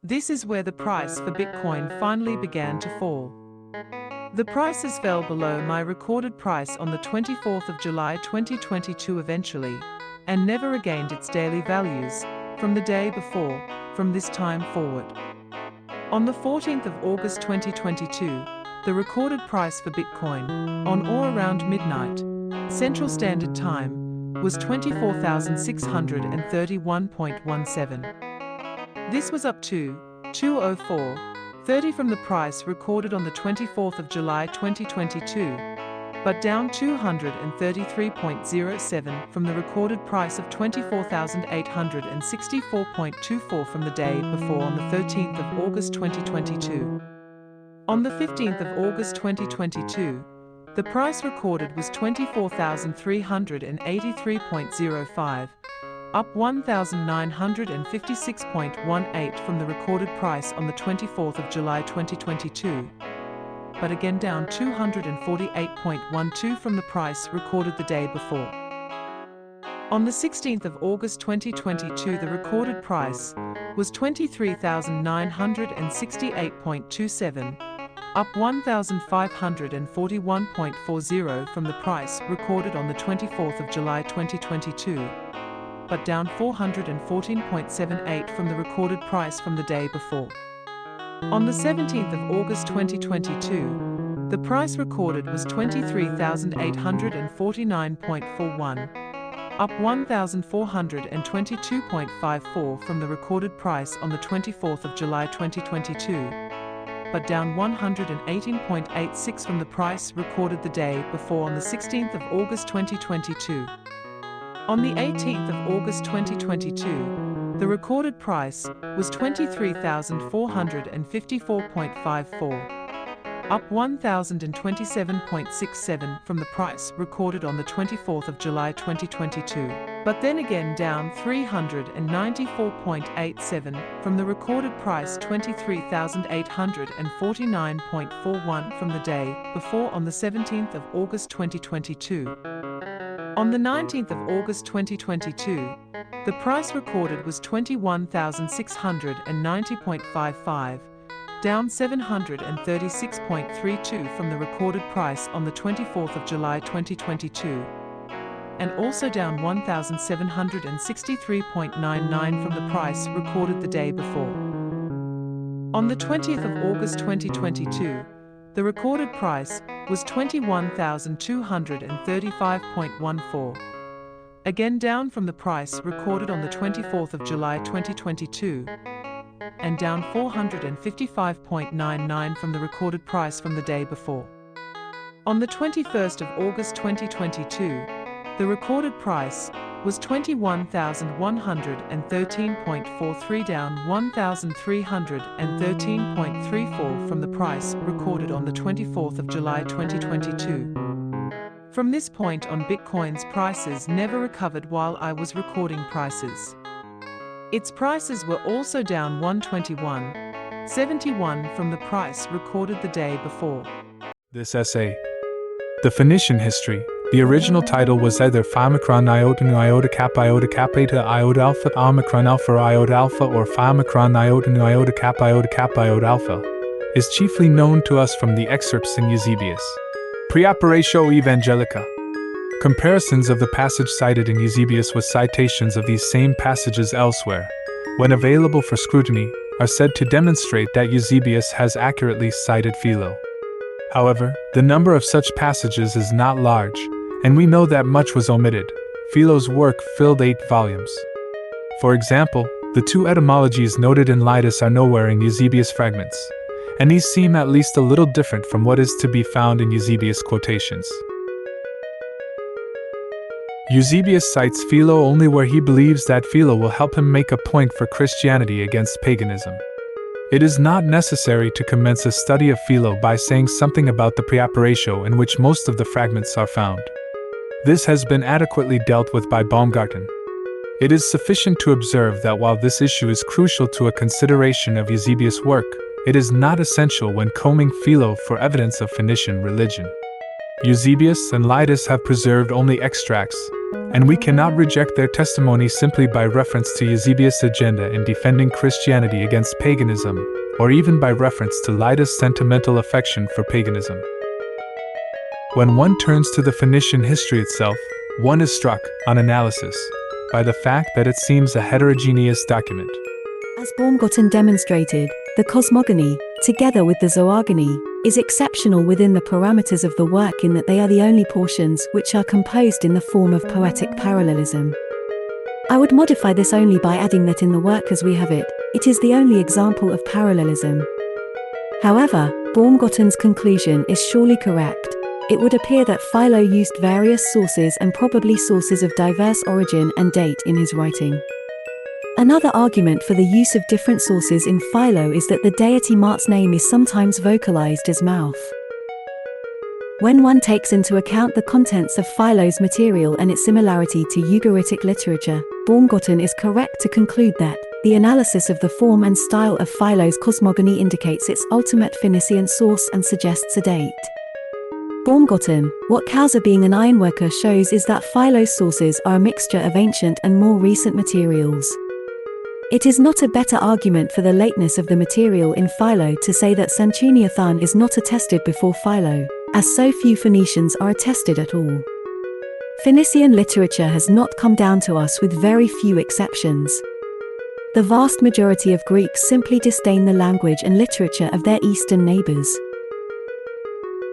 This is where the price for Bitcoin finally began to fall. The prices fell below my recorded price on the 24th of July 2022 eventually, and never regained its daily values from the day before, from this time forward. On the 14th of August 2022, the recorded price for Bitcoin, on or around midnight, Central Standard Time, was 24,631.17. This was up to 204.30 from the price recorded on the 24th of July 2022, but down 233.07 from the recorded price of 24,864.24 from the day before on the 13th of August 2022. On the 15th of August 2022, the price recorded was 24,383.05, up 1,956.18 from the recorded price on the 24th of July 2022, but again down 248.12 from the price recorded the day before. On the 16th of August 2022, the recorded price was 23,968.27, up 1,541.40 from the price recorded on the 24th of July 2022, but down 414.78 from the recorded price from the day before. On the 17th of August 2022, the price recorded was 23,849.41, up 1,422.54 from the recorded price on the 24th of July 2022, but down 118.86 from the price recorded the day before on the 16th of August 2022. On the 18th of August 2022, the recorded price was 23,454.54, up 1,027.67 from the price recorded on the 24th of July 2022, but then again down 394.87 from the recorded price 23,849.41 from the day before on the 17th of August 2022. On the 19th of August 2022, the price recorded was 21,690.55, down 736.32 from the recorded price on the 24th of July 2022, and also down 1,763.99 from the price recorded the day before. On the 20th of August 2022, the recorded price was 21,235.14, again down from the price recorded on the 24th of July 2022, and down 455.99 from the recorded price from the day before. On the 21st of August 2022, the recorded price was 21,113.43, down 1,313.34 from the price recorded on the 24th of July 2022. From this point on, Bitcoin's prices never recovered while I was recording prices. Its prices were also down 121.71 from the price recorded the day before. This essay, The Phoenician History. The original title was either Phi Omicron Iota Nu Iota Kappa Eta Iota Alpha Omicron Alpha Iota Alpha or Phi Omicron Iota Nu Iota Kappa Iota Alpha, is chiefly known to us from the excerpts in Eusebius. Preoperatio Evangelica. Comparisons of the passage cited in Eusebius with citations of these same passages elsewhere, when available for scrutiny, are said to demonstrate that Eusebius has accurately cited Philo. However, the number of such passages is not large, and we know that much was omitted. Philo's work filled 8 volumes. For example, the 2 etymologies noted in Litus are nowhere in Eusebius' fragments, and these seem at least a little different from what is to be found in Eusebius' quotations. Eusebius cites Philo only where he believes that Philo will help him make a point for Christianity against paganism. It is not necessary to commence a study of Philo by saying something about the Preoperatio in which most of the fragments are found. This has been adequately dealt with by Baumgarten. It is sufficient to observe that while this issue is crucial to a consideration of Eusebius' work, it is not essential when combing Philo for evidence of Phoenician religion. Eusebius and Leitus have preserved only extracts, and we cannot reject their testimony simply by reference to Eusebius' agenda in defending Christianity against paganism, or even by reference to Leitus' sentimental affection for paganism. When one turns to the Phoenician history itself, one is struck, on analysis, by the fact that it seems a heterogeneous document. As Baumgarten demonstrated, the cosmogony, together with the zoogony, is exceptional within the parameters of the work in that they are the only portions which are composed in the form of poetic parallelism. I would modify this only by adding that in the work as we have it, it is the only example of parallelism. However, Baumgarten's conclusion is surely correct. It would appear that Philo used various sources and probably sources of diverse origin and date in his writing. Another argument for the use of different sources in Philo is that the deity Mart's name is sometimes vocalized as mouth. When one takes into account the contents of Philo's material and its similarity to Ugaritic literature, Baumgarten is correct to conclude that the analysis of the form and style of Philo's cosmogony indicates its ultimate Phoenician source and suggests a date. Baumgarten, what Kauser being an ironworker shows is that Philo's sources are a mixture of ancient and more recent materials. It is not a better argument for the lateness of the material in Philo to say that Sanchuniathon is not attested before Philo, as so few Phoenicians are attested at all. Phoenician literature has not come down to us with very few exceptions. The vast majority of Greeks simply disdain the language and literature of their eastern neighbors.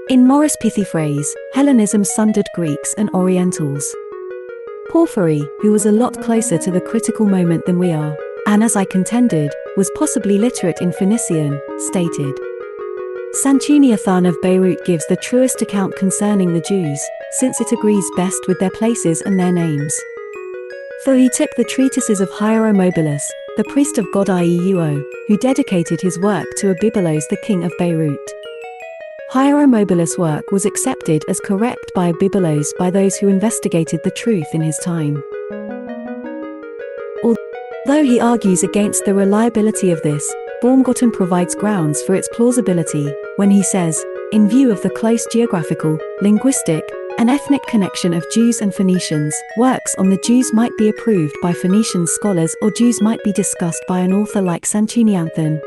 In Morris' pithy phrase, Hellenism sundered Greeks and Orientals. Porphyry, who was a lot closer to the critical moment than we are, and as I contended, was possibly literate in Phoenician, stated, Sanchuniathon of Beirut gives the truest account concerning the Jews, since it agrees best with their places and their names. For he took the treatises of Hieromobilus, the priest of god Ieuo, who dedicated his work to Abibolos the king of Beirut. Hieromobilus' work was accepted as correct by Abibolos by those who investigated the truth in his time. Although he argues against the reliability of this, Baumgarten provides grounds for its plausibility when he says, in view of the close geographical, linguistic, and ethnic connection of Jews and Phoenicians, works on the Jews might be approved by Phoenician scholars or Jews might be discussed by an author like Sanchuniathon.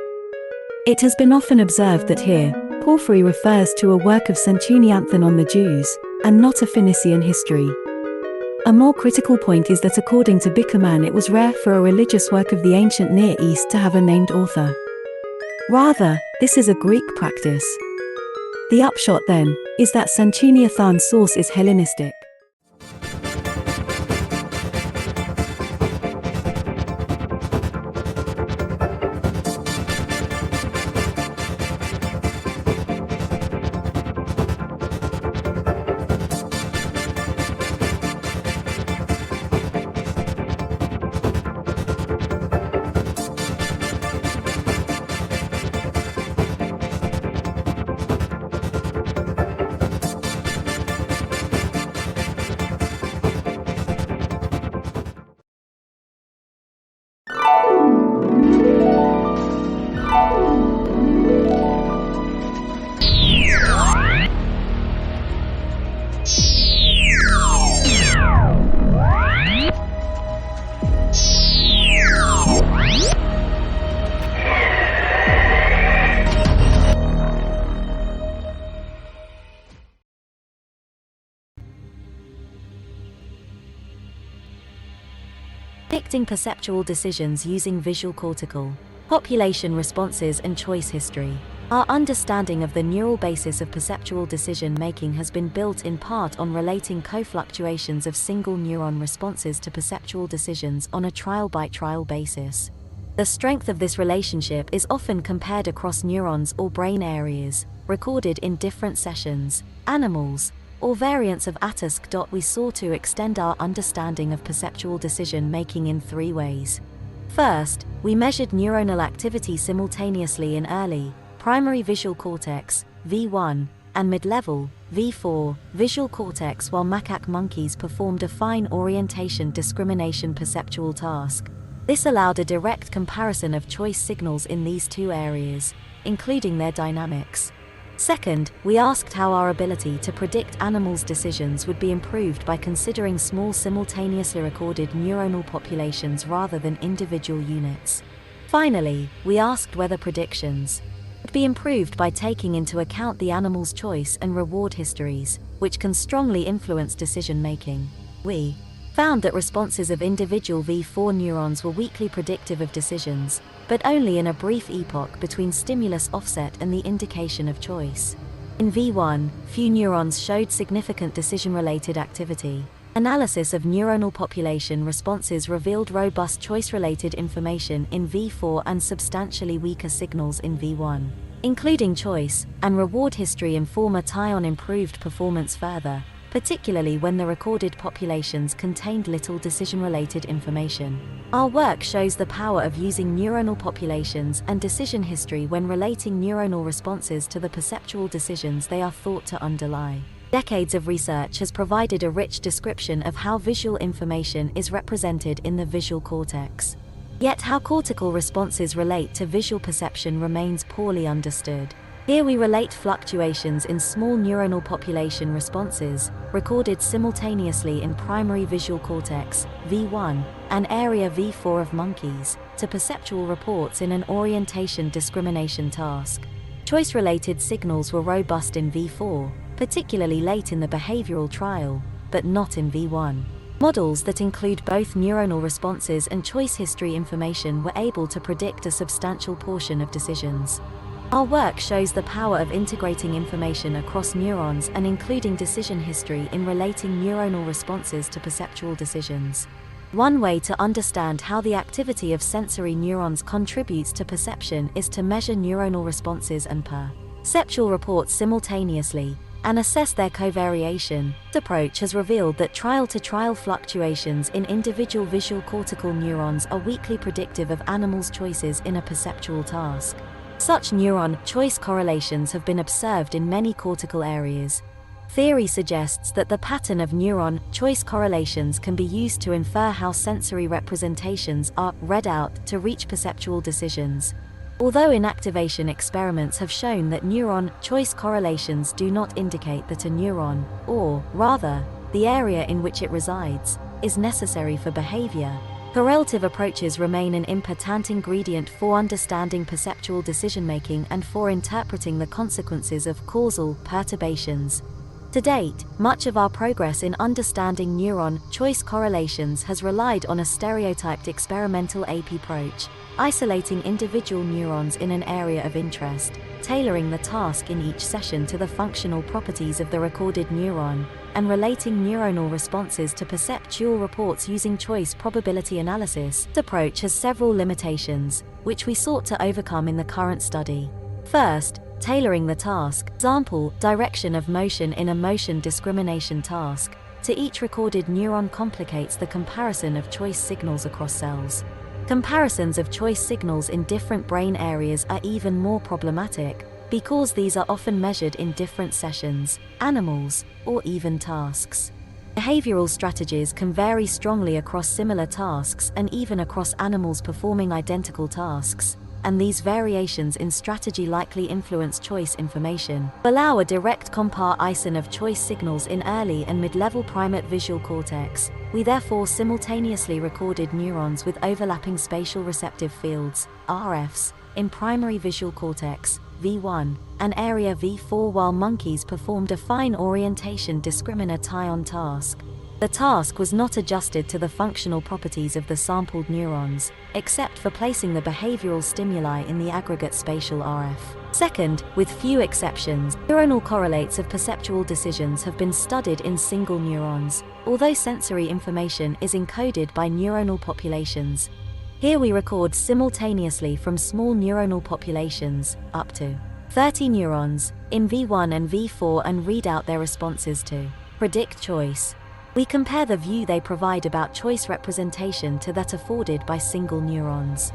It has been often observed that here, Porphyry refers to a work of Sanchuniathon on the Jews, and not a Phoenician history. A more critical point is that according to Bickerman it was rare for a religious work of the ancient Near East to have a named author. Rather, this is a Greek practice. The upshot, then, is that Sanchuniathon's source is Hellenistic. Predicting perceptual decisions using visual cortical, population responses and choice history. Our understanding of the neural basis of perceptual decision-making has been built in part on relating co-fluctuations of single neuron responses to perceptual decisions on a trial-by-trial basis. The strength of this relationship is often compared across neurons or brain areas, recorded in different sessions, animals, or variants of ATUSC. We sought to extend our understanding of perceptual decision-making in three ways. First, we measured neuronal activity simultaneously in early, primary visual cortex, V1, and mid-level, V4, visual cortex while macaque monkeys performed a fine orientation discrimination perceptual task. This allowed a direct comparison of choice signals in these two areas, including their dynamics. Second, we asked how our ability to predict animals' decisions would be improved by considering small simultaneously recorded neuronal populations rather than individual units. Finally, we asked whether predictions would be improved by taking into account the animal's choice and reward histories, which can strongly influence decision-making. We found that responses of individual V4 neurons were weakly predictive of decisions, but only in a brief epoch between stimulus offset and the indication of choice. In V1, few neurons showed significant decision-related activity. Analysis of neuronal population responses revealed robust choice-related information in V4 and substantially weaker signals in V1. Including choice and reward history inform a tie-on improved performance further, particularly when the recorded populations contained little decision-related information. Our work shows the power of using neuronal populations and decision history when relating neuronal responses to the perceptual decisions they are thought to underlie. Decades of research has provided a rich description of how visual information is represented in the visual cortex. Yet how cortical responses relate to visual perception remains poorly understood. Here we relate fluctuations in small neuronal population responses, recorded simultaneously in primary visual cortex, V1, and area V4 of monkeys, to perceptual reports in an orientation discrimination task. Choice-related signals were robust in V4, particularly late in the behavioral trial, but not in V1. Models that include both neuronal responses and choice history information were able to predict a substantial portion of decisions. Our work shows the power of integrating information across neurons and including decision history in relating neuronal responses to perceptual decisions. One way to understand how the activity of sensory neurons contributes to perception is to measure neuronal responses and perceptual reports simultaneously, and assess their covariation. This approach has revealed that trial-to-trial fluctuations in individual visual cortical neurons are weakly predictive of animals' choices in a perceptual task. Such neuron choice correlations have been observed in many cortical areas. Theory suggests that the pattern of neuron choice correlations can be used to infer how sensory representations are read out to reach perceptual decisions. Although inactivation experiments have shown that neuron choice correlations do not indicate that a neuron, or rather, the area in which it resides, is necessary for behavior, correlative approaches remain an important ingredient for understanding perceptual decision-making and for interpreting the consequences of causal perturbations. To date, much of our progress in understanding neuron choice correlations has relied on a stereotyped experimental AP approach, isolating individual neurons in an area of interest, tailoring the task in each session to the functional properties of the recorded neuron, and relating neuronal responses to perceptual reports using choice probability analysis. This approach has several limitations, which we sought to overcome in the current study. First, tailoring the task, example, direction of motion in a motion discrimination task, to each recorded neuron complicates the comparison of choice signals across cells. Comparisons of choice signals in different brain areas are even more problematic, because these are often measured in different sessions, animals, or even tasks. Behavioral strategies can vary strongly across similar tasks and even across animals performing identical tasks, and these variations in strategy likely influence choice information. Allow a direct comparison of choice signals in early and mid-level primate visual cortex. We therefore simultaneously recorded neurons with overlapping spatial receptive fields, RFs, in primary visual cortex, V1, and area V4 while monkeys performed a fine orientation discriminator tie-on task. The task was not adjusted to the functional properties of the sampled neurons, except for placing the behavioral stimuli in the aggregate spatial RF. Second, with few exceptions, neuronal correlates of perceptual decisions have been studied in single neurons, although sensory information is encoded by neuronal populations. Here we record simultaneously from small neuronal populations, up to 30 neurons, in V1 and V4 and read out their responses to predict choice. We compare the view they provide about choice representation to that afforded by single neurons.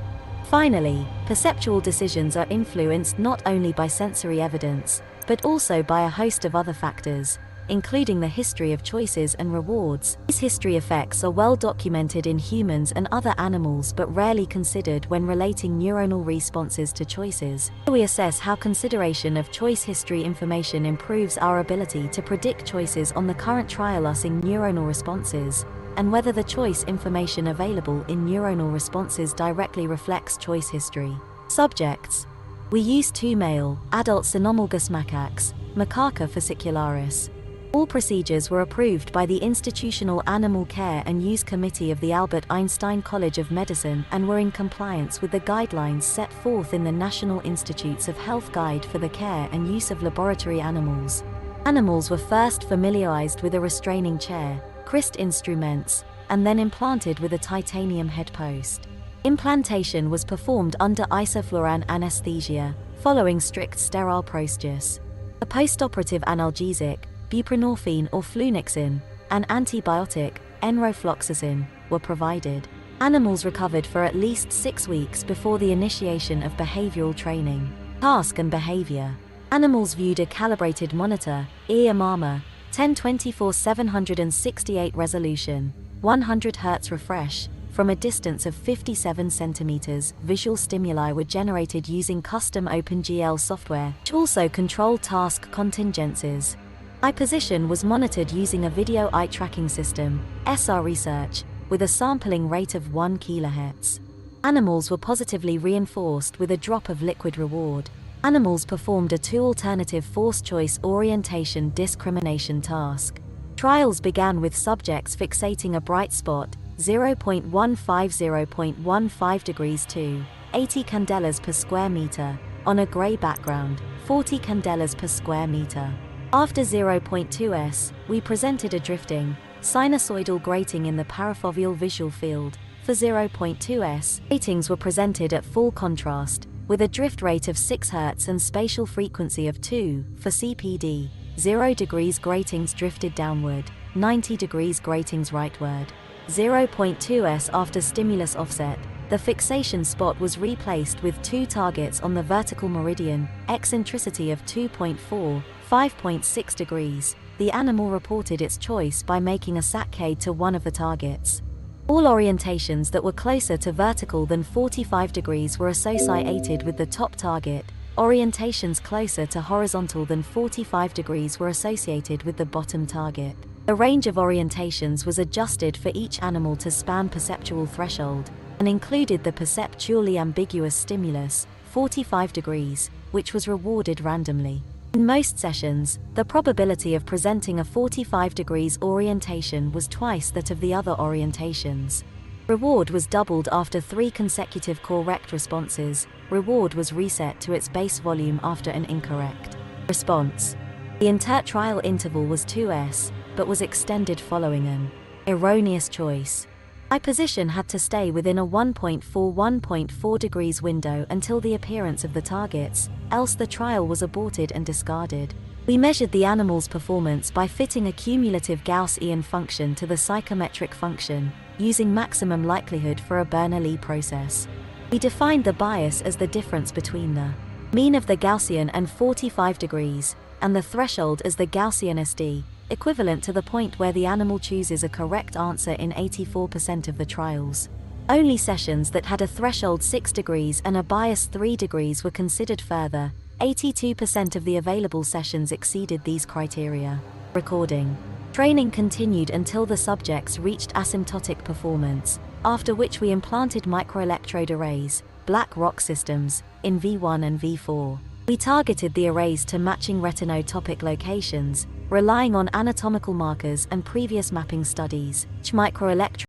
Finally, perceptual decisions are influenced not only by sensory evidence, but also by a host of other factors, including the history of choices and rewards. These history effects are well documented in humans and other animals but rarely considered when relating neuronal responses to choices. We assess how consideration of choice history information improves our ability to predict choices on the current trial using neuronal responses, and whether the choice information available in neuronal responses directly reflects choice history. Subjects. We used 2 male, adult cynomolgus macaques, Macaca fascicularis. All procedures were approved by the Institutional Animal Care and Use Committee of the Albert Einstein College of Medicine and were in compliance with the guidelines set forth in the National Institutes of Health Guide for the Care and Use of Laboratory Animals. Animals were first familiarized with a restraining chair, Christ instruments, and then implanted with a titanium head post. Implantation was performed under isoflurane anesthesia, following strict sterile procedures. A postoperative analgesic, buprenorphine or flunixin, an antibiotic, enrofloxacin, were provided. Animals recovered for at least 6 weeks before the initiation of behavioral training. Task and behavior. Animals viewed a calibrated monitor, EMAMA, 1024-768 resolution, 100 Hz refresh, from a distance of 57 centimeters. Visual stimuli were generated using custom OpenGL software, which also controlled task contingencies. Eye position was monitored using a video eye tracking system, SR Research, with a sampling rate of 1 kHz. Animals were positively reinforced with a drop of liquid reward. Animals performed a 2 alternative force choice orientation discrimination task. Trials began with subjects fixating a bright spot, 0.15 degrees to 80 candelas per square meter, on a gray background, 40 candelas per square meter. After 0.2s, we presented a drifting, sinusoidal grating in the parafoveal visual field. For 0.2s, ratings were presented at full contrast, with a drift rate of 6 Hz and spatial frequency of 2. For CPD, 0 degrees gratings drifted downward, 90 degrees gratings rightward. 0.2s after stimulus offset, the fixation spot was replaced with 2 targets on the vertical meridian, eccentricity of 2.4, 5.6 degrees. The animal reported its choice by making a saccade to one of the targets. All orientations that were closer to vertical than 45 degrees were associated with the top target. Orientations closer to horizontal than 45 degrees were associated with the bottom target. The range of orientations was adjusted for each animal to span perceptual threshold, and included the perceptually ambiguous stimulus, 45 degrees, which was rewarded randomly. In most sessions, the probability of presenting a 45 degrees orientation was twice that of the other orientations. Reward was doubled after 3 consecutive correct responses. Reward was reset to its base volume after an incorrect response. The inter-trial interval was 2s, but was extended following an erroneous choice. Eye position had to stay within a 1.4 degrees window until the appearance of the targets, else the trial was aborted and discarded. We measured the animal's performance by fitting a cumulative Gaussian function to the psychometric function, using maximum likelihood for a Bernoulli process. We defined the bias as the difference between the mean of the Gaussian and 45 degrees, and the threshold as the Gaussian SD, equivalent to the point where the animal chooses a correct answer in 84% of the trials. Only sessions that had a threshold 6 degrees and a bias 3 degrees were considered further. 82% of the available sessions exceeded these criteria. Recording. Training continued until the subjects reached asymptotic performance, after which we implanted microelectrode arrays, black rock systems, in V1 and V4. We targeted the arrays to matching retinotopic locations, relying on anatomical markers and previous mapping studies. Microelectrode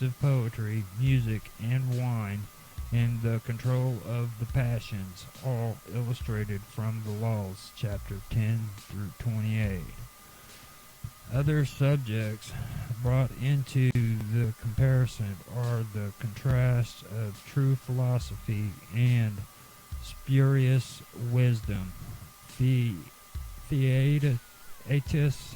expressive poetry, music, and wine, and the control of the passions, all illustrated from the Laws, chapter 10 through 28. Other subjects brought into the comparison are the contrast of true philosophy and spurious wisdom, theaetus, Theaetetus,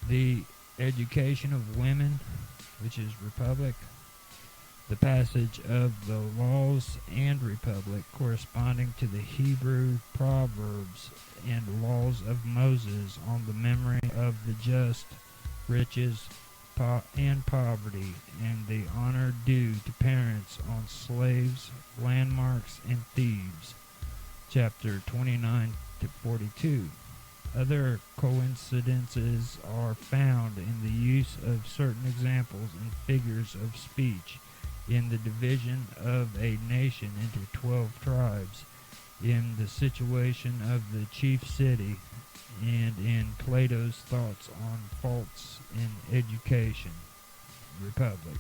the education of women, which is republic, the passage of the laws and republic corresponding to the Hebrew proverbs and laws of Moses on the memory of the just, riches, and poverty, and the honor due to parents on slaves, landmarks, and thieves, chapter 29 to 42. Other coincidences are found in the use of certain examples and figures of speech, in the division of a nation into 12 tribes, in the situation of the chief city, and in Plato's thoughts on faults in education, republic,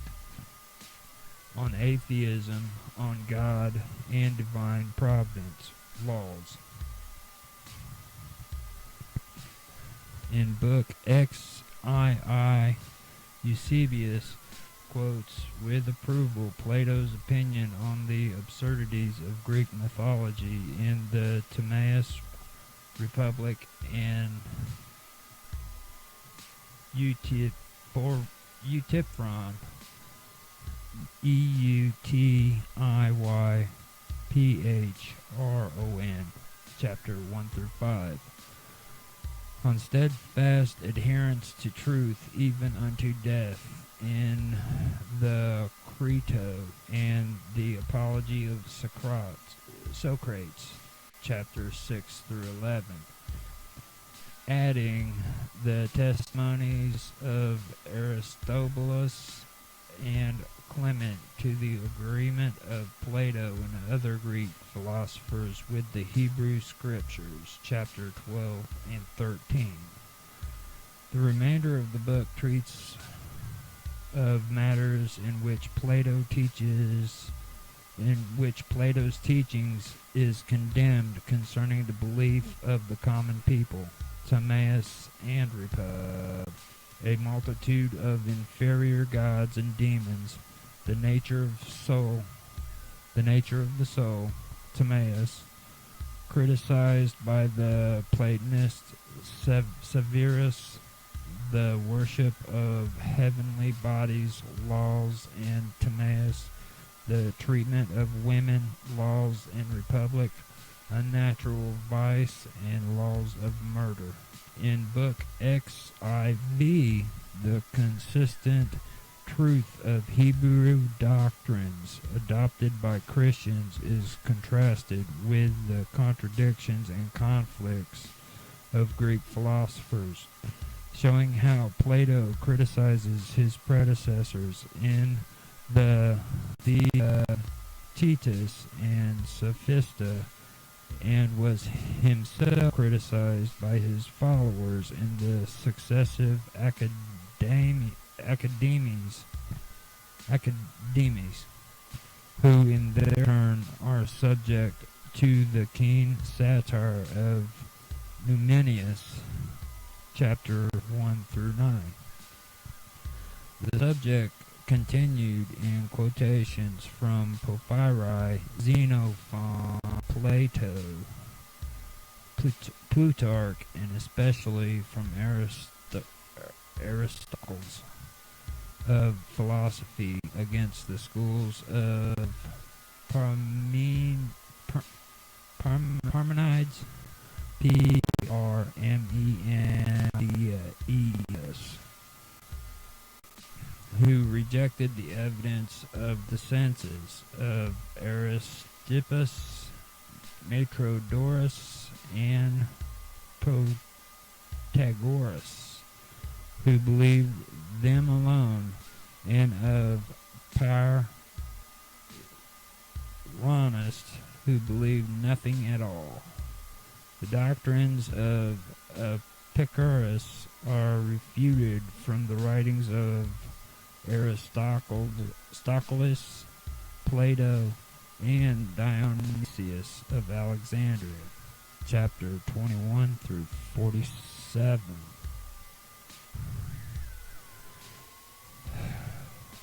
on atheism, on God and divine providence, laws. In book XII, Eusebius quotes with approval Plato's opinion on the absurdities of Greek mythology in the Timaeus Republic and Euthyphron, Eutiyphron, chapter 1 through 5. On steadfast adherence to truth even unto death, in the Crito and the Apology of Socrates, chapter 6 through 11, adding the testimonies of Aristobulus and Clement to the agreement of Plato and other Greek philosophers with the Hebrew Scriptures, chapter 12 and 13. The remainder of the book treats of matters in which Plato's teachings is condemned concerning the belief of the common people, Timaeus and Republic, a multitude of inferior gods and demons, the nature of the soul, Timaeus, criticized by the Platonist Severus, the worship of heavenly bodies, laws, and Timaeus, the treatment of women, laws and republic, unnatural vice, and laws of murder. In book XIV, the consistent truth of Hebrew doctrines adopted by Christians is contrasted with the contradictions and conflicts of Greek philosophers, showing how Plato criticizes his predecessors in the Theaetetus and Sophista, and was himself criticized by his followers in the successive academies, who in their turn are subject to the keen satire of Numenius, chapter 1 through 9. The subject continued in quotations from Porphyry, Xenophon, Plato, Plutarch, and especially from Aristotle's of philosophy against the schools of Parmenides, Parmenides, who rejected the evidence of the senses of Aristippus, Metrodorus, and Protagoras, who believed them alone, and of Pyrrhonists, who believed nothing at all. The doctrines of Epicurus are refuted from the writings of Aristocles, Plato, and Dionysius of Alexandria, chapter 21 through 47.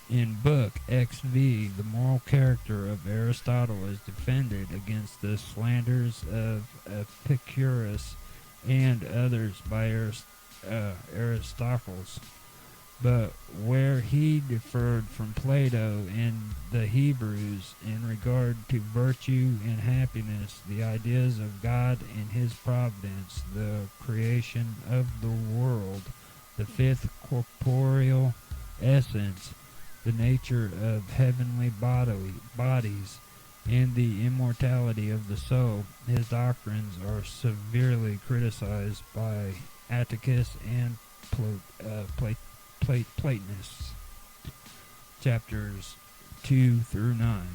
In Book XV, the moral character of Aristotle is defended against the slanders of Epicurus and others by Aristocles. But where he differed from Plato and the Hebrews in regard to virtue and happiness, the ideas of God and his providence, the creation of the world, the fifth corporeal essence, the nature of heavenly bodies, and the immortality of the soul, his doctrines are severely criticized by Atticus and Platonists, chapters 2 through 9.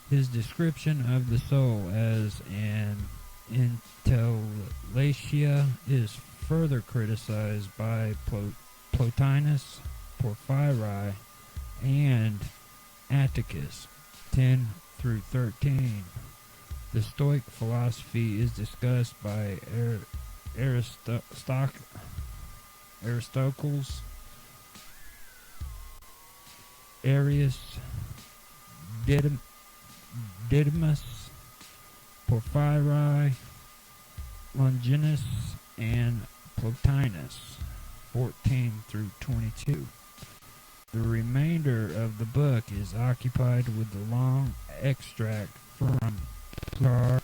His description of the soul as an intellitia is further criticized by Plotinus, Porphyry, and Atticus, 10 through 13. The Stoic philosophy is discussed by Aristocles, Arius, Didymus, Porphyry, Longinus, and Plotinus, 14 through 22. The remainder of the book is occupied with the long extract from Plutarch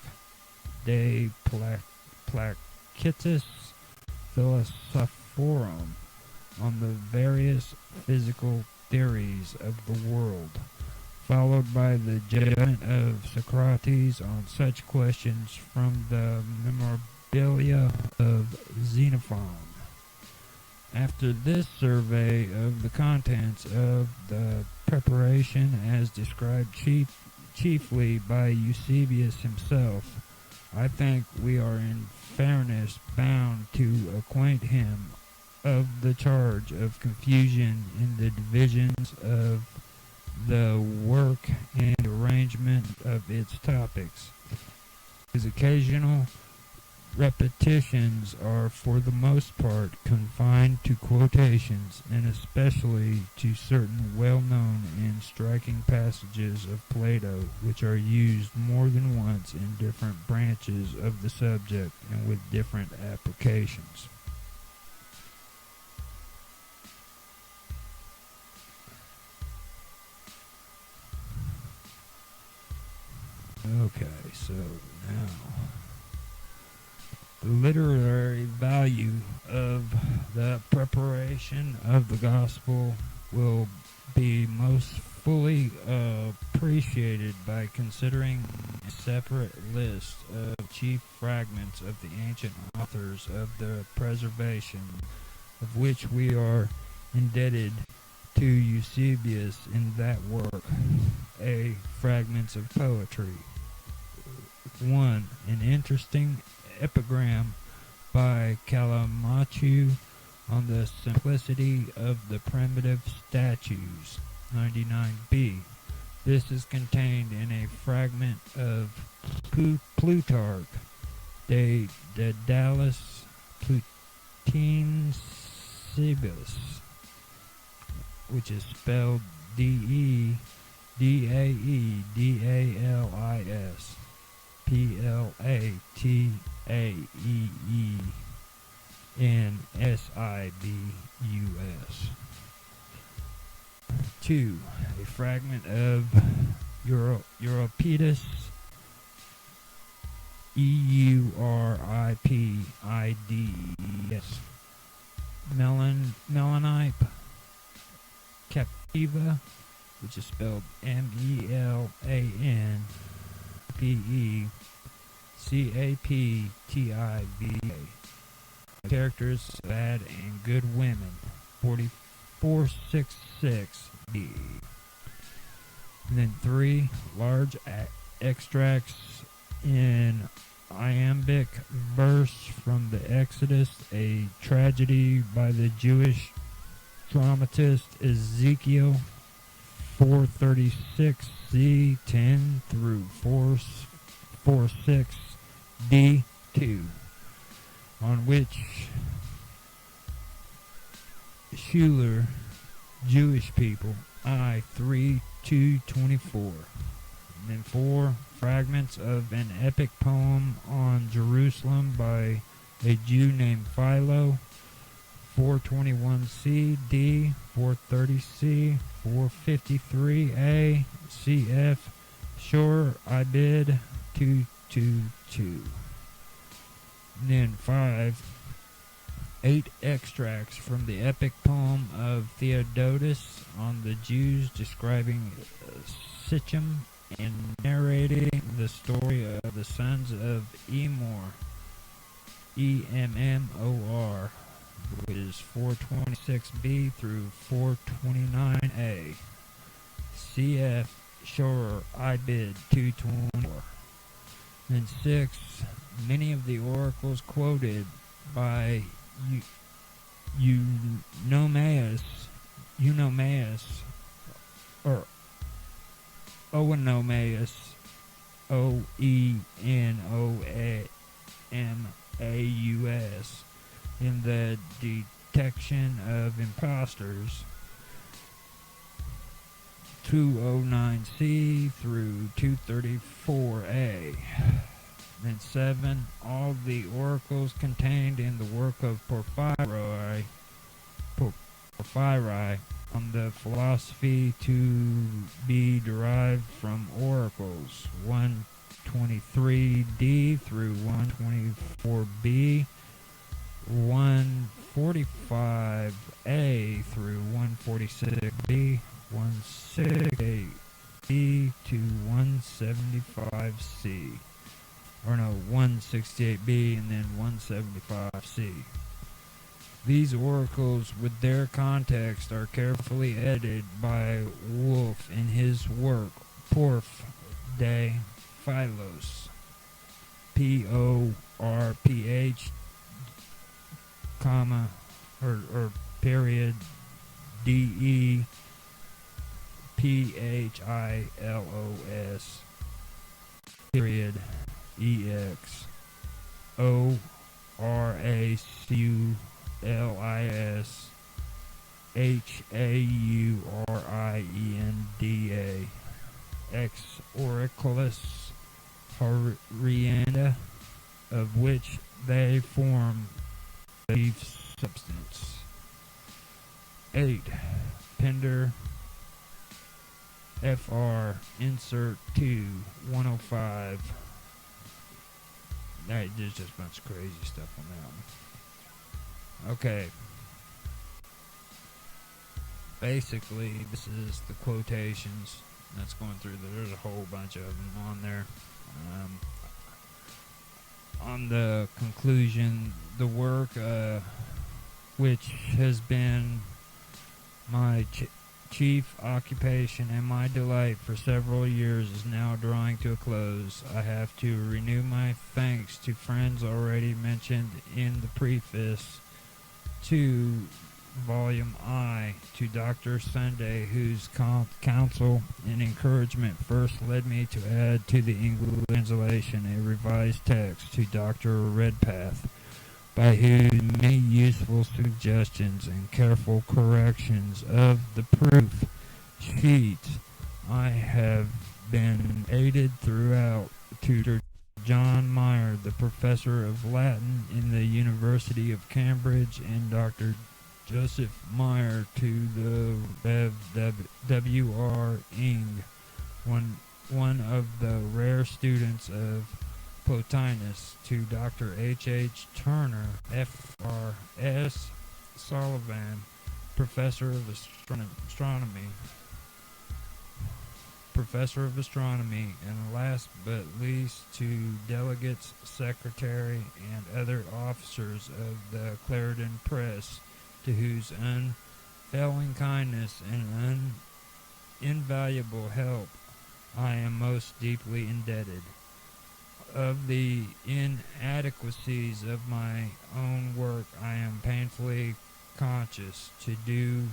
de Placitis Philosophorum on the various physical theories of the world, followed by the judgment of Socrates on such questions from the memorabilia of Xenophon. After this survey of the contents of the preparation as described chiefly by Eusebius himself, I think we are in fairness bound to acquaint him of the charge of confusion in the divisions of the work and arrangement of its topics. His occasional repetitions are for the most part confined to quotations, and especially to certain well-known and striking passages of Plato, which are used more than once in different branches of the subject and with different applications. Okay, so now the literary value of the preparation of the gospel will be most fully appreciated by considering a separate list of chief fragments of the ancient authors of the preservation, of which we are indebted to Eusebius in that work, A. Fragments of Poetry. 1. An interesting epigram by Calamachu on the simplicity of the primitive statues, 99b. This is contained in a fragment of Plutarch de Daedalus Plutinsibus, which is spelled Dedaedalis, Plataeensibus. 2. A fragment of Euripides, Euripides, Melanipe Captiva, which is spelled Melanpecaptiva. Characters of bad and good women, 4466b. And then 3 large extracts in iambic verse from the Exodus, a tragedy by the Jewish dramatist Ezekiel 436c 10 through 446d2, on which Schuler, Jewish people, I 3:224. And then 4 fragments of an epic poem on Jerusalem by a Jew named Philo, 421c D, 430c, 453a, cf, Shor Ibid 222. And then 8 extracts from the epic poem of Theodotus on the Jews describing Sichem and narrating the story of the sons of Emor, Emmor, which is 426b through 429a, cf. Shor Ibid 224. And 6, many of the oracles quoted by Eunomaus, or Oenomaus, Oenoamaus, in the detection of impostors, 209c through 234a. And 7, all the oracles contained in the work of Porphyry on the philosophy to be derived from oracles, 123d through 124b, 145a through 146b, 168b to 175c. Or no, 168b and then 175c. These oracles, with their context, are carefully edited by Wolff in his work Porph de Philos, Porph, comma, or period, DEPHILOS, period, EX, ORACULIS, HAURIENDA, ex auriculis horrenda, of which they form the chief substance. 8. Pender FR insert 2 105. There's just a bunch of crazy stuff on that one. Okay. Basically, this is the quotations that's going through there. There's a whole bunch of them on there. On the conclusion, the work, which has been my chief occupation and my delight for several years, is now drawing to a close. I have to renew my thanks to friends already mentioned in the preface to Volume I, to Dr. Sunday, whose counsel and encouragement first led me to add to the English translation a revised text, to Dr. Redpath, by whose many useful suggestions and careful corrections of the proof sheet I have been aided throughout, to John Meyer, the professor of Latin in the University of Cambridge, and Dr. Joseph Meyer, to the Rev. W.R. Ing, one of the rare students of Plotinus, to Dr. H.H. Turner, F.R.S. Sullivan, professor of astronomy, and last but least to delegates, secretary, and other officers of the Clarendon Press, to whose unfailing kindness and invaluable help I am most deeply indebted. of the inadequacies of my own work, I am painfully conscious. To do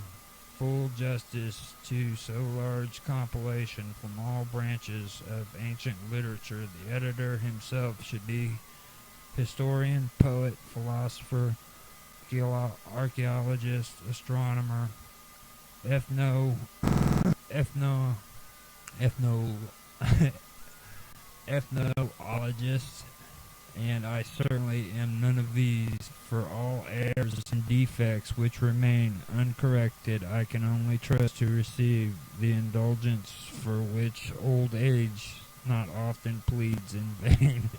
full justice to so large compilation from all branches of ancient literature, the editor himself should be historian, poet, philosopher, archaeologist, astronomer, ethno, ethno, ethno, ethnologist, and I certainly am none of these. For all errors and defects which remain uncorrected, I can only trust to receive the indulgence for which old age not often pleads in vain.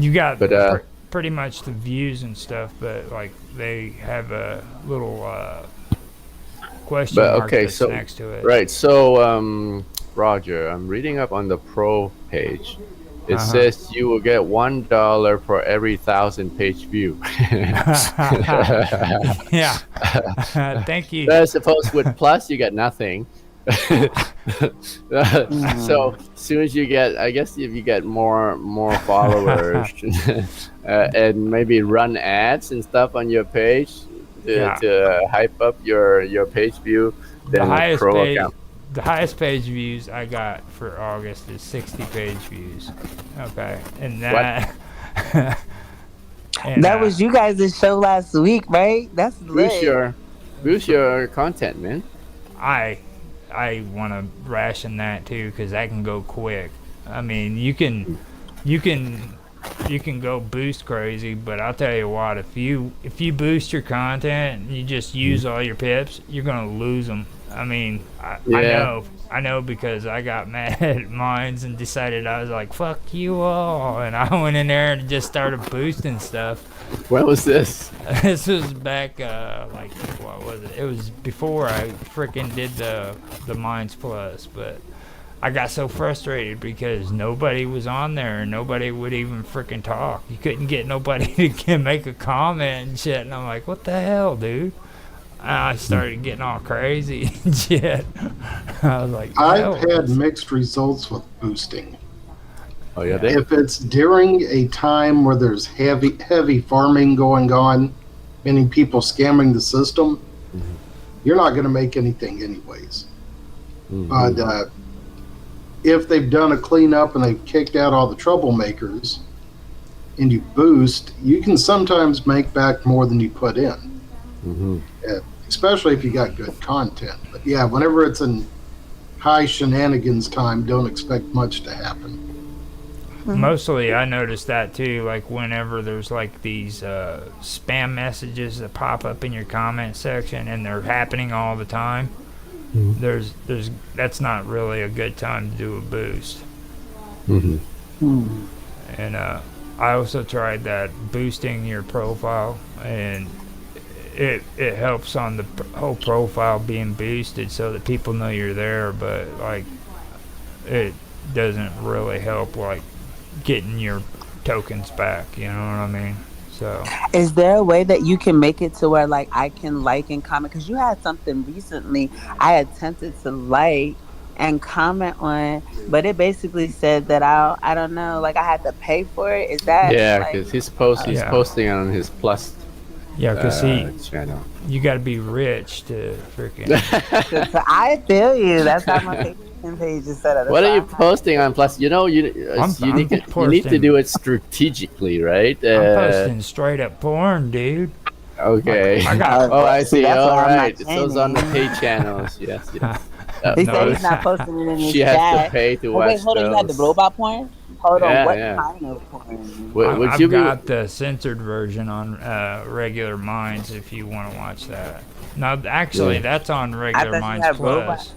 You got pretty much the views and stuff, but like they have a little question mark that's next to it. Right. So, Roger, I'm reading up on the pro page. It says you will get $1 for every 1,000 page view. Yeah. Thank you. I suppose with plus you get nothing. So as soon as you get, I guess if you get more followers and maybe run ads and stuff on your page to hype up your page view, then the highest page views I got for August is 60 page views. Okay, and that and that was you guys' show last week, right? That's lit. Boost your content, man. I want to ration that too, because that can go quick. I mean, you can go boost crazy, but I'll tell you what, if you boost your content and you just use all your pips, you're gonna lose them. I mean, I know because I got mad at mines and decided I was like, fuck you all, and I went in there and just started boosting stuff. When was this? This was back, like, what was it? It was before I freaking did the Mines Plus, but I got so frustrated because nobody was on there and nobody would even freaking talk. You couldn't get nobody to make a comment and shit, and I'm like, what the hell, dude? I started getting all crazy and shit. I was like, I've had mixed results with boosting. Oh yeah, if it's during a time where there's heavy farming going on, meaning people scamming the system, you're not going to make anything anyways. But if they've done a cleanup and they've kicked out all the troublemakers, and you boost, you can sometimes make back more than you put in. Especially if you got good content. But yeah, whenever it's in high shenanigans time, don't expect much to happen. Mostly I noticed that too, like whenever there's like these spam messages that pop up in your comment section and they're happening all the time, that's not really a good time to do a boost. And I also tried that boosting your profile, and it helps on the whole profile being boosted so that people know you're there, but like it doesn't really help like getting your tokens back, you know what I mean? So is there a way that you can make it to where like I can like and comment? Because you had something recently I attempted to like and comment on, but it basically said that I don't know, like I had to pay for it. Is that because he's posting on his plus because channel. You got to be rich to freaking. I feel you. That's how my page is set up. What are you posting on Plus? You know, you need to do it strategically, right? I'm posting straight up porn, dude. Okay. I see. All right. It's on the paid channels. Yes. He said he's not posting it in his chat. She has to pay to watch hold on, you had the robot porn? Hold on, what kind of porn? I've got the censored version on regular Minds if you want to watch that. No, actually, that's on regular Minds Plus. Robot.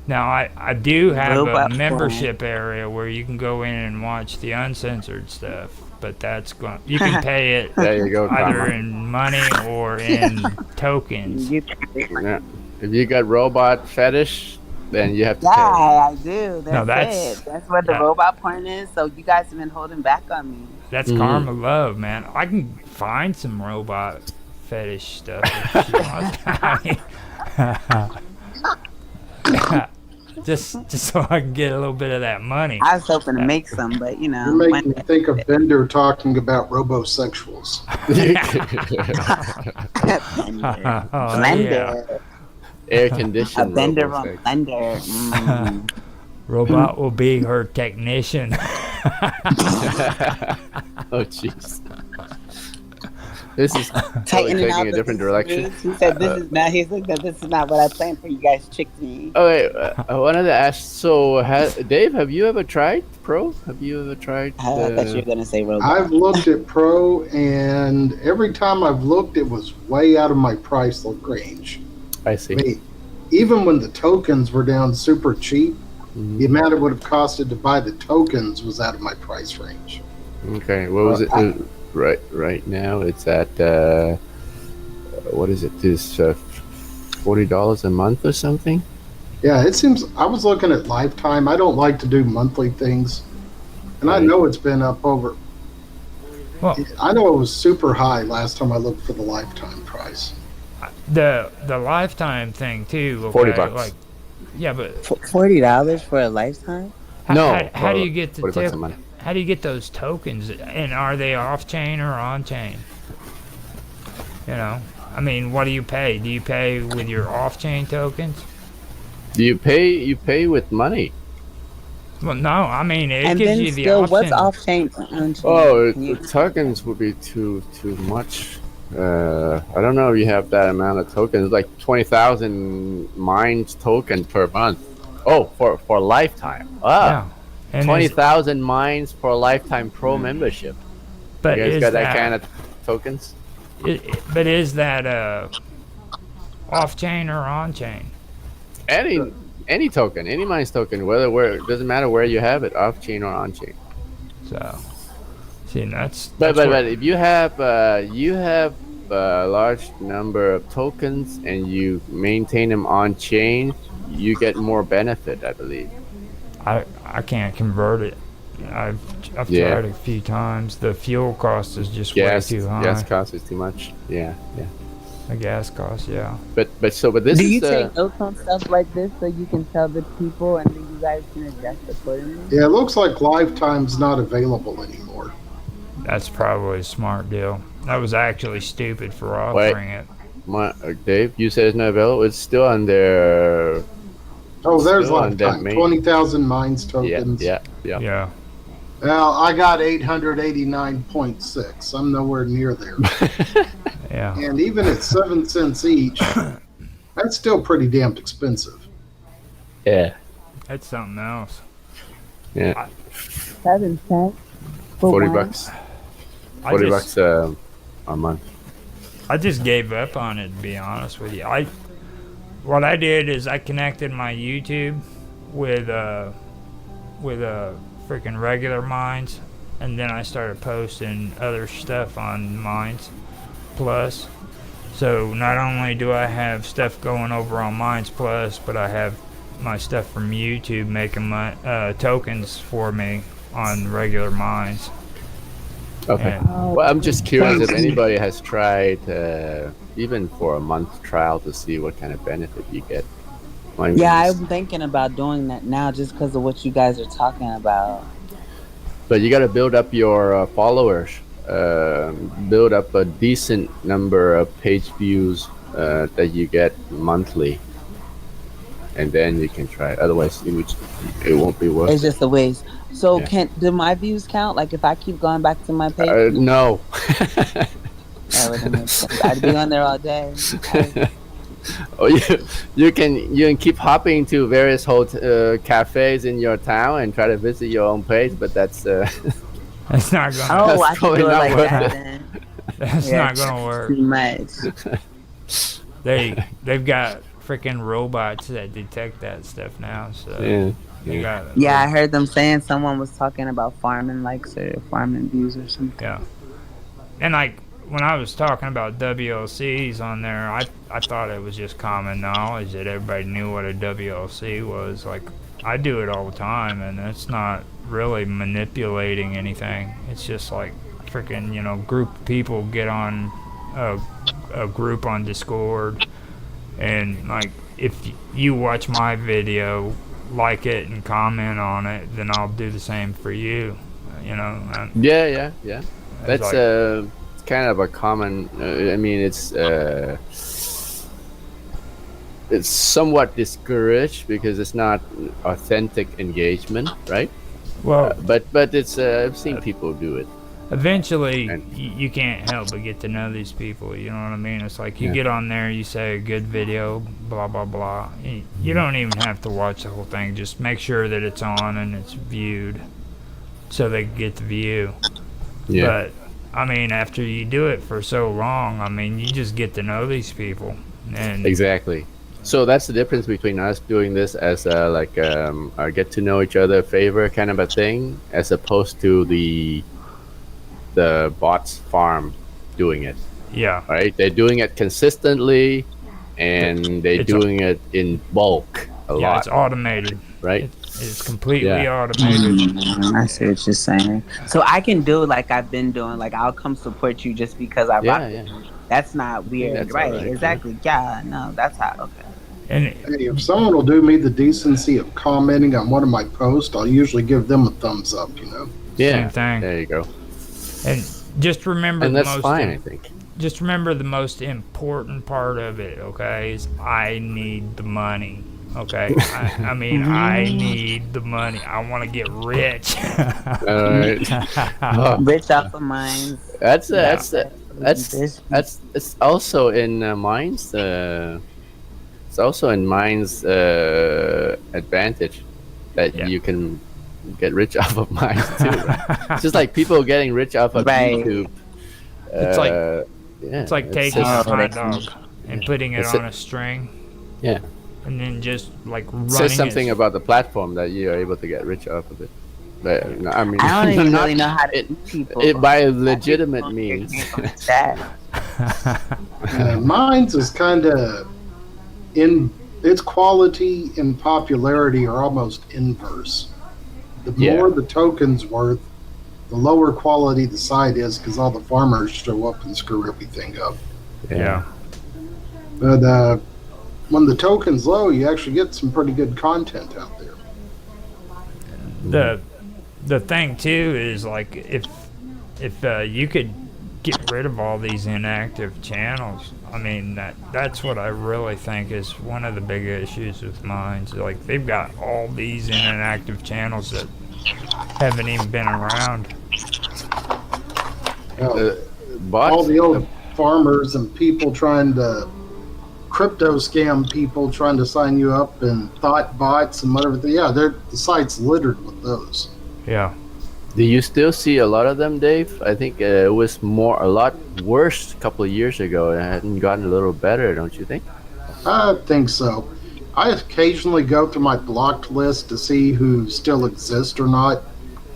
Now, I do have a membership area where you can go in and watch the uncensored stuff. but that's going. You can pay it There you go, either Karma. in money or in tokens. Yeah. If you got robot fetish, then you have to Yeah, pay. I do. No, That's it. That's what the that- robot porn is. So you guys have been holding back on me. That's karma love, man. I can find some robot fetish stuff if you want. just so I can get a little bit of that money. I was hoping to make some, but you know. You're making me think of Bender talking about robosexuals. Blender. Air A conditioned. bender robot on sex. blender. Robot will be her technician. Oh jeez. This is totally Tightening out taking a the different direction. screws. He said this is not. He said that this is not what I planned for. You guys tricked me. Oh wait, I wanted to ask. So, Dave, have you ever tried Pro? Have you ever tried? I thought you were gonna say robot. I've looked at Pro, and every time I've looked, it was way out of my price range. I see. I mean, even when the tokens were down super cheap, the amount it would have costed to buy the tokens was out of my price range. Okay, what was it? Right now it's at what is it? This $40 a month or something? Yeah, it seems. I was looking at Lifetime. I don't like to do monthly things, and I know it's been up over. Well, I know it was super high last time I looked for the Lifetime price. the lifetime thing too. Okay, $40. Like, yeah, but $40 for a lifetime? how do you get the $40 a month. how do you get those tokens? And are they off chain or on chain? You know, I mean, what do you pay? Do you pay with your off chain tokens? Do you pay? You pay with money. Well, no, I mean it And gives then you the still, option. what's off chain? Oh, the tokens would be too much. I don't know if you have that amount of tokens. Like 20,000 mines token per month. Oh, for lifetime. Yeah. And 20,000 mines for a lifetime pro membership. But You guys is got that, that kind of tokens? But is that off chain or on chain? Any token, any mines token, where it doesn't matter where you have it, off chain or on chain. So, see, that's But what- if you have a large number of tokens and you maintain them on chain, you get more benefit, I believe. I can't convert it. I've Yeah. tried a few times. The fuel cost is just Gas, way too high. gas cost is too much. Yeah. The gas cost, yeah. But this Do is you take notes on stuff like this so you can tell the people and then you guys can adjust accordingly? Yeah, it looks like Lifetime's not available anymore. That's probably a smart deal. That was actually stupid for offering it. Dave, you said it's not available. It's still on their. Oh, there's Still on that Lifetime. main- 20,000 mines tokens. Yeah. Yeah. Well, I got 889.6. I'm nowhere near there. Yeah. And even at 7 cents each, that's still pretty damn expensive. Yeah. That's something else. Yeah. 7 cents. for $40 one. bucks. $40 a month. I just gave up on it, to be honest with you. What I did is I connected my YouTube with a freaking regular Minds, and then I started posting other stuff on Minds Plus. So not only do I have stuff going over on Minds Plus, but I have my stuff from YouTube making my tokens for me on regular Minds. Okay. And- Well, I'm just curious if anybody has tried, even for a month trial, to see what kind of benefit you get. Yeah, I'm thinking about doing that now just because of what you guys are talking about. But you got to build up your followers, build up a decent number of page views that you get monthly, and then you can try it. Otherwise, it won't be worth It's it. just a waste. So Yeah. do my views count? Like if I keep going back to my page? No. That wouldn't make sense. I'd be on there all day. Oh, you can keep hopping to various cafes in your town and try to visit your own page, but that's That's not gonna. Oh, That's I should probably do it not like worth that it. then. That's Yeah, not gonna work. Too much. They've got freaking robots that detect that stuff now. So Yeah. you got Yeah, I heard them saying someone was talking about farming likes or farming views or something. yeah. And like when I was talking about WLCs on there, I thought it was just common knowledge that everybody knew what a WLC was. Like I do it all the time, and it's not really manipulating anything. It's just like freaking, you know, group of people get on a group on Discord, and like if you watch my video, like it and comment on it, then I'll do the same for you. You know. Yeah. That's like, it's kind of a common. I mean, it's somewhat discouraged because it's not authentic engagement, right? well, But it's I've seen people do it. eventually And- you can't help but get to know these people. You know what I mean? It's like you Yeah. get on there, you say a good video, blah blah blah. You don't even have to watch the whole thing. Just make sure that it's on and it's viewed, so they can get the view. Yeah. But I mean, after you do it for so long, I mean, you just get to know these people. And Exactly. So that's the difference between us doing this as a get to know each other favor kind of a thing, as opposed to the bots farm doing it. yeah, Right? They're doing it consistently, and they're It's doing it in bulk a yeah, lot. it's automated. Right? It's completely Yeah. automated. I see what you're saying. So I can do like I've been doing, like I'll come support you just because I rock Yeah. with you. That's not weird, that's right? alright, Exactly. Yeah, no, that's how. Okay. And Hey, if someone will do me the decency of commenting on one of my posts, I'll usually give them a thumbs up, you know? Yeah. Same thing. There you go. and just remember And the that's most fine, I think. just remember the most important part of it, okay, is I need the money. Okay, I mean, I need the money. I want to get rich. All right. Oh, Rich off of mines. that's it's also in Mine's. It's also in Mine's advantage that Yeah. you can get rich off of Mines too. Right? It's just like people getting rich off of Right. YouTube. It's like- yeah, It's like taking just- a hot dog and putting it It's on a string, yeah. and then just like running It says something it. about the platform that you are able to get rich off of it. But no, I mean, I don't even not- really know how to it, meet people. it by I think legitimate people means. came from the chat. Mine's is kind of in its quality and popularity are almost inverse. The Yeah. more the token's worth, the lower quality the site is because all the farmers show up and screw everything up. Yeah. But when the token's low, you actually get some pretty good content out there. The thing too is like if you could get rid of all these inactive channels, I mean that's what I really think is one of the big issues with mines. Like they've got all these inactive channels that haven't even been around. Bots, All the old farmers and people trying to crypto scam people trying to sign you up and thought bots and whatever. Yeah, the site's littered with those. Yeah. Do you still see a lot of them, Dave? I think it was a lot worse a couple of years ago. It hadn't gotten a little better, don't you think? I think so. I occasionally go through my blocked list to see who still exists or not.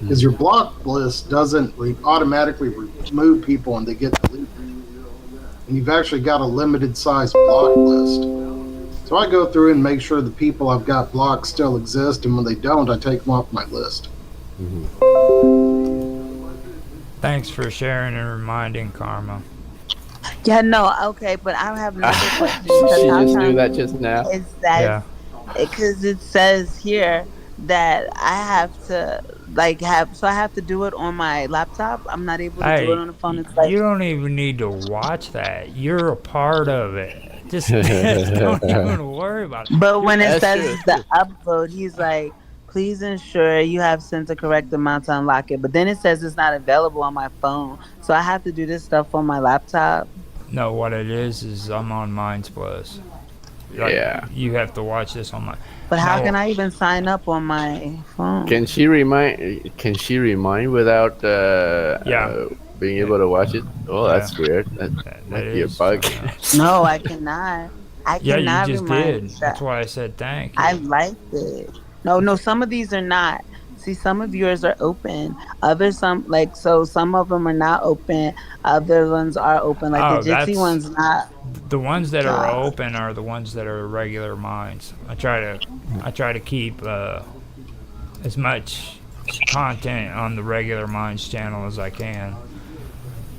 Because your blocked list doesn't automatically remove people when they get deleted. And you've actually got a limited size block list. So I go through and make sure the people I've got blocked still exist, and when they don't, I take them off my list. Thanks for sharing and reminding, Karma. Yeah, no, okay, but I have another question. She because how just knew come that just now. Is that Yeah. because it says here that I have to I have to do it on my laptop. I'm not able to Hey, do it on the phone. It's like you don't even need to watch that. You're a part of it. Just don't even worry about it. but when it That's says true. the upload, he's like, please ensure you have sent the correct amount to unlock it. But then it says it's not available on my phone. So I have to do this stuff on my laptop. No, what it is I'm on Minds Plus. Yeah. You have to watch this on my. But how No. can I even sign up on my phone? Can she remind? Can she remind without Yeah. being able to watch it? Oh, that's Yeah. weird. That That might be a is, bug. No, I cannot. I Yeah, you cannot just remind did. you That's that. why I said thank I you. liked it. No, no, some of these are not. See, some of yours are open. Others, some like so. Some of them are not open. Other ones are open. Like the Oh, Jitsi that's one's not. the ones that are Uh, open are the ones that are regular mines. I try to keep as much content on the regular mines channel as I can.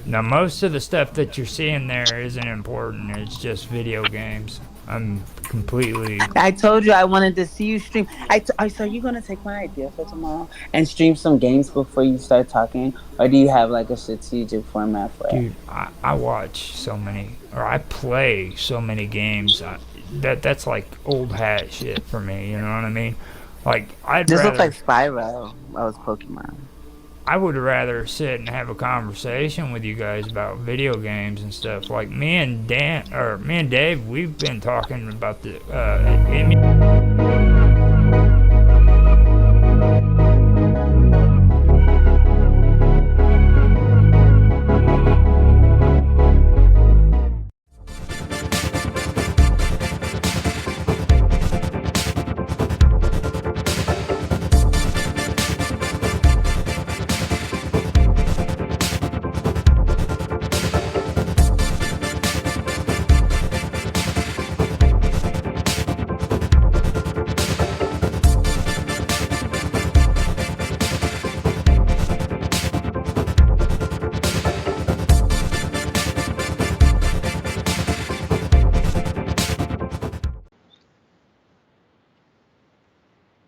Now, most of the stuff that you're seeing there isn't important. It's just video games. I'm completely. I told you I wanted to see you stream. So are you gonna take my idea for tomorrow and stream some games before you start talking, or do you have like a strategic format for it? Dude, I watch so many, or I play so many games. That's like old hat shit for me. You know what I mean? Like This looks like Spyro. Oh, it's Pokemon. I would rather sit and have a conversation with you guys about video games and stuff. Like me and Dave, we've been talking about the.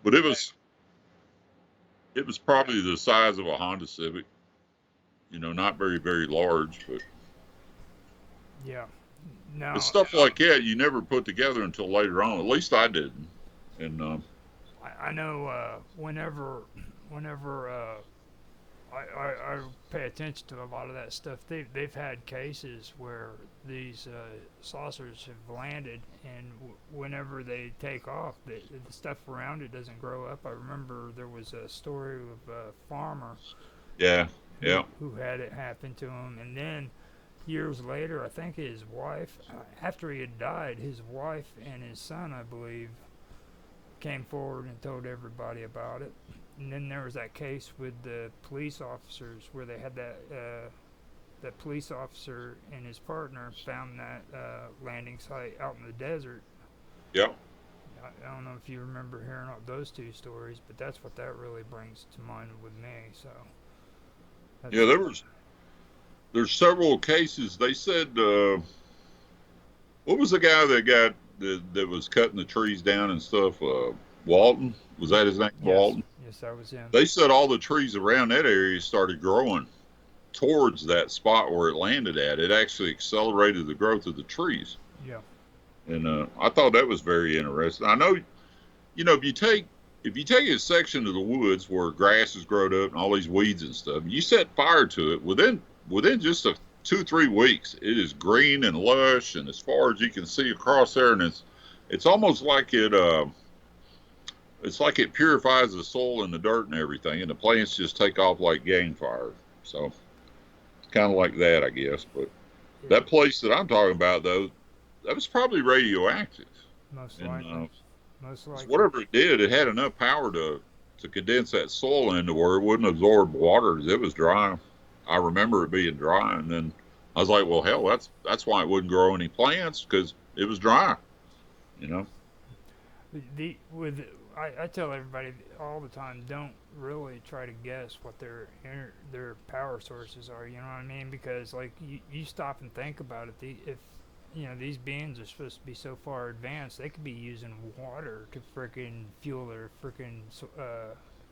But it was probably the size of a Honda Civic. Not very very large, but Yeah. No. it's stuff like that you never put together until later on. At least I didn't. And I know whenever I pay attention to a lot of that stuff. They've had cases where these saucers have landed, and whenever they take off, the stuff around it doesn't grow up. I remember there was a story of a farmer yeah, who, yeah, who had it happen to him, and then years later, I think his wife, after he had died, his wife and his son, I believe, came forward and told everybody about it. And then there was that case with the police officers where they had that police officer and his partner found that landing site out in the desert. yeah. I don't know if you remember hearing those two stories, but that's what that really brings to mind with me. So Yeah, there's several cases. They said what was the guy that was cutting the trees down and stuff? Walton, was that his name? Walton. Yes, that was him. They said all the trees around that area started growing towards that spot where it landed at. It actually accelerated the growth of the trees. Yeah. And I thought that was very interesting. I know, if you take a section of the woods where grass has grown up and all these weeds and stuff, you set fire to it within just 2-3 weeks, it is green and lush, and as far as you can see across there, and it's almost like it purifies the soil and the dirt and everything, and the plants just take off like gang fire. So it's kind of like that, I guess. But that place that I'm talking about, though, that was probably radioactive. Most And likely. Most likely. whatever it did, it had enough power to condense that soil into where it wouldn't absorb water. It was dry. I remember it being dry, and then I was like, well, hell, that's why it wouldn't grow any plants, because it was dry. You know. I tell everybody all the time, don't really try to guess what their power sources are. You know what I mean? Because like you stop and think about it. If these beings are supposed to be so far advanced, they could be using water to frickin' fuel their frickin'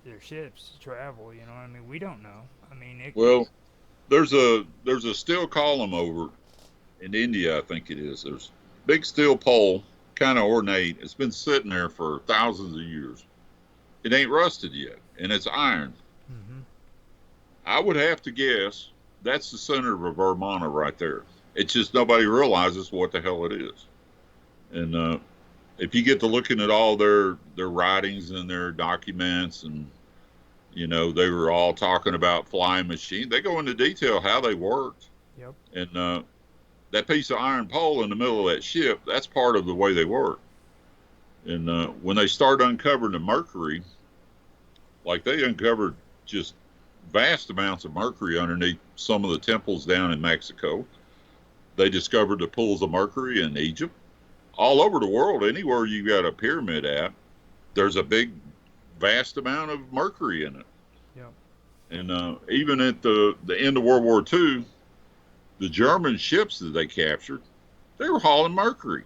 their ships to travel. You know what I mean? We don't know. I mean, Well, there's a steel column over in India, I think it is. There's a big steel pole, kind of ornate. It's been sitting there for thousands of years. It ain't rusted yet, and it's iron. Mm-hmm. I would have to guess that's the center of a Vermana right there. It's just nobody realizes what the hell it is. And if you get to looking at all their writings and their documents, and they were all talking about flying machines. They go into detail how they worked. Yep. And that piece of iron pole in the middle of that ship, that's part of the way they work. And when they start uncovering the mercury, like they uncovered just vast amounts of mercury underneath some of the temples down in Mexico. They discovered the pools of mercury in Egypt. All over the world, anywhere you got a pyramid at, there's a big, vast amount of mercury in it. Yeah. And even at the end of World War II, the German ships that they captured, they were hauling mercury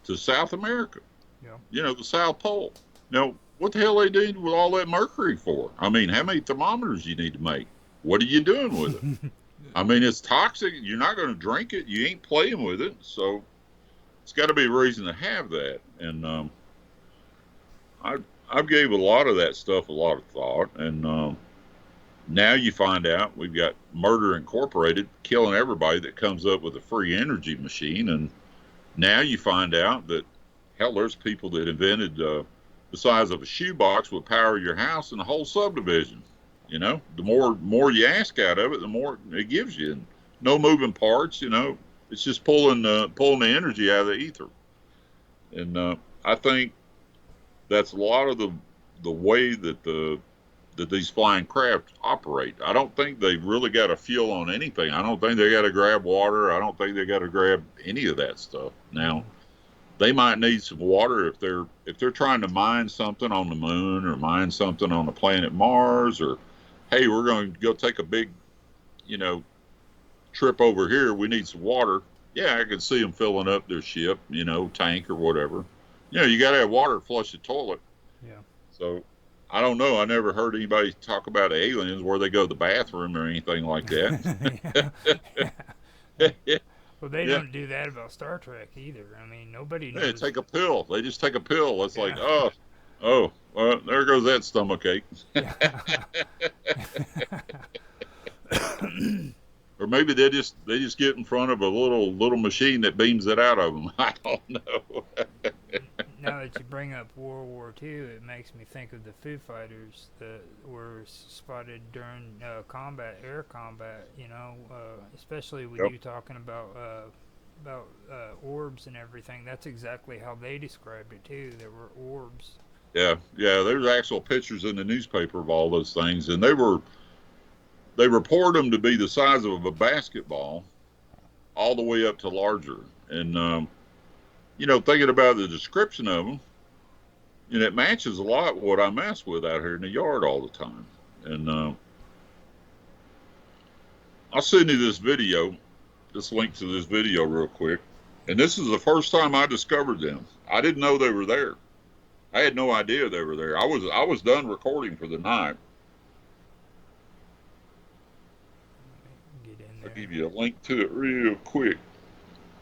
to South America. Yeah. You know, the South Pole. Now, what the hell they doing with all that mercury for? I mean, how many thermometers you need to make? What are you doing with it? I mean, it's toxic. You're not going to drink it. You ain't playing with it. So it's got to be a reason to have that. And I've gave a lot of that stuff a lot of thought. And now you find out we've got Murder Incorporated killing everybody that comes up with a free energy machine. And now you find out that, hell, there's people that invented the size of a shoebox would power your house and the whole subdivision. You know, the more you ask out of it, the more it gives you. And no moving parts, you know, it's just pulling the energy out of the ether. And I think that's a lot of the way that these flying craft operate. I don't think they've really got a fuel on anything. I don't think they got to grab water. I don't think they got to grab any of that stuff. Now, they might need some water if they're trying to mine something on the moon or mine something on the planet Mars, or hey, we're going to go take a big, you know, trip over here. We need some water. Yeah, I can see them filling up their ship, you know, tank or whatever. You know, you got to have water to flush the toilet. Yeah. So I don't know. I never heard anybody talk about aliens where they go to the bathroom or anything like that. Yeah. Well, they don't do that about Star Trek either. I mean, nobody knows. They take a pill. They just take a pill. It's like, oh, well, there goes that stomachache. Or maybe they just get in front of a little machine that beams it out of them. I don't know. Now that you bring up World War II, it makes me think of the Foo Fighters that were spotted during air combat. You know, especially with you talking about orbs and everything. That's exactly how they described it too. There were orbs. Yeah. There's actual pictures in the newspaper of all those things, and they report them to be the size of a basketball, all the way up to larger. And you know, thinking about the description of them, and it matches a lot what I mess with out here in the yard all the time. And I'll send you this link to this video real quick. And this is the first time I discovered them. I didn't know they were there. I had no idea they were there. I was done recording for the night. I'll give you a link to it real quick.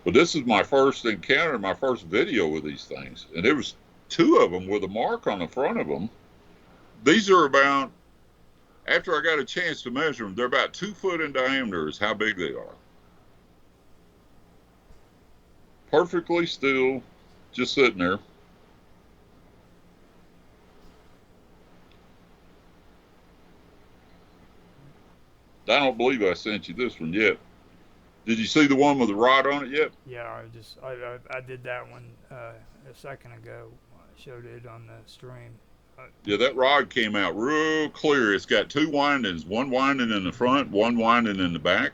But this is my first encounter, my first video with these things. And there was 2 of them with a mark on the front of them. These are about, after I got a chance to measure them, they're about 2 foot in diameter is how big they are. Perfectly still, just sitting there. I don't believe I sent you this one yet. Did you see the one with the rod on it yet? Yeah, I did that one a second ago. I showed it on the stream. Yeah, that rod came out real clear. It's got 2 windings, one winding in the front, one winding in the back.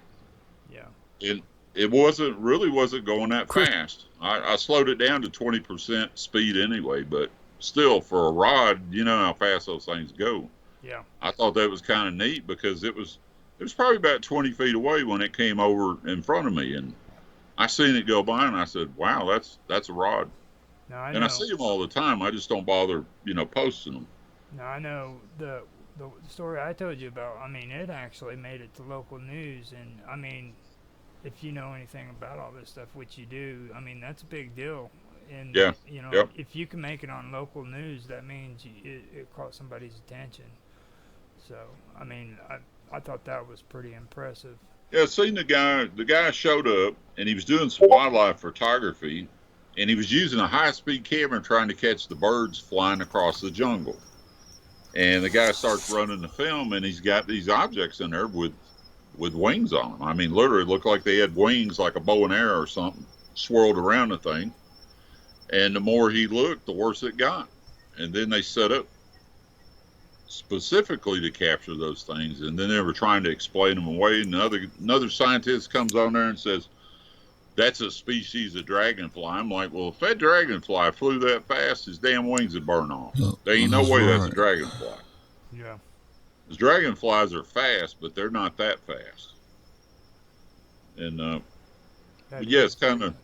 Yeah. And it wasn't going that fast. I slowed it down to 20% speed anyway, but still, for a rod, you know how fast those things go. Yeah. I thought that was kind of neat because it was probably about 20 feet away when it came over in front of me, and I seen it go by, and I said, "Wow, that's a rod." Now, I and I see them all the time. I just don't bother, posting them. Now I know the story I told you about. I mean, it actually made it to local news, and I mean, if you know anything about all this stuff, which you do, I mean, that's a big deal. And if you can make it on local news, that means it caught somebody's attention. So, I mean, I thought that was pretty impressive. Yeah, seen the guy showed up, and he was doing some wildlife photography, and he was using a high-speed camera trying to catch the birds flying across the jungle. And the guy starts running the film, and he's got these objects in there with with wings on them. I mean, literally it looked like they had wings, like a bow and arrow or something, swirled around the thing. And the more he looked, the worse it got. And then they set up specifically to capture those things, and then they were trying to explain them away. And another scientist comes on there and says, that's a species of dragonfly. I'm like, well, if that dragonfly flew that fast, his damn wings would burn off. There ain't no way that's a dragonfly. Yeah. Because dragonflies are fast, but they're not that fast. And yeah, it's kind of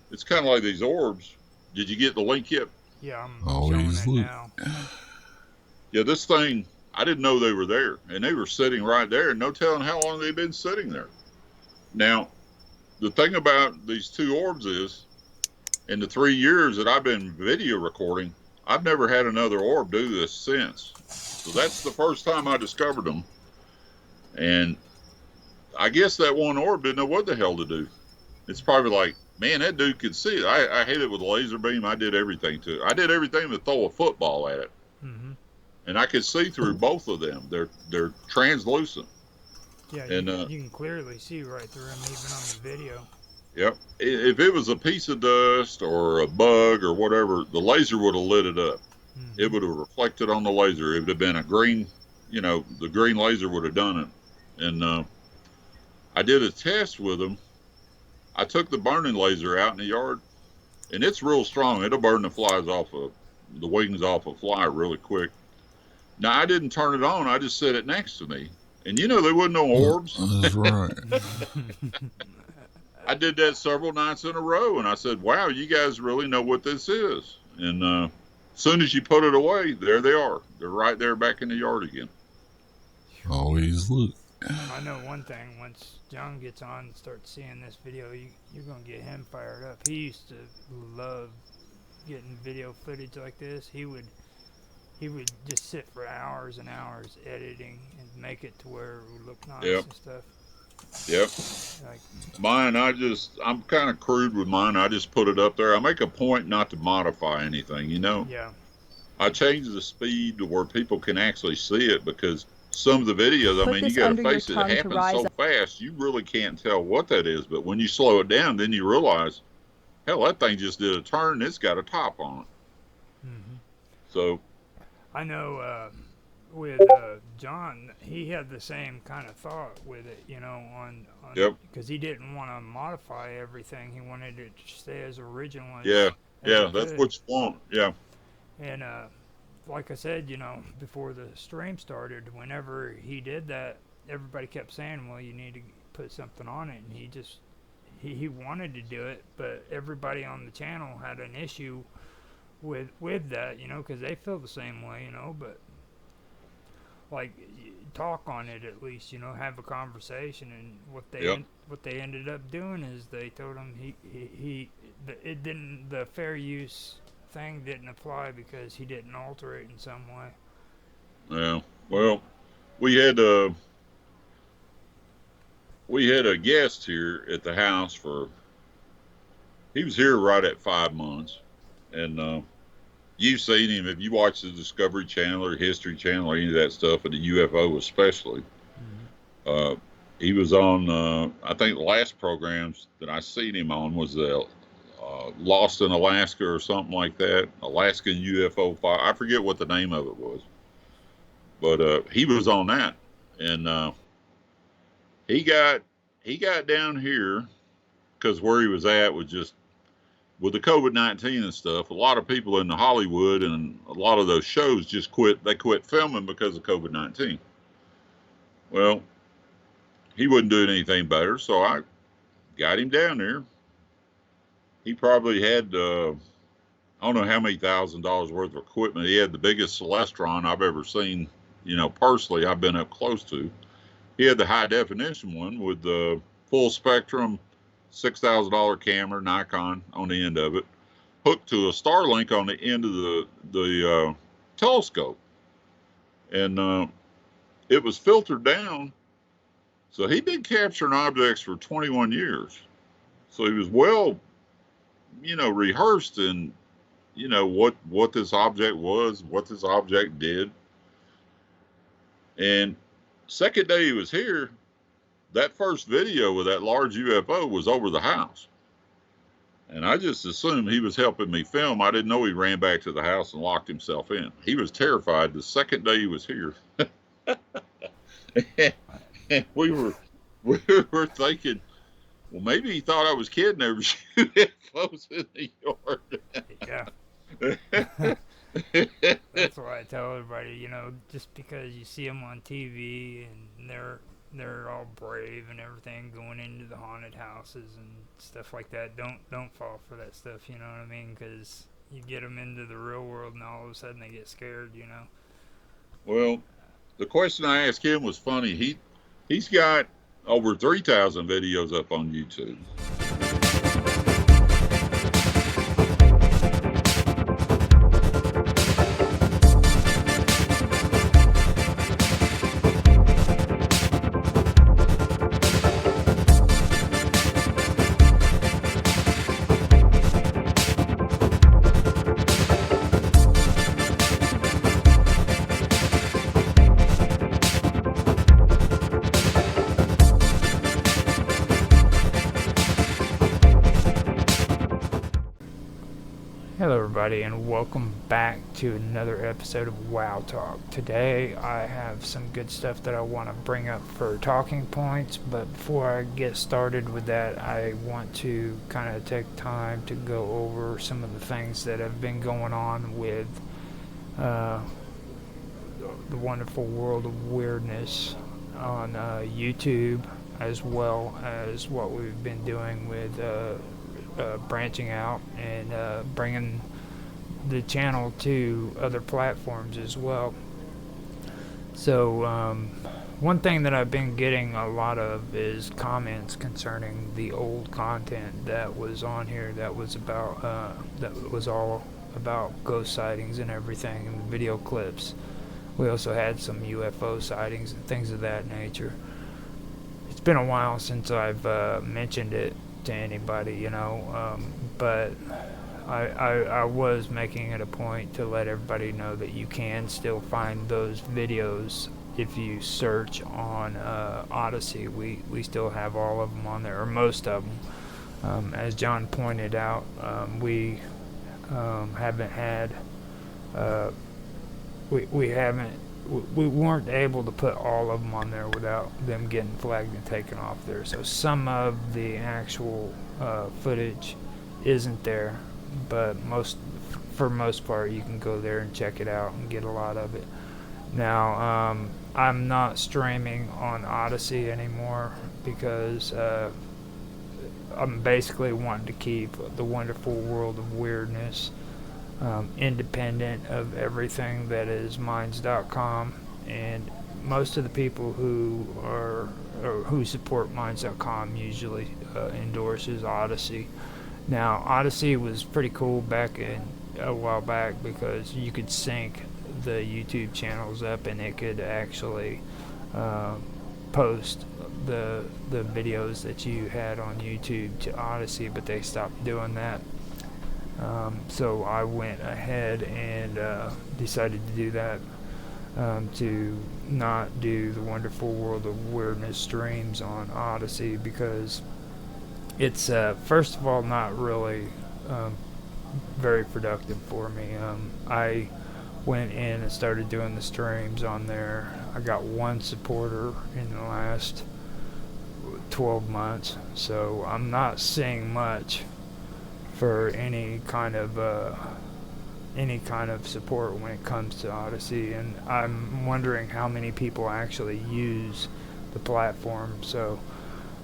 like these orbs. Did you get the link yet? Yeah, I'm showing it now. Yeah, this thing, I didn't know they were there, and they were sitting right there, and no telling how long they've been sitting there. Now, the thing about these two orbs is, in the 3 years that I've been video recording, I've never had another orb do this since. So that's the first time I discovered them. And I guess that one orb didn't know what the hell to do. It's probably like, man, that dude could see it. I hit it with a laser beam. I did everything to it. I did everything to throw a football at it. Mm-hmm. And I could see through both of them. They're translucent. Yeah, and you can clearly see right through them even on the video. Yep. If it was a piece of dust or a bug or whatever, the laser would have lit it up. Mm-hmm. It would have reflected on the laser. It would have been a green, the green laser would have done it. And I did a test with them. I took the burning laser out in the yard, and it's real strong. It'll burn the wings off a fly really quick. Now, I didn't turn it on. I just set it next to me. And there wasn't no orbs. That's right. I did that several nights in a row, and I said, wow, you guys really know what this is. And as soon as you put it away, there they are. They're right there back in the yard again. Always look. I know one thing. Once John gets on and starts seeing this video, you're going to get him fired up. He used to love getting video footage like this. He would just sit for hours and hours editing and make it to where it would look nice and stuff. Yep. Like, mine, I'm kind of crude with mine. I just put it up there. I make a point not to modify anything, Yeah. I change the speed to where people can actually see it, because some of the videos, I mean, you got to face it, it happens so fast, you really can't tell what that is. But when you slow it down, then you realize, hell, that thing just did a turn. It's got a top on it. Mm-hmm. So I know with John, he had the same kind of thought with it, on because he didn't want to modify everything. He wanted it to stay as original as that's what you want. Yeah. And like I said, before the stream started, whenever he did that, everybody kept saying, well, you need to put something on it. And he wanted to do it, but everybody on the channel had an issue with that, because they feel the same way, but like, talk on it at least, have a conversation. And what they ended up doing is they told him the fair use thing didn't apply because he didn't alter it in some way. Yeah. Well, we had a guest here at the house he was here right at 5 months, and you've seen him if you watch the Discovery Channel or History Channel or any of that stuff, and the UFO especially. Mm-hmm. He was on, I think the last programs that I seen him on was Lost in Alaska or something like that, Alaskan UFO file. I forget what the name of it was, but he was on that, and he got down here because where he was at was just with the COVID-19 and stuff. A lot of people in the Hollywood and a lot of those shows just quit. They quit filming because of COVID-19. Well, he wasn't doing anything better, so I got him down there. He probably had, I don't know how many $1,000s worth of equipment. He had the biggest Celestron I've ever seen, personally, I've been up close to. He had the high definition one with the full spectrum, $6,000 camera, Nikon on the end of it, hooked to a Starlink on the end of the telescope. And it was filtered down. So he'd been capturing objects for 21 years. So he was well, rehearsed in, what this object was, what this object did. And second day he was here, that first video with that large UFO was over the house. And I just assumed he was helping me film. I didn't know he ran back to the house and locked himself in. He was terrified the second day he was here. And we were thinking, well, maybe he thought I was kidding over UFOs in the yard. Yeah. That's why I tell everybody, you know, just because you see them on TV and they're all brave and everything, going into the haunted houses and stuff like that, don't fall for that stuff. You know what I mean? Because you get them into the real world and all of a sudden they get scared. You know. Well, the question I asked him was funny. He's got over 3,000 videos up on YouTube. Hello everybody and welcome back to another episode of Wow Talk. Today I have some good stuff that I want to bring up for talking points, but before I get started with that, I want to kind of take time to go over some of the things that have been going on with the wonderful world of weirdness on YouTube, as well as what we've been doing with branching out and bringing the channel to other platforms as well. So one thing that I've been getting a lot of is comments concerning the old content that was on here that was about that was all about ghost sightings and everything, and video clips. We also had some UFO sightings and things of that nature. It's been a while since I've mentioned it to anybody, you know, but I was making it a point to let everybody know that you can still find those videos if you search on Odyssey. We still have all of them on there, or most of them. As John pointed out, we haven't had we weren't able to put all of them on there without them getting flagged and taken off there. So some of the actual footage isn't there, but for most part you can go there and check it out and get a lot of it. Now I'm not streaming on Odyssey anymore because I'm basically wanting to keep the wonderful world of weirdness independent of everything that is Minds.com, and most of the people who support Minds.com usually endorses Odyssey. Now Odyssey was pretty cool a while back because you could sync the YouTube channels up and it could actually post the videos that you had on YouTube to Odyssey, but they stopped doing that. So I went ahead and decided to do that, to not do the wonderful world of weirdness streams on Odyssey, because it's first of all not really very productive for me. I went in and started doing the streams on there. I got one supporter in the last 12 months, so I'm not seeing much for any kind of support when it comes to Odyssey, and I'm wondering how many people actually use the platform. So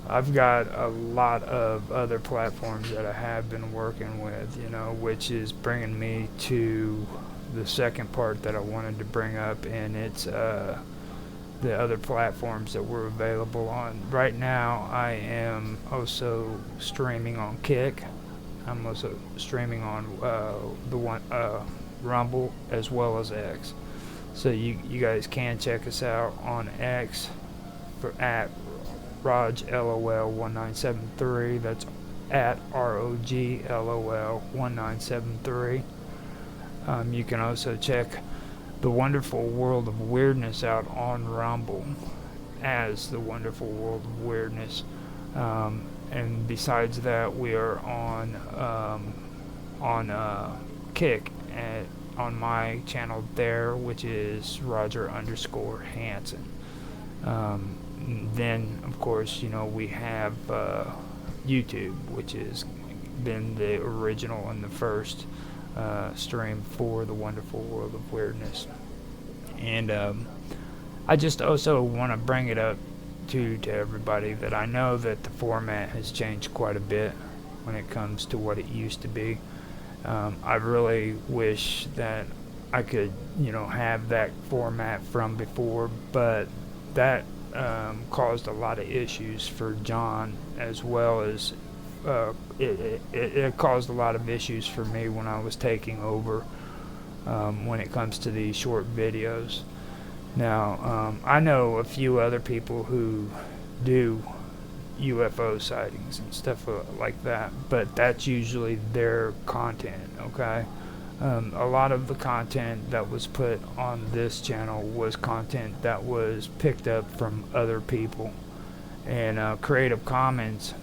I've got a lot of other platforms that I have been working with, you know, which is bringing me to the second part that I wanted to bring up, and it's the other platforms that we're available on. Right now I am also streaming on Kick. I'm also streaming on Rumble as well as X. So you guys can check us out on X at RogLOL1973. That's at ROGLOL1973. You can also check the wonderful world of weirdness out on Rumble. as The Wonderful World of Weirdness. And besides that, we are on Kick on my channel there, which is Roger_Hanson. Then, of course, we have YouTube, which has been the original and the first stream for The Wonderful World of Weirdness. And I just also want to bring it up to everybody that I know that the format has changed quite a bit when it comes to what it used to be. I really wish that I could, have that format from before, but that caused a lot of issues for John, as well as it caused a lot of issues for me when I was taking over when it comes to these short videos. Now, I know a few other people who do UFO sightings and stuff like that, but that's usually their content, okay? A lot of the content that was put on this channel was content that was picked up from other people. And Creative Commons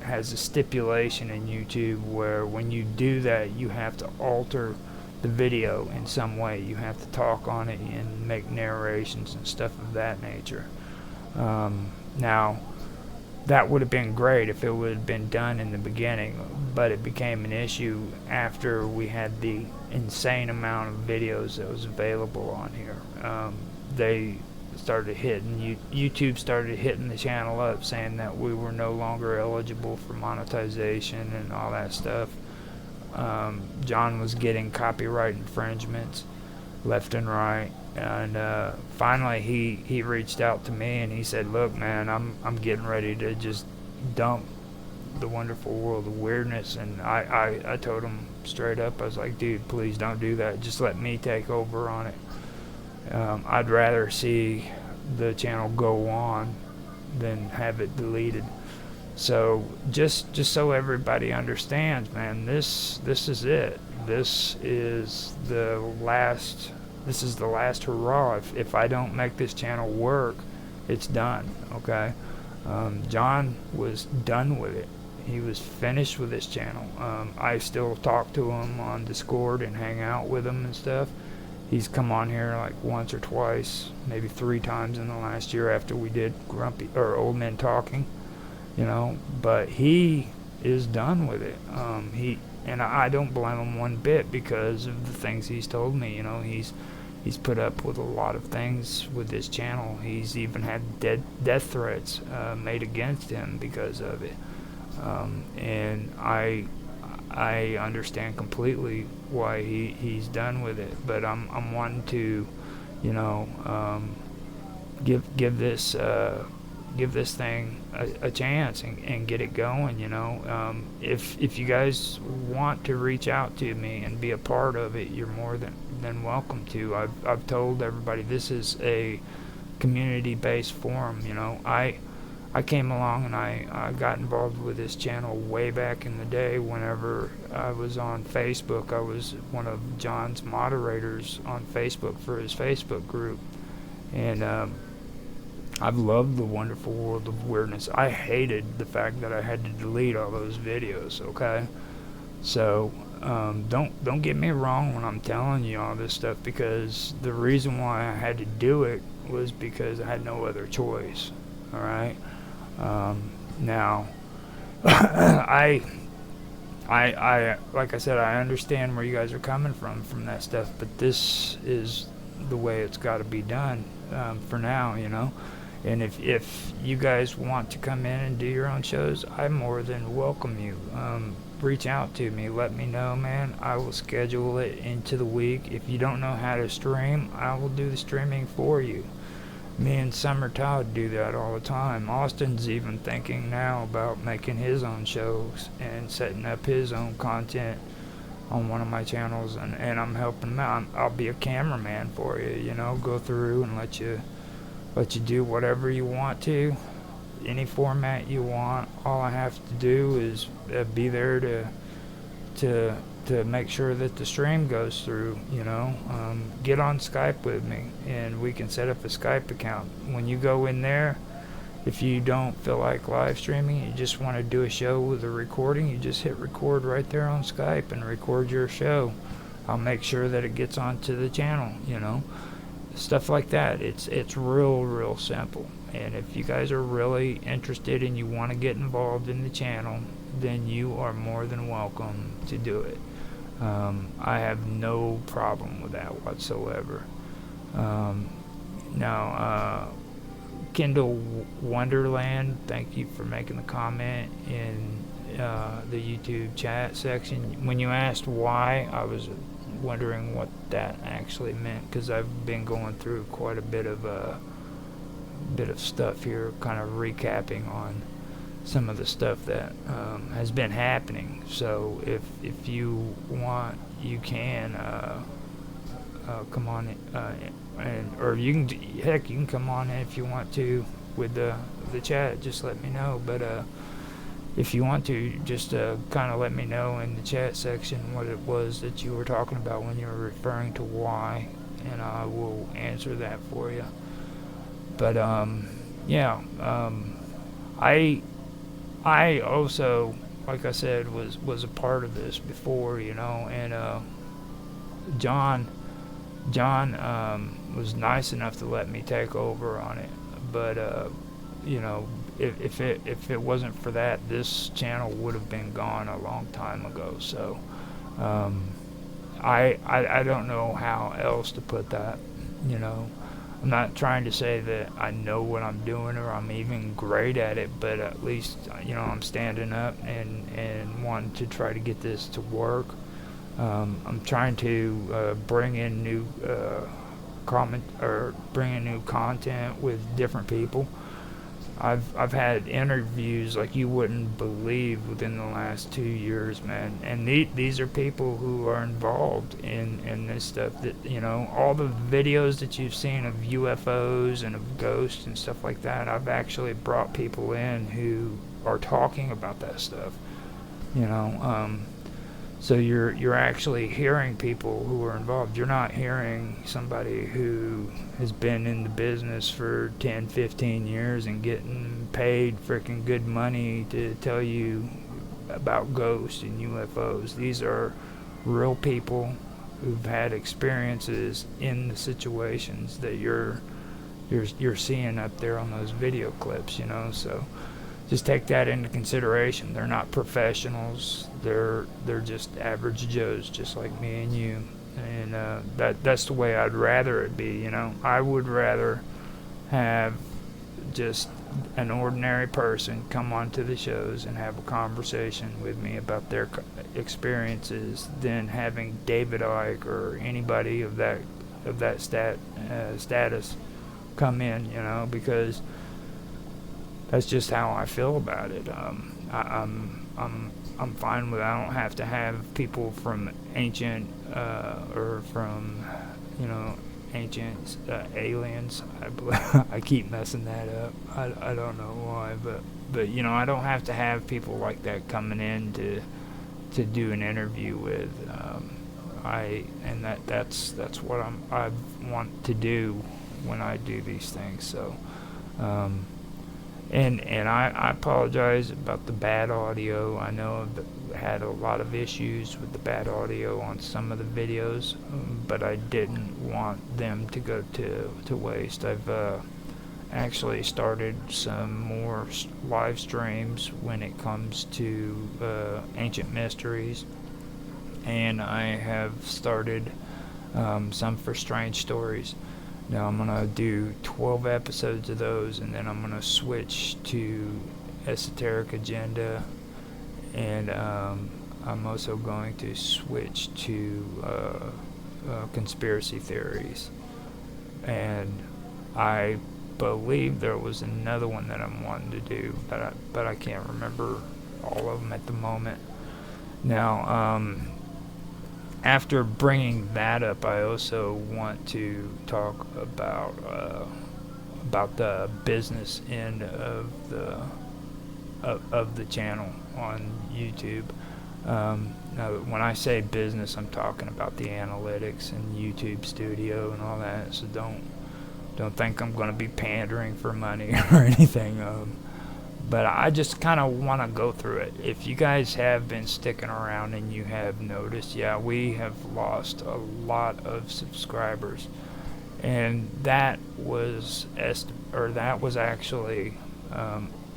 has a stipulation in YouTube where when you do that, you have to alter the video in some way. You have to talk on it and make narrations and stuff of that nature. Now, that would have been great if it would have been done in the beginning, but it became an issue after we had the insane amount of videos that was available on here. They started hitting, YouTube started hitting the channel up, saying that we were no longer eligible for monetization and all that stuff. John was getting copyright infringements left and right, and finally he reached out to me and he said, look, man, I'm getting ready to just dump The Wonderful World of Weirdness. And I told him straight up, I was like, dude, please don't do that, just let me take over on it. I'd rather see the channel go on than have it deleted. So just so everybody understands, man, this is it. This is the last hurrah. If I don't make this channel work, it's done, okay? John was done with it. He was finished with this channel. I still talk to him on Discord and hang out with him and stuff. He's come on here like once or twice, maybe 3 times in the last year after we did Old Men Talking, but he is done with it. And I don't blame him one bit because of the things he's told me. He's put up with a lot of things with this channel. He's even had death threats made against him because of it. And I understand completely why he's done with it, but I'm wanting to, give this thing a chance and get it going. If you guys want to reach out to me and be a part of it, you're more than welcome to. I've told everybody this is a community-based forum. I came along and I got involved with this channel way back in the day whenever I was on Facebook. I was one of John's moderators on Facebook for his Facebook group. And I've loved The Wonderful World of Weirdness. I hated the fact that I had to delete all those videos, okay? So don't get me wrong when I'm telling you all this stuff, because the reason why I had to do it was because I had no other choice, all right? Now, I like I said, I understand where you guys are coming from that stuff, but this is the way it's got to be done for now, And if you guys want to come in and do your own shows, I more than welcome you. Reach out to me, let me know, man. I will schedule it into the week. If you don't know how to stream, I will do the streaming for you. Me and Summer Todd do that all the time. Austin's even thinking now about making his own shows and setting up his own content on one of my channels, and I'm helping him out. I'll be a cameraman for you, go through and let you do whatever you want to, any format you want. All I have to do is be there to make sure that the stream goes through. Get on Skype with me, and we can set up a Skype account. When you go in there, if you don't feel like live streaming, you just want to do a show with a recording, you just hit record right there on Skype and record your show. I'll make sure that it gets onto the channel, stuff like that. It's real simple. And if you guys are really interested and you want to get involved in the channel, then you are more than welcome to do it. I have no problem with that whatsoever. Now, Kindle Wonderland, thank you for making the comment in the YouTube chat section. When you asked why, I was wondering what that actually meant, because I've been going through quite a bit of stuff here, kind of recapping on some of the stuff that has been happening. So if you want, you can come on or you can come on in if you want to with the chat. Just let me know. But if you want to, just kind of let me know in the chat section what it was that you were talking about when you were referring to why, and I will answer that for you. But I also, like I said, was a part of this before, and John was nice enough to let me take over on it. But if it wasn't for that, this channel would have been gone a long time ago. So I don't know how else to put that. I'm not trying to say that I know what I'm doing or I'm even great at it, but at least I'm standing up and wanting to try to get this to work. I'm trying to bring in new content with different people. I've had interviews like you wouldn't believe within the last 2 years, man. And these are people who are involved in this stuff. That all the videos that you've seen of UFOs and of ghosts and stuff like that, I've actually brought people in who are talking about that stuff. So you're actually hearing people who are involved. You're not hearing somebody who has been in the business for 10, 15 years and getting paid freaking good money to tell you about ghosts and UFOs. These are real people who've had experiences in the situations that you're seeing up there on those video clips, So just take that into consideration. They're not professionals. They're just average Joes, just like me and you. And that's the way I'd rather it be. I would rather have just an ordinary person come onto the shows and have a conversation with me about their experiences than having David Icke or anybody of that status come in. Because that's just how I feel about it. I'm fine with. I don't have to have people from ancient or from ancient aliens. I keep messing that up. I don't know why, but I don't have to have people like that coming in to do an interview with. That's what I want to do when I do these things. So. And I apologize about the bad audio. I know I've had a lot of issues with the bad audio on some of the videos, but I didn't want them to go to waste. I've actually started some more live streams when it comes to ancient mysteries, and I have started some for strange stories. Now I'm going to do 12 episodes of those, and then I'm going to switch to Esoteric Agenda, and I'm also going to switch to conspiracy theories. And I believe there was another one that I'm wanting to do, but I can't remember all of them at the moment. Now, after bringing that up, I also want to talk about the business end of the channel on YouTube. Now, when I say business, I'm talking about the analytics and YouTube Studio and all that. So don't think I'm going to be pandering for money or anything. But I just kind of want to go through it. If you guys have been sticking around and you have noticed, yeah, we have lost a lot of subscribers, and that was actually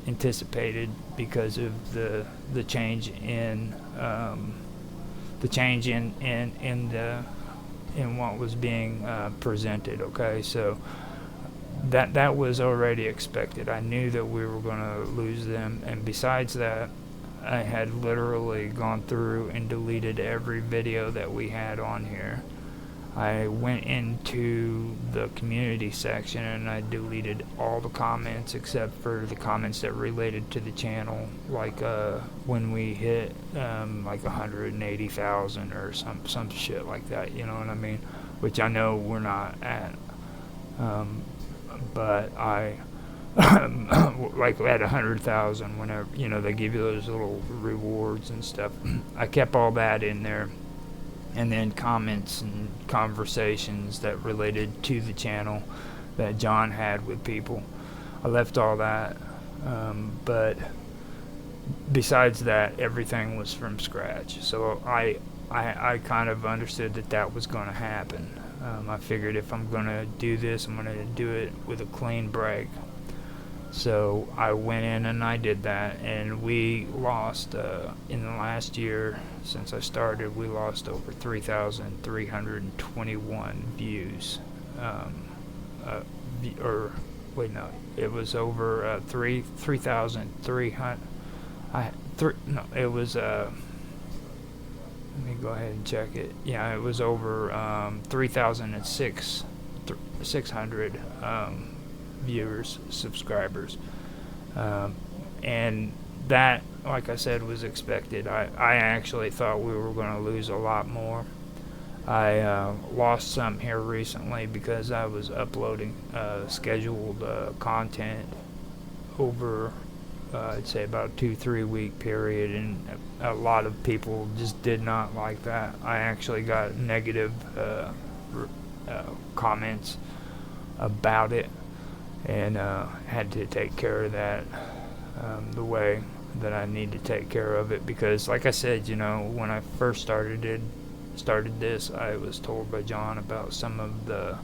anticipated because of the change in what was being presented. Okay, so that was already expected. I knew that we were going to lose them, and besides that, I had literally gone through and deleted every video that we had on here. I went into the community section and I deleted all the comments except for the comments that related to the channel, like when we hit like 180,000 or some shit like that, you know what I mean? Which I know we're not at. But I like at 100,000, whenever, you know, they give you those little rewards and stuff. I kept all that in there, and then comments and conversations that related to the channel that John had with people, I left all that. But besides that, everything was from scratch. So I kind of understood that was going to happen. I figured if I'm going to do this, I'm going to do it with a clean break. So I went in and I did that, and we lost, in the last year since I started, we lost over 3,321 views. It was over 3,300. It was let me go ahead and check it. Yeah, it was over 3,600 viewers, subscribers, and that, like I said, was expected. I actually thought we were going to lose a lot more. I lost some here recently because I was uploading scheduled content over I'd say about a 2-3 week period, and a lot of people just did not like that. I actually got negative comments about it, and had to take care of that the way that I need to take care of it, because like I said, you know, when I first started this, I was told by John about some of the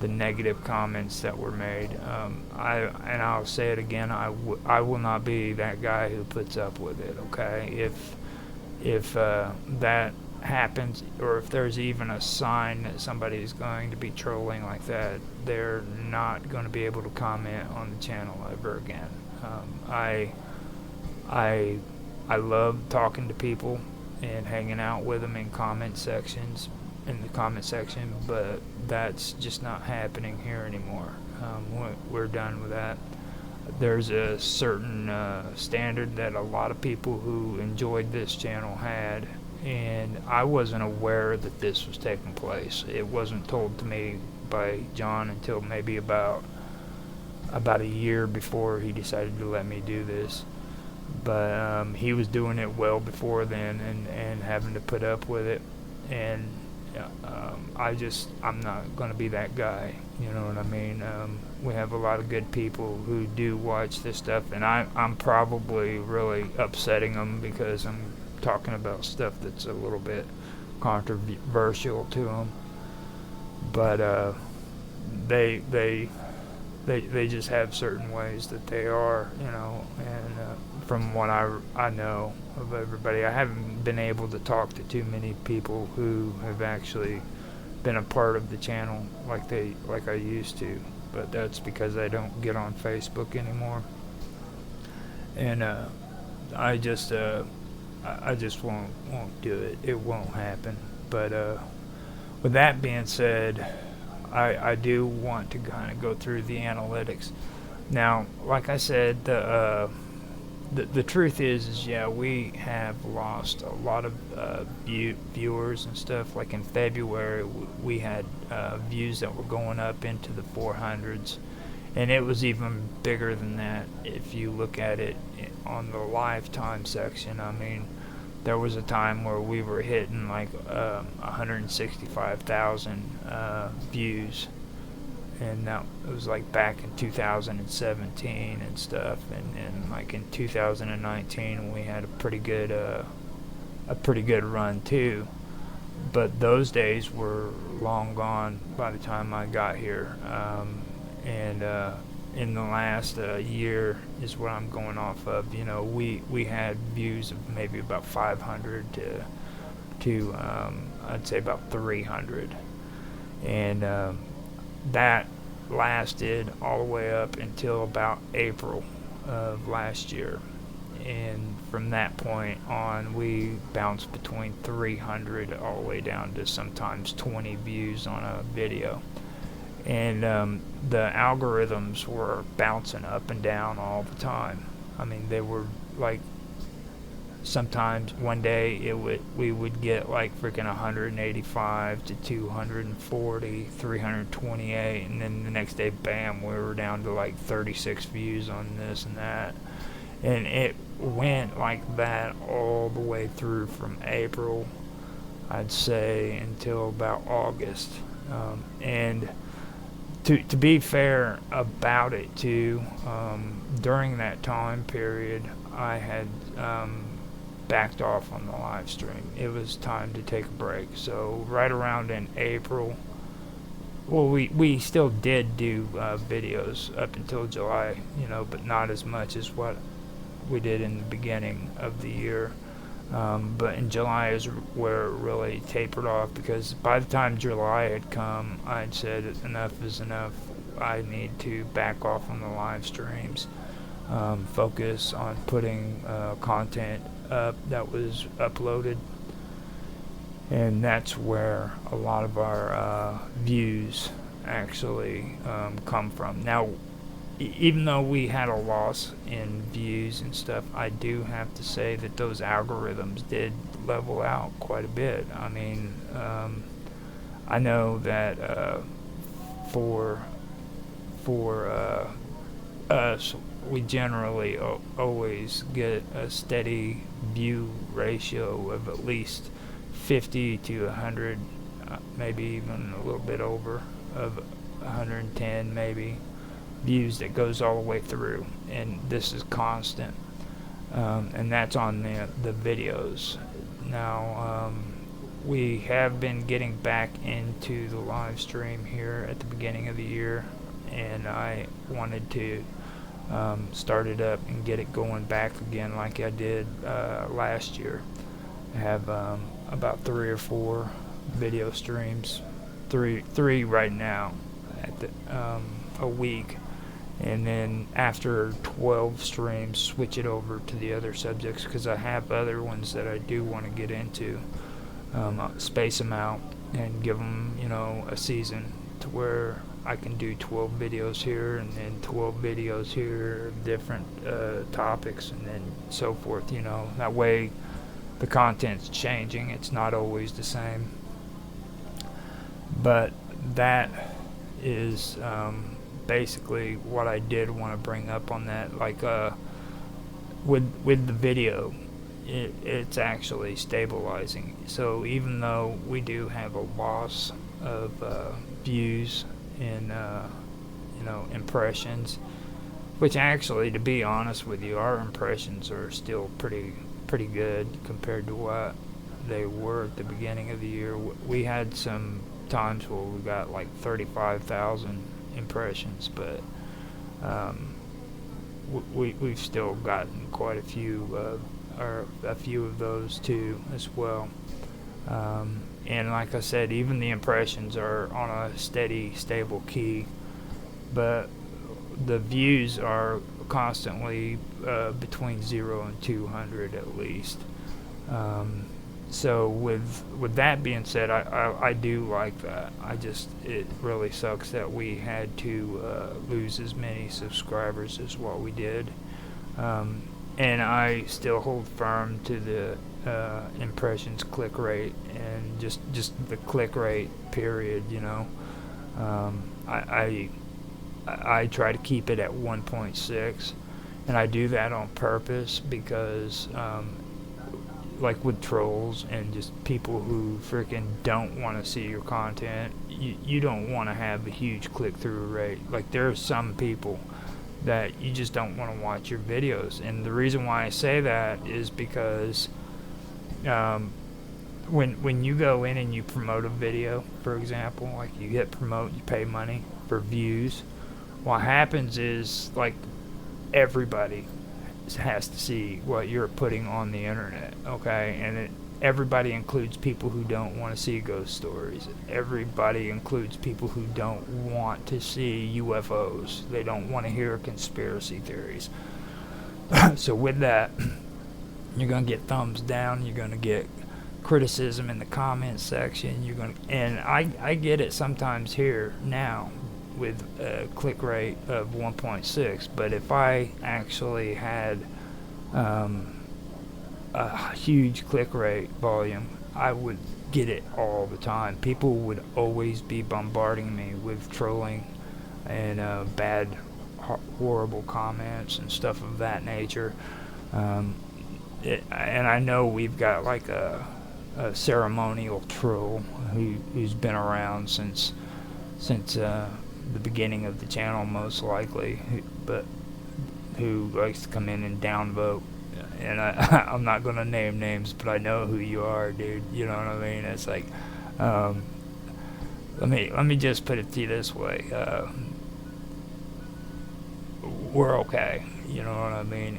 negative comments that were made. I'll say it again, I will not be that guy who puts up with it, okay? If that happens, or if there's even a sign that somebody's going to be trolling like that, they're not going to be able to comment on the channel ever again. I love talking to people and hanging out with them in the comment section, but that's just not happening here anymore. We're done with that. There's a certain standard that a lot of people who enjoyed this channel had, and I wasn't aware that this was taking place. It wasn't told to me by John until maybe about a year before he decided to let me do this. But he was doing it well before then, and having to put up with it, and I'm not going to be that guy, you know what I mean? We have a lot of good people who do watch this stuff, and I'm probably really upsetting them because I'm talking about stuff that's a little bit controversial to them. But they just have certain ways that they are, you know, and from what I know of everybody, I haven't been able to talk to too many people who have actually been a part of the channel like I used to, but that's because I don't get on Facebook anymore, and I just won't do it. It won't happen. But with that being said, I do want to kind of go through the analytics. Now, like I said, the truth is yeah, we have lost a lot of viewers and stuff. Like in February, we had views that were going up into the 400s, and it was even bigger than that if you look at it on the lifetime section. I mean, there was a time where we were hitting like 165,000 views, and that was like back in 2017 and stuff, and like in 2019 we had a pretty good run too. But those days were long gone by the time I got here, and in the last year is what I'm going off of. You know, we had views of maybe about 500 to I'd say about 300, and that lasted all the way up until about April of last year. And from that point on, we bounced between 300 all the way down to sometimes 20 views on a video. And the algorithms were bouncing up and down all the time. I mean, they were like, sometimes one day we would get like freaking 185 to 240, 328, and then the next day, bam, we were down to like 36 views on this and that. And it went like that all the way through from April, I'd say, until about August. And to be fair about it too, during that time period, I had backed off on the live stream. It was time to take a break. So right around in April, well, we still did do videos up until July, you know, but not as much as what we did in the beginning of the year. But in July is where it really tapered off, because by the time July had come, I'd said enough is enough. I need to back off on the live streams, focus on putting content up that was uploaded, and that's where a lot of our views actually come from. Now, even though we had a loss in views and stuff, I do have to say that those algorithms did level out quite a bit. I mean, I know that for us, we generally always get a steady view ratio of at least 50 to 100, maybe even a little bit over of 110 maybe views that goes all the way through, and this is constant, and that's on the videos. Now we have been getting back into the live stream here at the beginning of the year, and I wanted to start it up and get it going back again like I did last year. I have about 3 or 4 video streams, three right now at the a week, and then after 12 streams switch it over to the other subjects, because I have other ones that I do want to get into, space them out and give them, you know, a season to where I can do 12 videos here and then 12 videos here, different topics, and then so forth, you know. That way the content's changing, it's not always the same. But that is basically what I did want to bring up on that. Like with the video, it's actually stabilizing. So even though we do have a loss of views and you know, impressions, which actually, to be honest with you, our impressions are still pretty good compared to what they were at the beginning of the year. We had some times where we got like 35,000 impressions, but we've still gotten quite a few of those too as well. And like I said, even the impressions are on a steady, stable key, but the views are constantly between 0 and 200 at least. So with that being said, I do like that. It really sucks that we had to lose as many subscribers as what we did. And I still hold firm to the impressions click rate, and just the click rate period, you know. I try to keep it at 1.6, and I do that on purpose because like with trolls and just people who freaking don't want to see your content, you don't want to have a huge click-through rate. Like, there are some people that you just don't want to watch your videos, and the reason why I say that is because when you go in and you promote a video, for example, like you hit promote, you pay money for views, what happens is, like, everybody has to see what you're putting on the internet, okay? And everybody includes people who don't want to see ghost stories. Everybody includes people who don't want to see UFOs. They don't want to hear conspiracy theories. So with that, you're going to get thumbs down, you're going to get criticism in the comments section, and I get it sometimes here now with a click rate of 1.6, but if I actually had a huge click rate volume, I would get it all the time. People would always be bombarding me with trolling and bad, horrible comments and stuff of that nature. And I know we've got like a ceremonial troll who's been around since the beginning of the channel, most likely, but who likes to come in and downvote. And I'm not gonna name names, but I know who you are, dude. You know what I mean? It's like, let me just put it to you this way: we're okay. You know what I mean?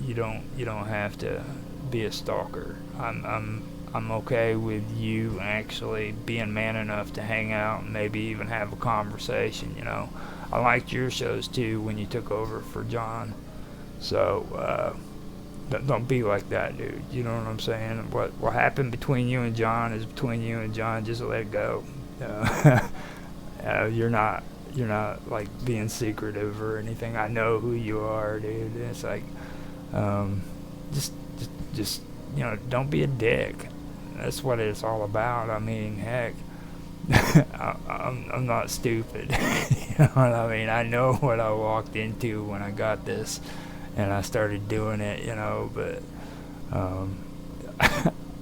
You don't have to be a stalker. I'm okay with you actually being man enough to hang out and maybe even have a conversation, you know. I liked your shows too when you took over for John. So don't be like that, dude. You know what I'm saying? What happened between you and John is between you and John. Just let it go. You're not like being secretive or anything. I know who you are, dude. It's like just you know, don't be a dick. That's what it's all about. I mean, heck, I'm not stupid. You know what I mean? I know what I walked into when I got this, and I started doing it. You know, but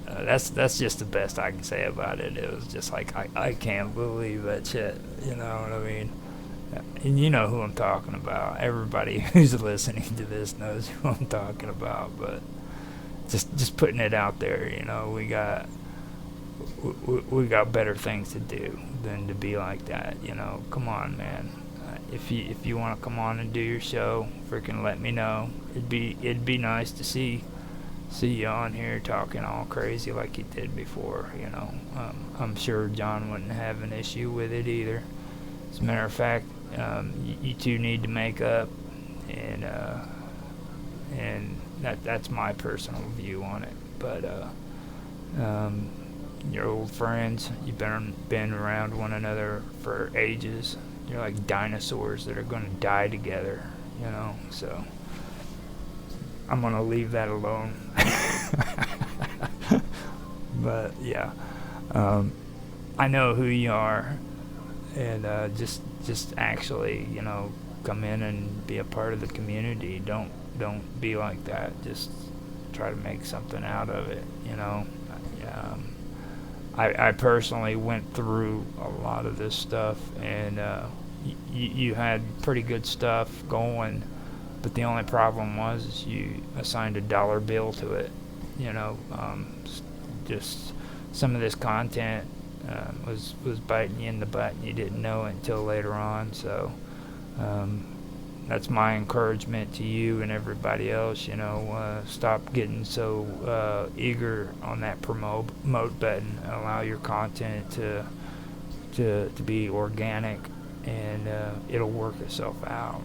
that's just the best I can say about it. It was just like I can't believe that shit. You know what I mean? And you know who I'm talking about. Everybody who's listening to this knows who I'm talking about. But just putting it out there, you know, we got better things to do than to be like that, you know. Come on, man. If you want to come on and do your show, freaking let me know. It'd be nice to see you on here talking all crazy like you did before, you know. I'm sure John wouldn't have an issue with it either. As a matter of fact, you two need to make up, and that's my personal view on it. But you're old friends. You've been around one another for ages. You're like dinosaurs that are going to die together, you know. So I'm going to leave that alone. But yeah, I know who you are, and just actually, you know, come in and be a part of the community. Don't be like that. Just try to make something out of it, you know. I personally went through a lot of this stuff, and you had pretty good stuff going, but the only problem was you assigned a dollar bill to it, you know. Just some of this content was biting you in the butt, and you didn't know it until later on. So that's my encouragement to you and everybody else, you know. Stop getting so eager on that promote button. Allow your content to be organic, and it'll work itself out.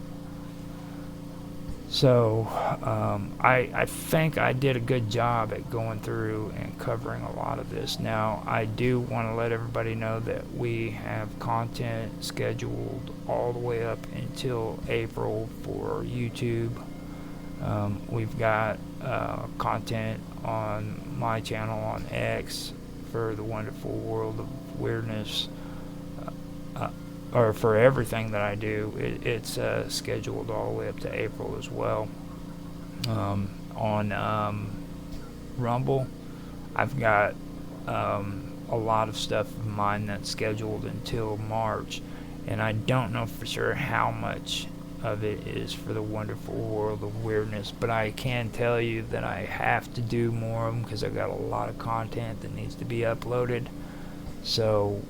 So I think I did a good job at going through and covering a lot of this. Now, I do want to let everybody know that we have content scheduled all the way up until April for YouTube. We've got content on my channel on X for the Wonderful World of Weirdness, or for everything that I do. It's scheduled all the way up to April as well. On Rumble. I've got a lot of stuff of mine that's scheduled until March, and I don't know for sure how much of it is for the wonderful world of weirdness, but I can tell you that I have to do more of them because I've got a lot of content that needs to be uploaded. So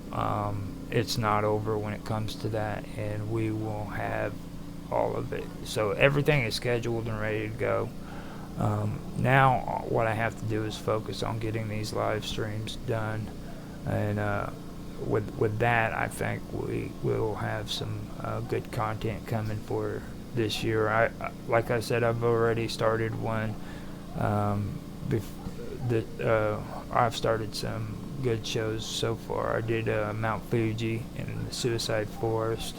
it's not over when it comes to that, and we will have all of it. So everything is scheduled and ready to go. Now what I have to do is focus on getting these live streams done, and with that, I think we will have some good content coming for this year. Like I said, I've already started one. I've started some good shows so far. I did Mount Fuji and the Suicide Forest.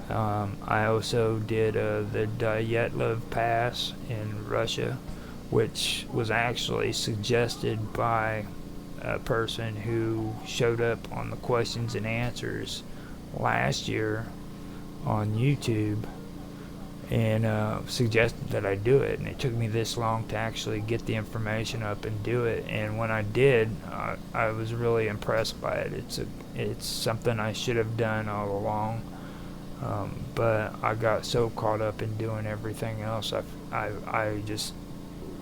I also did the Dyatlov Pass in Russia, which was actually suggested by a person who showed up on the questions and answers last year on YouTube and suggested that I do it. And it took me this long to actually get the information up and do it. And when I did, I was really impressed by it. It's something I should have done all along. But I got so caught up in doing everything else, I just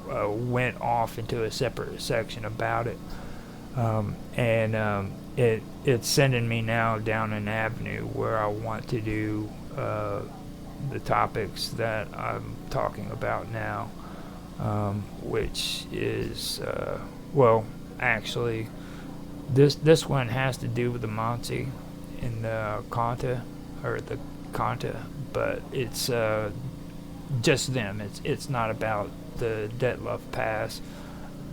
went off into a separate section about it. It's sending me now down an avenue where I want to do the topics that I'm talking about now, which is actually this one has to do with the Monty in the Kanta, but it's just them. It's not about the Dyatlov Pass.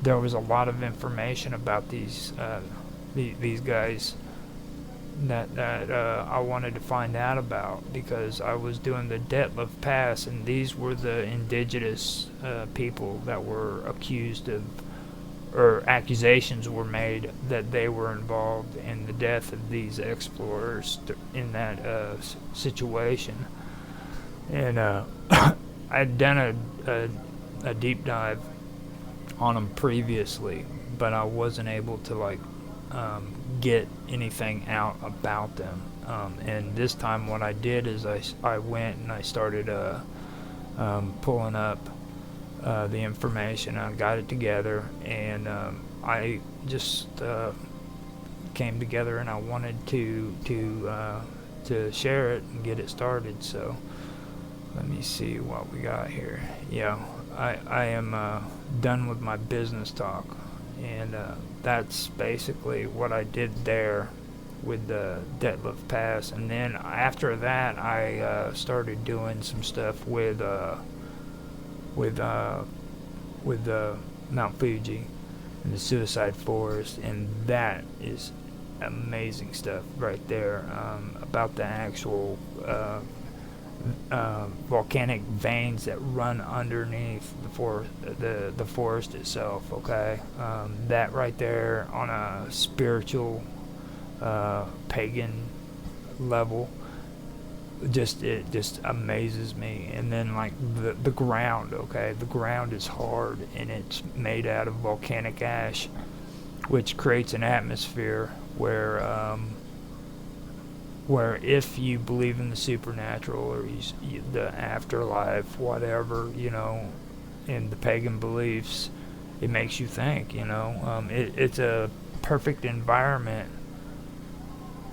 There was a lot of information about these guys that I wanted to find out about, because I was doing the Dyatlov Pass, and these were the indigenous people that were accused of, or accusations were made that they were involved in the death of these explorers in that situation. And I'd done a deep dive on them previously, but I wasn't able to get anything out about them. And this time what I did is I went and I started pulling up the information. I got it together, and I just came together, and I wanted to share it and get it started. So let me see what we got here. Yeah, I am done with my business talk, and that's basically what I did there with the Dyatlov Pass. And then after that, I started doing some stuff with Mount Fuji and the Suicide Forest, and that is amazing stuff right there, about the actual volcanic veins that run underneath the forest itself. Okay, that right there on a spiritual pagan level, it just amazes me. And then the ground, okay, the ground is hard, and it's made out of volcanic ash, which creates an atmosphere where if you believe in the supernatural or the afterlife, whatever, in the pagan beliefs, it makes you think, it's a perfect environment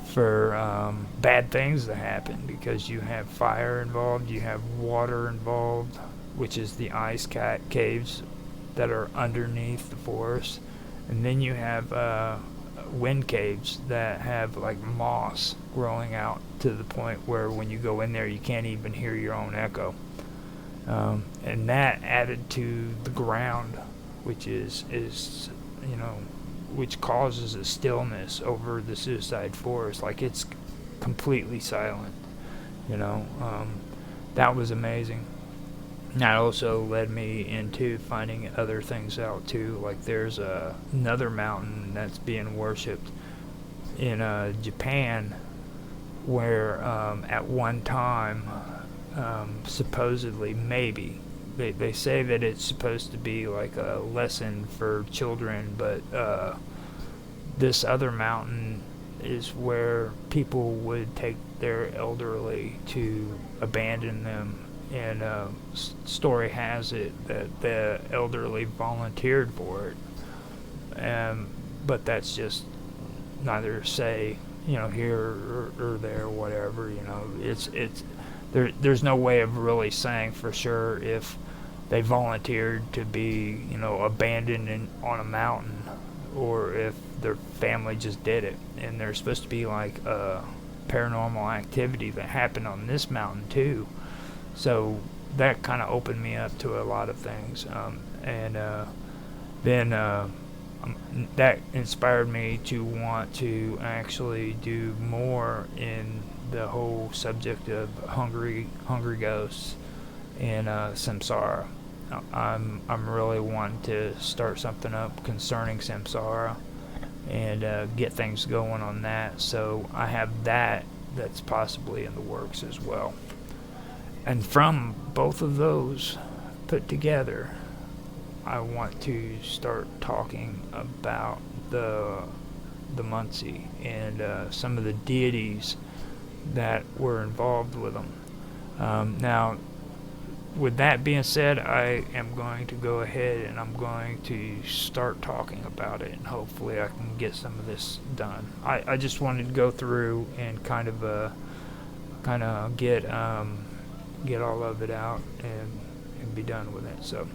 for bad things to happen, because you have fire involved, you have water involved, which is the ice caves that are underneath the forest, and then you have wind caves that have moss growing out to the point where when you go in there you can't even hear your own echo, and that added to the ground, which is which causes a stillness over the Suicide Forest. It's completely silent. That was amazing. That also led me into finding other things out too. There's another mountain that's being worshipped in Japan, where at one time, supposedly, maybe they say that it's supposed to be like a lesson for children, but this other mountain is where people would take their elderly to abandon them. And story has it that the elderly volunteered for it. But that's just neither say, here or there, whatever. There's no way of really saying for sure if they volunteered to be, abandoned on a mountain, or if their family just did it. And there's supposed to be like paranormal activity that happened on this mountain too. So that kind of opened me up to a lot of things. Then that inspired me to want to actually do more in the whole subject of hungry ghosts and samsara. I'm really wanting to start something up concerning samsara and get things going on that. So I have that's possibly in the works as well. And from both of those put together, I want to start talking about the Muncie and some of the deities that were involved with them. Now, with that being said, I am going to go ahead and I'm going to start talking about it, and hopefully I can get some of this done. I just wanted to go through and kind of get all of it out and be done with it. So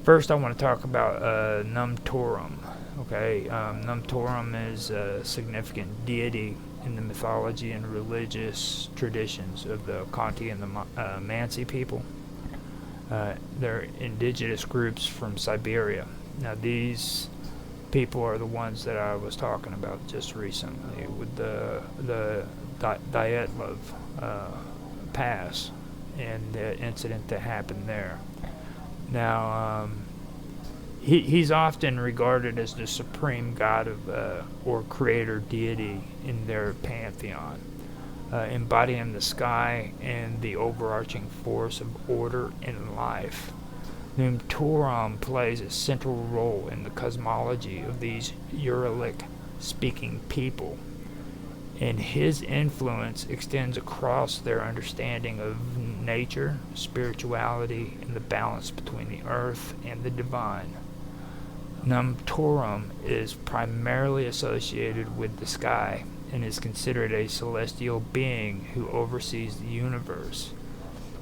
first I want to talk about Num Torum. Okay, Num Torum is a significant deity in the mythology and religious traditions of the Khanty and the Mansi people. They're indigenous groups from Siberia. Now these people are the ones that I was talking about just recently with the Dyatlov Pass and the incident that happened there. Now he's often regarded as the supreme god of or creator deity in their pantheon, embodying the sky and the overarching force of order in life. Num Torum plays a central role in the cosmology of these Uralic-speaking people, and his influence extends across their understanding of nature, spirituality, and the balance between the earth and the divine. Num Torum is primarily associated with the sky and is considered a celestial being who oversees the universe.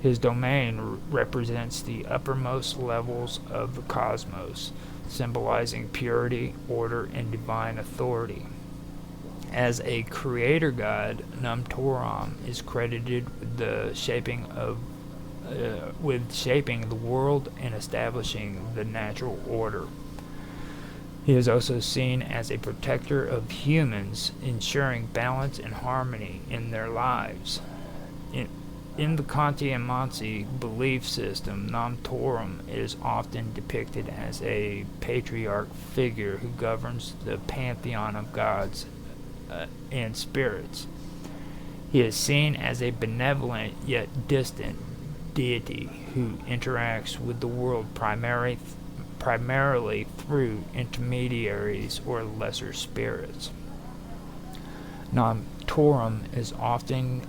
His domain represents the uppermost levels of the cosmos, symbolizing purity, order, and divine authority. As a creator god, Num Torum is credited with shaping the world and establishing the natural order. He is also seen as a protector of humans, ensuring balance and harmony in their lives. In the Khanty and Mansi belief system, Num Torum is often depicted as a patriarch figure who governs the pantheon of gods and spirits. He is seen as a benevolent yet distant deity who interacts with the world primarily through intermediaries or lesser spirits. Num Torum is often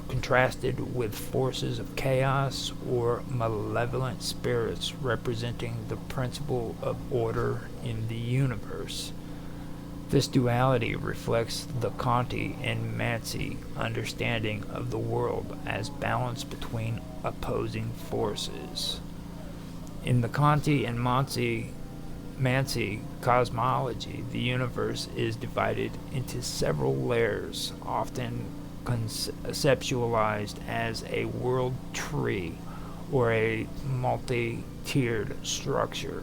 contrasted with forces of chaos or malevolent spirits representing the principle of order in the universe. This duality reflects the Khanty and Mansi understanding of the world as balance between opposing forces. In the Khanty and Mansi cosmology, the universe is divided into several layers, often conceptualized as a world tree or a multi-tiered structure.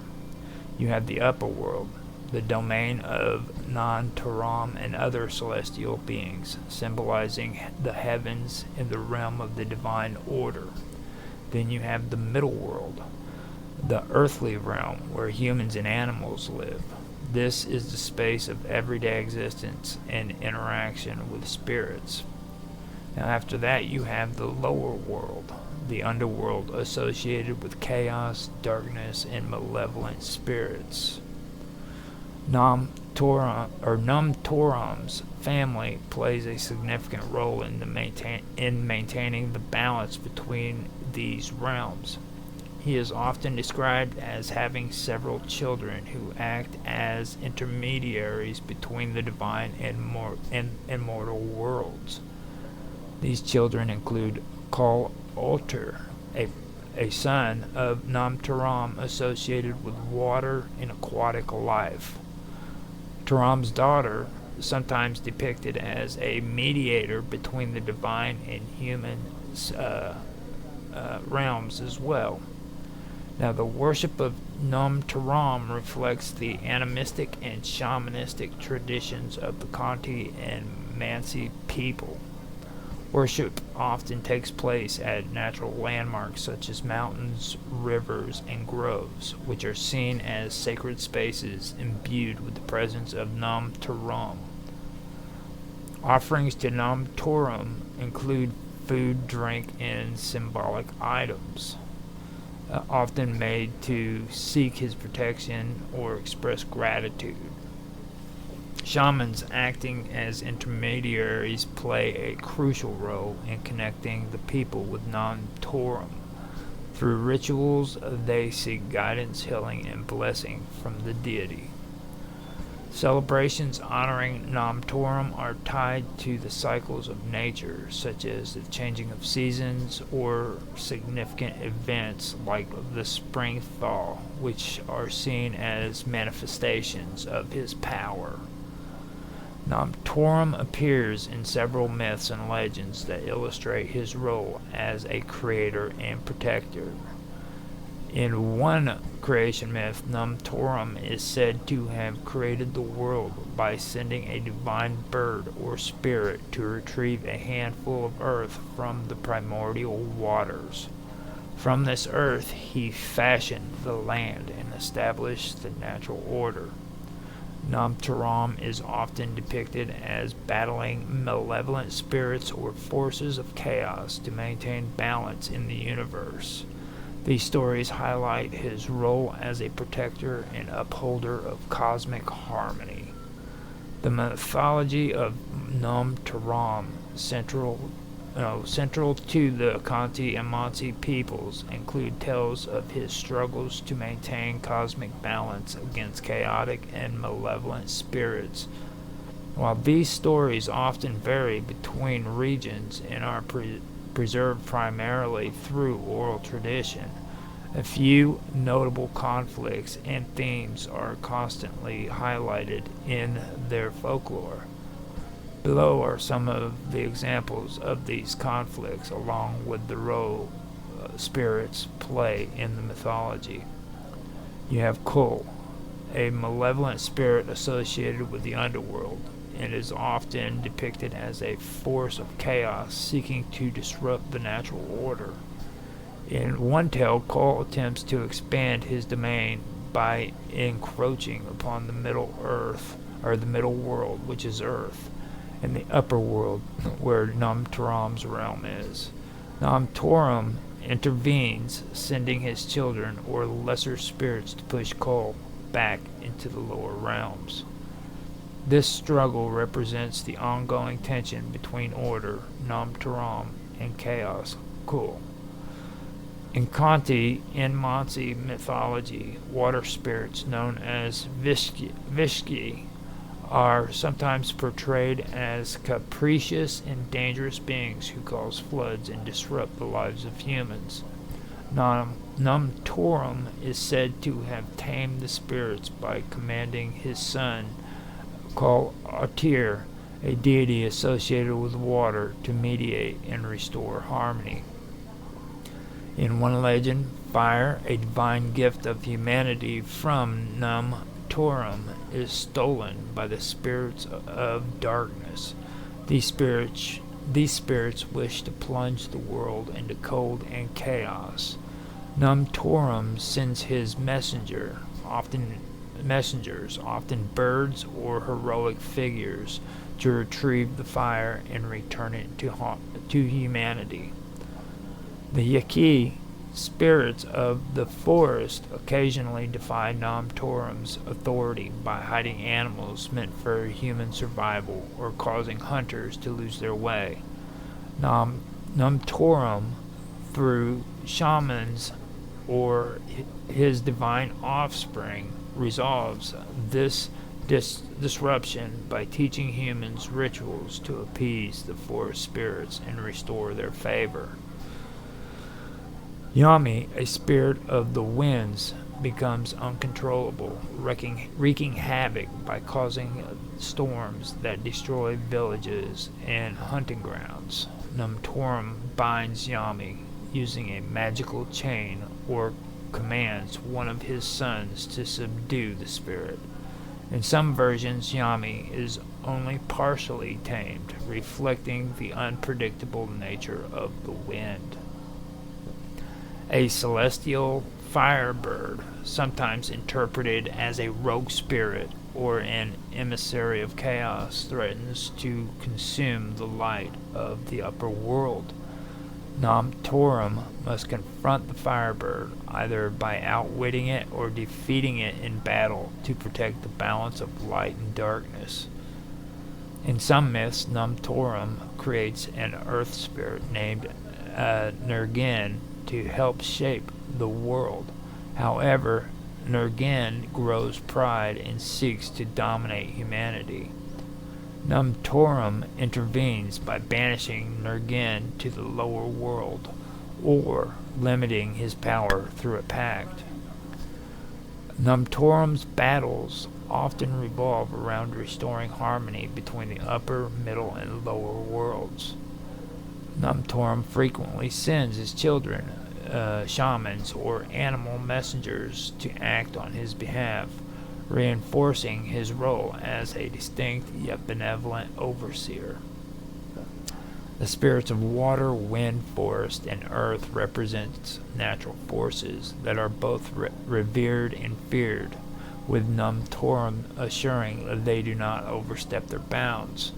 You have the upper world, the domain of Num Torum and other celestial beings, symbolizing the heavens and the realm of the divine order. Then you have the middle world, the earthly realm where humans and animals live. This is the space of everyday existence and interaction with spirits. Now, after that, you have the lower world, the underworld associated with chaos, darkness, and malevolent spirits. Nam Torum's family plays a significant role in maintaining the balance between these realms. He is often described as having several children who act as intermediaries between the divine and mortal worlds. These children include Kal Alter, a son of Nam Turam associated with water and aquatic life. Turam's daughter, sometimes depicted as a mediator between the divine and human realms as well. Now, the worship of Nam Turam reflects the animistic and shamanistic traditions of the Khanty and Mansi people. Worship often takes place at natural landmarks such as mountains, rivers, and groves, which are seen as sacred spaces imbued with the presence of Nam Turam. Offerings to Nam Turam include food, drink, and symbolic items, often made to seek his protection or express gratitude. Shamans acting as intermediaries play a crucial role in connecting the people with Nam Turam. Through rituals, they seek guidance, healing, and blessing from the deity. Celebrations honoring Nam Turam are tied to the cycles of nature, such as the changing of seasons or significant events like the spring thaw, which are seen as manifestations of his power. Nam Turam appears in several myths and legends that illustrate his role as a creator and protector. In one creation myth, Nam Turam is said to have created the world by sending a divine bird or spirit to retrieve a handful of earth from the primordial waters. From this earth, he fashioned the land and established the natural order. Nam Turam is often depicted as battling malevolent spirits or forces of chaos to maintain balance in the universe. These stories highlight his role as a protector and upholder of cosmic harmony. The mythology of Nam Turam, central to the Khanty and Mansi peoples, include tales of his struggles to maintain cosmic balance against chaotic and malevolent spirits. While these stories often vary between regions and are preserved primarily through oral tradition, a few notable conflicts and themes are constantly highlighted in their folklore. Below are some of the examples of these conflicts, along with the role spirits play in the mythology. You have Kul, a malevolent spirit associated with the underworld, and is often depicted as a force of chaos seeking to disrupt the natural order. In one tale, Kul attempts to expand his domain by encroaching upon the middle world, which is Earth, and the upper world, where Nam Turam's realm is. Nam Turam intervenes, sending his children or lesser spirits to push Kul back into the lower realms. This struggle represents the ongoing tension between order, Nam Turam, and chaos, Kul. In Khanty and Mansi mythology, water spirits known as Vishki are sometimes portrayed as capricious and dangerous beings who cause floods and disrupt the lives of humans. Nam Turam is said to have tamed the spirits by commanding his son, Kal Alter, a deity associated with water, to mediate and restore harmony. In one legend, fire, a divine gift of humanity from Nam Turam, is stolen by the spirits of darkness. These spirits wish to plunge the world into cold and chaos. Nam Turam sends his messengers, often birds or heroic figures, to retrieve the fire and return it to humanity. The Yaqui, spirits of the forest, occasionally defy Nam Torum's authority by hiding animals meant for human survival or causing hunters to lose their way. Nam Torum, through shamans or his divine offspring, resolves this disruption by teaching humans rituals to appease the forest spirits and restore their favor. Yami, a spirit of the winds, becomes uncontrollable, wreaking havoc by causing storms that destroy villages and hunting grounds. Namtorum binds Yami using a magical chain or commands one of his sons to subdue the spirit. In some versions, Yami is only partially tamed, reflecting the unpredictable nature of the wind. A celestial firebird, sometimes interpreted as a rogue spirit or an emissary of chaos, threatens to consume the light of the upper world. Nam Torum must confront the firebird, either by outwitting it or defeating it in battle to protect the balance of light and darkness. In some myths, Nam Torum creates an earth spirit named Nergin to help shape the world. However, Nergin grows pride and seeks to dominate humanity. Namtorum intervenes by banishing Nergin to the lower world, or limiting his power through a pact. Namtorum's battles often revolve around restoring harmony between the upper, middle, and lower worlds. Namtorum frequently sends his children, shamans, or animal messengers to act on his behalf, reinforcing his role as a distinct yet benevolent overseer. The spirits of water, wind, forest, and earth represent natural forces that are both revered and feared, with Namtorum assuring that they do not overstep their bounds.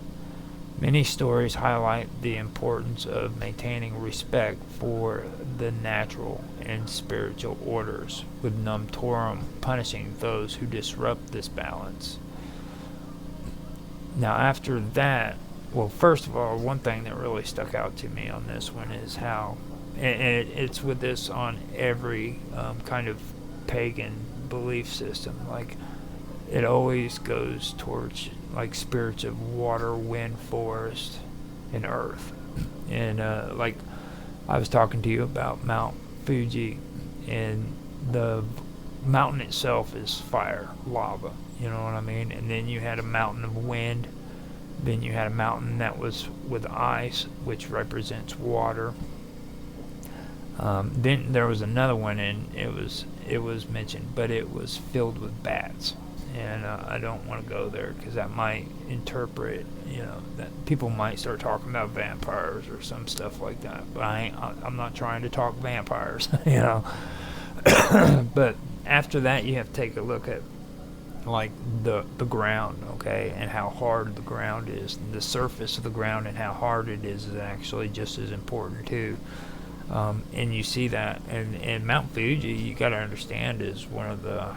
Many stories highlight the importance of maintaining respect for the natural and spiritual orders, with Namtorum punishing those who disrupt this balance. Now, after that, well, first of all, one thing that really stuck out to me on this one is how, and it's with this on every kind of pagan belief system, like, it always goes towards like spirits of water, wind, forest, and earth. And like I was talking to you about Mount Fuji, and the mountain itself is fire, lava, you know what I mean? And then you had a mountain of wind, then you had a mountain that was with ice, which represents water. Then there was another one, and it was mentioned, but it was filled with bats. And I don't want to go there because that might interpret, that people might start talking about vampires or some stuff like that. But I'm not trying to talk vampires, But after that, you have to take a look at like the ground, okay, and how hard the ground is. The surface of the ground and how hard it is actually just as important too. And you see that, and Mount Fuji, you got to understand, is one of the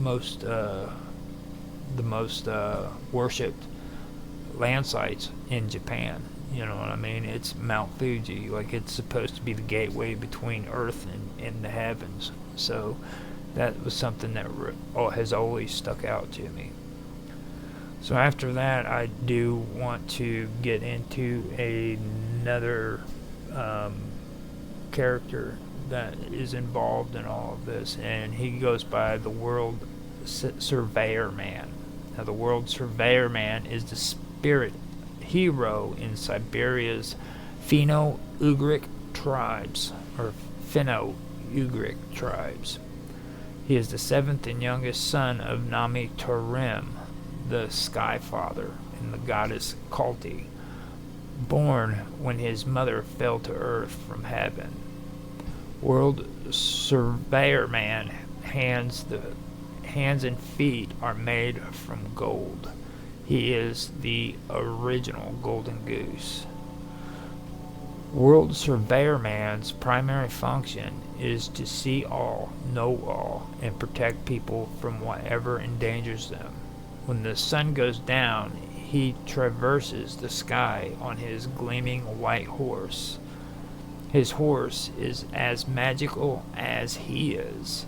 most worshipped land sites in Japan. You know what I mean? It's Mount Fuji. Like, it's supposed to be the gateway between Earth and the heavens. So that was something that has always stuck out to me. So after that, I do want to get into another character that is involved in all of this, and he goes by the World Surveyor Man. Now, the World Surveyor Man is the spirit hero in Siberia's Finno-Ugric tribes, or Finno-Ugric tribes. He is the seventh and youngest son of Nami Turim, the Sky Father, and the goddess Kalti, born when his mother fell to earth from heaven. World Surveyor Man hands and feet are made from gold. He is the original golden goose. World Surveyor Man's primary function is to see all, know all, and protect people from whatever endangers them. When the sun goes down, he traverses the sky on his gleaming white horse. His horse is as magical as he is.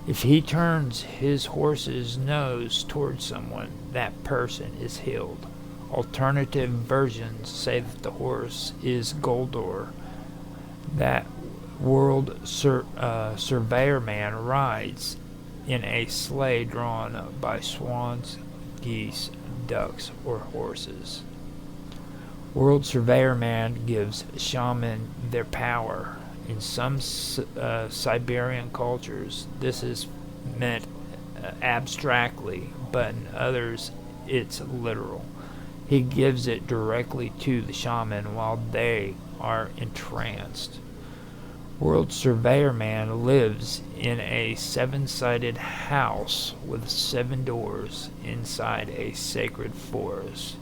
If he turns his horse's nose towards someone, that person is healed. Alternative versions say that the horse is Goldor, that Surveyor Man rides in a sleigh drawn by swans, geese, ducks, or horses. World Surveyor Man gives shaman their power. In some Siberian cultures, this is meant abstractly, but in others, it's literal. He gives it directly to the shaman while they are entranced. World Surveyor Man lives in a 7-sided house with 7 doors inside a sacred forest.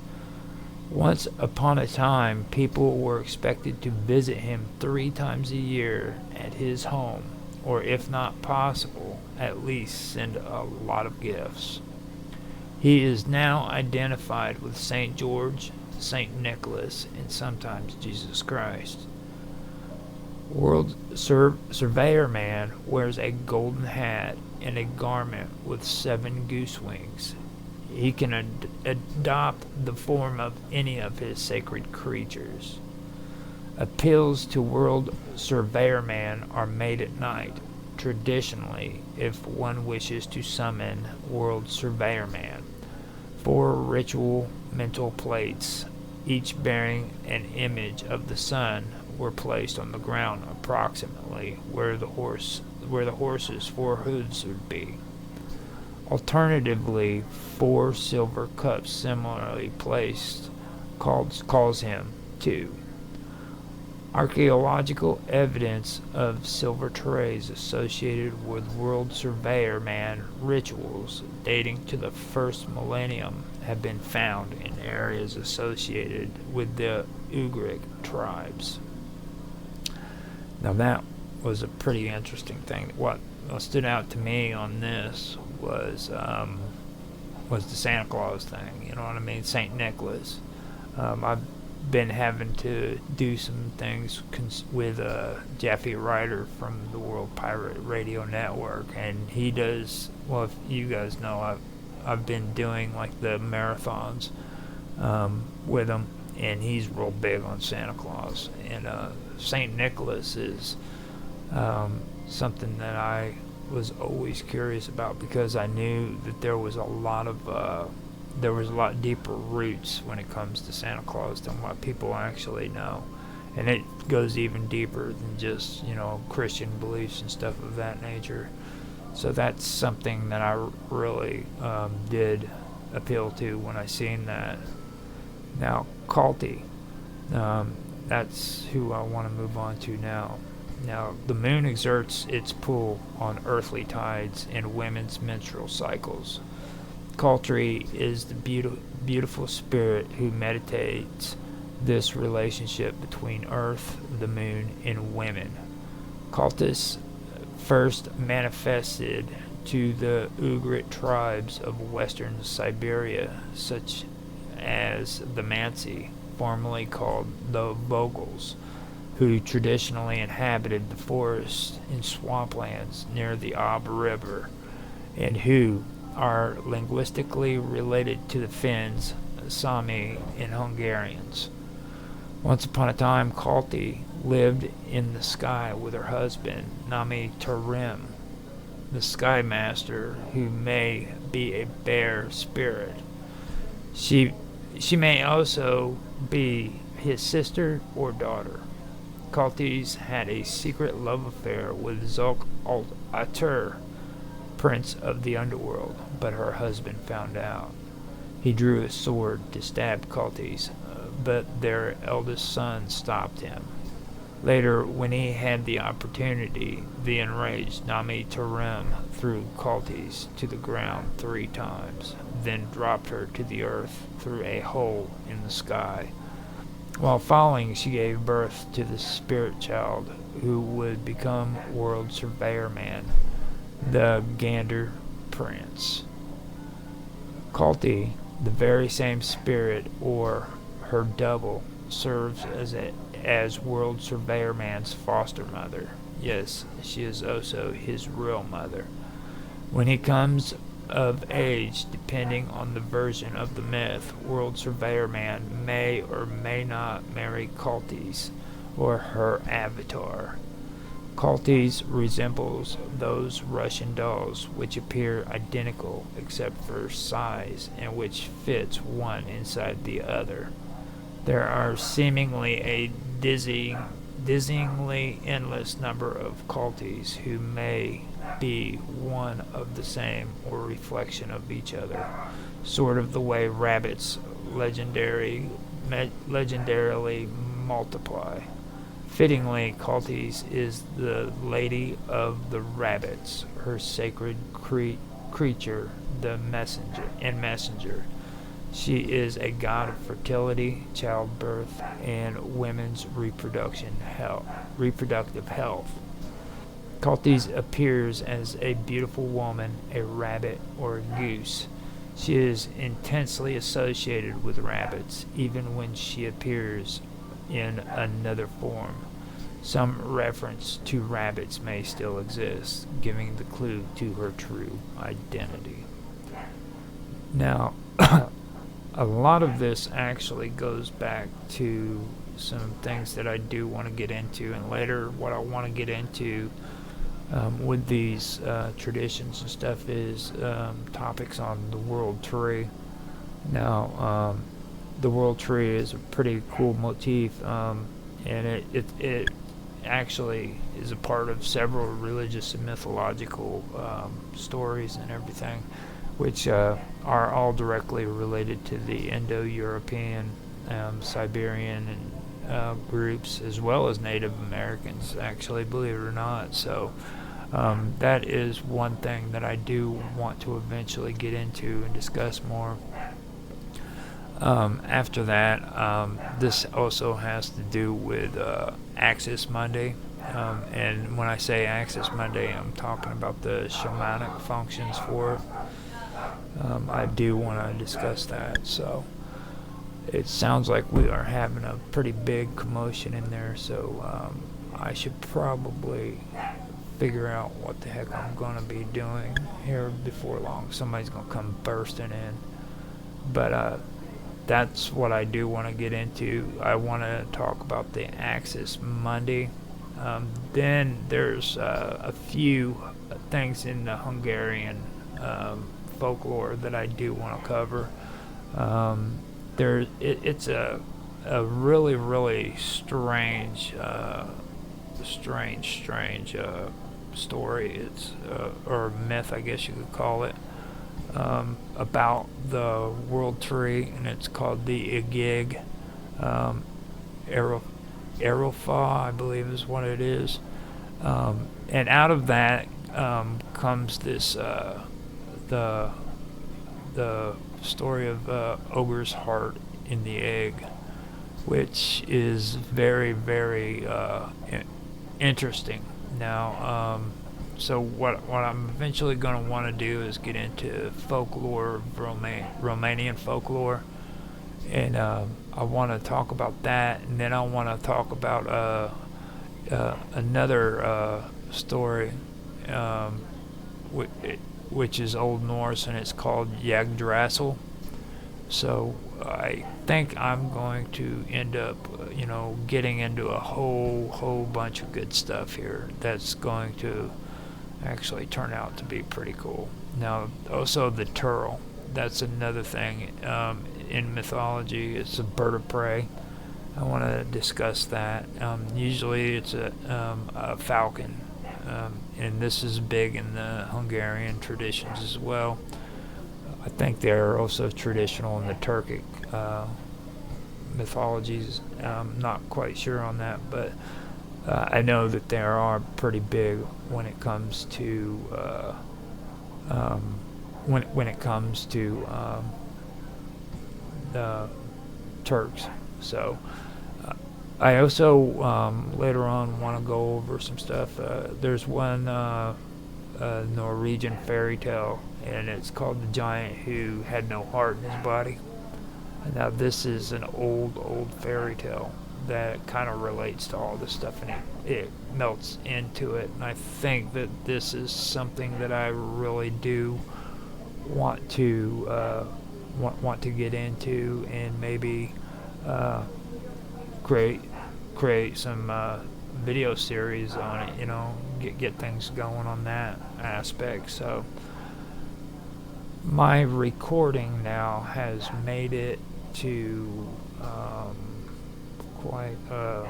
Once upon a time, people were expected to visit him 3 times a year at his home, or if not possible, at least send a lot of gifts. He is now identified with St. George, St. Nicholas, and sometimes Jesus Christ. World Surveyor Man wears a golden hat and a garment with 7 goose wings. He can adopt the form of any of his sacred creatures. Appeals to World Surveyor Man are made at night, traditionally, if one wishes to summon World Surveyor Man. 4 ritual mental plates, each bearing an image of the sun, were placed on the ground approximately where the horse's 4 hooves would be. Alternatively, 4 silver cups similarly placed calls him too. Archaeological evidence of silver trays associated with World Surveyor Man rituals dating to the 1st millennium have been found in areas associated with the Ugric tribes. Now that was a pretty interesting thing. What stood out to me on this was the Santa Claus thing. You know what I mean? St. Nicholas. I've been having to do some things with Jeffy Ryder from the World Pirate Radio Network, and he does. Well, if you guys know, I've been doing like the marathons with him, and he's real big on Santa Claus. And St. Nicholas is something that I was always curious about, because I knew that there was a lot deeper roots when it comes to Santa Claus than what people actually know. And it goes even deeper than just, Christian beliefs and stuff of that nature. So that's something that I really did appeal to when I seen that. Now, Kalti, that's who I want to move on to now. Now, the moon exerts its pull on earthly tides and women's menstrual cycles. Kalti is the beautiful spirit who meditates this relationship between Earth, the moon, and women. Kaltis first manifested to the Ugric tribes of western Siberia, such as the Mansi, formerly called the Vogels, who traditionally inhabited the forests and swamplands near the Ob River, and who are linguistically related to the Finns, Sami, and Hungarians. Once upon a time, Kalti lived in the sky with her husband, Nami Tarim, the Sky Master, who may be a bear spirit. She may also be his sister or daughter. Kaltis had a secret love affair with Zolk Atur, prince of the underworld, but her husband found out. He drew a sword to stab Kaltis, but their eldest son stopped him. Later, when he had the opportunity, the enraged Nami Tarim threw Kaltis to the ground 3 times. then dropped her to the earth through a hole in the sky. While falling, she gave birth to the spirit child who would become World Surveyor Man, the Gander Prince. Kalti, the very same spirit or her double, serves as World Surveyor Man's foster mother. Yes, she is also his real mother. When he comes of age, depending on the version of the myth, World Surveyor Man may or may not marry Kaltis or her avatar. Kaltis resembles those Russian dolls which appear identical except for size and which fits one inside the other. There are seemingly a dizzyingly endless number of Kaltis who may be one of the same or reflection of each other, sort of the way rabbits legendarily multiply. Fittingly, Kaltis is the Lady of the Rabbits, her sacred creature, the messenger. She is a god of fertility, childbirth, and women's reproductive health. Kaltis appears as a beautiful woman, a rabbit, or a goose. She is intensely associated with rabbits, even when she appears in another form. Some reference to rabbits may still exist, giving the clue to her true identity. Now, a lot of this actually goes back to some things that I do want to get into, and later what I want to get into with these traditions and stuff is topics on the world tree. Now, the world tree is a pretty cool motif, and it actually is a part of several religious and mythological stories and everything, which are all directly related to the Indo-European, Siberian, and groups, as well as Native Americans, actually, believe it or not. So that is one thing that I do want to eventually get into and discuss more. After that, this also has to do with Axis Monday. And when I say Axis Monday, I'm talking about the shamanic functions for it. I do want to discuss that. So it sounds like we are having a pretty big commotion in there. So I should probably figure out what the heck I'm going to be doing here before long. Somebody's going to come bursting in. But that's what I do want to get into. I want to talk about the Axis Monday. Then there's a few things in the Hungarian folklore that I do want to cover. It's a really, really strange story. It's or myth, I guess you could call it, about the world tree, and it's called the Igig. Aerofa, I believe is what it is. And out of that comes this the story of Ogre's Heart in the Egg, which is very, very interesting. Now, so what I'm eventually going to want to do is get into folklore, Romanian folklore, and I want to talk about that, and then I want to talk about another story, which is Old Norse, and it's called Yggdrasil. So I think I'm going to end up, getting into a whole bunch of good stuff here that's going to actually turn out to be pretty cool. Now, also the turtle. That's another thing in mythology. It's a bird of prey. I want to discuss that. Usually it's a falcon, and this is big in the Hungarian traditions as well. I think they're also traditional in the Turkic mythologies. I'm not quite sure on that, but I know that they are pretty big when it comes to when it comes to the Turks. So I also later on want to go over some stuff. There's one Norwegian fairy tale, and it's called The Giant Who Had No Heart in His Body. And now this is an old fairy tale that kind of relates to all this stuff, and it melts into it. And I think that this is something that I really do want to want to get into, and maybe create some video series on it. You know, get things going on that aspect. So my recording now has made it to quite a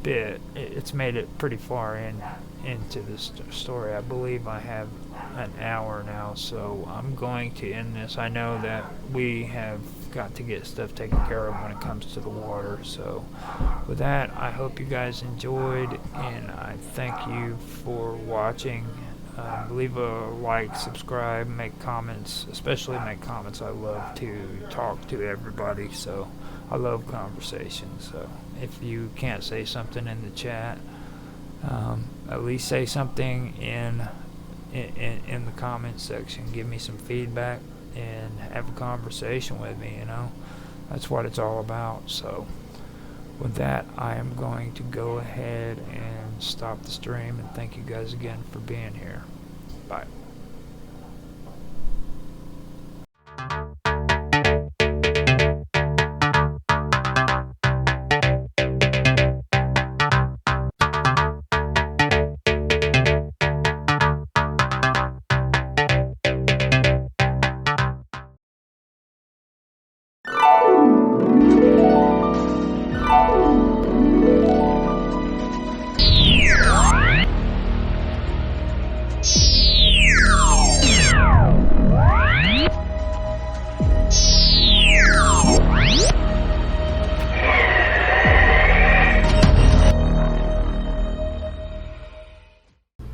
bit. It's made it pretty far into this story. I believe I have an hour now, so I'm going to end this. I know that we have got to get stuff taken care of when it comes to the water. So with that, I hope you guys enjoyed, and I thank you for watching. Leave a like, subscribe, make comments, especially make comments. I love to talk to everybody, so I love conversations. So if you can't say something in the chat, at least say something in the comments section. Give me some feedback and have a conversation with me. You know, that's what it's all about. So with that, I am going to go ahead and stop the stream, and thank you guys again for being here. Bye.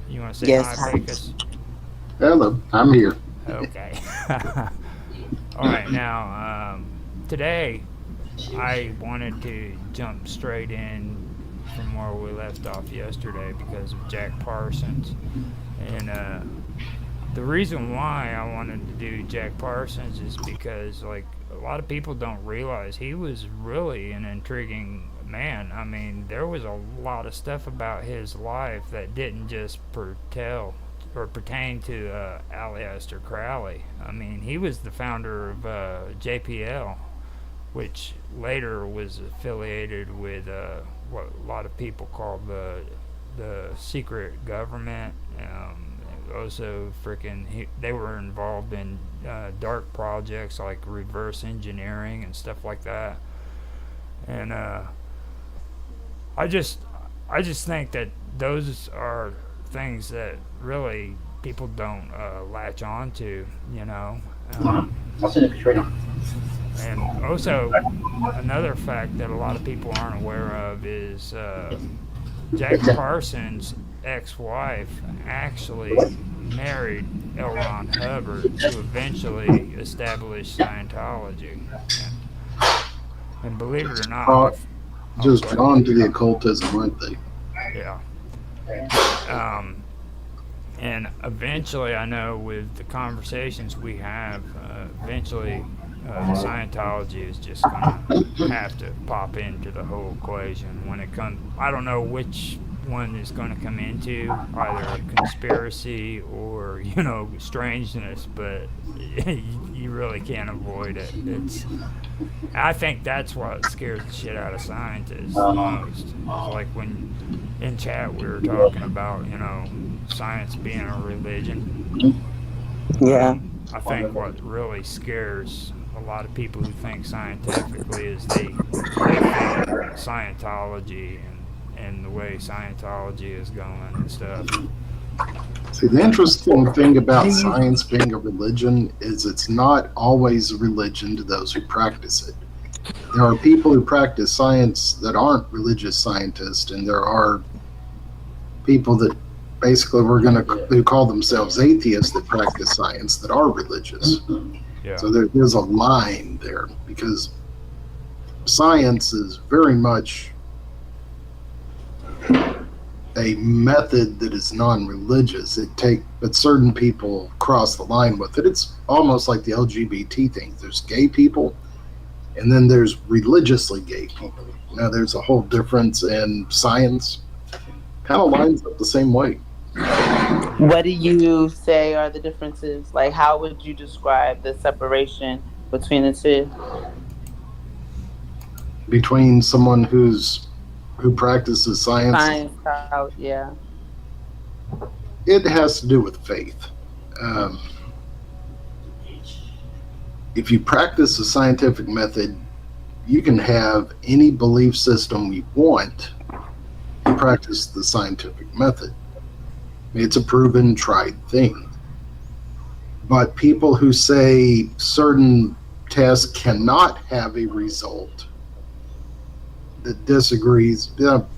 You want to say Yes, hi, Vegas? Hello, I'm here. Okay. All right, now, today I wanted to jump straight in from where we left off yesterday because of Jack Parsons. And the reason why I wanted to do Jack Parsons is because, like, a lot of people don't realize he was really an intriguing man. I mean, there was a lot of stuff about his life that didn't just pertain to Aleister Crowley. I mean, he was the founder of JPL, which later was affiliated with what a lot of people call the secret government. Also, they were involved in dark projects like reverse engineering and stuff like that. And I just think that those are things that really people don't latch on to, you know. And also, another fact that a lot of people aren't aware of is Jack Parsons' ex-wife actually married L. Ron Hubbard, who eventually established Scientology. And believe it or not, Just drawn to the occultism, aren't they? yeah. And eventually, I know with the conversations we have, eventually Scientology is just going to have to pop into the whole equation when it comes. I don't know which one is going to come into, either conspiracy or, you know, strangeness, but you really can't avoid it. I think that's what scares the shit out of scientists the most. It's like when in chat we were talking about, you know, science being a religion. Yeah. I think what really scares a lot of people who think scientifically is they think Scientology and the way Scientology is going and stuff. See, the interesting thing about science being a religion is it's not always a religion to those who practice it. There are people who practice science that aren't religious scientists, and there are people that basically we're going to call themselves atheists that practice science that are religious. Yeah. So there's a line there because science is very much a method that is non-religious. But certain people cross the line with it. It's almost like the LGBT thing. There's gay people, and then there's religiously gay people. Now there's a whole difference in science. Kind of lines up the same way. What do you say are the differences? Like, how would you describe the separation between the two? Between someone who practices science, Yeah. it has to do with faith. If you practice a scientific method, you can have any belief system you want and practice the scientific method. It's a proven, tried thing. But people who say certain tests cannot have a result that disagrees,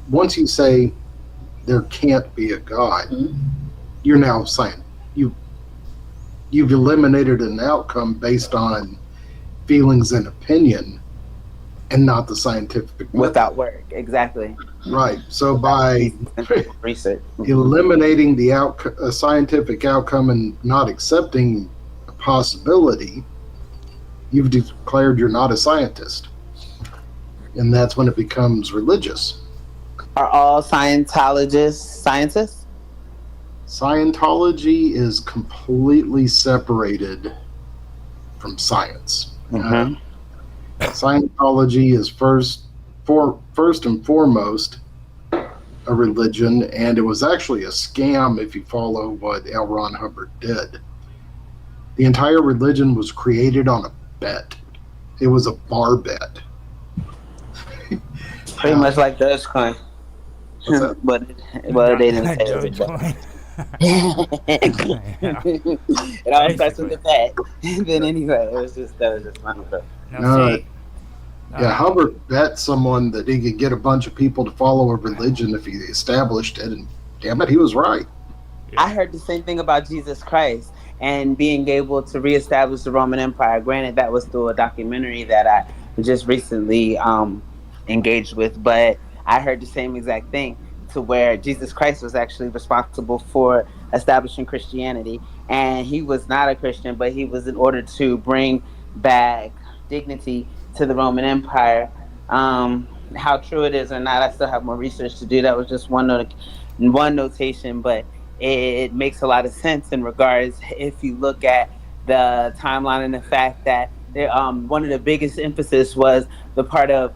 once you say there can't be a God, you're now saying you've eliminated an outcome based on feelings and opinion and not the scientific method. Without work, exactly. Right. So by research, eliminating the scientific outcome and not accepting a possibility, you've declared you're not a scientist. And that's when it becomes religious. Are all Scientologists scientists? Scientology is completely separated from science. Scientology is first and foremost a religion, and it was actually a scam if you follow what L. Ron Hubbard did. The entire religion was created on a bet. It was a bar bet. Pretty much like Dogecoin. but they didn't say Dogecoin. It all starts with the bet. Then anyway, that was just fun. Hubbard bet someone that he could get a bunch of people to follow a religion if he established it, and damn it, he was right. I heard the same thing about Jesus Christ and being able to reestablish the Roman Empire. Granted, that was through a documentary that I just recently engaged with, but I heard the same exact thing, to where Jesus Christ was actually responsible for establishing Christianity, and he was not a Christian, but he was in order to bring back dignity to the Roman Empire. How true it is or not, I still have more research to do. That was just one notation, but it makes a lot of sense in regards if you look at the timeline and the fact that one of the biggest emphasis was the part of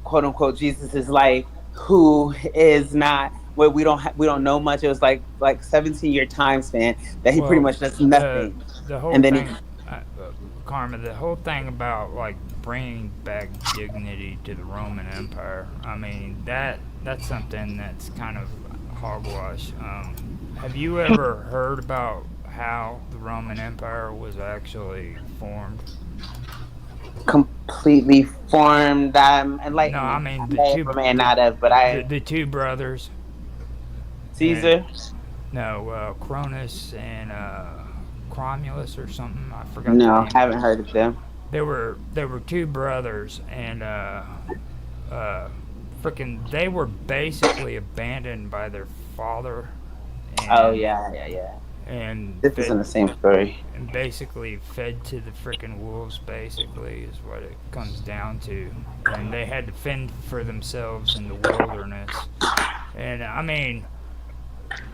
quote unquote Jesus's life who is not where we don't know much. It was like 17-year time span that he pretty much does nothing. The whole and then thing, Karma, the whole thing about like bringing back dignity to the Roman Empire. I mean that's something that's kind of hogwash. Have you ever heard about how the Roman Empire was actually formed? Completely formed. And like no, I mean the two brothers, Caesar. Cronus and Cromulus or something. I forgot. No, I haven't heard of them. They were two brothers, and they were basically abandoned by their father. And, yeah. And this isn't the same story. And basically fed to the frickin' wolves, basically, is what it comes down to. And they had to fend for themselves in the wilderness. And I mean,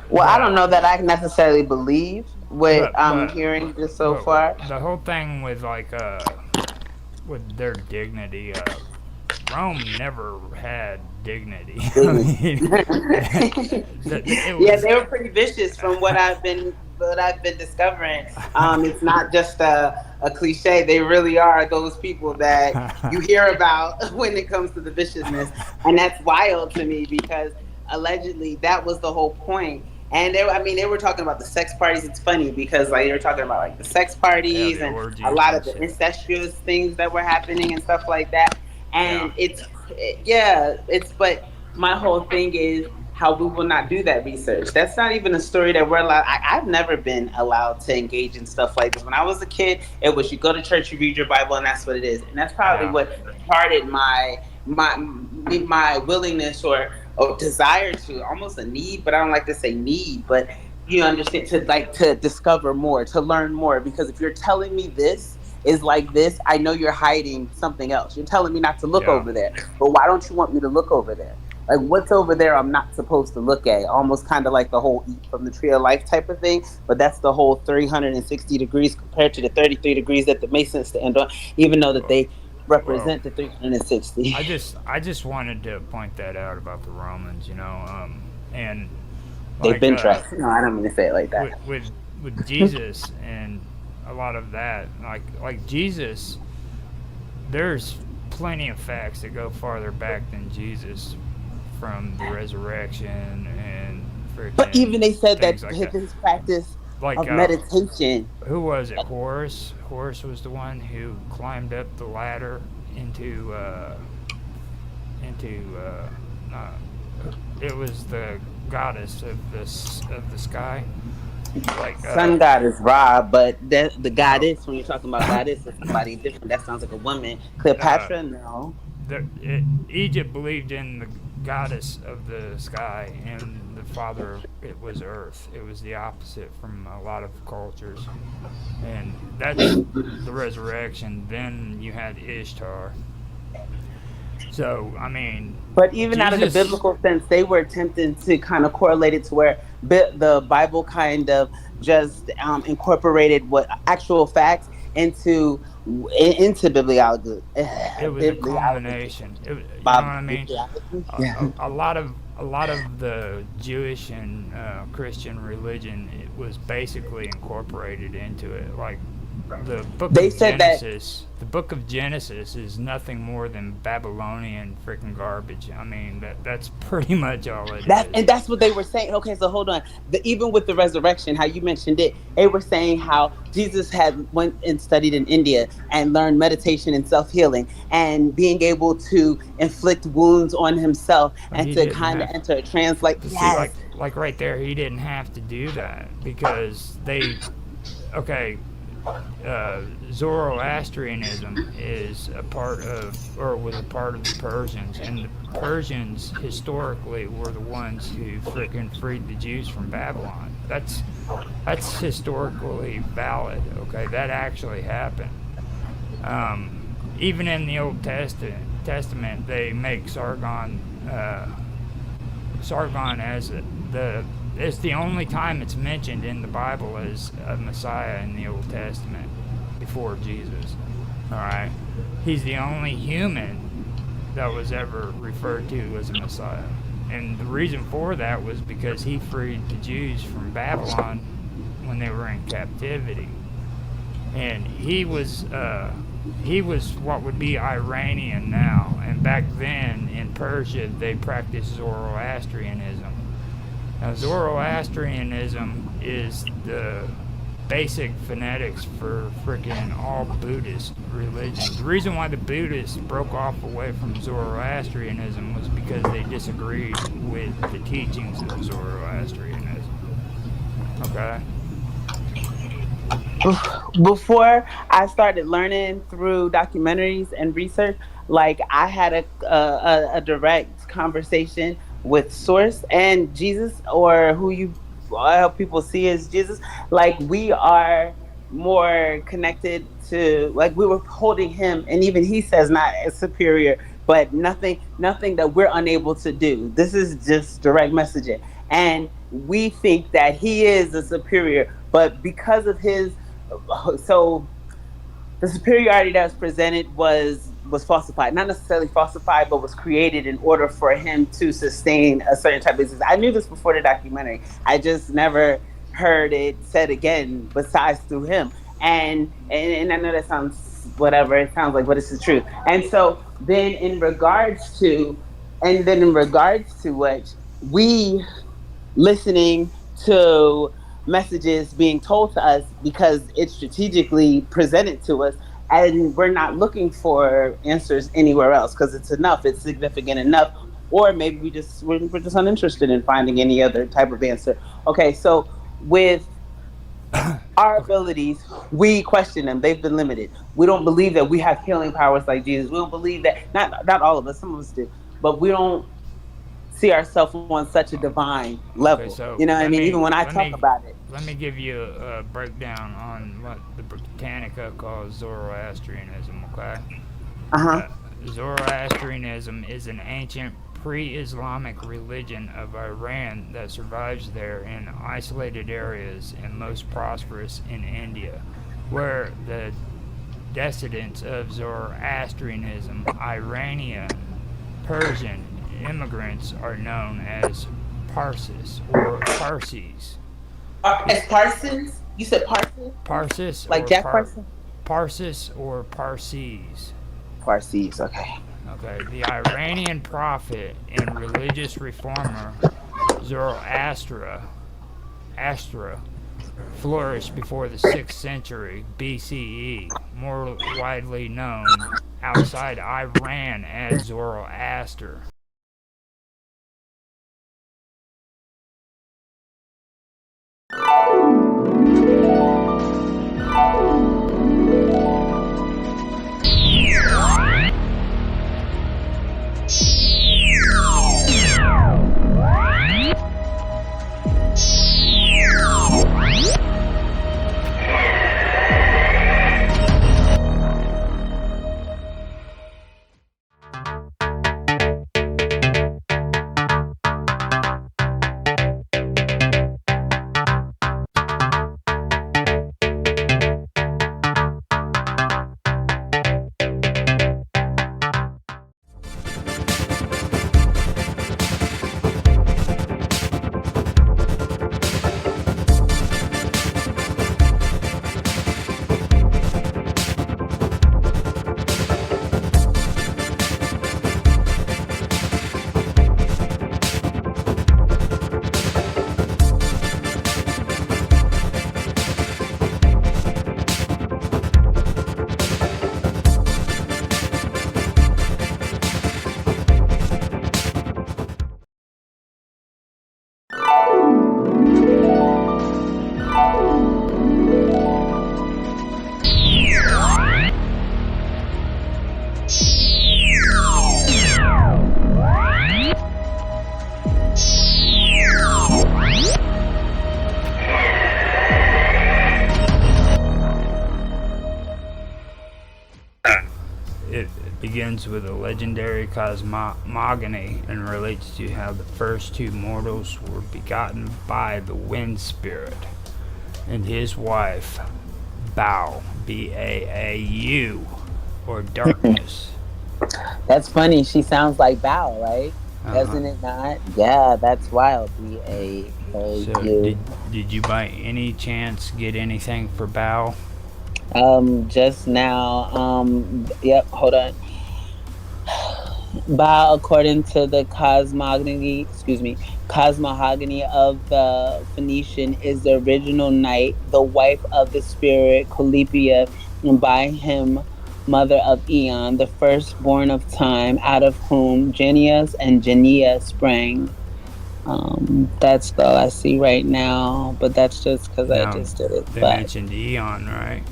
well, I don't know that I necessarily believe what I'm hearing just so far. The whole thing with with their dignity, Rome never had dignity. They were pretty vicious from what I've been discovering. It's not just a cliche. They really are those people that you hear about when it comes to the viciousness, and that's wild to me because allegedly that was the whole point. And they were talking about the sex parties. It's funny because they were talking about the sex parties and a lot of the incestuous things that were happening and stuff like that. And but my whole thing is, how we will not do that research. That's not even a story that we're allowed. I've never been allowed to engage in stuff like this. When I was a kid, it was you go to church, you read your Bible, and that's what it is. And that's probably Yeah. what started my willingness or desire to, almost a need, but I don't like to say need, but you understand, to like to discover more, to learn more. Because if you're telling me this is like this, I know you're hiding something else. You're telling me not to look Yeah. over there, but why don't you want me to look over there? Like, what's over there I'm not supposed to look at? Almost kind of like the whole eat from the tree of life type of thing. But that's the whole 360 degrees compared to the 33 degrees that the Masons stand on, even though that they Well, represent the 360. I just wanted to point that out about the Romans, and They've like been trapped. No, I don't mean to say it like with that. with Jesus and a lot of that, like Jesus, there's plenty of facts that go farther back than Jesus, from the resurrection and But even freaking they said that things like that. his practice Like of meditation. who was it? Horus. Horus was the one who climbed up the ladder into uh, it was the goddess of the sky. Like Sun god is Ra, but the goddess, when you're talking about goddess, is somebody different. That sounds like a woman. uh, Cleopatra, no. Egypt believed in the goddess of the sky, and the father of it was Earth. It was the opposite from a lot of cultures, and that's the resurrection. Then you had Ishtar. So I mean, But even out of the Jesus. biblical sense, they were attempting to kind of correlate it to where the Bible kind of just incorporated what actual facts into bibliology. It was a Bibliology. culmination. You know what I mean? Bibliology. Yeah. A lot of the Jewish and Christian religion, it was basically incorporated into it. Like the book They of said that Genesis. The book of Genesis is nothing more than Babylonian freaking garbage. I mean, that's pretty much all it is. that's what they were saying. Okay, so hold on. Even with the resurrection, how you mentioned it, they were saying how Jesus had went and studied in India and learned meditation and self healing and being able to inflict wounds on himself But and he to didn't kind of have. enter a trance. Like, But see, like yes, like right there, he didn't have to do that because they. Okay, Zoroastrianism is a part of, or was a part of the Persians, and the Persians historically were the ones who freaking freed the Jews from Babylon. That's historically valid. Okay, that actually happened. Even in the Old Testament, they make Sargon as the it's the only time it's mentioned in the Bible as a Messiah in the Old Testament before Jesus. All right, he's the only human that was ever referred to as a Messiah, and the reason for that was because he freed the Jews from Babylon when they were in captivity, and he was what would be Iranian now, and back then in Persia they practiced Zoroastrianism. Now, Zoroastrianism is the basic phonetics for freaking all Buddhist religions. The reason why the Buddhists broke off away from Zoroastrianism was because they disagreed with the teachings of Zoroastrianism. Okay? before I started learning through documentaries and research, like I had a direct conversation with Source and Jesus, or who you help people see as Jesus. Like we are more connected to, like we were holding him, and even he says not as superior, but nothing that we're unable to do. This is just direct messaging, and we think that he is a superior, but because of his, so the superiority that was presented was falsified, not necessarily falsified, but was created in order for him to sustain a certain type of business. I knew this before the documentary. I just never heard it said again besides through him. And I know that sounds whatever it sounds like, but it's the truth. And so then in regards to which we listening to messages being told to us because it's strategically presented to us, and we're not looking for answers anywhere else because it's enough, it's significant enough. or maybe we're just uninterested in finding any other type of answer. Okay, so with our abilities, we question them. They've been limited. We don't believe that we have healing powers like Jesus. We don't believe that, not all of us, some of us do, but we don't see ourselves on such a divine level. Okay, You so know what I mean? Even when I talk about it. let me give you a breakdown on what the Britannica calls Zoroastrianism. Okay, Uh huh. uh, Zoroastrianism is an ancient pre-Islamic religion of Iran that survives there in isolated areas and most prosperous in India, where the descendants of Zoroastrianism, Iranian, Persian immigrants are known as Parsis or Parsis. As Parsons, you said Parsons, Parsis like or Jack Parsons. Parsis or Parsis. Parsees, okay. Okay, the Iranian prophet and religious reformer Zoroaster Astra flourished before the 6th century BCE, more widely known outside Iran as Zoroaster. It begins with a legendary cosmogony and relates to how the first two mortals were begotten by the wind spirit and his wife, Baau, Baau, or darkness. That's funny. She sounds like Bow, right? Uh-huh. Doesn't it not? Yeah, that's wild. So, BAAU. did you by any chance get anything for Baau? Just now. Yep. Hold on. Ba, according to the cosmogony of the Phoenician, is the original night, the wife of the spirit Colypia, and by him, mother of Eon, the firstborn of time, out of whom Genius and Genia sprang. That's all I see right now, but that's just because I Now, just did it. they But mentioned Eon, right?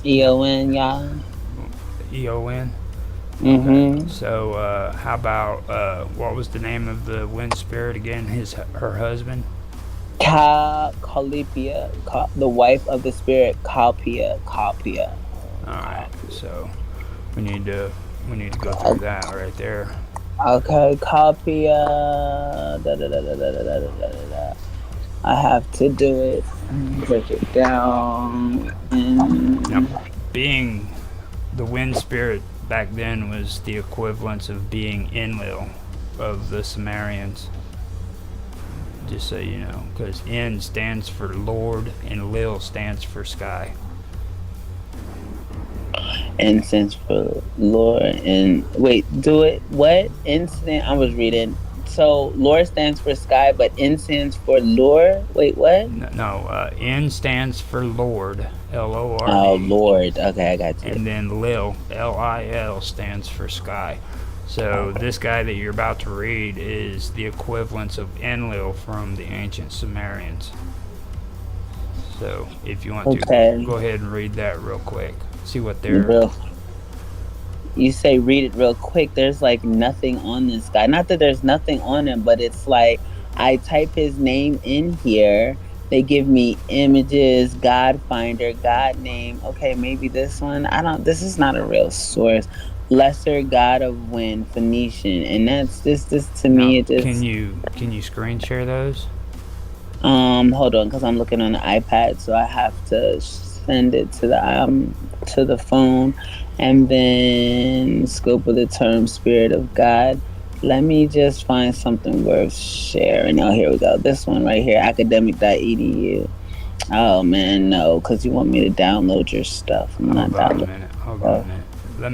EON, yeah. EON? Okay. Mm-hmm. So, how about what was the name of the wind spirit again? Her husband. Calypia, the wife of the spirit Calpia. All right. So, we need to go through that right there. Okay, Calpia. I have to do it. Break it down. Now, being the wind spirit back then was the equivalence of being Enlil of the Sumerians. Just so you know, because En stands for Lord and Lil stands for sky. Incense for Lord and wait, do it. What incense? I was reading. So Lord stands for sky, but incense for lore. Wait, what? No, N stands for Lord, Lord. Oh, Lord. Okay, I got you. And then Lil, Lil, stands for sky. So this guy that you're about to read is the equivalence of Enlil from the ancient Sumerians. So if you want to, go ahead and read that real quick. See what they're... You say read it real quick. There's like nothing on this guy. Not that there's nothing on him, but it's like I type his name in here. They give me images, God Finder, God name. Okay, maybe this one. This is not a real source. Lesser God of Wind, Phoenician. And that's this to me it just... Can you screen share those? Hold on, because I'm looking on the iPad, so I have to send it to the phone. And then scope of the term Spirit of God. Let me just find something worth sharing. Oh, here we go. This one right here, academic.edu. Oh man, no, because you want me to download your stuff. I'm not downloading. Hold on a minute. Let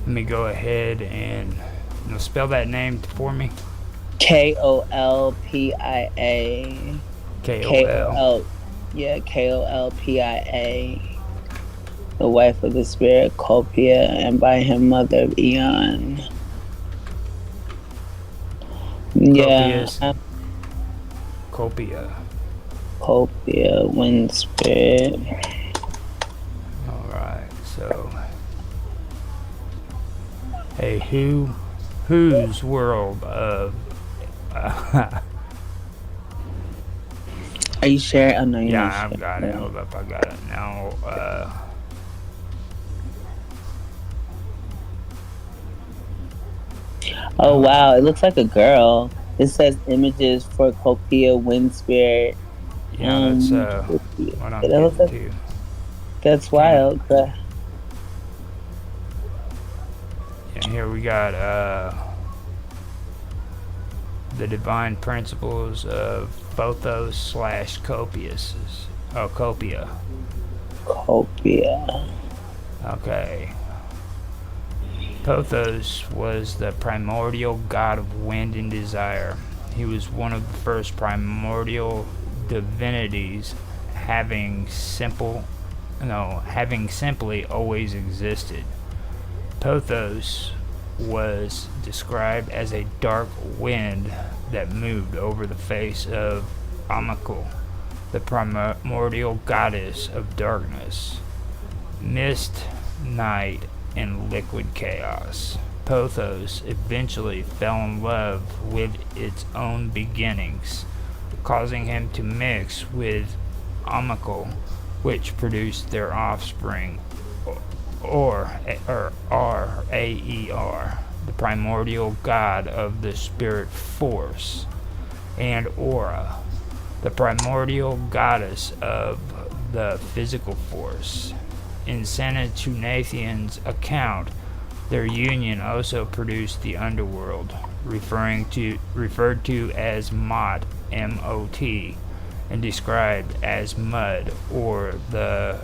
me go ahead and spell that name for me. Kolpia. K-O-L. Yeah, Kolpia. The wife of the spirit Kolpia, and by him mother of Eon. Yeah. Kolpia, wind spirit. Alright, so whose world of Are you sure? Oh no, you're not I've sure. got it. Hold up, I got it now. Oh wow, it looks like a girl. It says images for Kolpia wind spirit. Yeah, that's what I'm getting to. That's wild. Yeah, here we got the divine principles of Bothos / Copius. Oh, Copia. Okay. Pothos was the primordial god of wind and desire. He was one of the first primordial divinities having simply always existed. Pothos was described as a dark wind that moved over the face of Amakul, the primordial goddess of darkness, mist, night, and liquid chaos. Pothos eventually fell in love with its own beginnings, causing him to mix with Amakul, which produced their offspring, or Aer, the primordial god of the spirit force, and Aura, the primordial goddess of the physical force. In Sanetunathian's account, their union also produced the underworld, referred to as Mot, M-O-T, and described as mud, or the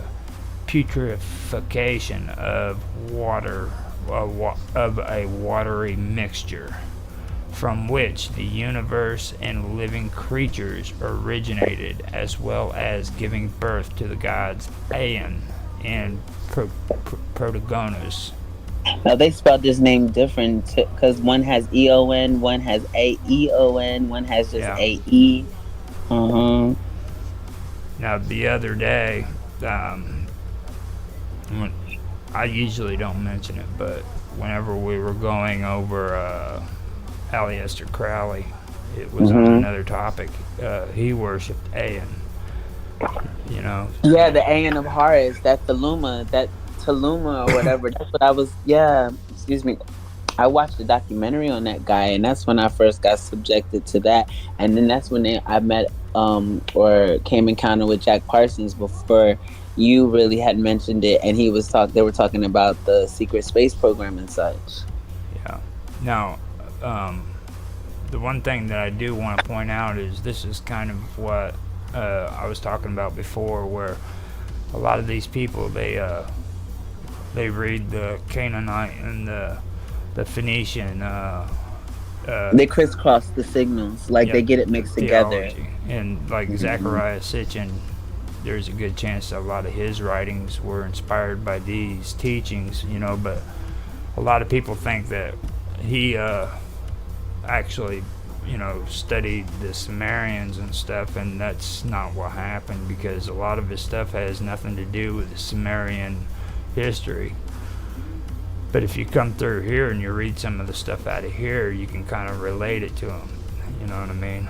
putrefaction of water, of a watery mixture, from which the universe and living creatures originated, as well as giving birth to the gods Aeon and Protagonus. Now they spelled this name different because one has E-O-N, one has A-E-O-N, one has just A-E. Now the other day, I usually don't mention it, but whenever we were going over Aleister Crowley, it was on another topic. He worshipped Aeon. Yeah, the Aeon of Horus, that Taluma or whatever. That's what I was. Yeah, excuse me. I watched a documentary on that guy, and that's when I first got subjected to that. And then that's when I met or came encounter with Jack Parsons before you really had mentioned it, and they were talking about the secret space program and such. Yeah. Now, the one thing that I do want to point out is this is kind of what I was talking about before, where a lot of these people they read the Canaanite and the Phoenician. They crisscross the signals, they get it mixed together. And like Zechariah Sitchin, there's a good chance that a lot of his writings were inspired by these teachings, but a lot of people think that he actually, studied the Sumerians and stuff, and that's not what happened, because a lot of his stuff has nothing to do with the Sumerian history. But if you come through here and you read some of the stuff out of here, you can kind of relate it to him. You know what I mean?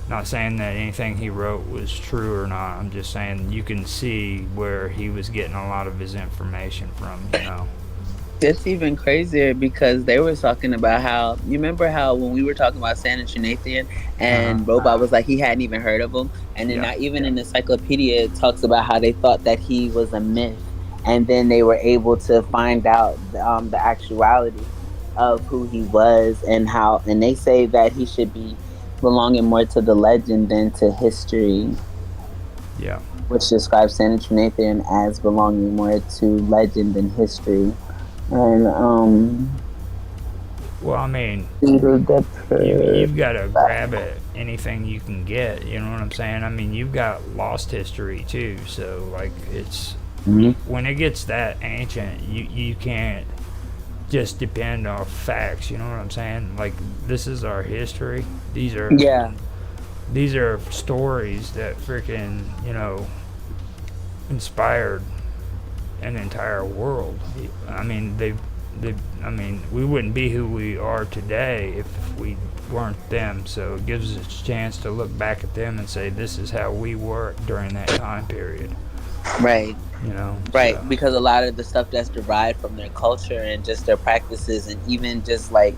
Not saying that anything he wrote was true or not. I'm just saying you can see where he was getting a lot of his information from. It's even crazier because they were talking about how, you remember how when we were talking about Santa Trinithian and Robot was like he hadn't even heard of him, and then not even in the encyclopedia it talks about how they thought that he was a myth, and then they were able to find out the actuality of who he was, and they say that he should be belonging more to the legend than to history. Yeah. Which describes Santa Trinithian as belonging more to legend than history. And well, I mean, you've got to grab at anything you can get. You know what I'm saying? I mean, you've got lost history too. So like, it's when it gets that ancient, you can't just depend on facts. You know what I'm saying? Like, this is our history. These are stories that freaking inspired an entire world. I mean, we wouldn't be who we are today if we weren't them. So it gives us a chance to look back at them and say, this is how we were during that time period. Right. Right. So. Because a lot of the stuff that's derived from their culture and just their practices, and even just like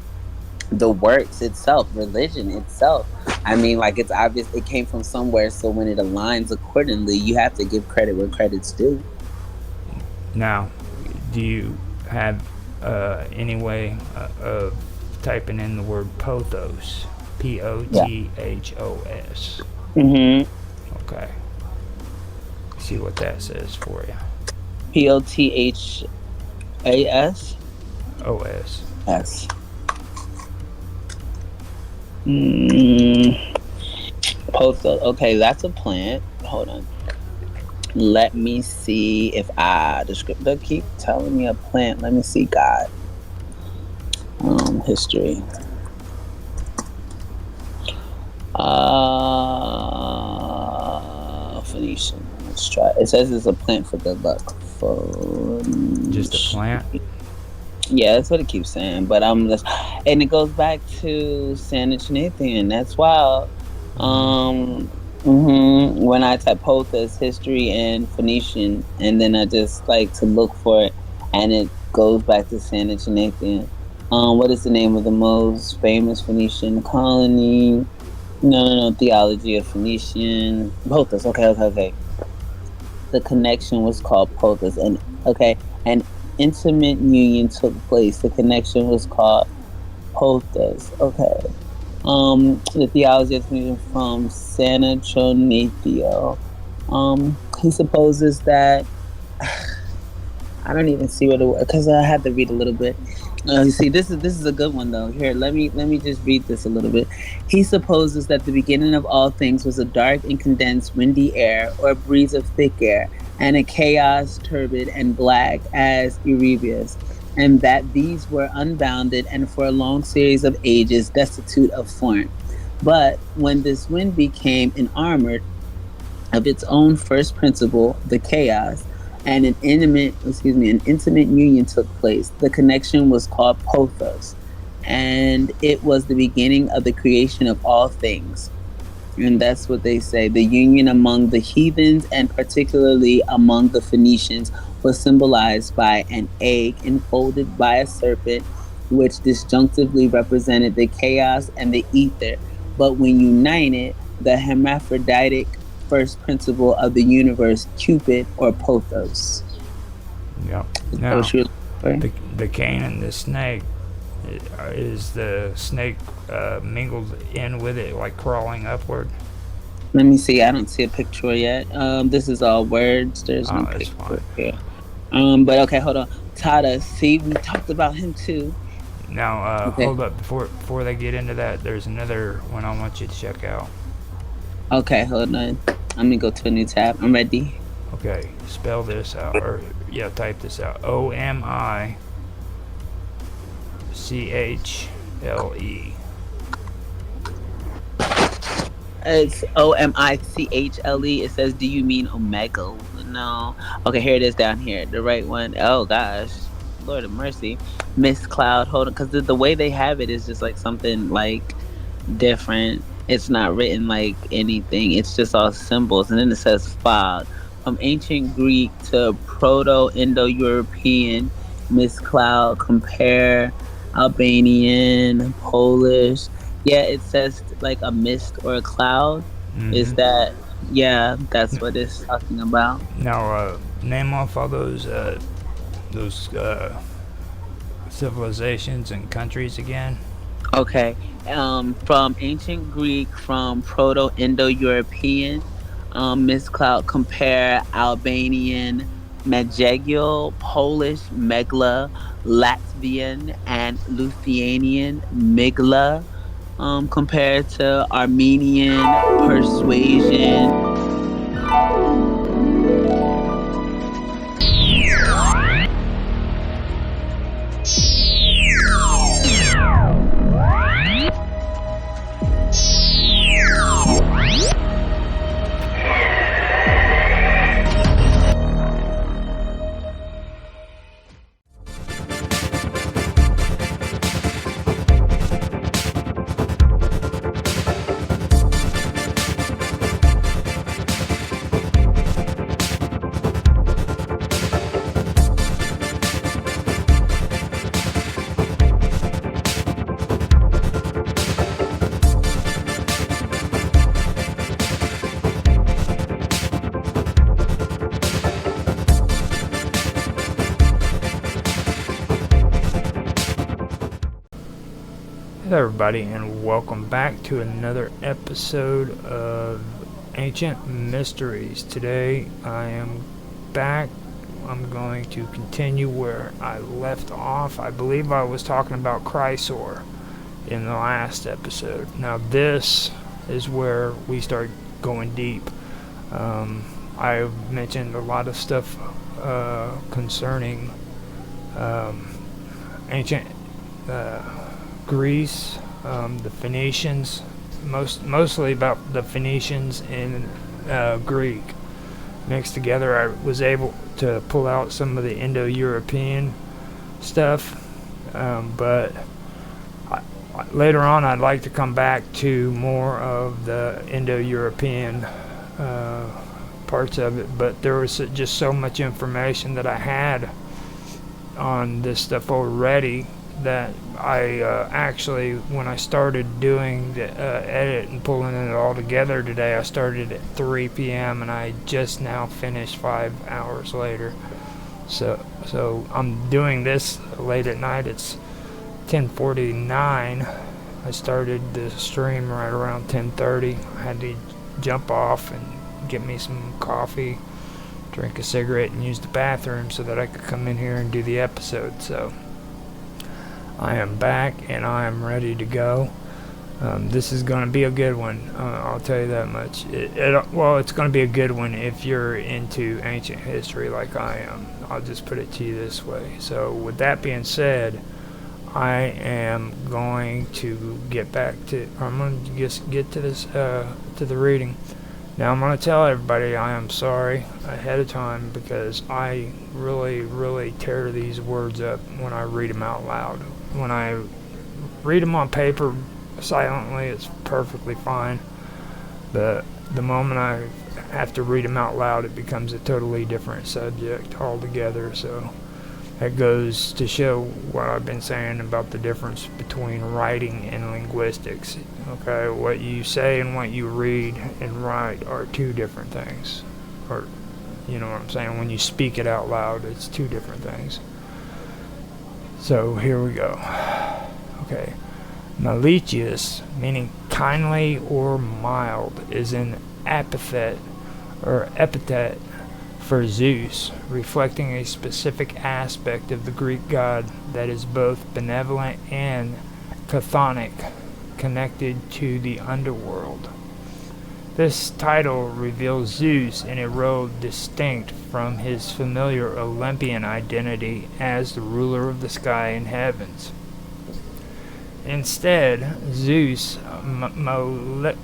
the works itself, religion itself. I mean, like, it's obvious it came from somewhere. So when it aligns accordingly, you have to give credit where credit's due. Now, do you have any way of typing in the word pothos? Pothos. Okay. See what that says for you. Pothas. OS. S. Pothos. Okay, that's a plant. Hold on. Let me see if the script does keep telling me a plant. Let me see. God. History. Phoenician. Let's try. It says it's a plant for good luck. Just a plant? Yeah, that's what it keeps saying. But and it goes back to Santa Trinithian. That's wild. When I type Pothos, history, and Phoenician, and then I just like to look for it, and it goes back to Santa Trinithian. What is the name of the most famous Phoenician colony? No. Theology of Phoenician. Pothos. Okay. The connection was called Pothos, and an intimate union took place. The connection was called Pothos. Okay. The theology of Phoenician from Santa Trinitio. He supposes that I don't even see what it was because I had to read a little bit. You see, this is a good one though. Here, let me just read this a little bit. He supposes that the beginning of all things was a dark and condensed windy air, or a breeze of thick air, and a chaos turbid and black as Erebus, and that these were unbounded and for a long series of ages destitute of form. But when this wind became enamored of its own first principle, the chaos, and an intimate union took place. The connection was called Pothos, and it was the beginning of the creation of all things. And that's what they say. The union among the heathens, and particularly among the Phoenicians, was symbolized by an egg enfolded by a serpent, which disjunctively represented the chaos and the ether, but when united, the hermaphroditic first principle of the universe, Cupid or Pothos. Yep. Now, the cane and the snake, is the snake mingled in with it, like crawling upward? Let me see. I don't see a picture yet. This is all words. There's no picture fine. here. But okay, hold on. Tada, see, we talked about him too. Now, hold up. Before they get into that, there's another one I want you to check out. Okay, hold on. I'm gonna go to a new tab. I'm ready. Okay, spell this out, type this out. OMICH It's Omichle. It says, "Do you mean Omega?" No. Okay, here it is down here. The right one. Oh gosh, Lord of mercy, Miss Cloud. Hold on, because the way they have it is just like something like different. It's not written like anything. It's just all symbols, and then it says fog. From ancient Greek to Proto-Indo-European, Miss Cloud. Compare Albanian, Polish. Yeah, it says like a mist or a cloud. Is that? Yeah, that's what it's talking about. Now, name off all those civilizations and countries again. Okay. From ancient Greek, from Proto-Indo-European, Miss Cloud. Compare Albanian, Majegil, Polish, Megla, Latvian, and Lithuanian, Migla. Compared to Armenian, Persuasion. Hello, everybody, and welcome back to another episode of Ancient Mysteries. Today, I am back. I'm going to continue where I left off. I believe I was talking about Chrysor in the last episode. Now, this is where we start going deep. I mentioned a lot of stuff concerning ancient Greece, the Phoenicians, mostly about the Phoenicians and Greek. Mixed together, I was able to pull out some of the Indo-European stuff, but later on I'd like to come back to more of the Indo-European parts of it, but there was just so much information that I had on this stuff already that I actually, when I started doing the edit and pulling it all together today, I started at 3 p.m. and I just now finished 5 hours later. So I'm doing this late at night. It's 10:49. I started the stream right around 10:30. I had to jump off and get me some coffee, drink a cigarette, and use the bathroom so that I could come in here and do the episode. So I am back and I am ready to go. This is going to be a good one. I'll tell you that much. It's going to be a good one if you're into ancient history like I am. I'll just put it to you this way. So with that being said, I am going to I'm going to just get to this, to the reading. Now I'm going to tell everybody I am sorry ahead of time because I really tear these words up when I read them out loud. When I read them on paper silently, it's perfectly fine. But the moment I have to read them out loud, it becomes a totally different subject altogether. So that goes to show what I've been saying about the difference between writing and linguistics. Okay, what you say and what you read and write are two different things. Or, you know what I'm saying? When you speak it out loud, it's two different things. So here we go. Okay. Malicious, meaning kindly or mild, is an epithet for Zeus, reflecting a specific aspect of the Greek god that is both benevolent and chthonic, connected to the underworld. This title reveals Zeus in a role distinct from his familiar Olympian identity as the ruler of the sky and heavens. Instead, Zeus Malicious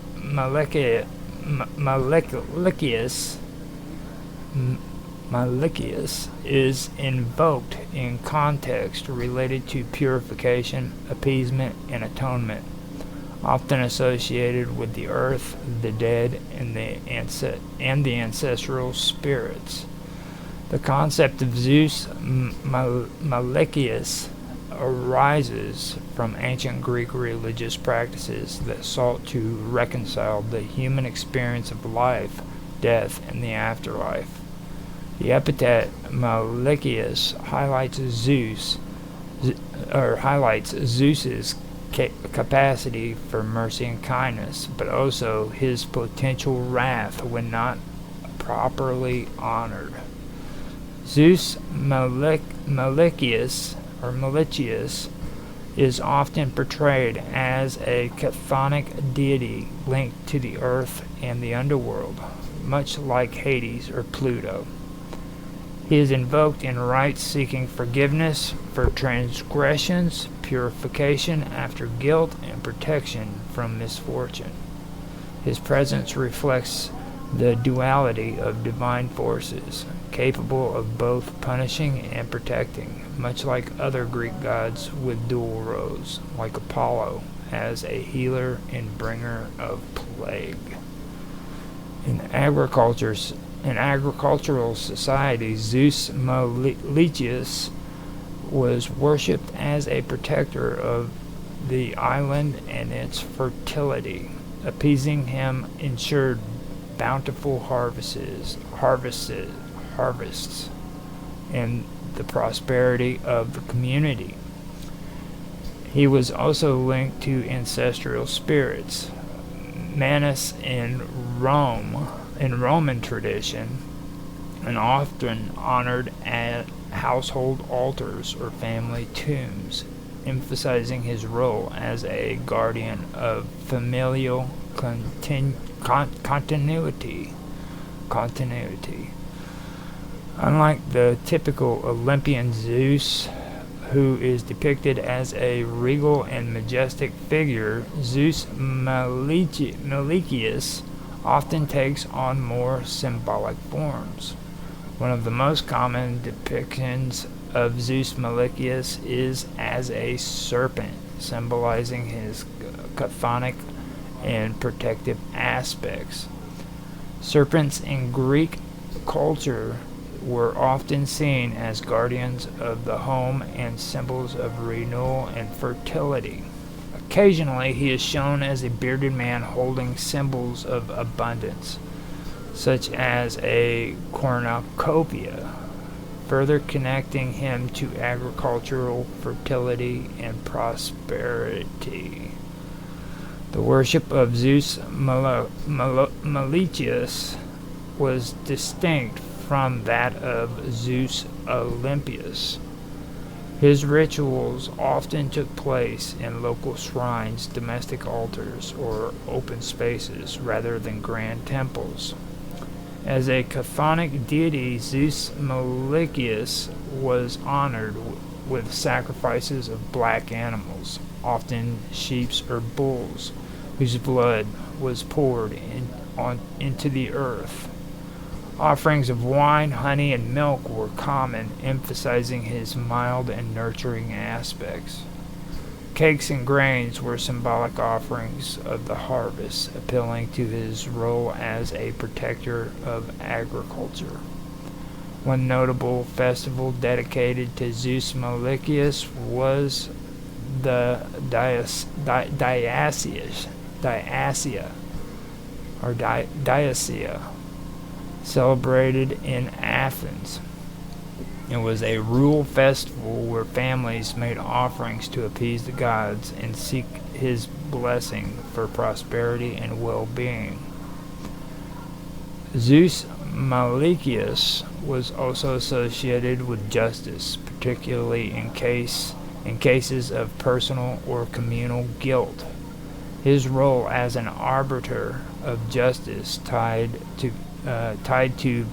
is invoked in context related to purification, appeasement, and atonement, often associated with the earth, the dead, and the ancestral spirits. The concept of Zeus Malicious arises from ancient Greek religious practices that sought to reconcile the human experience of life, death, and the afterlife. The epithet Malicious highlights Zeus's capacity for mercy and kindness, but also his potential wrath when not properly honored. Zeus Malicious is often portrayed as a chthonic deity linked to the earth and the underworld, much like Hades or Pluto. He is invoked in rites seeking forgiveness for transgressions, purification after guilt, and protection from misfortune. His presence reflects the duality of divine forces, capable of both punishing and protecting, much like other Greek gods with dual roles, like Apollo as a healer and bringer of plague. In agricultural societies, Zeus Malicious was worshipped as a protector of the island and its fertility. Appeasing him ensured bountiful harvests, and the prosperity of the community. He was also linked to ancestral spirits. Manus in Roman tradition, and often honored at household altars or family tombs, emphasizing his role as a guardian of familial continuity. Unlike the typical Olympian Zeus, who is depicted as a regal and majestic figure, Zeus Malicious often takes on more symbolic forms. One of the most common depictions of Zeus Malicious is as a serpent, symbolizing his chthonic and protective aspects. Serpents in Greek culture were often seen as guardians of the home and symbols of renewal and fertility. Occasionally, he is shown as a bearded man holding symbols of abundance, such as a cornucopia, further connecting him to agricultural fertility and prosperity. The worship of Zeus Malicious was distinct from that of Zeus Olympus. His rituals often took place in local shrines, domestic altars, or open spaces rather than grand temples. As a chthonic deity, Zeus Malicious was honored with sacrifices of black animals, often sheep or bulls, whose blood was poured into the earth. Offerings of wine, honey, and milk were common, emphasizing his mild and nurturing aspects. Cakes and grains were symbolic offerings of the harvest, appealing to his role as a protector of agriculture. One notable festival dedicated to Zeus Malicious was the Diasia, celebrated in Athens. It was a rural festival where families made offerings to appease the gods and seek his blessing for prosperity and well-being. Zeus Malicious was also associated with justice, particularly in cases of personal or communal guilt. His role as an arbiter of justice tied to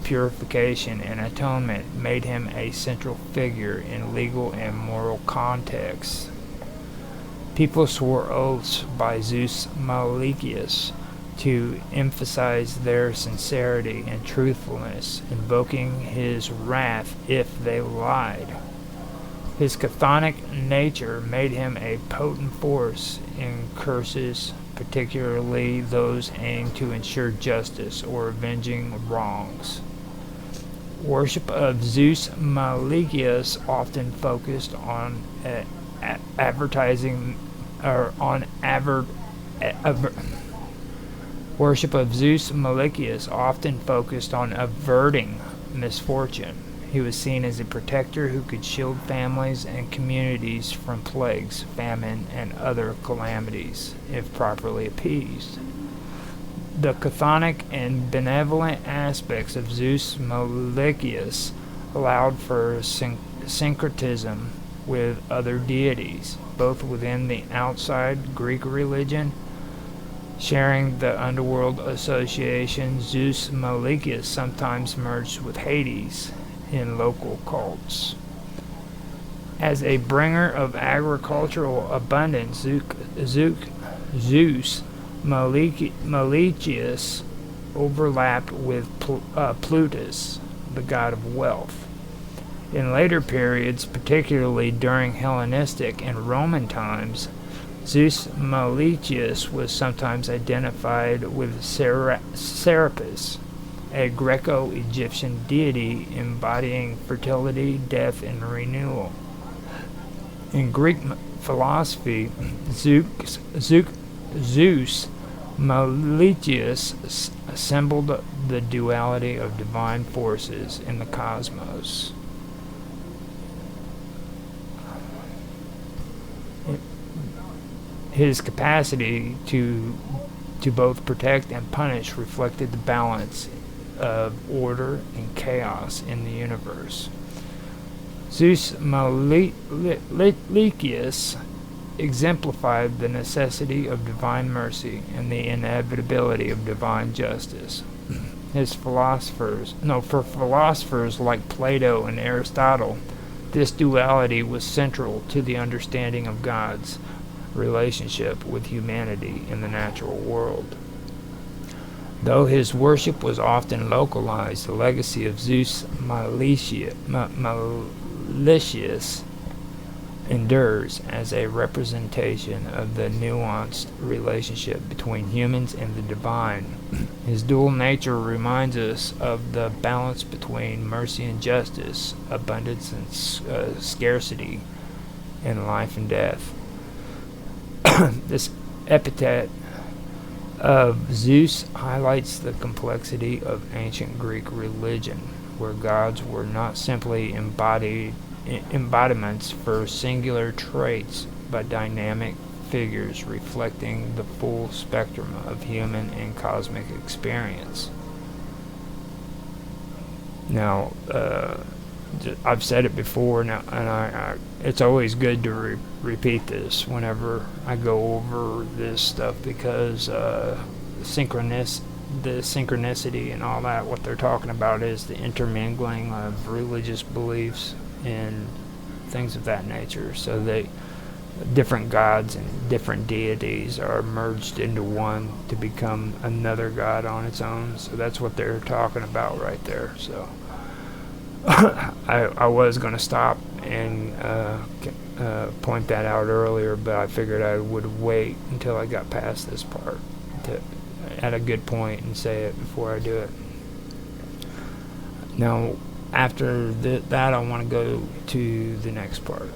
purification and atonement made him a central figure in legal and moral contexts. People swore oaths by Zeus Malikius to emphasize their sincerity and truthfulness, invoking his wrath if they lied. His chthonic nature made him a potent force in curses, particularly those aimed to ensure justice or avenging wrongs. Worship of Zeus Malikius often focused on Worship of Zeus Malikius often focused on averting misfortune. He was seen as a protector who could shield families and communities from plagues, famine, and other calamities, if properly appeased. The chthonic and benevolent aspects of Zeus Malikius allowed for syncretism with other deities, both within the outside Greek religion. Sharing the underworld association, Zeus Malikius sometimes merged with Hades in local cults. As a bringer of agricultural abundance, Zeus Malikius overlapped with Plutus, the god of wealth. In later periods, particularly during Hellenistic and Roman times, Zeus Malikius was sometimes identified with Serapis, a Greco-Egyptian deity embodying fertility, death, and renewal. In Greek philosophy, Zeus Malikius assembled the duality of divine forces in the cosmos. His capacity to both protect and punish reflected the balance of order and chaos in the universe. Zeus Malikius exemplified the necessity of divine mercy and the inevitability of divine justice. For philosophers like Plato and Aristotle, this duality was central to the understanding of God's relationship with humanity in the natural world. Though his worship was often localized, the legacy of Zeus Malikius endures as a representation of the nuanced relationship between humans and the divine. His dual nature reminds us of the balance between mercy and justice, abundance and scarcity, and life and death. This epithet of Zeus highlights the complexity of ancient Greek religion, where gods were not simply embodiments for singular traits, but dynamic figures reflecting the full spectrum of human and cosmic experience. Now, I've said it before, now, and it's always good to repeat this whenever I go over this stuff, because the synchronicity and all that, what they're talking about is the intermingling of religious beliefs and things of that nature. So they different gods and different deities are merged into one to become another god on its own. So that's what they're talking about right there. So I was going to stop and point that out earlier, but I figured I would wait until I got past this part at a good point and say it before I do it. Now, after that, I want to go to the next part.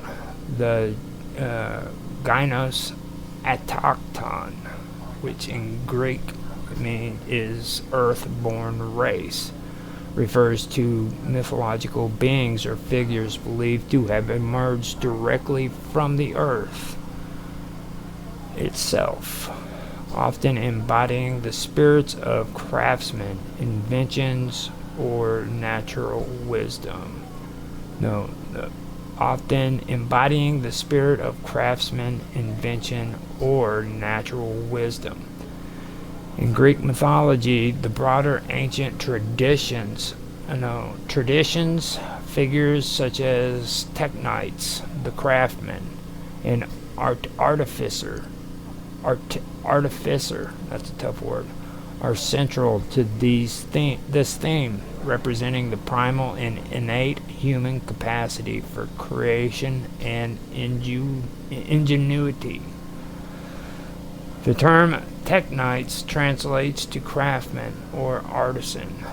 The gynos atokton, which in Greek is earth-born race, refers to mythological beings or figures believed to have emerged directly from the earth itself, often embodying the spirits of craftsmen, inventions, or natural wisdom. Often embodying the spirit of craftsman, invention, or natural wisdom. In Greek mythology, the broader ancient traditions, figures such as Technites, the craftsmen, and artificer, that's a tough word, are central to this theme, representing the primal and innate human capacity for creation and ingenuity. The term teknites translates to craftsman or artisan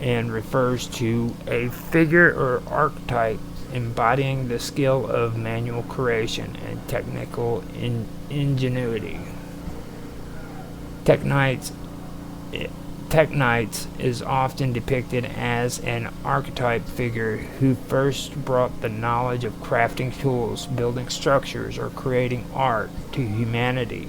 and refers to a figure or archetype embodying the skill of manual creation and technical ingenuity. Teknites is often depicted as an archetype figure who first brought the knowledge of crafting tools, building structures, or creating art to humanity.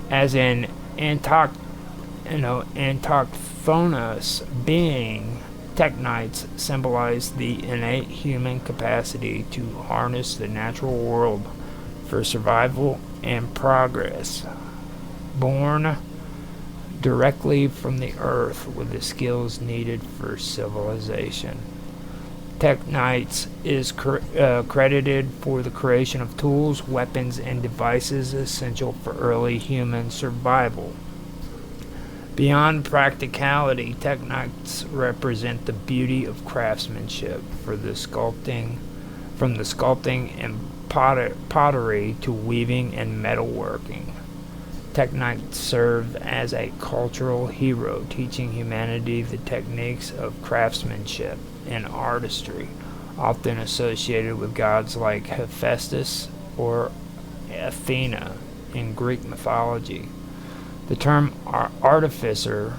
As an autochthonous being, teknites symbolize the innate human capacity to harness the natural world for survival and progress. Born directly from the earth with the skills needed for civilization. Teknites is credited for the creation of tools, weapons, and devices essential for early human survival. Beyond practicality, teknites represent the beauty of craftsmanship from the sculpting and pottery to weaving and metalworking. Teknites serve as a cultural hero, teaching humanity the techniques of craftsmanship and artistry, often associated with gods like Hephaestus or Athena in Greek mythology. The term artificer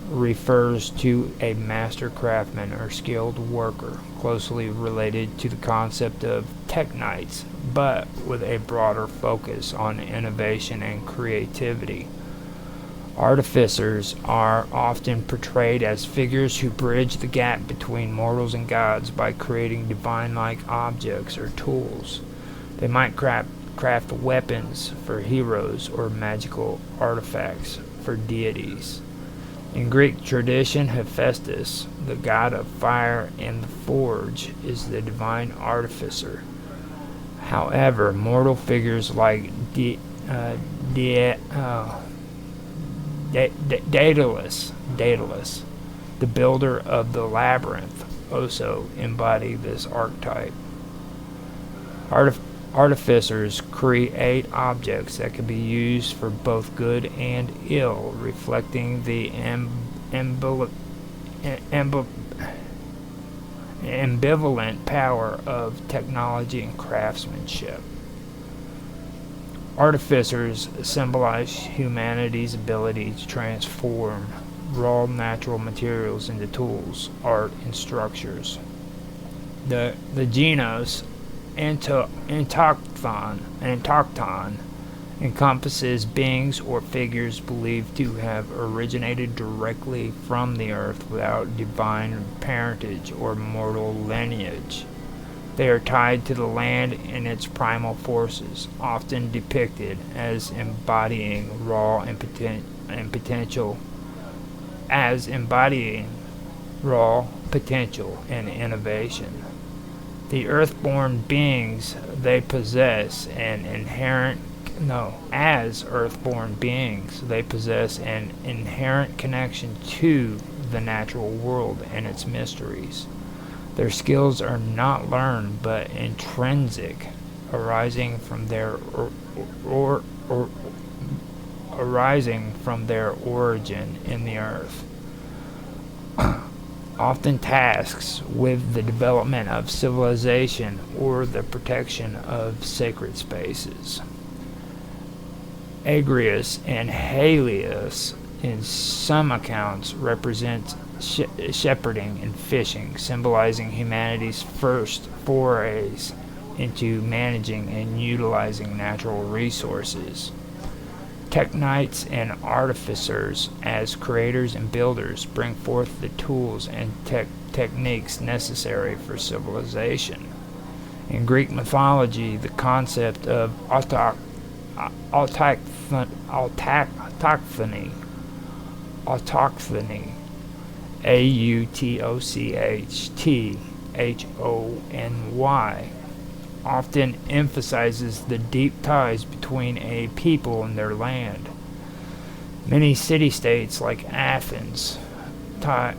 refers to a master craftsman or skilled worker, closely related to the concept of teknites, but with a broader focus on innovation and creativity. Artificers are often portrayed as figures who bridge the gap between mortals and gods by creating divine-like objects or tools. They might craft weapons for heroes or magical artifacts for deities. In Greek tradition, Hephaestus, the god of fire and the forge, is the divine artificer. However, mortal figures like Daedalus, the builder of the labyrinth, also embody this archetype. Artificers create objects that can be used for both good and ill, reflecting the ambivalent power of technology and craftsmanship. Artificers symbolize humanity's ability to transform raw natural materials into tools, art, and structures. The genus Autochthon encompasses beings or figures believed to have originated directly from the earth without divine parentage or mortal lineage. They are tied to the land and its primal forces, often depicted as embodying raw and potential and innovation. The earthborn beings they possess an inherent connection to the natural world and its mysteries. Their skills are not learned but intrinsic, arising from their origin in the earth. Often tasks with the development of civilization or the protection of sacred spaces. Agrius and Halius, in some accounts, represent shepherding and fishing, symbolizing humanity's first forays into managing and utilizing natural resources. Teknites and artificers, as creators and builders, bring forth the tools and techniques necessary for civilization. In Greek mythology, the concept of autochthony, Autochthony, often emphasizes the deep ties between a people and their land. Many city-states like Athens claim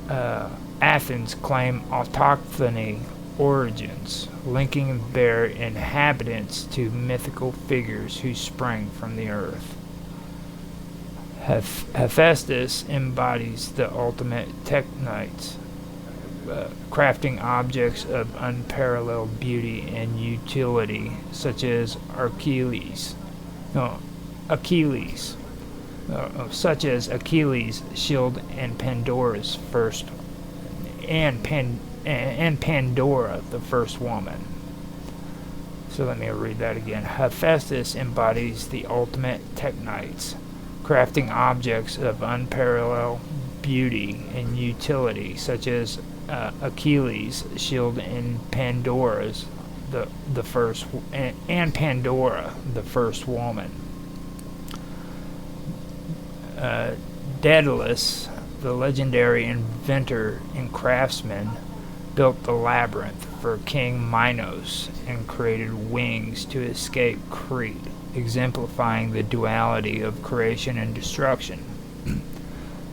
autochthony origins, linking their inhabitants to mythical figures who sprang from the earth. Hephaestus embodies the ultimate technites, crafting objects of unparalleled beauty and utility, such as Achilles' shield and Pandora, the first woman. So let me read that again. Hephaestus embodies the ultimate technites, crafting objects of unparalleled beauty and utility, such as Achilles' shield and Pandora's the first and Pandora, the first woman. Daedalus, the legendary inventor and craftsman, built the labyrinth for King Minos and created wings to escape Crete, exemplifying the duality of creation and destruction.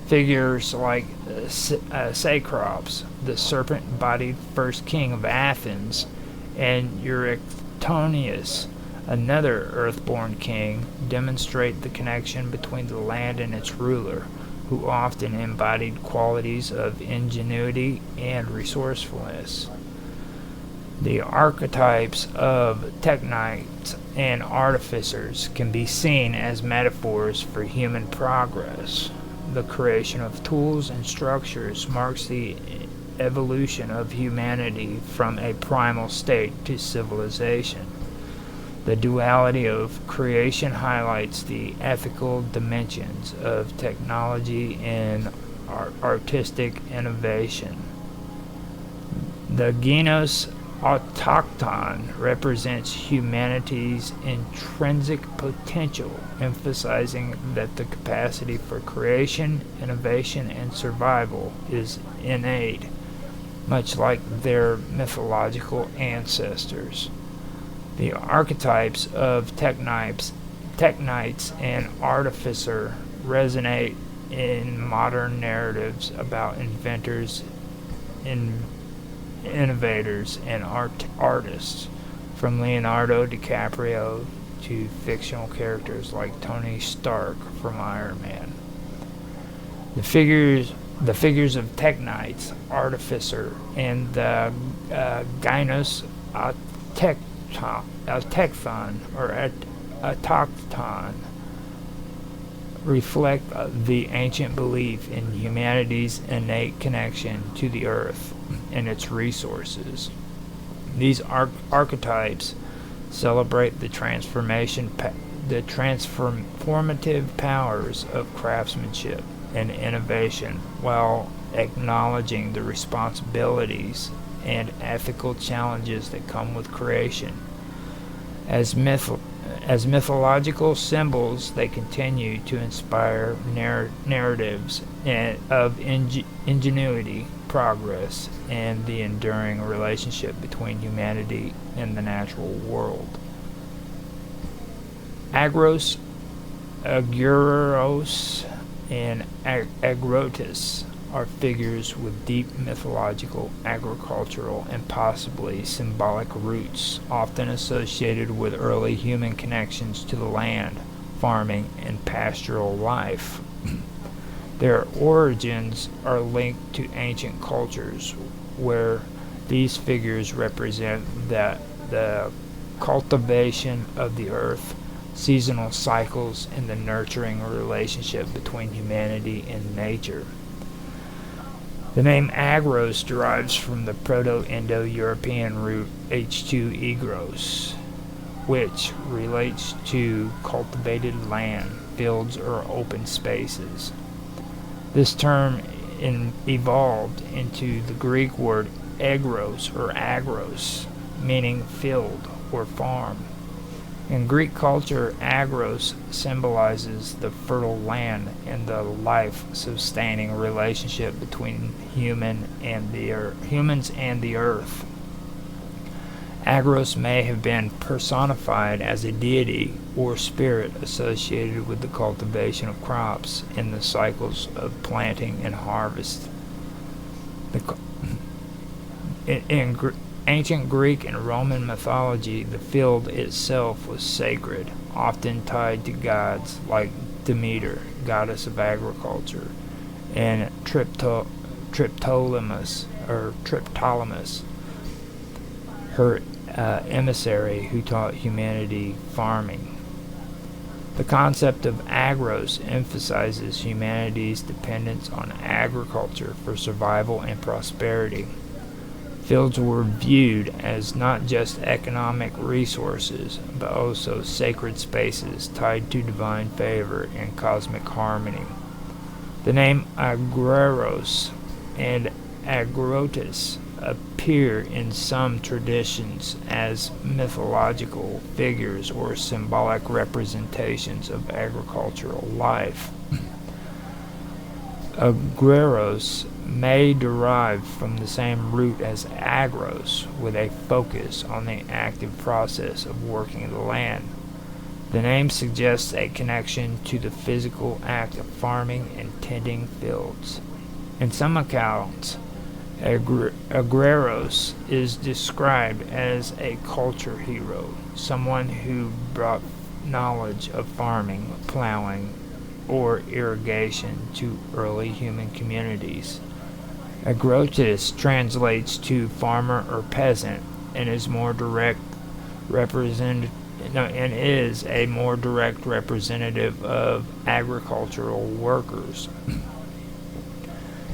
Figures like Cecrops, the serpent-bodied first king of Athens, and Euryctonius, another earthborn king, demonstrate the connection between the land and its ruler, who often embodied qualities of ingenuity and resourcefulness. The archetypes of technites and artificers can be seen as metaphors for human progress. The creation of tools and structures marks the evolution of humanity from a primal state to civilization. The duality of creation highlights the ethical dimensions of technology and artistic innovation. The genus autochthon represents humanity's intrinsic potential, emphasizing that the capacity for creation, innovation, and survival is innate, much like their mythological ancestors. The archetypes of technites and artificer resonate in modern narratives about inventors, innovators, and artists, from Leonardo DiCaprio to fictional characters like Tony Stark from Iron Man. The figures of technites, artificer, and the genus autochthon or autochthon reflect the ancient belief in humanity's innate connection to the earth and its resources. These archetypes celebrate the transformative powers of craftsmanship and innovation, while acknowledging the responsibilities and ethical challenges that come with creation. As mythological symbols, they continue to inspire narratives of ingenuity, progress, and the enduring relationship between humanity and the natural world. Agros, Aguros, and Agrotus are figures with deep mythological, agricultural, and possibly symbolic roots, often associated with early human connections to the land, farming, and pastoral life. Their origins are linked to ancient cultures, where these figures represent the cultivation of the earth, seasonal cycles, and the nurturing relationship between humanity and nature. The name Agros derives from the Proto-Indo-European root H2-egros, which relates to cultivated land, fields, or open spaces. This term evolved into the Greek word agros or agros, meaning field or farm. In Greek culture, agros symbolizes the fertile land and the life-sustaining relationship between humans and the earth. Agros may have been personified as a deity or spirit associated with the cultivation of crops and the cycles of planting and harvest. In ancient Greek and Roman mythology, the field itself was sacred, often tied to gods like Demeter, goddess of agriculture, and Triptolemus, her emissary who taught humanity farming. The concept of agros emphasizes humanity's dependence on agriculture for survival and prosperity. Fields were viewed as not just economic resources, but also sacred spaces tied to divine favor and cosmic harmony. The name agroros and agrotus appear in some traditions as mythological figures or symbolic representations of agricultural life. Agroros may derive from the same root as agros, with a focus on the active process of working the land. The name suggests a connection to the physical act of farming and tending fields. In some accounts, Agreros is described as a culture hero, someone who brought knowledge of farming, plowing, or irrigation to early human communities. Agrotus translates to farmer or peasant and is a more direct representative of agricultural workers.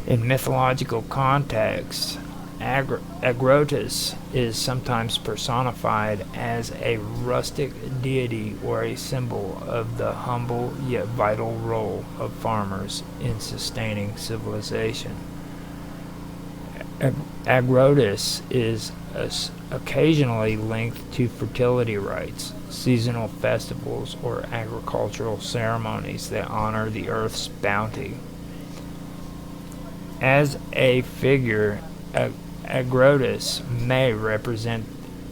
In mythological contexts, Agrotus is sometimes personified as a rustic deity or a symbol of the humble yet vital role of farmers in sustaining civilization. Agrotus is occasionally linked to fertility rites, seasonal festivals, or agricultural ceremonies that honor the earth's bounty. As a figure, Agrotus may represent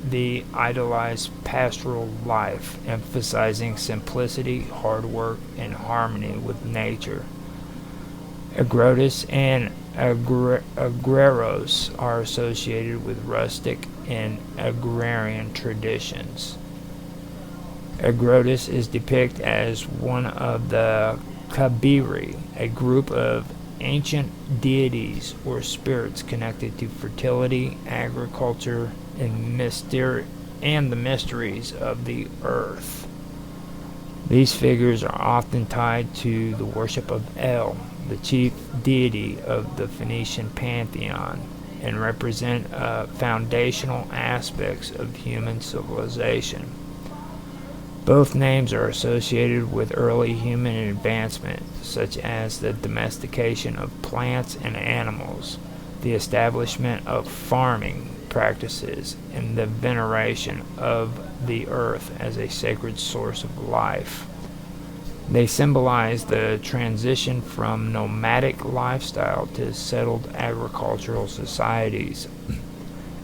the idolized pastoral life, emphasizing simplicity, hard work, and harmony with nature. Agrotus and agreros are associated with rustic and agrarian traditions. Agrotus is depicted as one of the Kabiri, a group of ancient deities or spirits connected to fertility, agriculture, and the mysteries of the earth. These figures are often tied to the worship of El, the chief deity of the Phoenician pantheon, and represent foundational aspects of human civilization. Both names are associated with early human advancement, such as the domestication of plants and animals, the establishment of farming practices, and the veneration of the earth as a sacred source of life. They symbolize the transition from nomadic lifestyle to settled agricultural societies,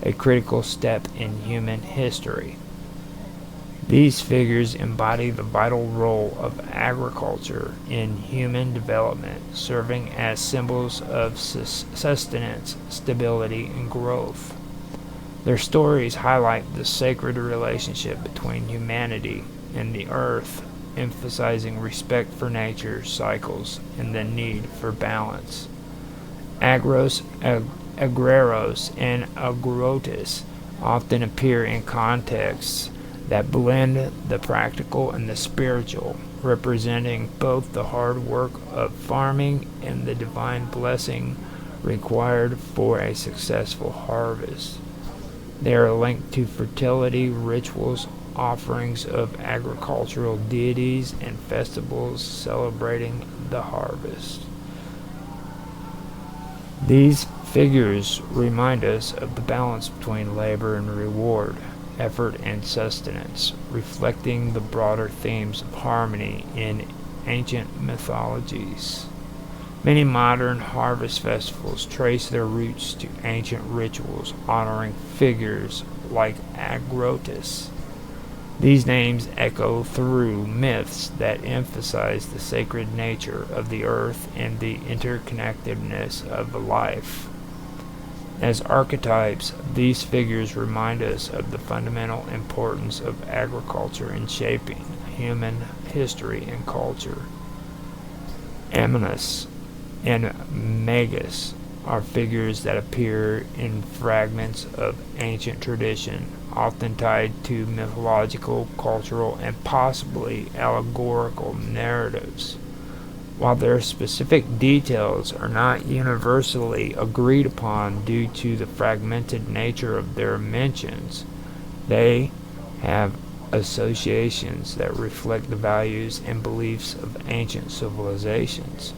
a critical step in human history. These figures embody the vital role of agriculture in human development, serving as symbols of sustenance, stability, and growth. Their stories highlight the sacred relationship between humanity and the earth, emphasizing respect for nature's cycles and the need for balance. Agreros and agrotus often appear in contexts that blend the practical and the spiritual, representing both the hard work of farming and the divine blessing required for a successful harvest. They are linked to fertility rituals, offerings of agricultural deities, and festivals celebrating the harvest. These figures remind us of the balance between labor and reward, effort and sustenance, reflecting the broader themes of harmony in ancient mythologies. Many modern harvest festivals trace their roots to ancient rituals honoring figures like Agrotus. These names echo through myths that emphasize the sacred nature of the earth and the interconnectedness of the life. As archetypes, these figures remind us of the fundamental importance of agriculture in shaping human history and culture. Ammonus and Magus are figures that appear in fragments of ancient tradition, often tied to mythological, cultural, and possibly allegorical narratives. While their specific details are not universally agreed upon due to the fragmented nature of their mentions, they have associations that reflect the values and beliefs of ancient civilizations.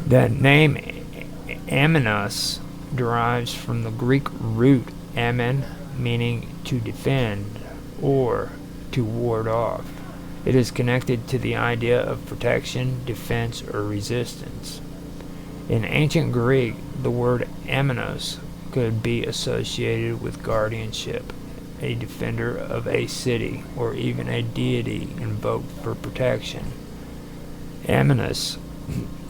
The name Ammonus derives from the Greek root ammon, meaning to defend or to ward off. It is connected to the idea of protection, defense, or resistance. In ancient Greek, the word ammonos could be associated with guardianship, a defender of a city, or even a deity invoked for protection. Ammonus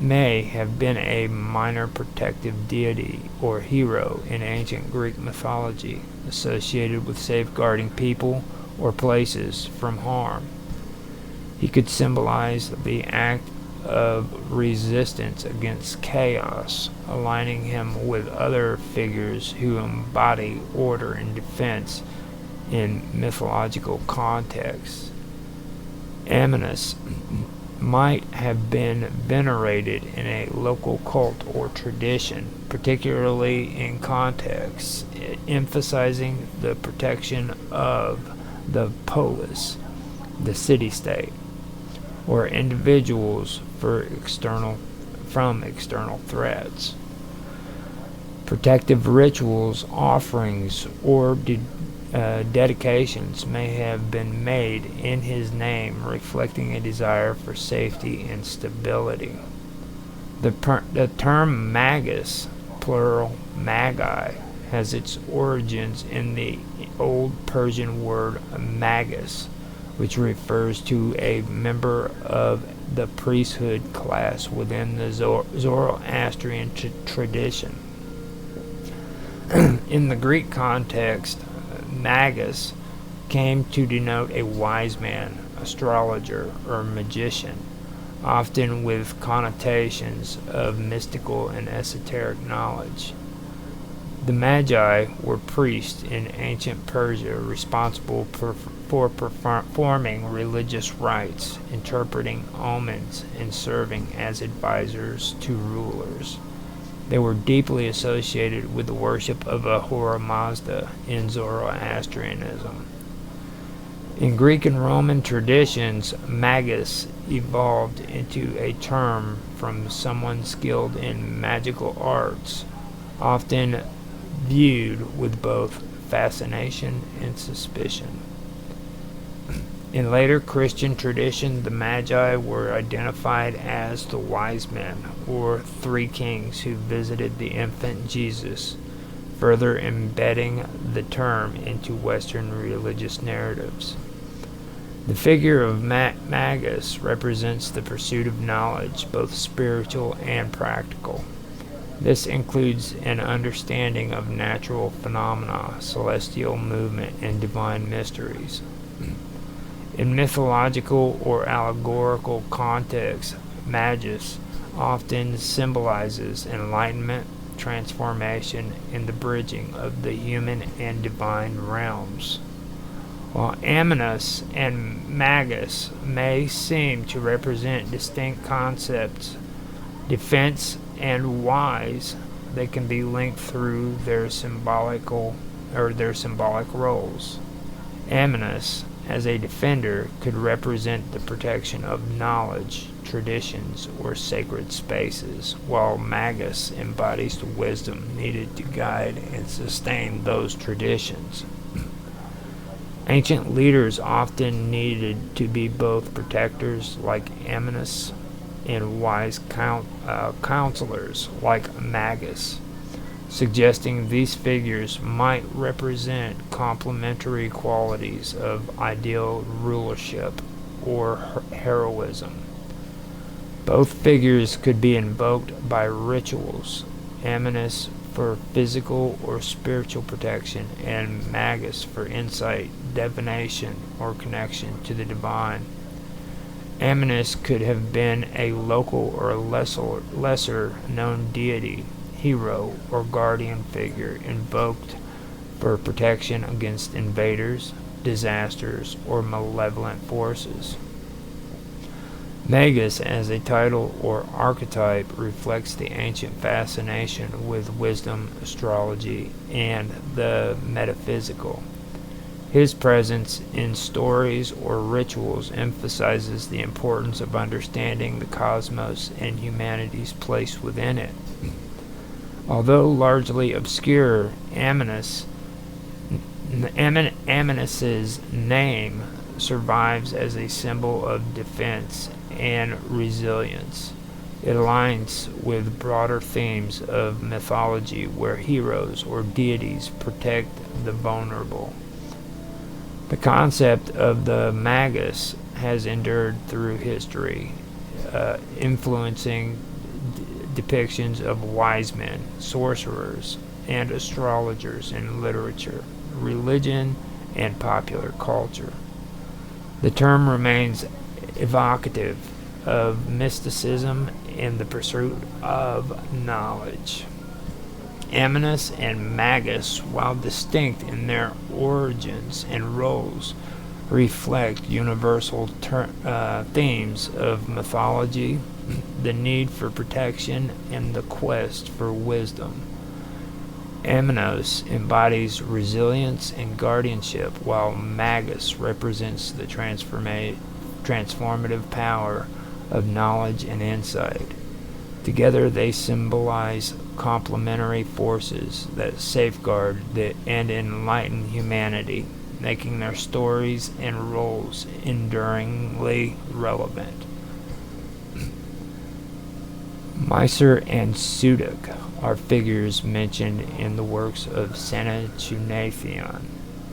may have been a minor protective deity or hero in ancient Greek mythology, associated with safeguarding people or places from harm. He could symbolize the act of resistance against chaos, aligning him with other figures who embody order and defense in mythological contexts. Ammonus might have been venerated in a local cult or tradition, particularly in contexts emphasizing the protection of the polis, the city-state, or individuals from external threats. Protective rituals, offerings, or dedications may have been made in his name, reflecting a desire for safety and stability. The term magus, plural magi, has its origins in the Old Persian word magus, which refers to a member of the priesthood class within the Zoroastrian tradition. In the Greek context, magus came to denote a wise man, astrologer, or magician, often with connotations of mystical and esoteric knowledge. The Magi were priests in ancient Persia responsible for performing religious rites, interpreting omens, and serving as advisors to rulers. They were deeply associated with the worship of Ahura Mazda in Zoroastrianism. In Greek and Roman traditions, magus evolved into a term from someone skilled in magical arts, often viewed with both fascination and suspicion. In later Christian tradition, the Magi were identified as the wise men, or three kings who visited the infant Jesus, further embedding the term into Western religious narratives. The figure of Magus represents the pursuit of knowledge, both spiritual and practical. This includes an understanding of natural phenomena, celestial movement, and divine mysteries. In mythological or allegorical contexts, magus often symbolizes enlightenment, transformation, and the bridging of the human and divine realms. While Ammonus and Magus may seem to represent distinct concepts, defense and wise, they can be linked through their symbolic roles. Ammonus, as a defender, could represent the protection of knowledge, traditions, or sacred spaces, while Magus embodies the wisdom needed to guide and sustain those traditions. Ancient leaders often needed to be both protectors, like Ammonus, and wise counselors, like Magus. suggesting these figures might represent complementary qualities of ideal rulership or heroism. Both figures could be invoked by rituals, Amunis for physical or spiritual protection, and Magus for insight, divination, or connection to the divine. Amunis could have been a local or lesser known deity, hero, or guardian figure invoked for protection against invaders, disasters, or malevolent forces. Magus, as a title or archetype, reflects the ancient fascination with wisdom, astrology, and the metaphysical. His presence in stories or rituals emphasizes the importance of understanding the cosmos and humanity's place within it. Although largely obscure, Amunis's name survives as a symbol of defense and resilience. It aligns with broader themes of mythology where heroes or deities protect the vulnerable. The concept of the Magus has endured through history, influencing depictions of wise men, sorcerers, and astrologers in literature, religion, and popular culture. The term remains evocative of mysticism and the pursuit of knowledge. Amunis and Magus, while distinct in their origins and roles, reflect universal themes of mythology, the need for protection, and the quest for wisdom. Amunis embodies resilience and guardianship, while Magus represents the transformative power of knowledge and insight. Together they symbolize complementary forces that safeguard and enlighten humanity, making their stories and roles enduringly relevant. Mysore and Sudak are figures mentioned in the works of Sanchuniathon,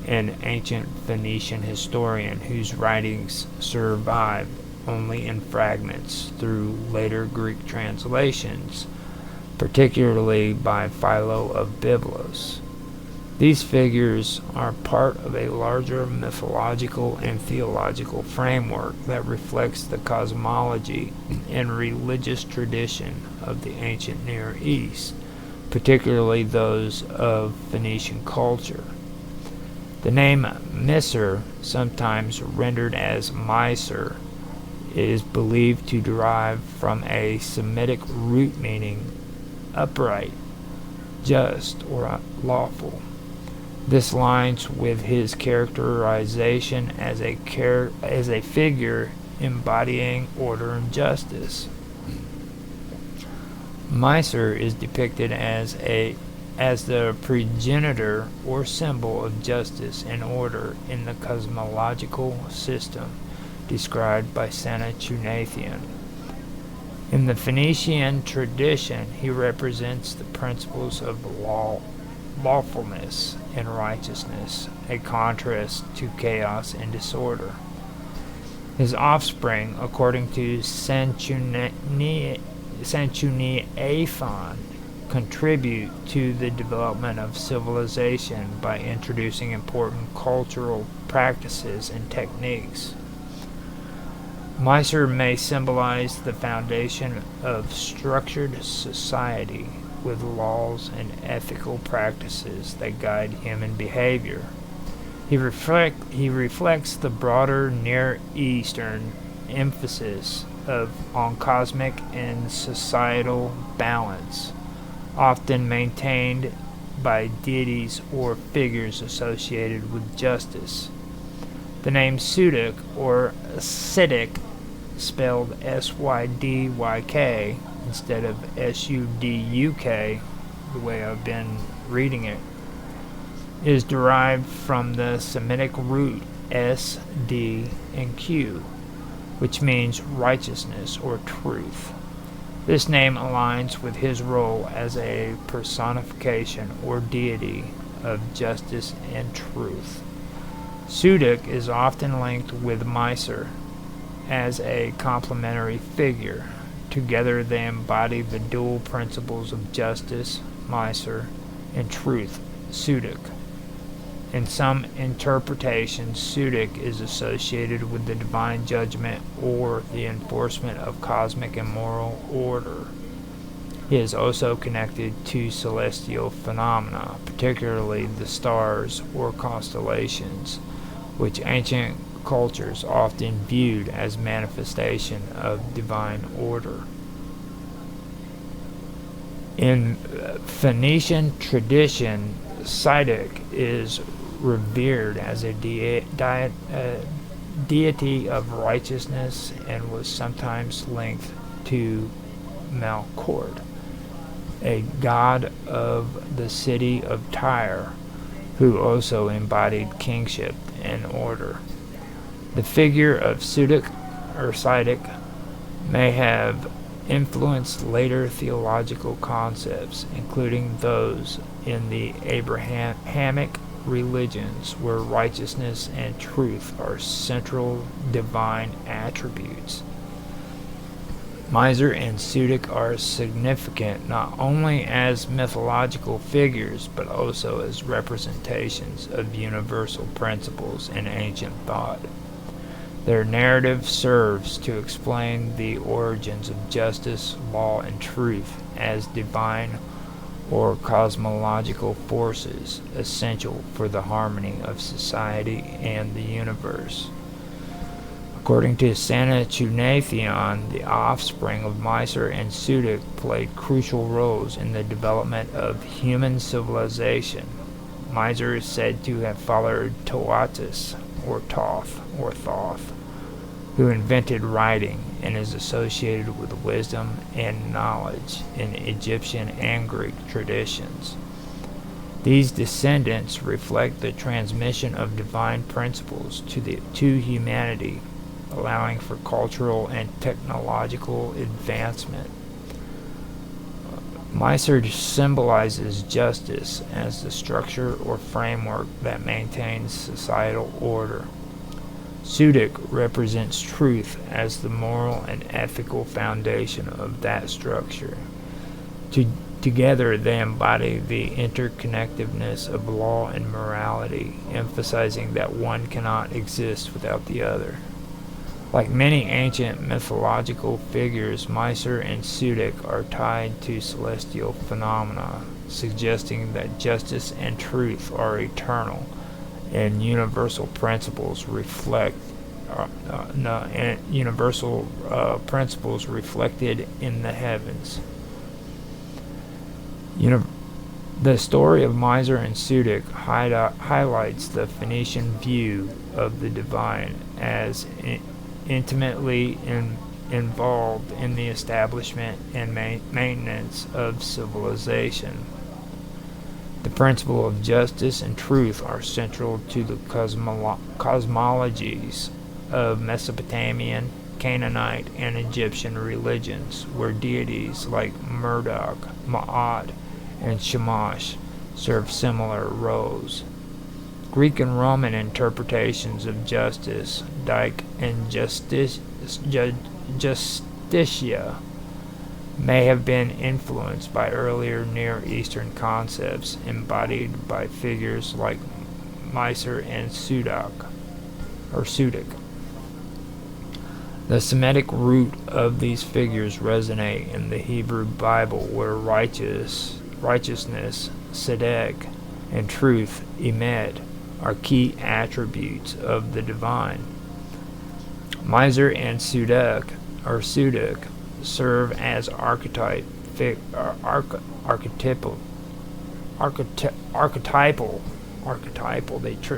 an ancient Phoenician historian whose writings survive only in fragments through later Greek translations, particularly by Philo of Byblos. These figures are part of a larger mythological and theological framework that reflects the cosmology and religious tradition of the ancient Near East, particularly those of Phoenician culture. The name Misr, sometimes rendered as Mysore, is believed to derive from a Semitic root meaning upright, just, or lawful. This aligns with his characterization as a figure embodying order and justice. Mysore is depicted as the progenitor or symbol of justice and order in the cosmological system described by Sanchuniathon. In the Phoenician tradition, he represents the principles of lawfulness and righteousness, a contrast to chaos and disorder. His offspring, according to Sanchuniathon, contribute to the development of civilization by introducing important cultural practices and techniques. Mysore may symbolize the foundation of structured society with laws and ethical practices that guide human behavior. He reflects the broader Near Eastern emphasis on cosmic and societal balance, often maintained by deities or figures associated with justice. The name Sudak, or Siddiq, spelled S-Y-D-Y-K instead of S-U-D-U-K, the way I've been reading it, is derived from the Semitic root S, D, and Q, which means righteousness or truth. This name aligns with his role as a personification or deity of justice and truth. Sudik is often linked with Mysore as a complementary figure. Together they embody the dual principles of justice, Mysore, and truth, Sudik. In some interpretations, Sudik is associated with the divine judgment or the enforcement of cosmic and moral order. He is also connected to celestial phenomena, particularly the stars or constellations, which ancient cultures often viewed as manifestation of divine order. In Phoenician tradition, Sudik is revered as a deity of righteousness and was sometimes linked to Melkort, a god of the city of Tyre, who also embodied kingship and order. The figure of Sudik may have influenced later theological concepts, including those in the Abrahamic religions, where righteousness and truth are central divine attributes. Mysore and Sudik are significant not only as mythological figures, but also as representations of universal principles in ancient thought. Their narrative serves to explain the origins of justice, law, and truth as divine or cosmological forces essential for the harmony of society and the universe. According to Sanachuniathon, the offspring of Mysore and Sudik played crucial roles in the development of human civilization. Mysore is said to have followed Thoth, who invented writing and is associated with wisdom and knowledge in Egyptian and Greek traditions. These descendants reflect the transmission of divine principles to humanity, allowing for cultural and technological advancement. Mysore symbolizes justice as the structure or framework that maintains societal order. Sudik represents truth as the moral and ethical foundation of that structure. Together they embody the interconnectedness of law and morality, emphasizing that one cannot exist without the other. Like many ancient mythological figures, Mysore and Sudik are tied to celestial phenomena, suggesting that justice and truth are eternal and universal principles reflected in the heavens. The story of Mysore and Sudik highlights the Phoenician view of the divine as intimately involved in the establishment and maintenance of civilization. The principle of justice and truth are central to the cosmologies of Mesopotamian, Canaanite, and Egyptian religions, where deities like Marduk, Ma'at, and Shamash serve similar roles. Greek and Roman interpretations of justice, Dike and Justitia, may have been influenced by earlier Near Eastern concepts embodied by figures like Mysore and Sudik. The Semitic root of these figures resonate in the Hebrew Bible, where righteousness, tzedek, and truth, emet, are key attributes of the divine. Mysore and Sudik serve as archetypal. They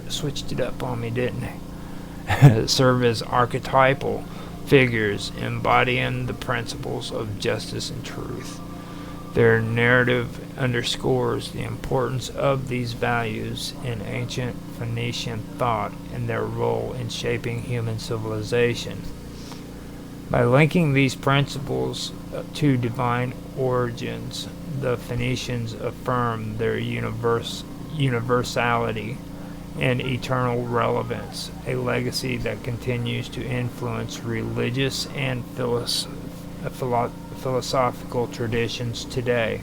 switched it up on me, didn't they? Serve as archetypal figures embodying the principles of justice and truth. Their narrative underscores the importance of these values in ancient Phoenician thought and their role in shaping human civilization. By linking these principles to divine origins, the Phoenicians affirmed their universality and eternal relevance, a legacy that continues to influence religious and philosophical traditions today.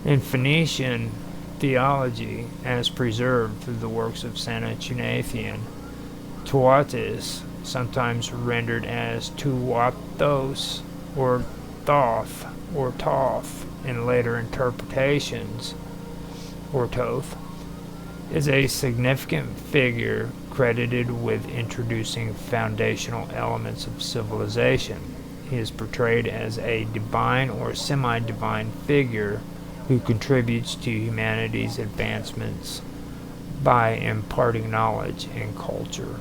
In Phoenician theology, as preserved through the works of Saint Ignatian, Tuatis, sometimes rendered as Tuatos or Thoth or Toth in later interpretations, or Toth, is a significant figure credited with introducing foundational elements of civilization. He is portrayed as a divine or semi-divine figure who contributes to humanity's advancements by imparting knowledge and culture.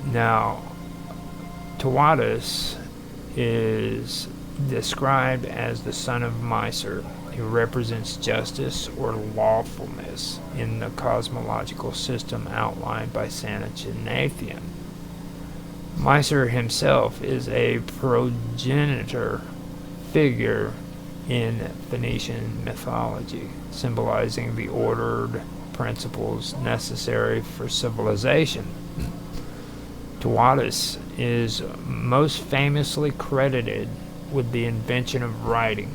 Now, Tuatis is described as the son of Mysore, who represents justice or lawfulness in the cosmological system outlined by Saint Ignatian. Mysore himself is a progenitor figure in Phoenician mythology, symbolizing the ordered principles necessary for civilization. Tuatis is most famously credited with the invention of writing.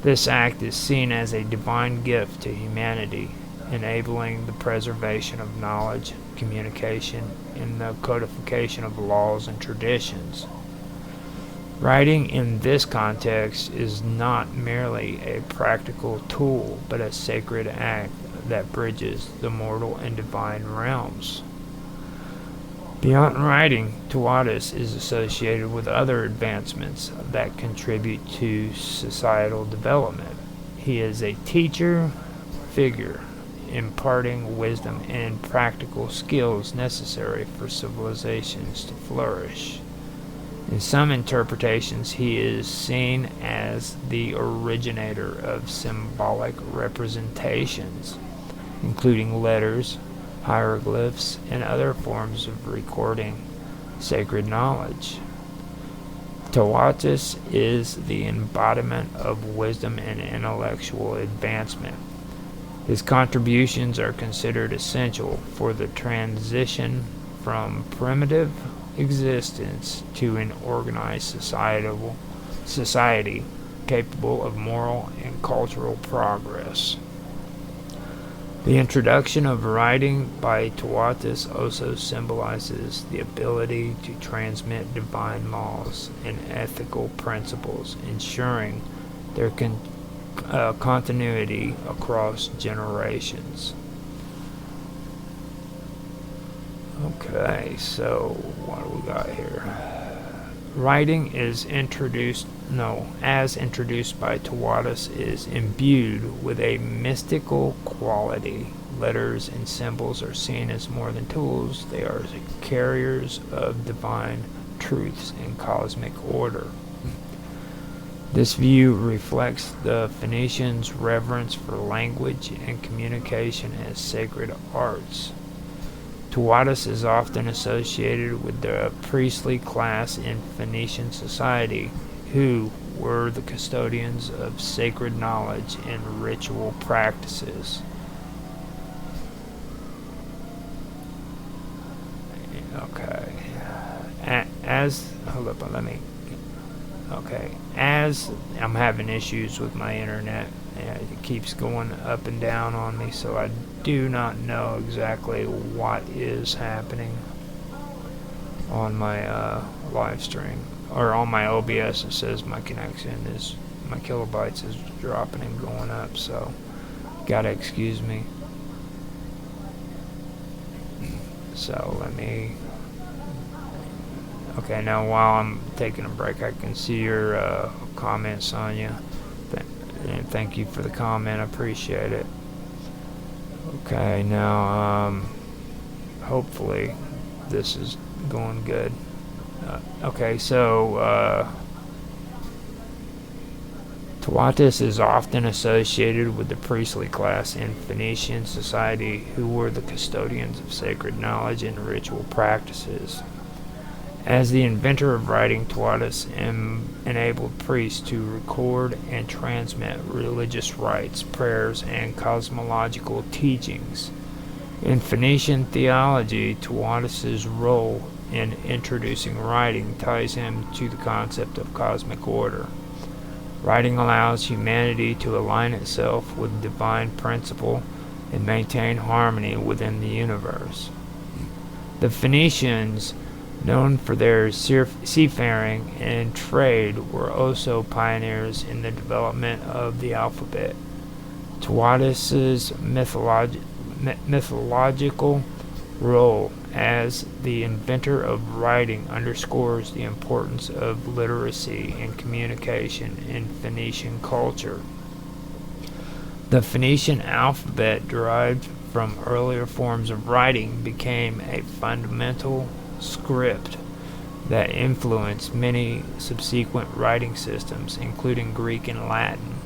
This act is seen as a divine gift to humanity, enabling the preservation of knowledge, communication, and the codification of laws and traditions. Writing in this context is not merely a practical tool, but a sacred act that bridges the mortal and divine realms. Beyond writing, Tuatis is associated with other advancements that contribute to societal development. He is a teacher figure, imparting wisdom and practical skills necessary for civilizations to flourish. In some interpretations, he is seen as the originator of symbolic representations, including letters, hieroglyphs, and other forms of recording sacred knowledge. Tuatis is the embodiment of wisdom and intellectual advancement. His contributions are considered essential for the transition from primitive existence to an organized society capable of moral and cultural progress. The introduction of writing by Tuatis also symbolizes the ability to transmit divine laws and ethical principles, ensuring their continuity across generations. Okay, so what do we got here? Writing is as introduced by Tuatis, is imbued with a mystical quality. Letters and symbols are seen as more than tools, they are carriers of divine truths and cosmic order. This view reflects the Phoenicians' reverence for language and communication as sacred arts. Tuatis is often associated with the priestly class in Phoenician society, who were the custodians of sacred knowledge and ritual practices. Okay. As I'm having issues with my internet, it keeps going up and down on me, so I do not know exactly what is happening on my live stream. Or on my OBS, it says my kilobytes is dropping and going up, so gotta excuse me. So let me... Okay, now while I'm taking a break, I can see your comment, Sonia. And thank you for the comment, I appreciate it. Okay, now hopefully this is going good. Okay, so Tawatis is often associated with the priestly class in Phoenician society who were the custodians of sacred knowledge and ritual practices. As the inventor of writing, Tawatis enabled priests to record and transmit religious rites, prayers, and cosmological teachings. In Phoenician theology, Tawatis' role in introducing writing ties him to the concept of cosmic order. Writing allows humanity to align itself with divine principle and maintain harmony within the universe. The Phoenicians, known for their seafaring and trade, were also pioneers in the development of the alphabet. Tawatis' mythological role as the inventor of writing underscores the importance of literacy and communication in Phoenician culture. The Phoenician alphabet, derived from earlier forms of writing, became a fundamental script that influenced many subsequent writing systems, including Greek and Latin.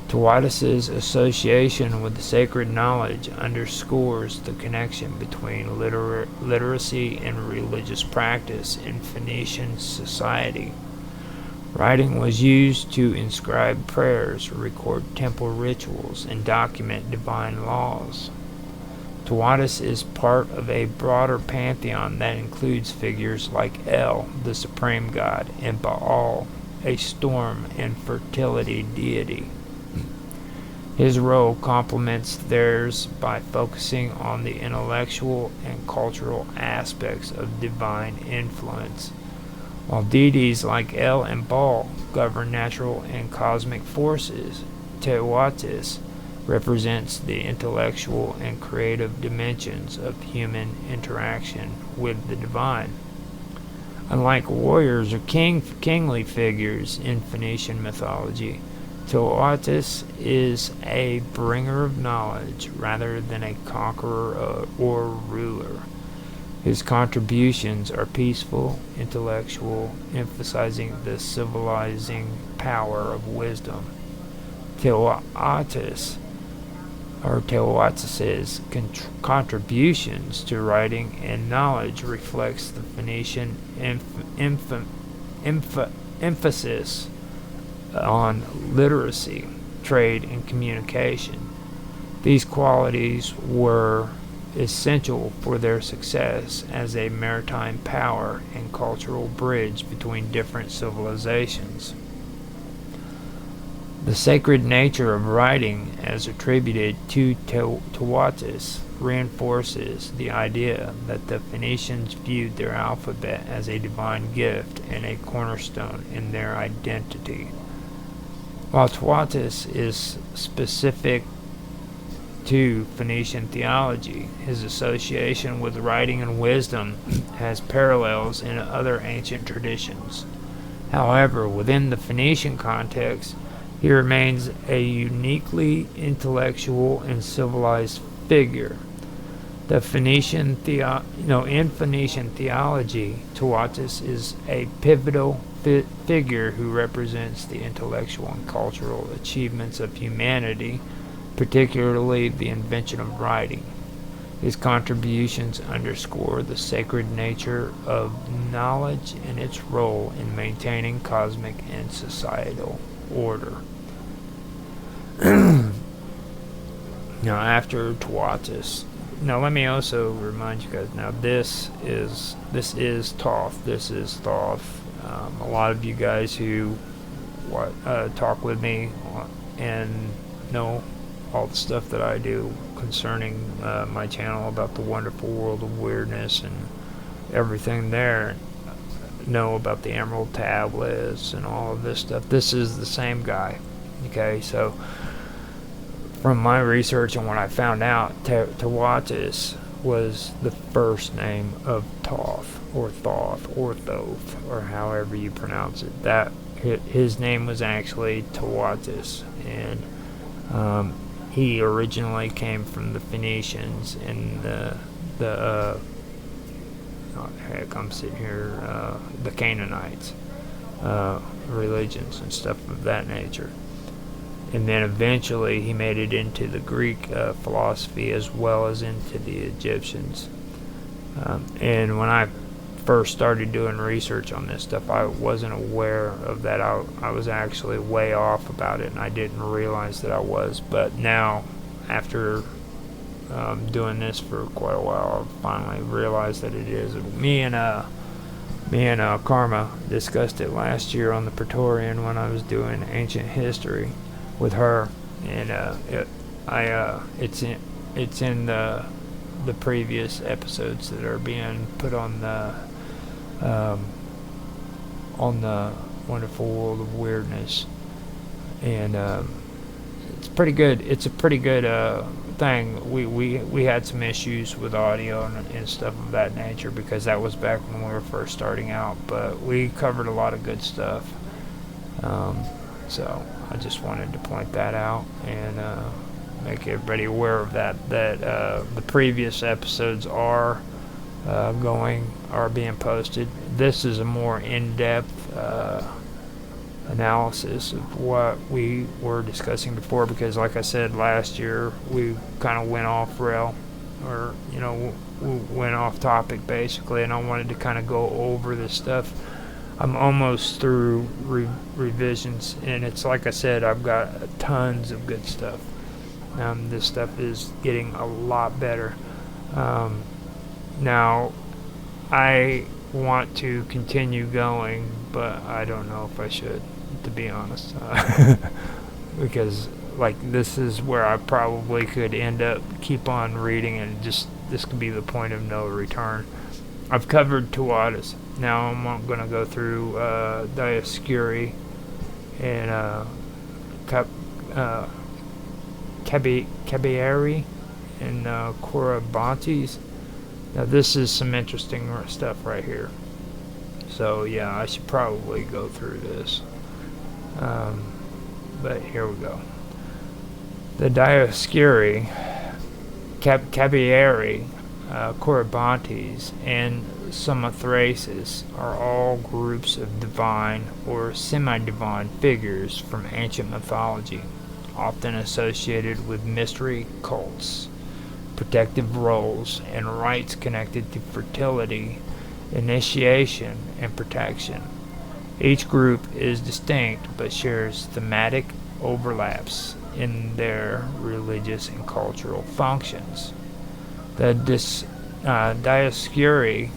Tawatis' association with sacred knowledge underscores the connection between literacy and religious practice in Phoenician society. Writing was used to inscribe prayers, record temple rituals, and document divine laws. Tawatis is part of a broader pantheon that includes figures like El, the supreme god, and Baal, a storm and fertility deity. His role complements theirs by focusing on the intellectual and cultural aspects of divine influence. While deities like El and Baal govern natural and cosmic forces, Tawatis represents the intellectual and creative dimensions of human interaction with the divine. Unlike warriors or kingly figures in Phoenician mythology, Tawatis is a bringer of knowledge rather than a conqueror or ruler. His contributions are peaceful, intellectual, emphasizing the civilizing power of wisdom. Tawatis' contributions to writing and knowledge reflects the Phoenician emphasis on literacy, trade, and communication. These qualities were essential for their success as a maritime power and cultural bridge between different civilizations. The sacred nature of writing, as attributed to Tawatis, reinforces the idea that the Phoenicians viewed their alphabet as a divine gift and a cornerstone in their identity. While Tawatis is specific to Phoenician theology, his association with writing and wisdom has parallels in other ancient traditions. However, within the Phoenician context, he remains a uniquely intellectual and civilized figure. In Phoenician theology, Tawatis is a pivotal figure who represents the intellectual and cultural achievements of humanity, particularly the invention of writing. His contributions underscore the sacred nature of knowledge and its role in maintaining cosmic and societal order. Now, after Tawatis, now let me also remind you guys. Now, this is Thoth. This is Thoth. A lot of you guys who talk with me and know all the stuff that I do concerning my channel about the wonderful world of weirdness and everything there, know about the Emerald Tablets and all of this stuff. This is the same guy. Okay, so from my research and what I found out, Tawatis was the first name of Thoth, or Thoth, or Thoth, or however you pronounce it. That his name was actually Tawatis, and he originally came from the Phoenicians and I'm sitting here, the Canaanites, religions and stuff of that nature. and then eventually he made it into the Greek philosophy as well as into the Egyptians. And when I first started doing research on this stuff, I wasn't aware of that. I was actually way off about it, and I didn't realize that I was. But now, after doing this for quite a while, I finally realized that it is. Me and Karma discussed it last year on the Praetorian when I was doing ancient history with her, and it's in the previous episodes that are being put on the Wonderful World of Weirdness, and it's pretty good. It's a pretty good thing. We had some issues with audio and stuff of that nature because that was back when we were first starting out, but we covered a lot of good stuff. So I just wanted to point that out and make everybody aware of that the previous episodes are being posted. This is a more in-depth analysis of what we were discussing before, because like I said last year, we kind of went off rail, or we went off topic basically, and I wanted to kind of go over this stuff. I'm almost through revisions, and it's like I said, I've got tons of good stuff. This stuff is getting a lot better. Now, I want to continue going, but I don't know if I should, to be honest. Because, this is where I probably could end up, keep on reading, and this could be the point of no return. I've covered Tuatas. Now I'm going to go through Dioscuri and Caballari and Corabantes. Now this is some interesting stuff right here. So yeah, I should probably go through this. But here we go. The Dioscuri, Caballari, Corabantes, and Samothraces are all groups of divine or semi-divine figures from ancient mythology, often associated with mystery cults, protective roles, and rites connected to fertility, initiation, and protection. Each group is distinct but shares thematic overlaps in their religious and cultural functions. The Dioscuri,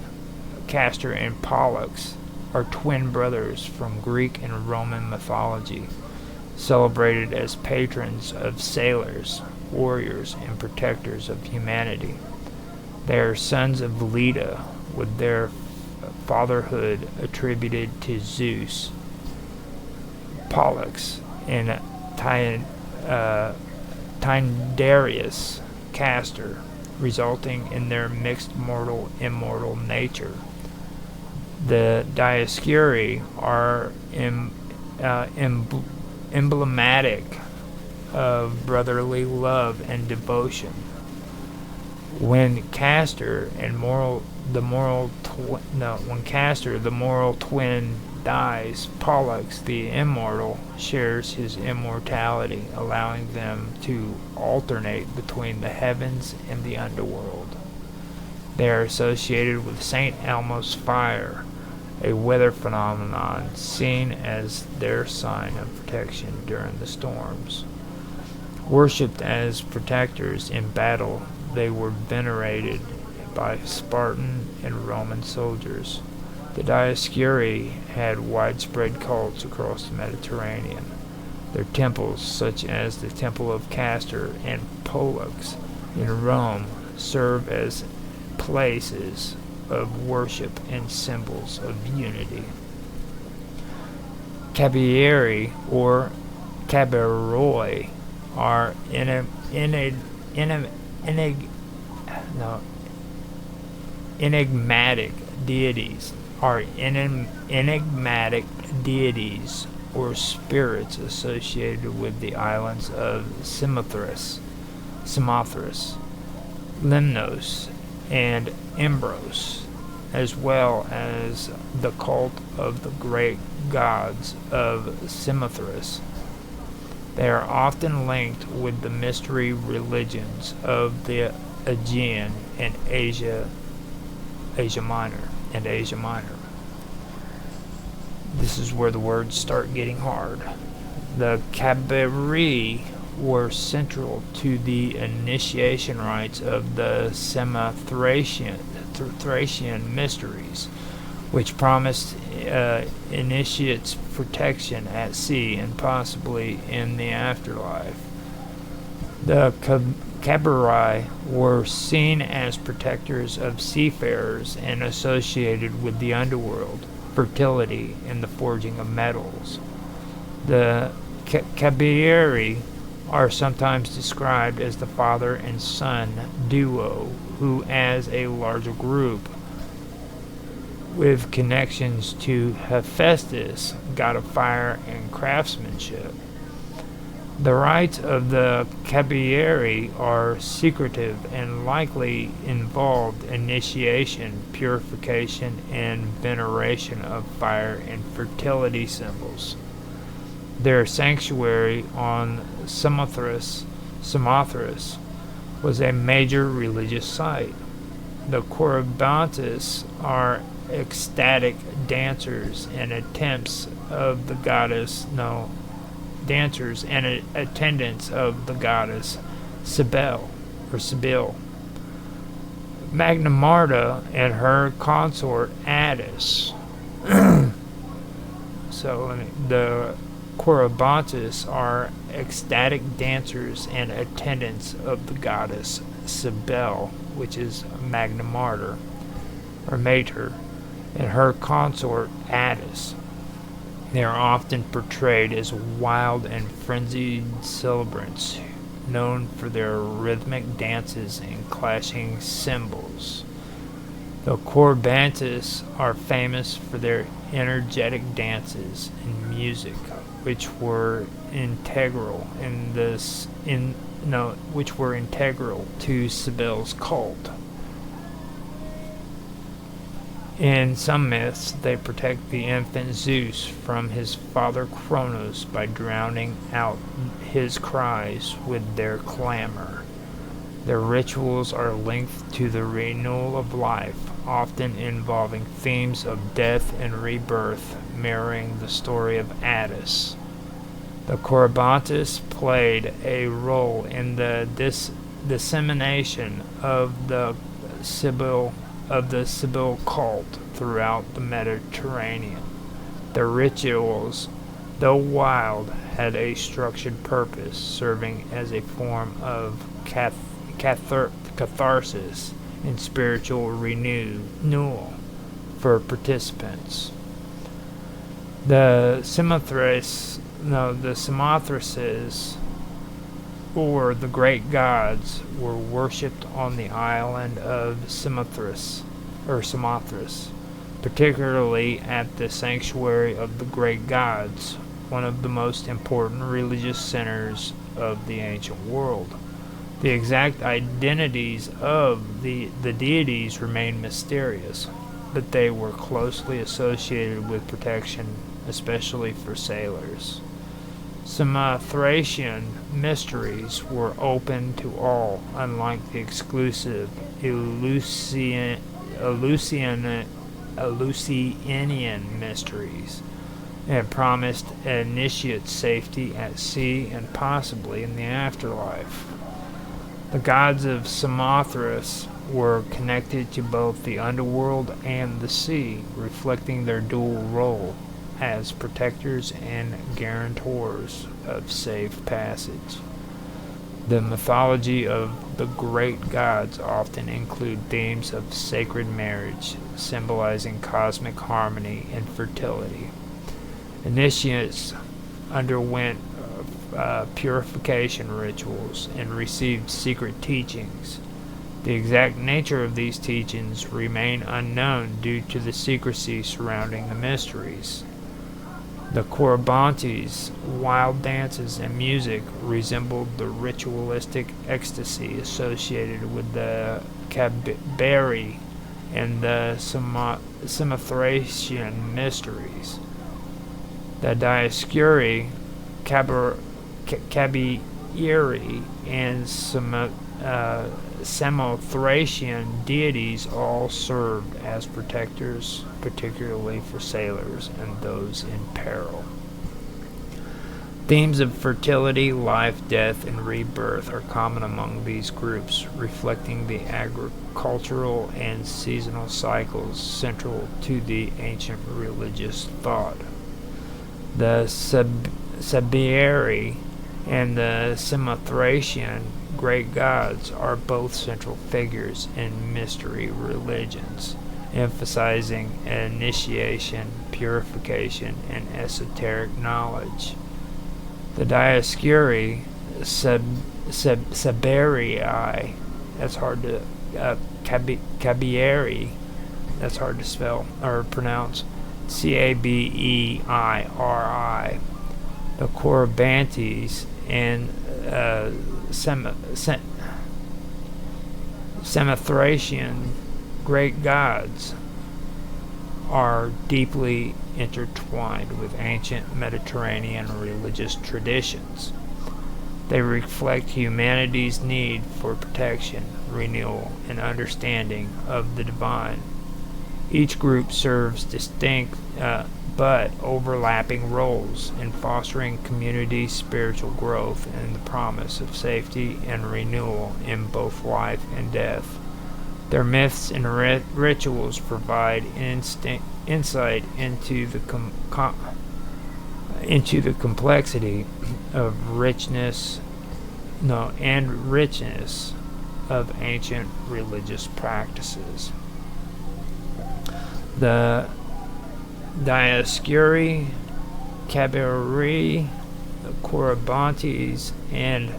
Castor and Pollux, are twin brothers from Greek and Roman mythology, celebrated as patrons of sailors, warriors, and protectors of humanity. They are sons of Leda, with their fatherhood attributed to Zeus, Pollux, and Tyndareus Castor, resulting in their mixed mortal-immortal nature. The Dioscuri are emblematic of brotherly love and devotion. When Castor, the moral twin, dies, Pollux, the immortal, shares his immortality, allowing them to alternate between the heavens and the underworld. They are associated with St. Elmo's fire, a weather phenomenon seen as their sign of protection during the storms. Worshipped as protectors in battle, they were venerated by Spartan and Roman soldiers. The Dioscuri had widespread cults across the Mediterranean. Their temples, such as the Temple of Castor and Pollux in Rome, serve as places of worship and symbols of unity. Caballari or Cabaroi are enigmatic deities or spirits associated with the islands of Samothrace, Lemnos, and Imbros, as well as the cult of the great gods of Samothrace. They are often linked with the mystery religions of the Aegean and Asia Minor. This is where the words start getting hard. The Cabiri were central to the initiation rites of the Thracian mysteries, which promised initiates protection at sea and possibly in the afterlife. The Cabiri were seen as protectors of seafarers and associated with the underworld, fertility, and the forging of metals. The Cabiri are sometimes described as the father and son duo, who, as a larger group, with connections to Hephaestus, god of fire and craftsmanship. The rites of the Cabiri are secretive and likely involved initiation, purification, and veneration of fire and fertility symbols. Their sanctuary on Samothrace was a major religious site. The Corybantes are ecstatic dancers and attendants of the goddess Cybele. Magna Marta and her consort Attis. The Corybantes are ecstatic dancers and attendants of the goddess Cybele, which is Magna Marta, or Mater, and her consort Attis. They are often portrayed as wild and frenzied celebrants, known for their rhythmic dances and clashing cymbals. The Corybantes are famous for their energetic dances and music, which were integral to Cybele's cult. In some myths, they protect the infant Zeus from his father Kronos by drowning out his cries with their clamor. Their rituals are linked to the renewal of life, often involving themes of death and rebirth, mirroring the story of Attis. The Corybantes played a role in the dissemination of the Cybele cult throughout the Mediterranean. Their rituals, though wild, had a structured purpose, serving as a form of catharsis and spiritual renewal for participants. The Samothraces, or the great gods, were worshipped on the island of Samothrace, particularly at the sanctuary of the great gods, one of the most important religious centers of the ancient world. The exact identities of the deities remain mysterious, but they were closely associated with protection, especially for sailors. Samothracian mysteries were open to all, unlike the exclusive Eleusinian mysteries, and promised initiate safety at sea and possibly in the afterlife. The gods of Samothrace were connected to both the underworld and the sea, reflecting their dual role as protectors and guarantors of safe passage. The mythology of the great gods often include themes of sacred marriage, symbolizing cosmic harmony and fertility. Initiates underwent purification rituals and received secret teachings. The exact nature of these teachings remain unknown due to the secrecy surrounding the mysteries. The Corybantes' wild dances and music resembled the ritualistic ecstasy associated with the Cabiri and the Samothracian mysteries. The Dioscuri Cabiri and Samothracian deities all served as protectors, particularly for sailors and those in peril. Themes of fertility, life, death, and rebirth are common among these groups, reflecting the agricultural and seasonal cycles central to the ancient religious thought. The Sabiri and the Samothracian great gods are both central figures in mystery religions, emphasizing initiation, purification, and esoteric knowledge. The Dioscuri, Saberii, that's hard to, Cabiri, that's hard to spell or pronounce, Cabeiri, the Corybantes, and Samothracian great gods are deeply intertwined with ancient Mediterranean religious traditions. They reflect humanity's need for protection, renewal, and understanding of the divine. Each group serves distinct but overlapping roles in fostering community spiritual growth and the promise of safety and renewal in both life and death. Their myths and rituals provide insight into the complexity of richness of ancient religious practices. The Dioscuri, Cabiri, the Corybantes, and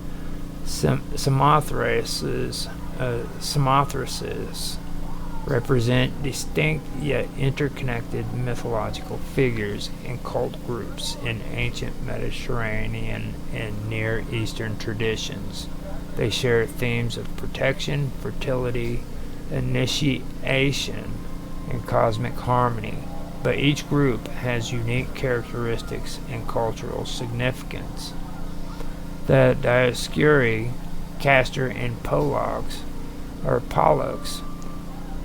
Samothraces represent distinct yet interconnected mythological figures and cult groups in ancient Mediterranean and Near Eastern traditions. They share themes of protection, fertility, initiation, and cosmic harmony, but each group has unique characteristics and cultural significance. The Dioscuri, Castor and Pollux,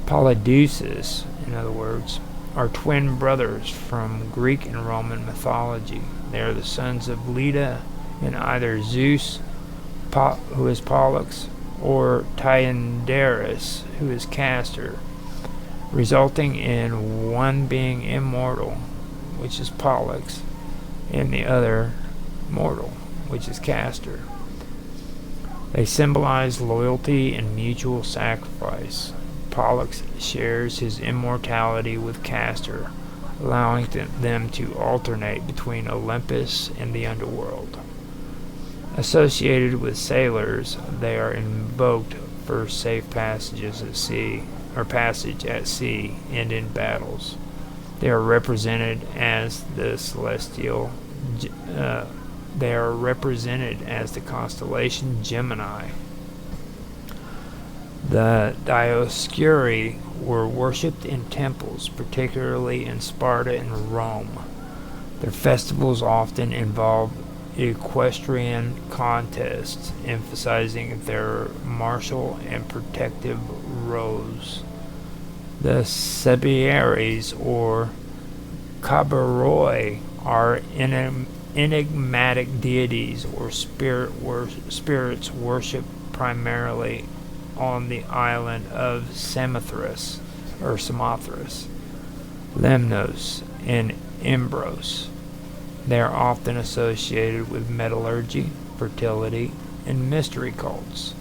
Polydeuces, in other words, are twin brothers from Greek and Roman mythology. They are the sons of Leda and either Zeus, who is Pollux, or Tyndareus, who is Castor, resulting in one being immortal, which is Pollux, and the other mortal, which is Castor. They symbolize loyalty and mutual sacrifice. Pollux shares his immortality with Castor, allowing them to alternate between Olympus and the underworld. Associated with sailors, they are invoked for safe passages at sea, or passage at sea and in battles. They are represented as the constellation Gemini. The Dioscuri were worshipped in temples, particularly in Sparta and Rome. Their festivals often involve equestrian contests, emphasizing their martial and protective roles. The Sabiaries, or Cabaroi, are enigmatic deities or spirits worshipped primarily on the island of Samothrace, Lemnos, and Imbros. They are often associated with metallurgy, fertility, and mystery cults.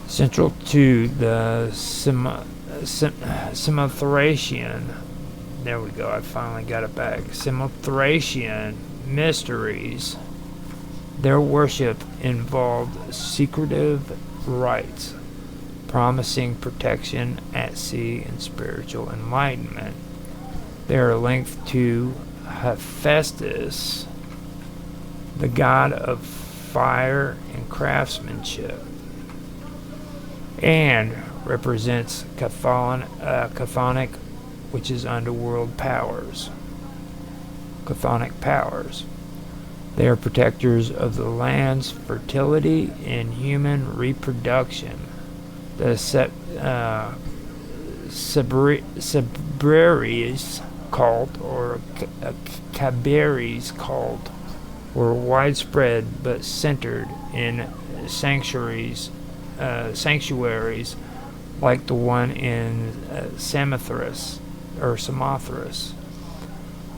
Central to the Samothracian, there we go, I finally got it back, Samothracian mysteries, their worship involved secretive rites, promising protection at sea and spiritual enlightenment. They are linked to Hephaestus, the god of fire and craftsmanship, and represents chthonic, which is underworld powers. Chthonic powers. They are protectors of the land's fertility and human reproduction. The Sabraries cult, or Cabaris cult, were widespread but centered in sanctuaries like the one in Samothrace.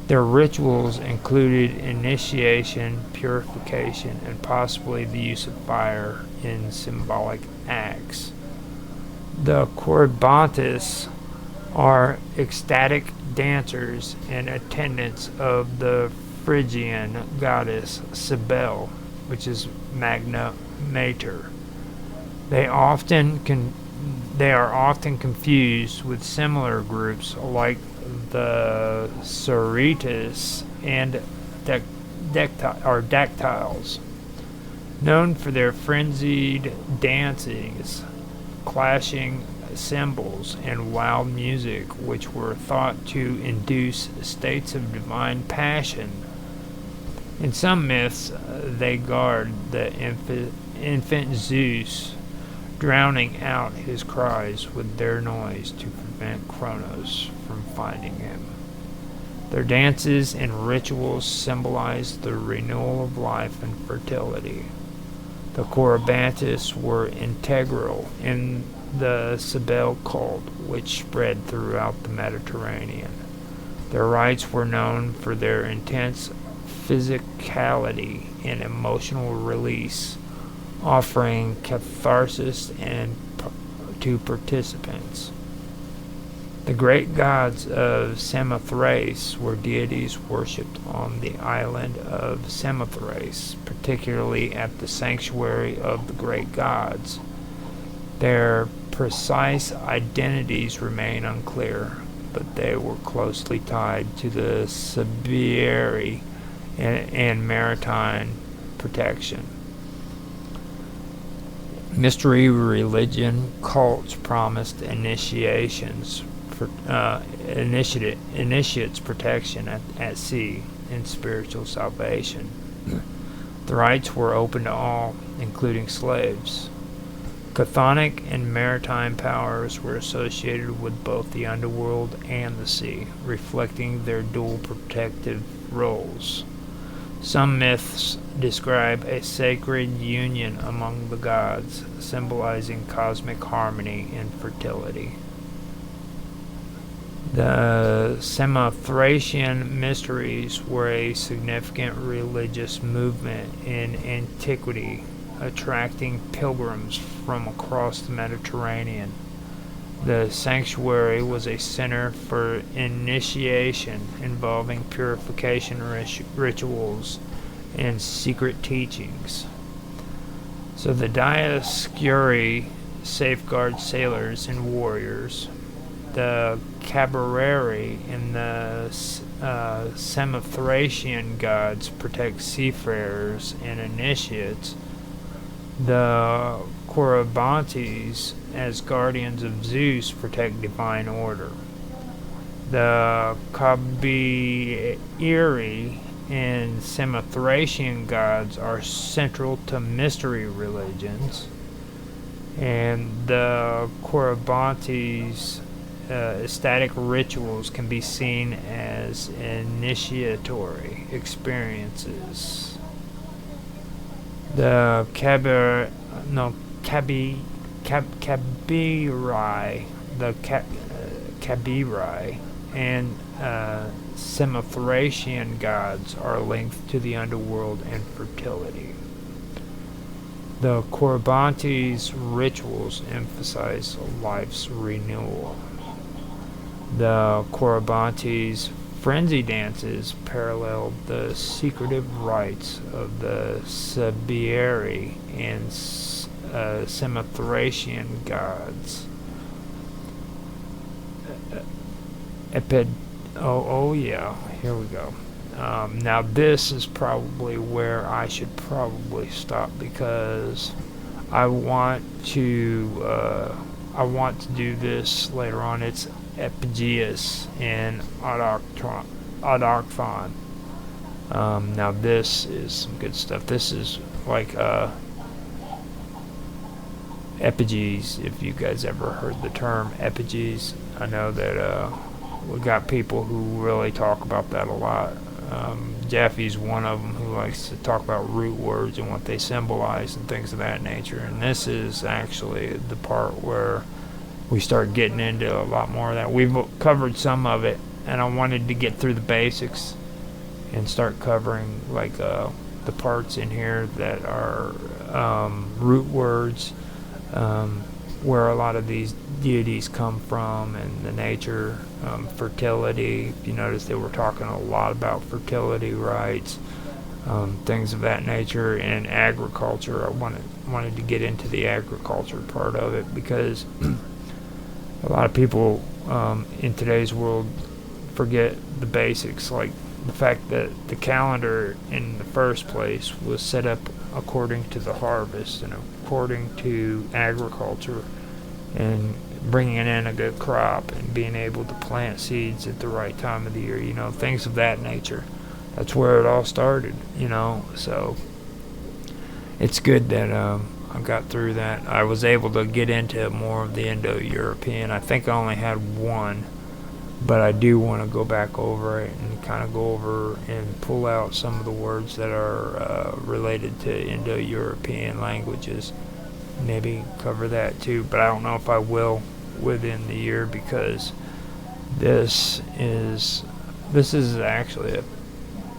Their rituals included initiation, purification, and possibly the use of fire in symbolic acts. The Corybantes are ecstatic dancers and attendants of the Phrygian goddess Cybele, which is Magna Mater. They are often confused with similar groups like the Sorites and Dactyls, known for their frenzied dancings, clashing cymbals, and wild music, which were thought to induce states of divine passion. In some myths, they guard the infant Zeus, drowning out his cries with their noise to prevent Kronos from finding him. Their dances and rituals symbolize the renewal of life and fertility. The Corybantes were integral in the Cybele cult, which spread throughout the Mediterranean. Their rites were known for their intense physicality and emotional release, offering catharsis to participants. The great gods of Samothrace were deities worshipped on the island of Samothrace, particularly at the sanctuary of the great gods. Their precise identities remain unclear, but they were closely tied to the Siberii and maritime protection. Mystery religion cults promised initiates protection at sea and spiritual salvation. The rites were open to all, including slaves. Chthonic and maritime powers were associated with both the underworld and the sea, reflecting their dual protective roles. Some myths describe a sacred union among the gods, symbolizing cosmic harmony and fertility. The Samothracian mysteries were a significant religious movement in antiquity, attracting pilgrims from across the Mediterranean. The sanctuary was a center for initiation involving purification rituals and secret teachings. So the Dioscuri safeguard sailors and warriors. The Cabareri and the Samothracian gods protect seafarers and initiates. The Corybantes, as guardians of Zeus, protect divine order. The Cabiri and Samothracian gods are central to mystery religions, and the Corybantes' ecstatic rituals can be seen as initiatory experiences. The Cabiri, and Samothracian gods are linked to the underworld and fertility. The Corybantes' rituals emphasize life's renewal. The Corybantes' frenzy dances paralleled the secretive rites of the Siberii and Samothracian gods. Here we go. Now this is probably where I should probably stop, because I want to do this later on. It's Epigeus and Autochthon. Now this is some good stuff. This is like epigees, if you guys ever heard the term epigees. I know that we got people who really talk about that a lot. Jaffe's one of them who likes to talk about root words and what they symbolize and things of that nature. And this is actually the part where we start getting into a lot more of that. We've covered some of it, and I wanted to get through the basics and start covering like the parts in here that are root words, where a lot of these deities come from, and the nature, fertility. If you notice, they were talking a lot about fertility rites, things of that nature, and agriculture. I wanted to get into the agriculture part of it because a lot of people in today's world forget the basics, like the fact that the calendar in the first place was set up according to the harvest and according to agriculture and bringing in a good crop and being able to plant seeds at the right time of the year, things of that nature. That's where it all started, so it's good that I got through that. I was able to get into more of the Indo-European. I think I only had one, but I do want to go back over it and kind of go over and pull out some of the words that are related to Indo-European languages. Maybe cover that too, but I don't know if I will within the year, because this is actually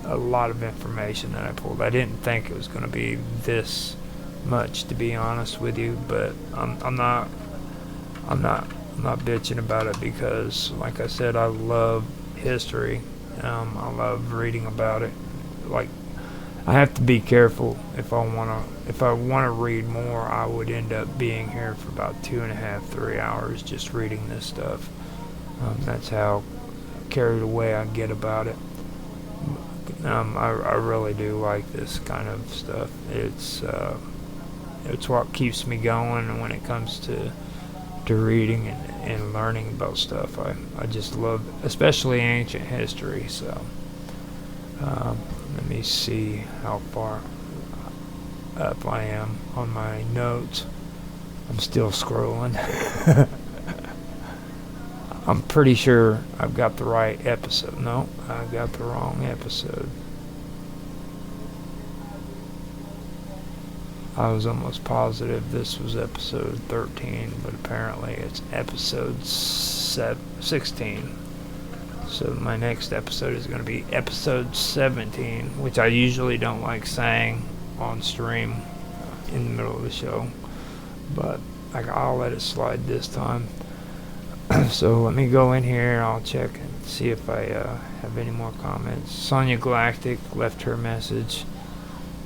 a lot of information that I pulled. I didn't think it was going to be this much, to be honest with you, but I'm not bitching about it, because like I said, I love history. I love reading about it. Like, I have to be careful. If I want to read more, I would end up being here for about 2.5, 3 hours just reading this stuff. That's how carried away I get about it. I really do like this kind of stuff. It's what keeps me going when it comes to reading and learning about stuff. I just love, especially ancient history. So let me see how far up I am on my notes. I'm still scrolling. I'm pretty sure I've got the right episode. No, I got the wrong episode. I was almost positive this was episode 13, but apparently it's episode 16. So my next episode is going to be episode 17, which I usually don't like saying on stream in the middle of the show, but I'll let it slide this time. So let me go in here. I'll check and see if I have any more comments. Sonia Galactic left her message.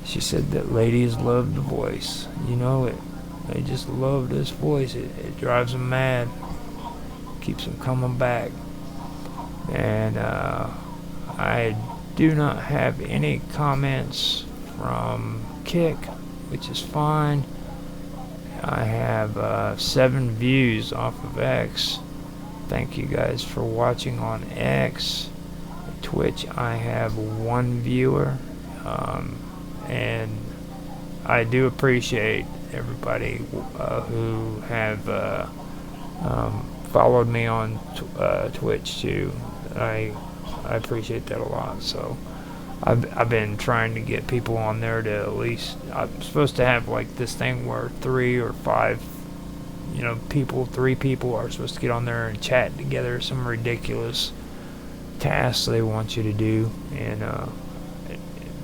She said that ladies love the voice. They just love this voice. It drives them mad. Keeps them coming back. And I do not have any comments from Kick, which is fine. I have 7 views off of X. Thank you guys for watching on X. Twitch, I have 1 viewer. And I do appreciate everybody who have followed me on Twitch too. I appreciate that a lot. So I've been trying to get people on there to at least, I'm supposed to have like this thing where 3 or 5 3 people are supposed to get on there and chat together some ridiculous tasks they want you to do, and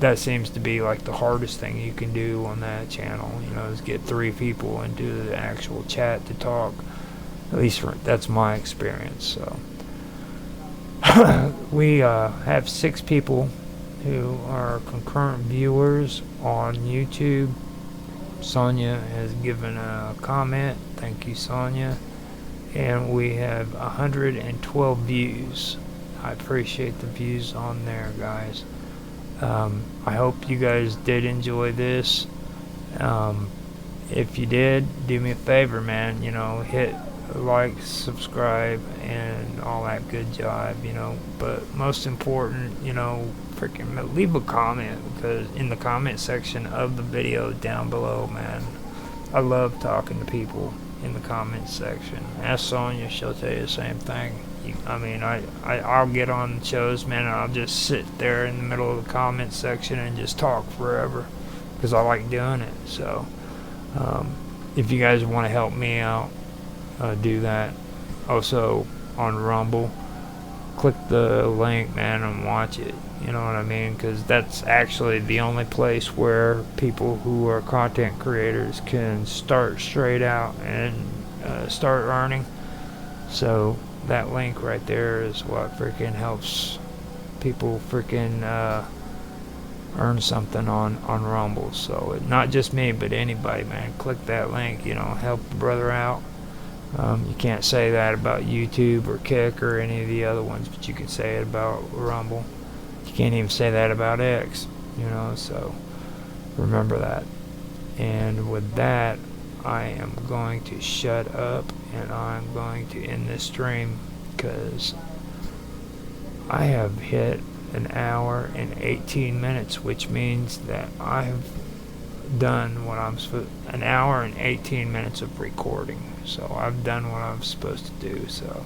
that seems to be like the hardest thing you can do on that channel, is get 3 people into the actual chat to talk. At least that's my experience. So we have 6 people who are concurrent viewers on YouTube. Sonia has given a comment. Thank you, Sonia. And we have 112 views. I appreciate the views on there, guys. I hope you guys did enjoy this. If you did, do me a favor, man. Hit like, subscribe, and all that good jive, you know. But most important, you know, freaking leave a comment, because in the comment section of the video down below, man, I love talking to people in the comments section. Ask Sonya, she'll tell you the same thing. I'll get on shows, man, and I'll just sit there in the middle of the comment section and just talk forever, because I like doing it. So if you guys want to help me out, do that. Also on Rumble, click the link, man, and watch it. You know what I mean? Because that's actually the only place where people who are content creators can start straight out and start earning. So that link right there is what freaking helps people freaking earn something on Rumble. So not just me, but anybody, man. Click that link, you know, help a brother out. You can't say that about YouTube or Kick or any of the other ones, but you can say it about Rumble. You can't even say that about X, you know, so remember that. And with that, I am going to shut up, and I'm going to end this stream, because I have hit an hour and 18 minutes, which means that I have done what I'm supposed, an hour and 18 minutes of recording. So I've done what I'm supposed to do. So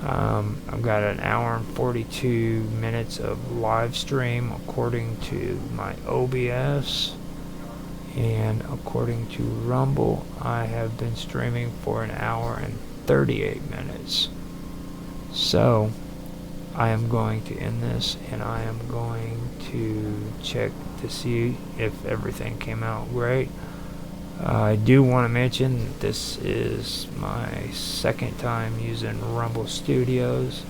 I've got an hour and 42 minutes of live stream according to my OBS, and according to Rumble, I have been streaming for an hour and 38 minutes. So I am going to end this, and I am going to check to see if everything came out great. I do want to mention that this is my second time using Rumble Studios.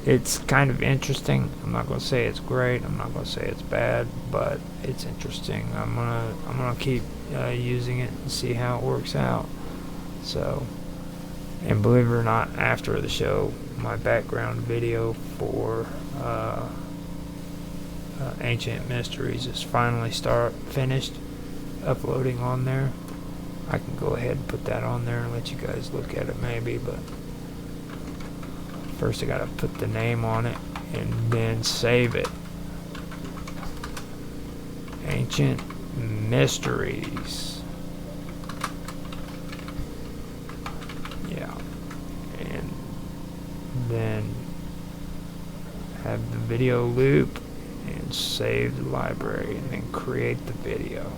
It's kind of interesting. I'm not going to say it's great. I'm not going to say it's bad, but it's interesting. I'm gonna keep using it and see how it works out. So, and believe it or not, after the show, my background video for Ancient Mysteries is finally finished uploading on there. I can go ahead and put that on there and let you guys look at it maybe, but first I gotta put the name on it and then save it. Ancient Mysteries. Yeah. And then have the video loop and save the library, and then create the video.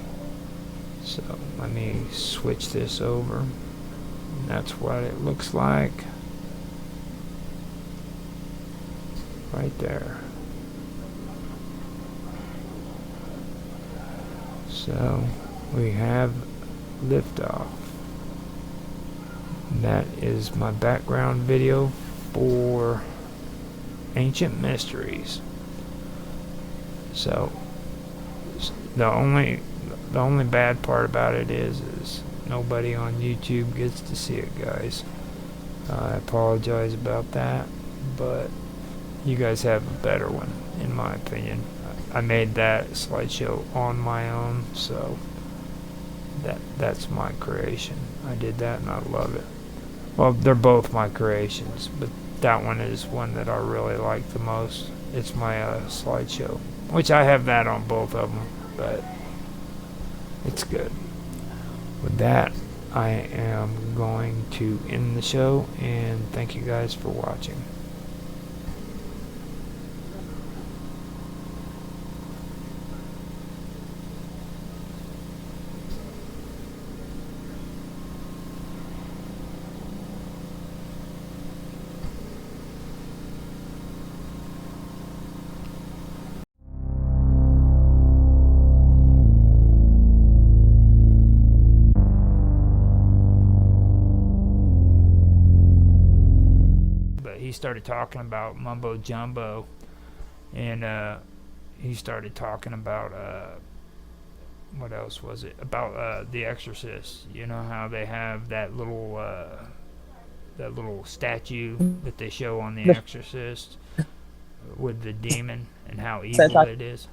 So let me switch this over. And that's what it looks like right there. So we have liftoff. That is my background video for Ancient Mysteries. So the only bad part about it is nobody on YouTube gets to see it, guys. I apologize about that, but you guys have a better one, in my opinion. I made that slideshow on my own, so that's my creation. I did that and I love it. Well, they're both my creations, but that one is one that I really like the most. It's my slideshow, which I have that on both of them, but it's good. With that, I am going to end the show, and thank you guys for watching. He started talking about mumbo jumbo, and he started talking about what else was it, about The Exorcist. You know how they have that little statue that they show on The Exorcist with the demon and how evil it is.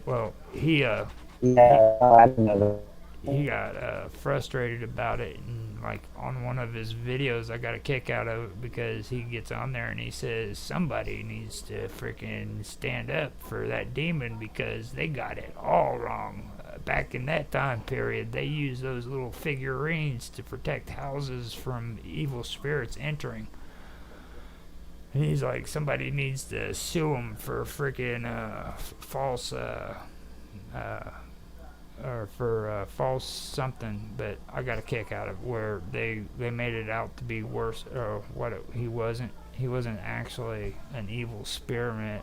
Well, Yeah, I didn't know that. he got frustrated about it, and like on one of his videos I got a kick out of it because he gets on there and he says somebody needs to freaking stand up for that demon because they got it all wrong. Back in that time period, they used those little figurines to protect houses from evil spirits entering. And he's like, somebody needs to sue him for freaking false or for false something. But I got a kick out of where they made it out to be worse. Or he wasn't actually an evil spirit,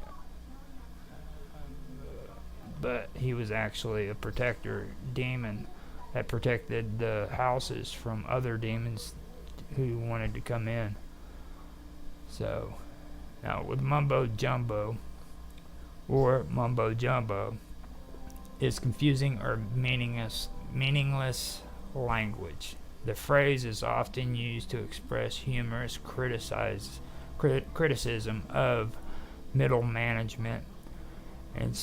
but he was actually a protector demon that protected the houses from other demons who wanted to come in. So, now with mumbo jumbo, or mumbo jumbo, is confusing or meaningless language. The phrase is often used to express humorous criticism of middle management and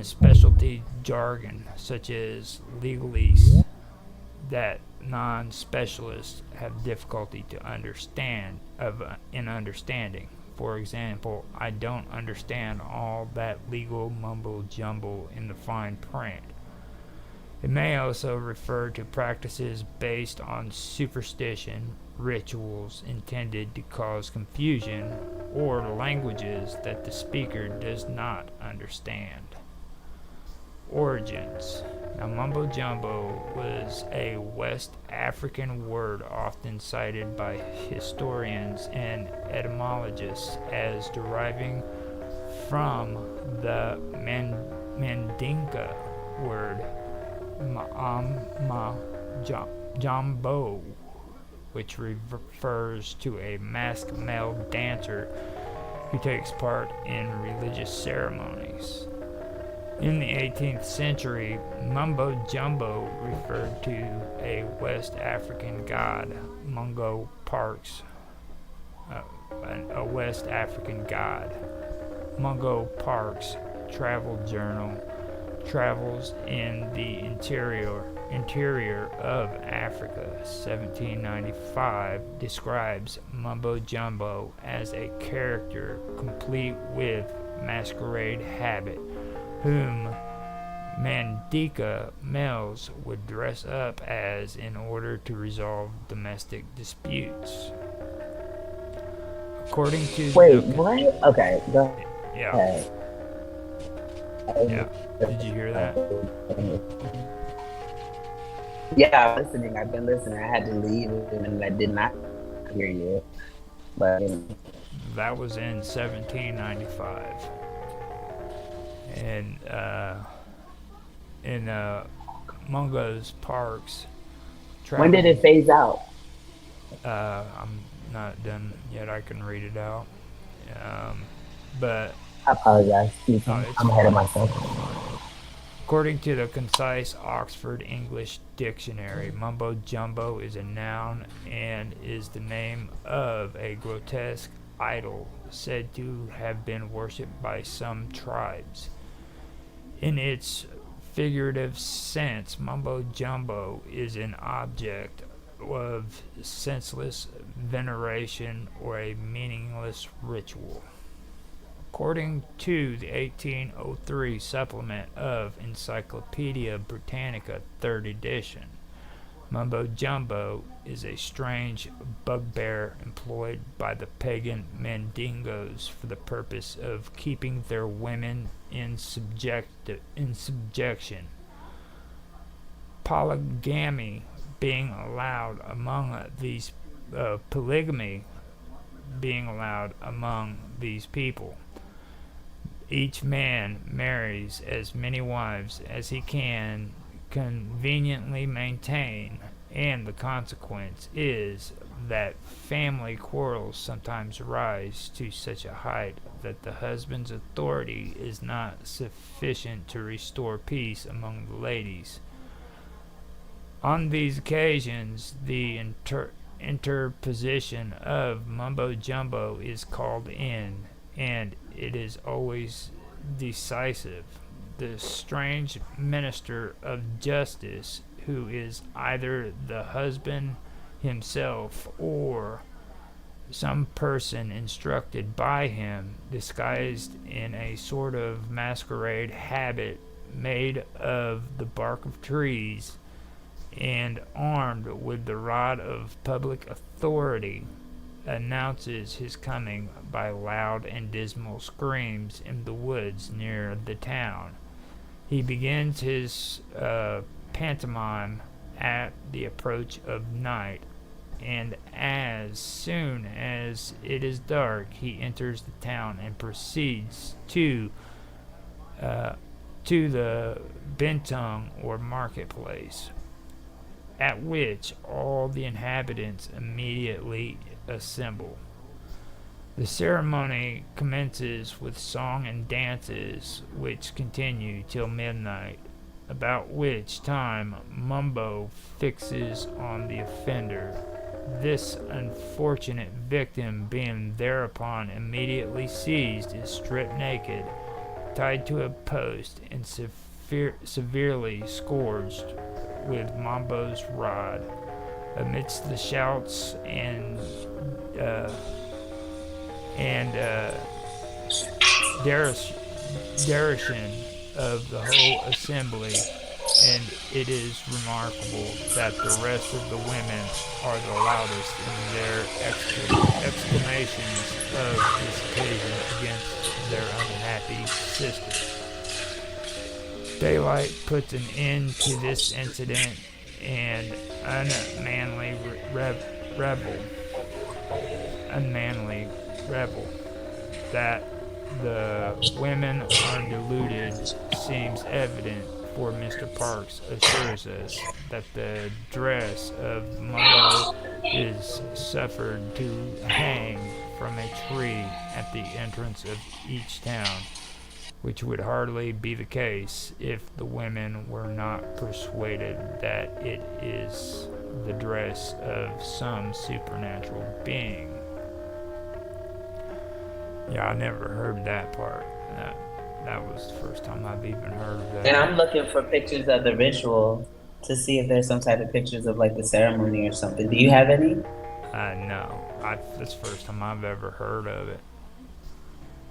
specialty jargon, such as legalese, that non-specialists have difficulty to understanding. For example, I don't understand all that legal mumbo-jumbo in the fine print. It may also refer to practices based on superstition, rituals intended to cause confusion, or languages that the speaker does not understand. Origins. Now, mumbo jumbo was a West African word often cited by historians and etymologists as deriving from the Mandinka word jambo, which refers to a masked male dancer who takes part in religious ceremonies. In the 18th century, mumbo jumbo referred to a West African god, Mungo Parks, a West African god. Mungo Parks' travel journal, Travels in the Interior of Africa, 1795, describes mumbo jumbo as a character complete with masquerade habit, whom Mandinka males would dress up as in order to resolve domestic disputes. According to what? Okay, go yeah. ahead. Yeah. Did you hear that? Yeah, I'm listening. I've been listening. I had to leave and I did not hear you. But that was in 1795. And in Mungo's Parks. When did it phase out? I'm not done yet. I can read it out. But I apologize. I'm ahead of myself. According to the concise Oxford English Dictionary, mumbo jumbo is a noun and is the name of a grotesque idol said to have been worshipped by some tribes. In its figurative sense, mumbo jumbo is an object of senseless veneration or a meaningless ritual. According to the 1803 supplement of Encyclopedia Britannica 3rd edition, mumbo jumbo is a strange bugbear employed by the pagan Mandingos for the purpose of keeping their women in subjection. Polygamy being allowed among these polygamy being allowed among these people. Each man marries as many wives as he can conveniently maintain, and the consequence is that family quarrels sometimes rise to such a height that the husband's authority is not sufficient to restore peace among the ladies. On these occasions, the interposition of mumbo jumbo is called in, and it is always decisive. the strange minister of justice, who is either the husband himself or some person instructed by him, disguised in a sort of masquerade habit made of the bark of trees and armed with the rod of public authority, announces his coming by loud and dismal screams in the woods near the town. He begins his pantomime at the approach of night, and as soon as it is dark, he enters the town and proceeds to the Bentong or marketplace, at which all the inhabitants immediately assemble. The ceremony commences with song and dances, which continue till midnight, about which time Mumbo fixes on the offender. This unfortunate victim, being thereupon immediately seized, is stripped naked, tied to a post, and severely scourged with Mumbo's rod. Amidst the shouts and derision of the whole assembly, and it is remarkable that the rest of the women are the loudest in their exclamations of this occasion against their unhappy sister. Daylight puts an end to this incident, and unmanly revel that the women are deluded seems evident, for Mr. Parks assures us that the dress of Mumbo is suffered to hang from a tree at the entrance of each town, which would hardly be the case if the women were not persuaded that it is the dress of some supernatural being. Yeah, I never heard that part. That was the first time I've even heard of that. And I'm looking for pictures of the ritual to see if there's some type of pictures of like the ceremony or something. Do you have any? No. That's the first time I've ever heard of it.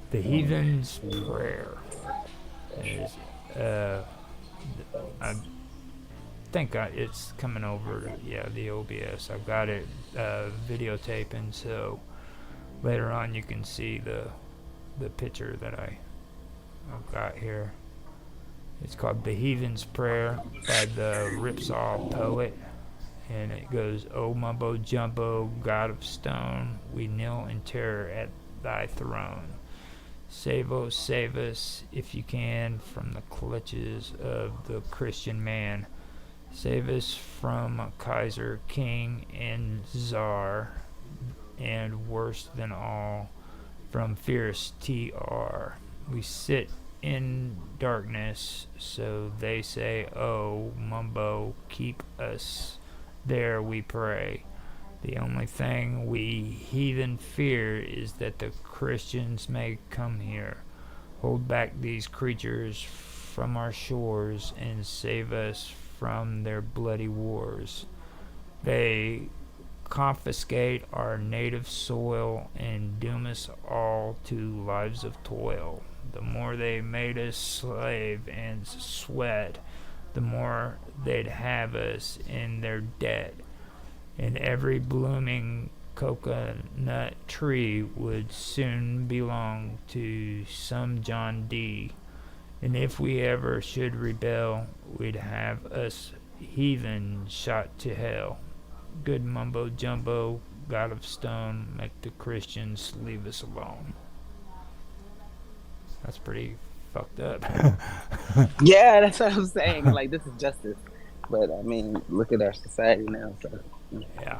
The Heathen's Prayer is, I think it's coming over, the OBS. I've got it videotaping, so later on you can see the picture that I've got here. It's called The Heathen's Prayer by the Ripsaw Poet, and it goes, O Mumbo Jumbo, God of stone, we kneel in terror at thy throne. Save us, if you can, from the clutches of the Christian man. Save us from Kaiser, King, and Czar, and worse than all, from fierce TR. We sit in darkness, so they say, oh, Mumbo, keep us there, we pray. The only thing we heathen fear is that the Christians may come here, hold back these creatures from our shores, and save us from their bloody wars. They confiscate our native soil and doom us all to lives of toil. The more they made us slave and sweat, the more they'd have us in their debt. And every blooming coconut tree would soon belong to some John D. And if we ever should rebel, we'd have us heathen shot to hell. Good Mumbo Jumbo, God of stone, make the Christians leave us alone. That's pretty fucked up. Yeah, that's what I'm saying. Like, this is justice. But, I mean, look at our society now. So. Yeah.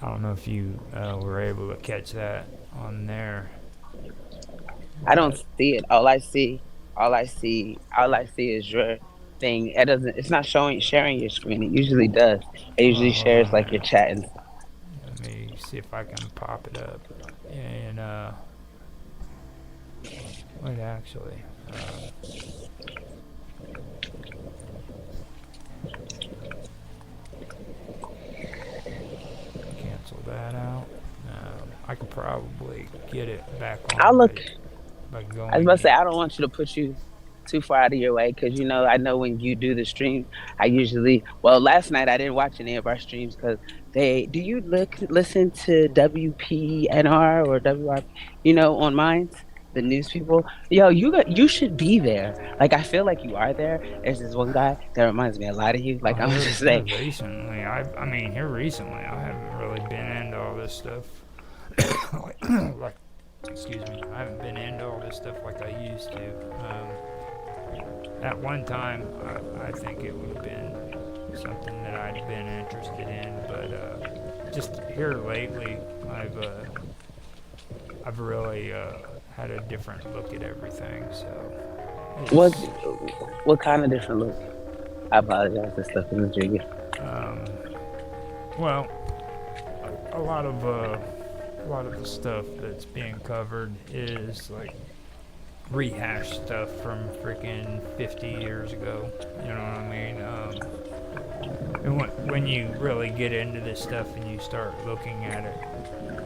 I don't know if you were able to catch that on there. I don't see it. All I see is your thing. It's not sharing your screen. It usually does. It usually shares like your chat and stuff. Let me see if I can pop it up. And wait, actually, Cancel that out. I could probably get it back I'll on look. by I was going about to say in. I don't want you to put you too far out of your way because I know when you do the stream, I usually last night I didn't watch any of our streams because they do you listen to WPNR or WRP on Minds, the news people. Yo, you should be there. Like I feel like you are there. There's this one guy that reminds me a lot of you. Well, Like I'm here, just here saying, recently, here recently, I haven't really been into all this stuff. like, excuse me, I haven't been into all this stuff like I used to. At one time, I think it would have been something that I'd been interested in, but just here lately, I've really had a different look at everything. So, what what kind of different look? I apologize. This stuff is intriguing. Well, a lot of the stuff that's being covered is like rehashed stuff from freaking 50 years ago. You know what I mean? And when you really get into this stuff and you start looking at it,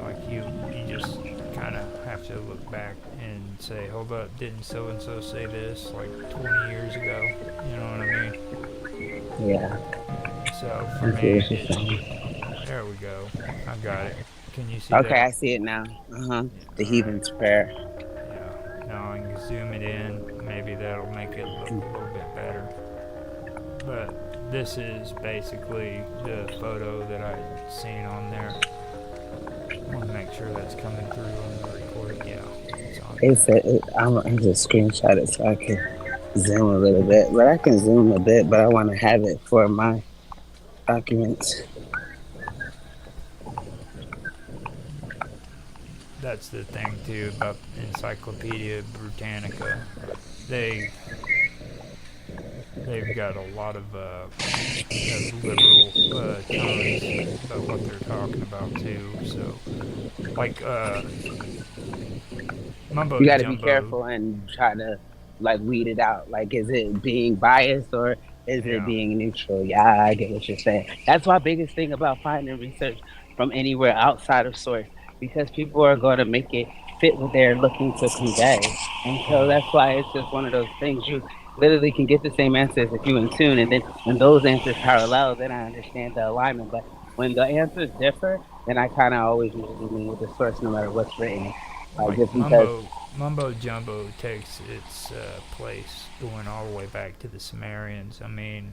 like you just kind of have to look back and say, hold up, didn't so and so say this like 20 years ago? You know what I mean? Yeah. So for me, there we go. I got it. Can you see that? Okay, I see it now. The Heathen's Prayer. Yeah. Now I can zoom it in. Maybe that'll make it look a little bit better. But this is basically the photo that I've seen on there. I want to make sure that's coming through on the recording. Yeah, it's on. I'm just screenshot it so I can zoom a little bit. But I can zoom a bit, but I want to have it for my documents. That's the thing too about Encyclopedia Britannica. They've got a lot of liberal tones about what they're talking about too. So, like mumbo You got to jumbo. be careful and try to weed it out. Like, is it being biased or is it being neutral? Yeah, I get what you're saying. That's my biggest thing about finding research from anywhere outside of source, because people are going to make it fit what they're looking to convey. And so that's why it's just one of those things you literally can get the same answers if you in tune. And then when those answers parallel, then I understand the alignment. But when the answers differ, then I kind of always usually mean with the source no matter what's written. Like just because mumbo jumbo takes its place going all the way back to the Sumerians. I mean,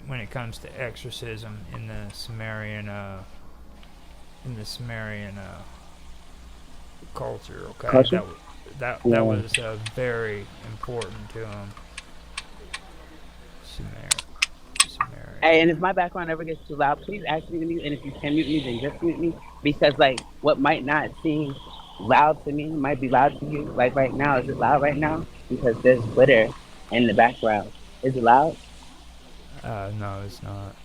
when it comes to exorcism in the Sumerian culture, okay, that was very important to them. Sumerian. Hey, and if my background ever gets too loud, please ask me to mute. And if you can mute me, then just mute me. Because, what might not seem loud to me might be loud to you. Like, right now, is it loud right now? Because there's glitter in the background. Is it loud? No, it's not.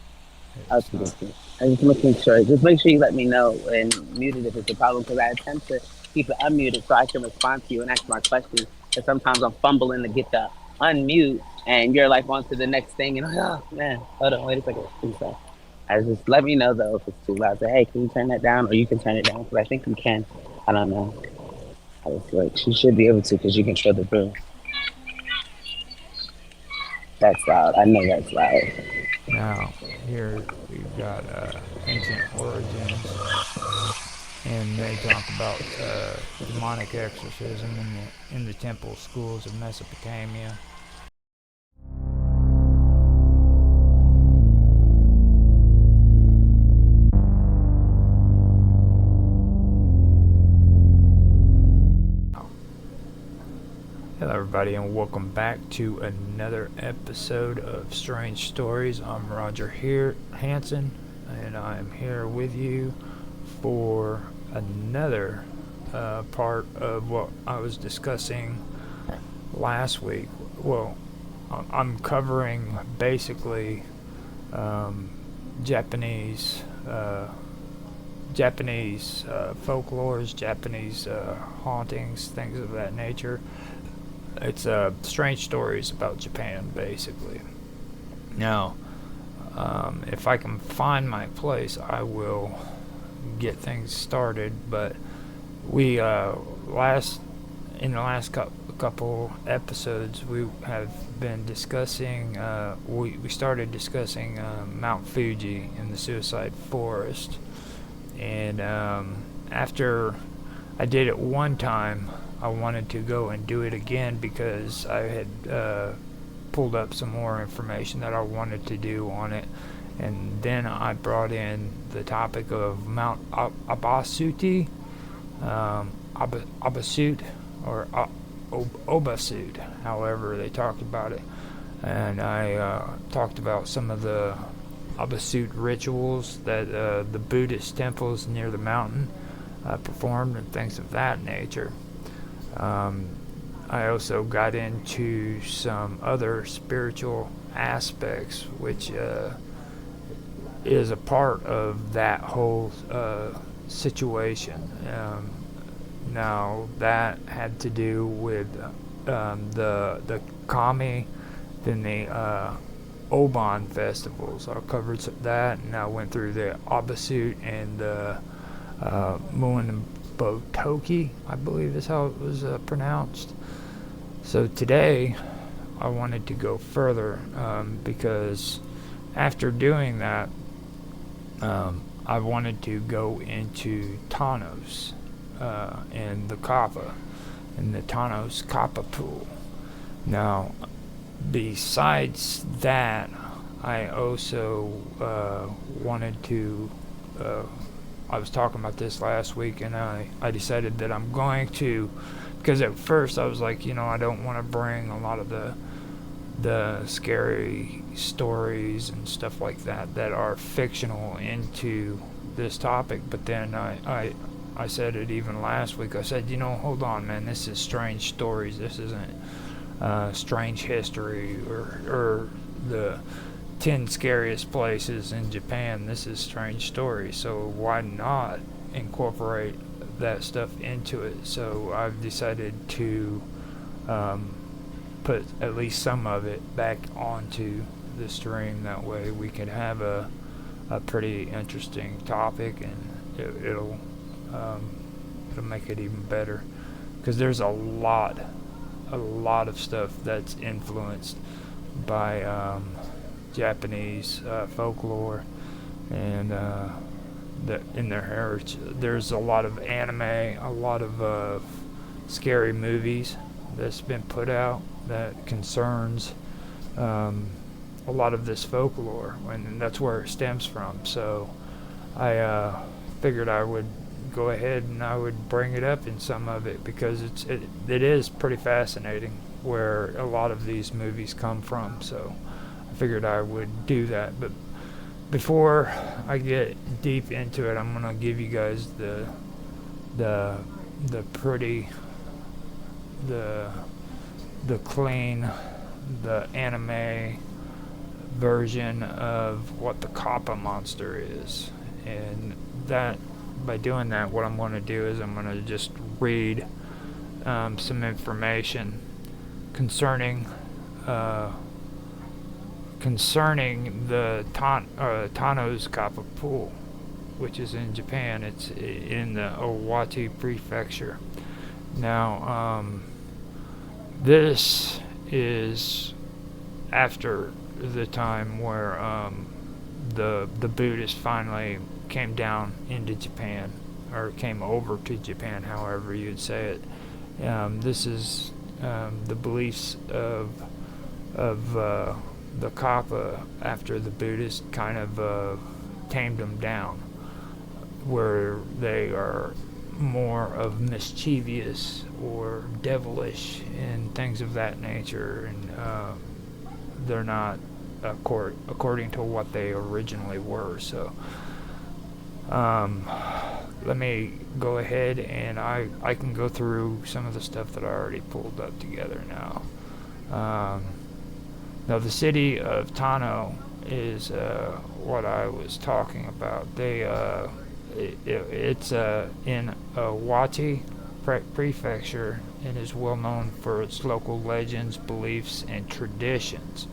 Okay. I'm just making sure. Just make sure you let me know and mute it if it's a problem, because I attempt to keep it unmuted so I can respond to you and ask my questions. Because sometimes I'm fumbling to get the unmute, and you're on to the next thing, and oh man, hold on, wait a second. So I just let me know though if it's too loud. Say, hey, can you turn that down, or you can turn it down, because I think you can. I don't know. I was like, she should be able to, because you control the room. That's loud. I know that's loud. Now, here we've got ancient origins, and they talk about demonic exorcism in the temple schools of Mesopotamia. Hello everybody, and welcome back to another episode of Strange Stories. I'm Roger Hanson, and I'm here with you for another part of what I was discussing last week. Well, I'm covering basically Japanese folklores, Japanese hauntings, things of that nature. It's strange stories about Japan, basically. Now, if I can find my place, I will get things started. But we in the last couple episodes, we have been discussing. We started discussing Mount Fuji and the Suicide Forest, and after I did it one time, I wanted to go and do it again because I had pulled up some more information that I wanted to do on it, and then I brought in the topic of Mount Abasuti, Abasut, or Obasut, however they talked about it, and I talked about some of the Abasut rituals that the Buddhist temples near the mountain performed and things of that nature. I also got into some other spiritual aspects, which is a part of that whole situation. Now, that had to do with the Kami, then the Oban festivals. I covered that, and I went through the Abasut and the Muinbotoki, I believe is how it was pronounced. So today, I wanted to go further because after doing that, I wanted to go into Tanos and the Kappa, and the Tanos Kappa pool. Now, besides that, I also wanted to. I was talking about this last week, and I decided that I'm going to, because at first I was like, I don't want to bring a lot of the scary stories and stuff like that are fictional into this topic. But then I said it even last week. I said, hold on, man, this is strange stories. This isn't strange history or the 10 scariest places in Japan. This is strange stories, so why not incorporate that stuff into it? So I've decided to put at least some of it back onto the stream. That way we can have a pretty interesting topic, and it'll make it even better, because there's a lot of stuff that's influenced by Japanese folklore and in their heritage. There's a lot of anime, a lot of scary movies that's been put out that concerns a lot of this folklore, and that's where it stems from. So I figured I would go ahead and I would bring it up in some of it, because it is pretty fascinating where a lot of these movies come from. So I figured I would do that. But before I get deep into it, I'm gonna give you guys the clean, the anime version of what the Kappa monster is. And that, by doing that, what I'm going to do is I'm going to just read some information concerning the Tanos Kappa pool, which is in Japan. It's in the Owati prefecture. Now, this is after the time where the Buddhists finally came down into Japan, or came over to Japan, however you'd say it. This is the beliefs of the Kappa after the Buddhists kind of tamed them down, where they are more of mischievous or devilish and things of that nature, and they're not according to what they originally were. So let me go ahead and I can go through some of the stuff that I already pulled up together now. Now, the city of Tano is what I was talking about. It's in Owati prefecture, and is well known for its local legends, beliefs, and traditions.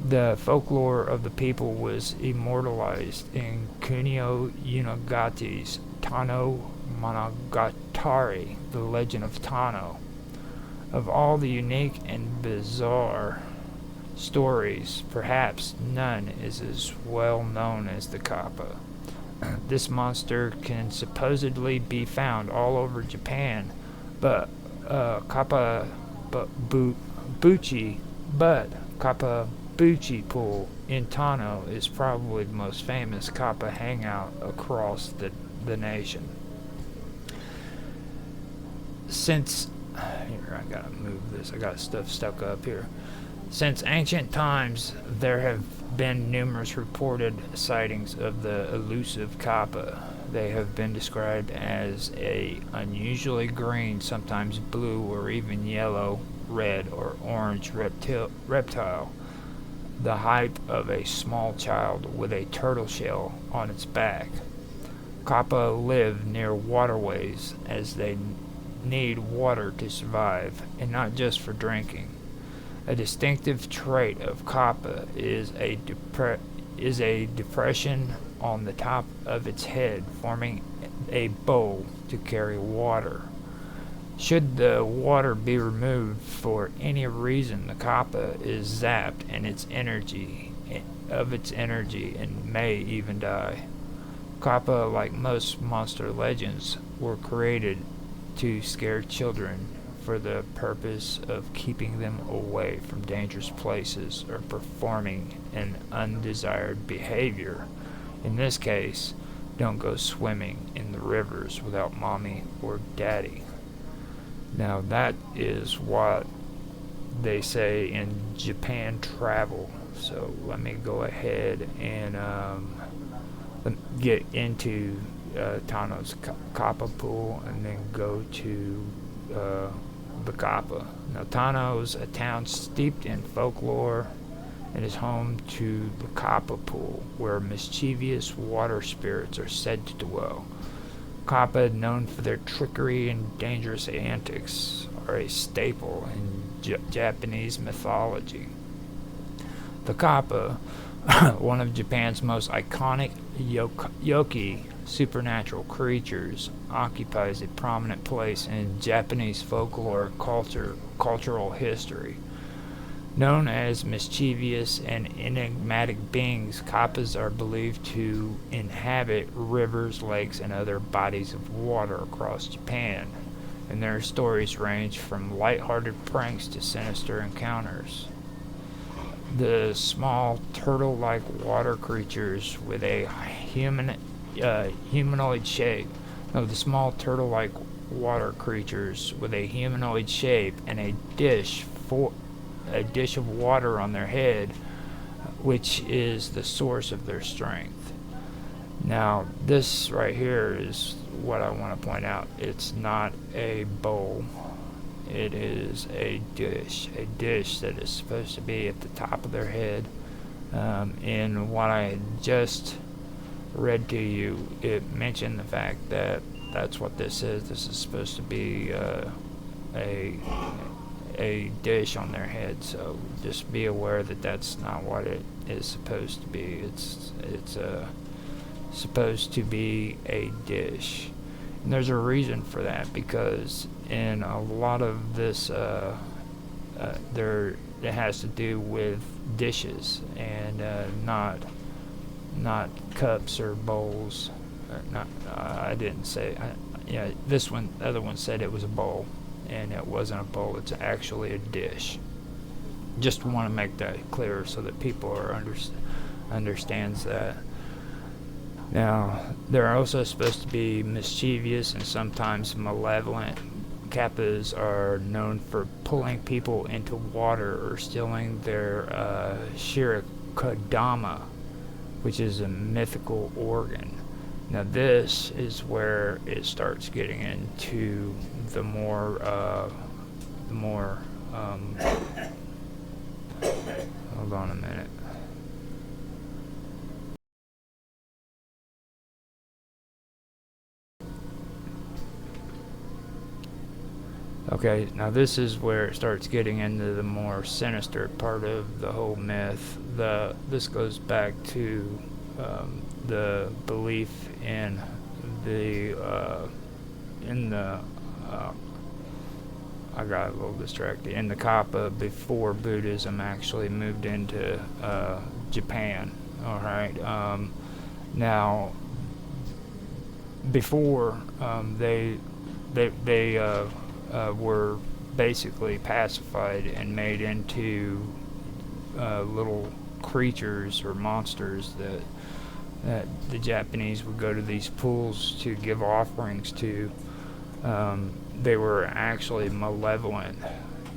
The folklore of the people was immortalized in Kunio Unagati's Tano Monogatari, the legend of Tano. Of all the unique and bizarre stories, perhaps none is as well known as the Kappa. This monster can supposedly be found all over Japan, but Kappa Buchi, but Kappa Buchi Pool in Tano is probably the most famous Kappa hangout across the nation. Since here, I gotta move this. I got stuff stuck up here. Since ancient times, there have been numerous reported sightings of the elusive Kappa. They have been described as a unusually green, sometimes blue or even yellow, red, or orange reptile, the height of a small child with a turtle shell on its back. Kappa live near waterways as they need water to survive, and not just for drinking. A distinctive trait of Kappa is a depression on the top of its head, forming a bowl to carry water. Should the water be removed for any reason, the Kappa is zapped and its energy and may even die. Kappa, like most monster legends, were created to scare children for the purpose of keeping them away from dangerous places or performing an undesired behavior. In this case, don't go swimming in the rivers without mommy or daddy. Now that is what they say in Japan Travel. So let me go ahead and get into Tano's Kappa pool and then go to the Kappa. Now Tano's a town steeped in folklore and is home to the Kappa pool, where mischievous water spirits are said to dwell. Kappa, known for their trickery and dangerous antics, are a staple in Japanese mythology. The Kappa, one of Japan's most iconic yokai supernatural creatures, occupies a prominent place in Japanese folklore cultural history. Known as mischievous and enigmatic beings, Kappas are believed to inhabit rivers, lakes, and other bodies of water across Japan, and their stories range from light-hearted pranks to sinister encounters. The small turtle-like water creatures with a humanoid shape. No, the small turtle-like water creatures with a humanoid shape and a dish of water on their head, which is the source of their strength. Now, this right here is what I want to point out. It's not a bowl. It is a dish that is supposed to be at the top of their head. In what I just read to you, it mentioned the fact that that's what this is. This is supposed to be a dish on their head. So just be aware that that's not what it is supposed to be. It's supposed to be a dish. And there's a reason for that, because in a lot of this, it has to do with dishes and not cups or bowls. I didn't say. The other one said it was a bowl, and it wasn't a bowl. It's actually a dish. Just want to make that clear so that people understands that. Now, they're also supposed to be mischievous and sometimes malevolent. Kappas are known for pulling people into water or stealing their shirikodama, which is a mythical organ. Now, this is where it starts getting into the more hold on a minute. Okay, now this is where it starts getting into the more sinister part of the whole myth. This goes back to the belief in the I got a little distracted, in the Kappa before Buddhism actually moved into Japan. All right. Now, before they were basically pacified and made into little creatures or monsters that the Japanese would go to these pools to give offerings to. They were actually malevolent,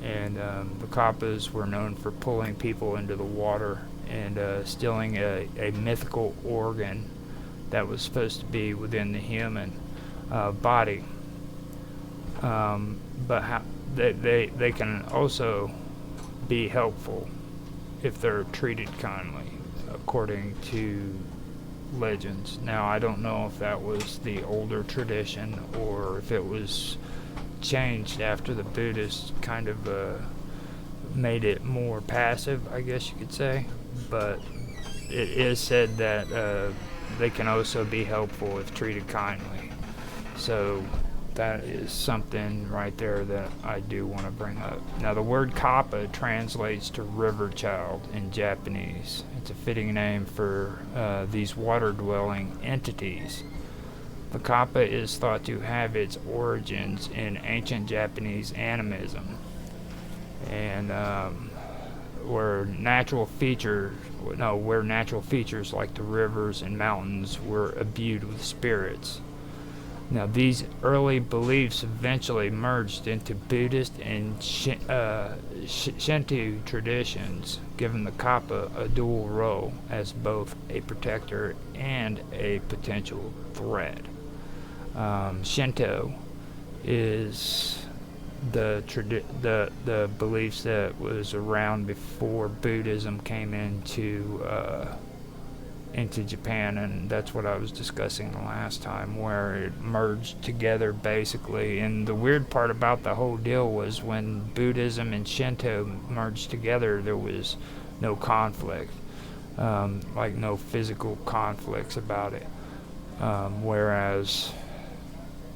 and the Kappas were known for pulling people into the water and stealing a mythical organ that was supposed to be within the human body. But they can also be helpful if they're treated kindly, according to legends. Now, I don't know if that was the older tradition or if it was changed after the Buddhists kind of made it more passive, I guess you could say. But it is said that they can also be helpful if treated kindly. So that is something right there that I do want to bring up. Now, the word Kappa translates to river child in Japanese. It's a fitting name for these water-dwelling entities. The Kappa is thought to have its origins in ancient Japanese animism, and where natural features like the rivers and mountains were imbued with spirits. Now, these early beliefs eventually merged into Buddhist and Shinto traditions, giving the Kappa a dual role as both a protector and a potential threat. Shinto is the beliefs that was around before Buddhism came into Japan, and that's what I was discussing the last time, where it merged together basically. And the weird part about the whole deal was when Buddhism and Shinto merged together, there was no conflict, like no physical conflicts about it. Whereas,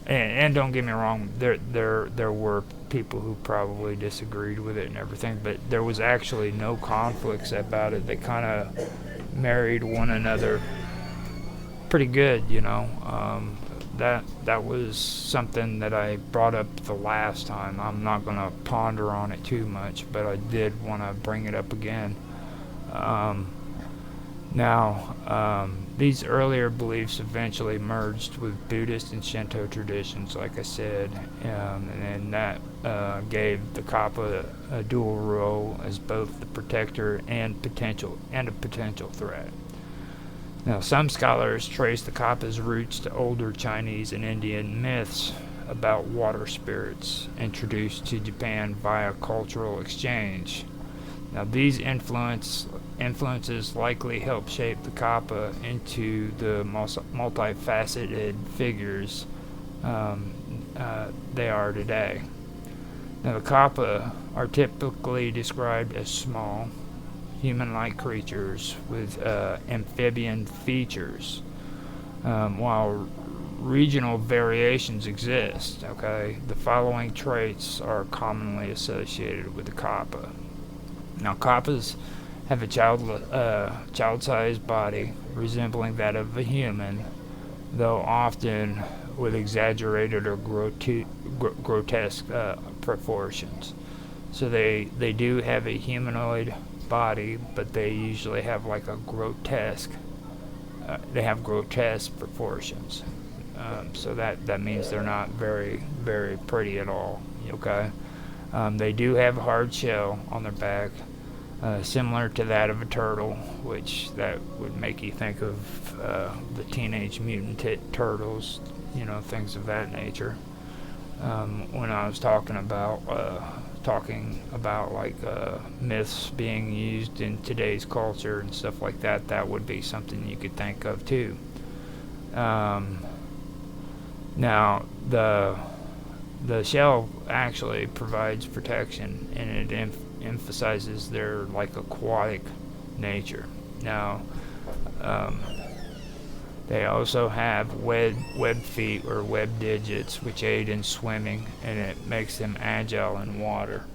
and don't get me wrong, there were people who probably disagreed with it and everything, but there was actually no conflicts about it. They kind of married one another pretty good, you know. That was something that I brought up the last time. I'm not going to ponder on it too much, but I did want to bring it up again. These earlier beliefs eventually merged with Buddhist and Shinto traditions, like I said, and that gave the Kappa a dual role as both the protector and a potential threat. Now, some scholars trace the Kappa's roots to older Chinese and Indian myths about water spirits introduced to Japan via cultural exchange. Now, these influences likely helped shape the Kappa into the multifaceted figures they are today. Now, the Kappa are typically described as small, human-like creatures with amphibian features, while regional variations exist. Okay, the following traits are commonly associated with the Kappa. Now, Kappas have a child-sized body resembling that of a human, though often with exaggerated or grotesque proportions. So they do have a humanoid body, but they usually have like a grotesque. They have grotesque proportions. So that means they're not very, very pretty at all. Okay. They do have a hard shell on their back, similar to that of a turtle, which that would make you think of the Teenage Mutant Turtles, you know, things of that nature. When I was talking about like myths being used in today's culture and stuff like that, that would be something you could think of too. Now, the shell actually provides protection, and it emphasizes their like aquatic nature. Now, they also have web feet or web digits, which aid in swimming, and it makes them agile in water.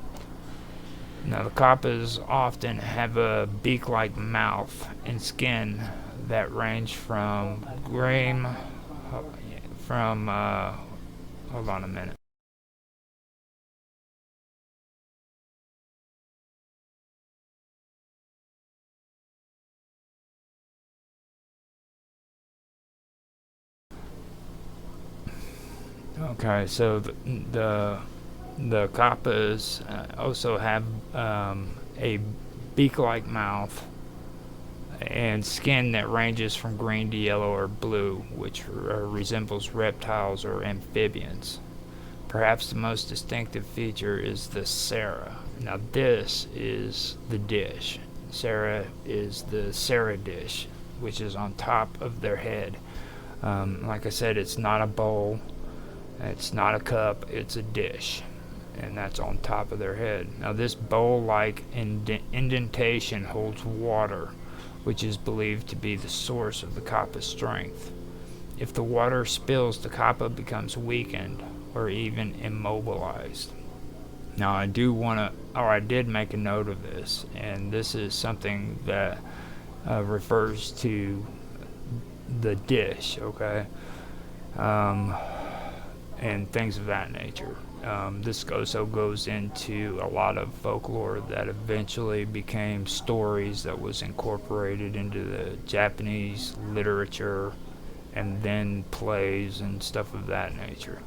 Now, the kappas often have a beak-like mouth and skin that range from hold on a minute. Okay, so the kappas also have a beak-like mouth and skin that ranges from green to yellow or blue, which resembles reptiles or amphibians. Perhaps the most distinctive feature is the sera. Now this is the dish. Sera is the sera dish, which is on top of their head. Like I said, it's not a bowl, it's not a cup, it's a dish, and that's on top of their head. Now this bowl-like indentation holds water, which is believed to be the source of the kappa's strength. If the water spills, the kappa becomes weakened or even immobilized. Now I did make a note of this, and this is something that refers to the dish, okay? And things of that nature. This also goes into a lot of folklore that eventually became stories that was incorporated into the Japanese literature and then plays and stuff of that nature.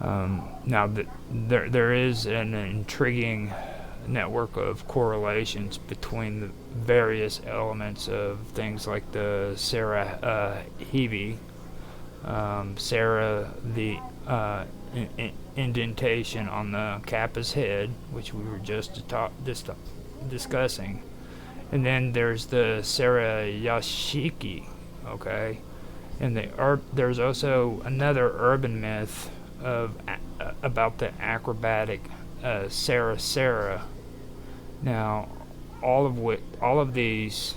Now, there is an intriguing network of correlations between the various elements of things like the Sera Hebi, Sera, the indentation on the kappa's head, which we were just discussing, and then there's the Sera Yashiki, okay, and there's also another urban myth about the acrobatic Sera. Now, all of these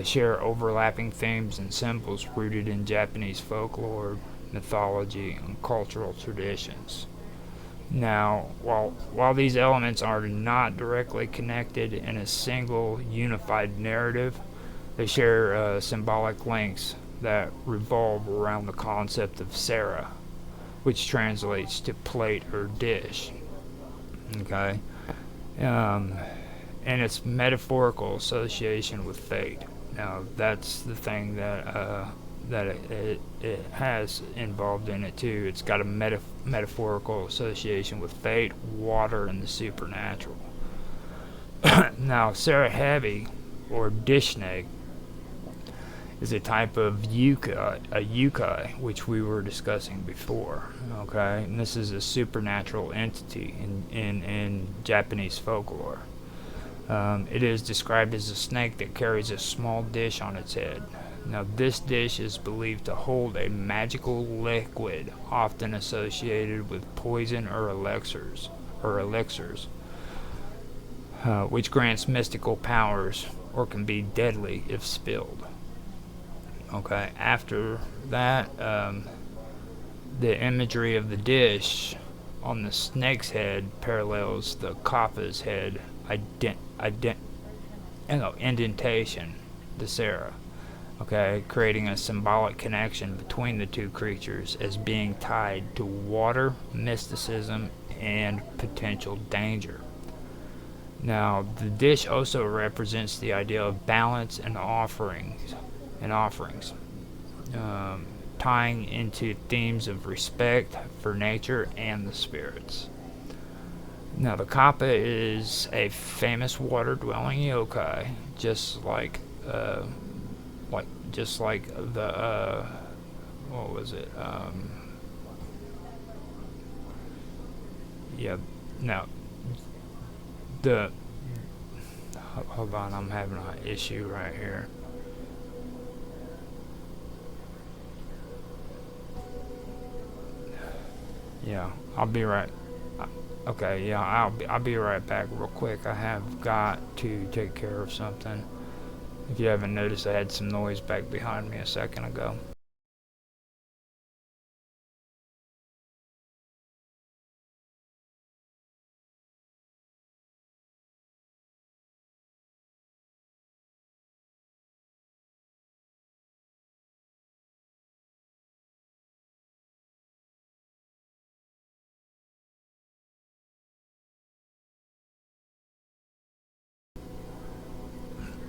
share overlapping themes and symbols rooted in Japanese folklore, mythology, and cultural traditions. Now, while these elements are not directly connected in a single unified narrative, they share symbolic links that revolve around the concept of Sera, which translates to plate or dish. Okay, and its metaphorical association with fate. Now, that's the thing that it has involved in it too. It's got a metaphorical association with fate, water, and the supernatural. Now, Sarahebi, or dish snake, is a type of yukai, which we were discussing before. Okay, and this is a supernatural entity in Japanese folklore. It is described as a snake that carries a small dish on its head. Now, this dish is believed to hold a magical liquid, often associated with poison or elixirs, which grants mystical powers or can be deadly if spilled. Okay, after that, the imagery of the dish on the snake's head parallels the kappa's head indentation, the Sera. Okay, creating a symbolic connection between the two creatures as being tied to water, mysticism, and potential danger. Now, the dish also represents the idea of balance and offerings, tying into themes of respect for nature and the spirits. Now, the kappa is a famous water-dwelling yokai, just like the what was it? Yeah. Now, hold on, I'm having an issue right here. Yeah. I'll be right. Okay, yeah, I'll be right back real quick. I have got to take care of something. If you haven't noticed, I had some noise back behind me a second ago.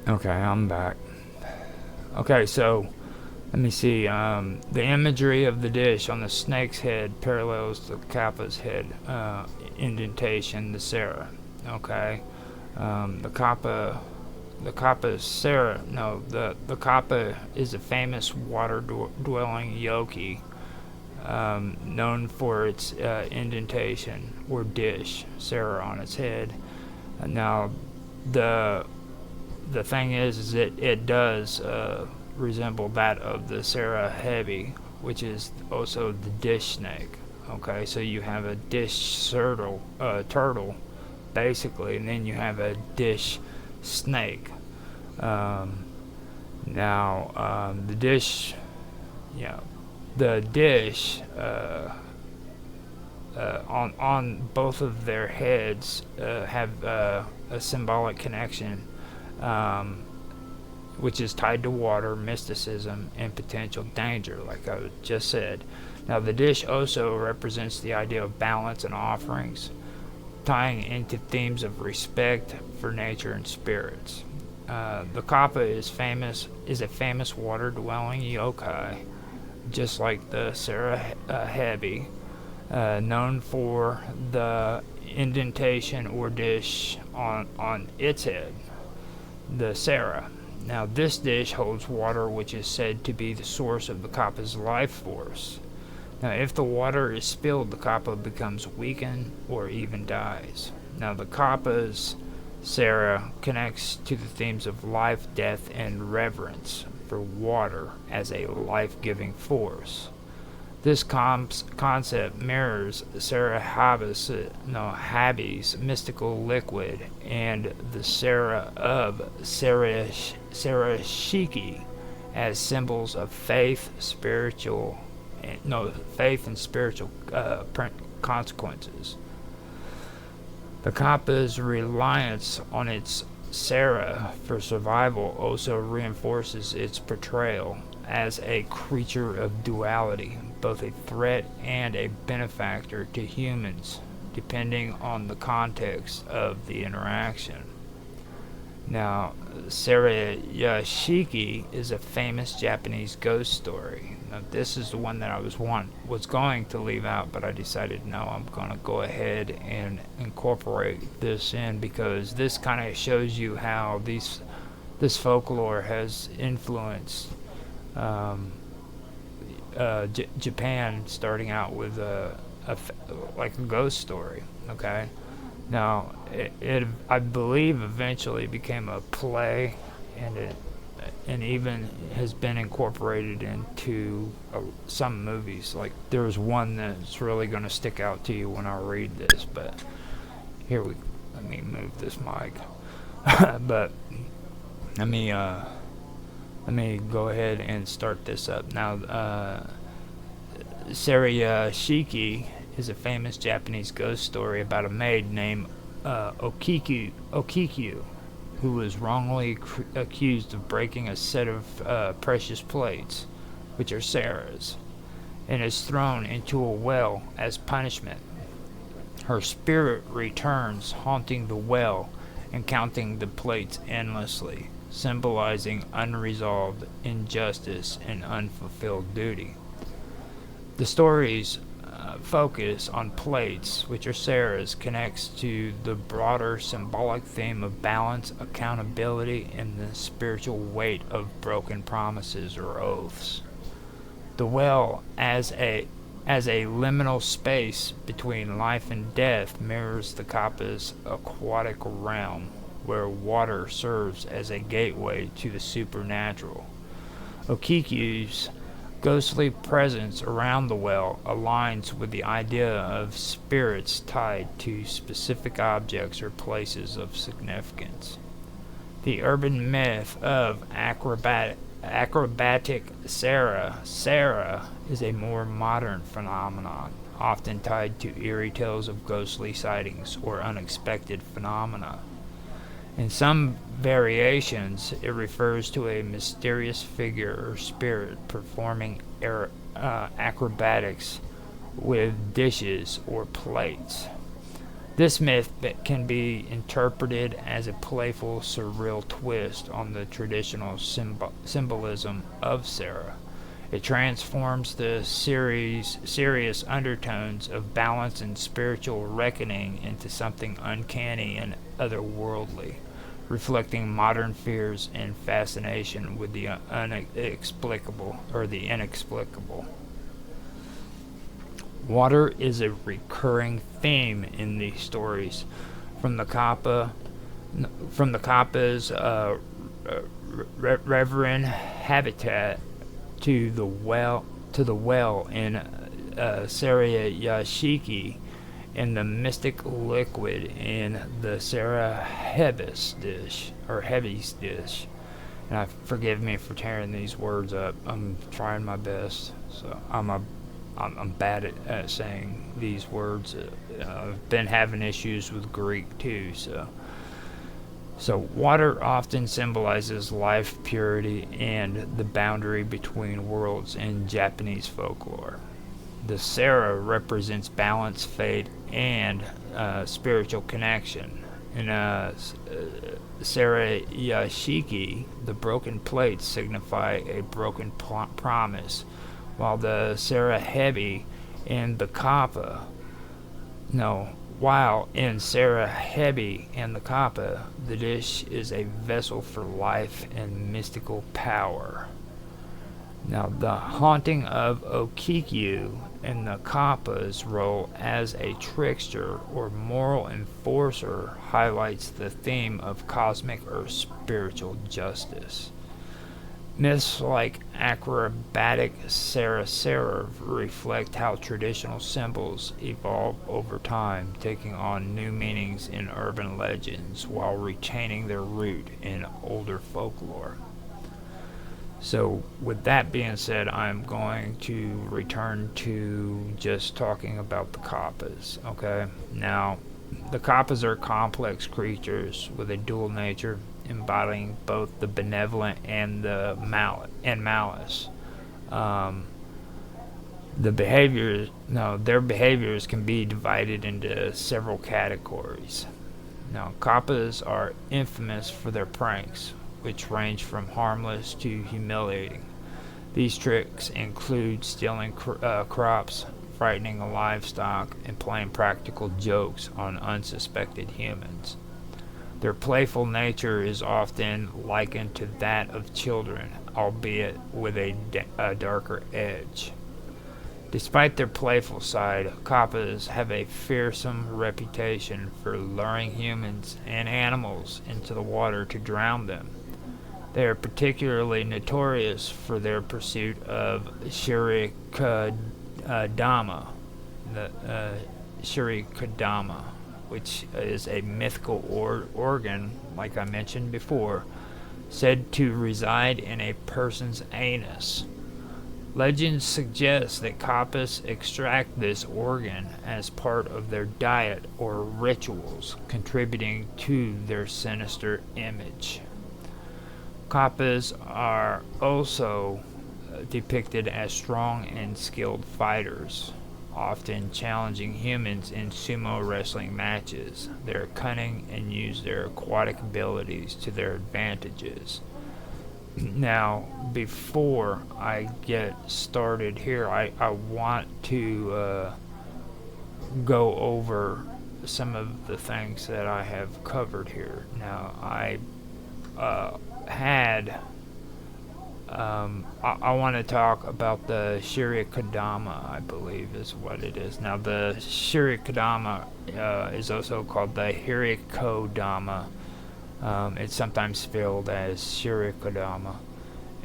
Okay, I'm back. Okay, so let me see. The imagery of the dish on the snake's head parallels the kappa's head indentation, the Sarah. Okay, the kappa Sarah. No, the kappa is a famous water-dwelling yogi, known for its indentation or dish, Sarah on its head. Now, the thing is it does resemble that of the Sarah heavy, which is also the dish snake. Okay, so you have a dish turtle, basically, and then you have a dish snake. The dish, the dish on both of their heads have a symbolic connection, which is tied to water, mysticism, and potential danger, like I just said. Now, the dish also represents the idea of balance and offerings, tying into themes of respect for nature and spirits. The kappa is a famous water-dwelling yokai, just like the Sarah Hebi, known for the indentation or dish on its head, the Sarah. Now, this dish holds water, which is said to be the source of the kappa's life force. Now, if the water is spilled, the kappa becomes weakened or even dies. Now, the kappa's Sarah connects to the themes of life, death, and reverence for water as a life-giving force. This concept mirrors Sarah Habi's mystical liquid and the Sarah of Sarashiki as symbols of faith, and spiritual consequences. The kappa's reliance on its Sarah for survival also reinforces its portrayal as a creature of duality, both a threat and a benefactor to humans, depending on the context of the interaction. Now, Sarayashiki is a famous Japanese ghost story. Now, this is the one that I was going to leave out, but I decided no, I'm going to go ahead and incorporate this in, because this kind of shows you how this folklore has influenced Japan, starting out with like a ghost story. Okay, now it I believe eventually became a play, and even has been incorporated into some movies. Like, there's one that's really going to stick out to you when I read this. But let me move this mic. But let me go ahead and start this up now. Sarayashiki is a famous Japanese ghost story about a maid named Okikyu, who was wrongly accused of breaking a set of precious plates, which are Sarah's, and is thrown into a well as punishment. Her spirit returns, haunting the well and counting the plates endlessly, symbolizing unresolved injustice and unfulfilled duty. The story's focus on plates, which are Sarah's, connects to the broader symbolic theme of balance, accountability, and the spiritual weight of broken promises or oaths. The well, as a liminal space between life and death, mirrors the kappa's aquatic realm, where water serves as a gateway to the supernatural. Okikyu's ghostly presence around the well aligns with the idea of spirits tied to specific objects or places of significance. The urban myth of acrobatic Sarah is a more modern phenomenon, often tied to eerie tales of ghostly sightings or unexpected phenomena. In some variations, it refers to a mysterious figure or spirit performing acrobatics with dishes or plates. This myth can be interpreted as a playful, surreal twist on the traditional symbolism of Sarah. It transforms the serious undertones of balance and spiritual reckoning into something uncanny and otherworldly, reflecting modern fears and fascination with the unexplicable or the inexplicable. Water is a recurring theme in these stories, from the Kappa's reverent habitat to the well in Sarayashiki, and the mystic liquid in the Sarah Hebe's dish. And forgive me for tearing these words up. I'm trying my best. So I'm bad at saying these words. I've been having issues with Greek too. So water often symbolizes life, purity, and the boundary between worlds in Japanese folklore. The Sarah represents balance, fate, and spiritual connection. In Sarayashiki, the broken plates signify a broken promise, while the Sarahebe and the Kappa, while in Sarahebe and the Kappa, the dish is a vessel for life and mystical power. Now, the haunting of Okikyu and the Kappa's role as a trickster or moral enforcer highlights the theme of cosmic or spiritual justice. Myths like acrobatic Sarah reflect how traditional symbols evolve over time, taking on new meanings in urban legends while retaining their root in older folklore. So, with that being said, I'm going to return to just talking about the Kappas, okay? Now, the Kappas are complex creatures with a dual nature, embodying both the benevolent and the malice. Their behaviors can be divided into several categories. Now, Kappas are infamous for their pranks, which range from harmless to humiliating. These tricks include stealing crops, frightening livestock, and playing practical jokes on unsuspected humans. Their playful nature is often likened to that of children, albeit with a darker edge. Despite their playful side, Kappas have a fearsome reputation for luring humans and animals into the water to drown them. They are particularly notorious for their pursuit of Shirikadama, which is a mythical organ, like I mentioned before, said to reside in a person's anus. Legends suggest that Kappas extract this organ as part of their diet or rituals, contributing to their sinister image. Kappas are also depicted as strong and skilled fighters, often challenging humans in sumo wrestling matches. They are cunning and use their aquatic abilities to their advantages. Now, before I get started here, I want to go over some of the things that I have covered here. Now, I want to talk about the Shirikadama, I believe is what it is. Now, the Shirikadama is also called the Hirikodama. It's sometimes spelled as Shirikadama.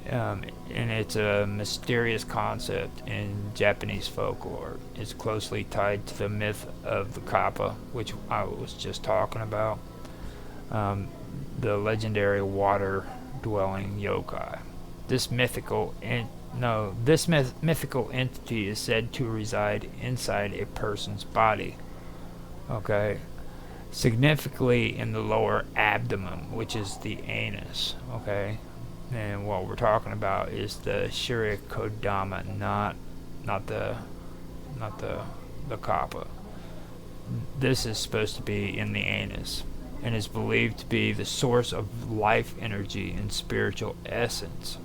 and it's a mysterious concept in Japanese folklore. It's closely tied to the myth of the kappa, which I was just talking about, the legendary water-dwelling yokai. This mythical entity is said to reside inside a person's body. Okay, significantly in the lower abdomen, which is the anus. Okay, and what we're talking about is the shirikodama, not the kappa. This is supposed to be in the anus, and is believed to be the source of life energy and spiritual essence.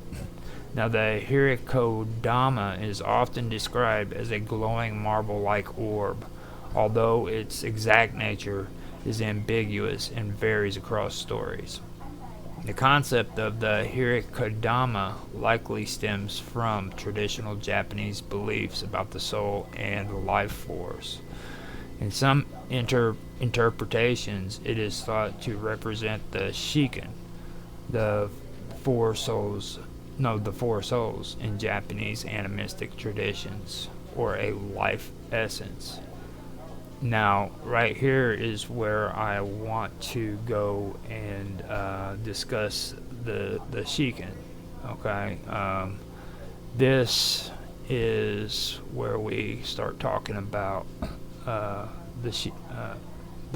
Now, the Hirikodama is often described as a glowing marble-like orb, although its exact nature is ambiguous and varies across stories. The concept of the Hirikodama likely stems from traditional Japanese beliefs about the soul and the life force. In some interpretations, it is thought to represent the Shiken, the four souls in Japanese animistic traditions, or a life essence. Now, right here is where I want to go and discuss the Shiken. Okay, this is where we start talking about the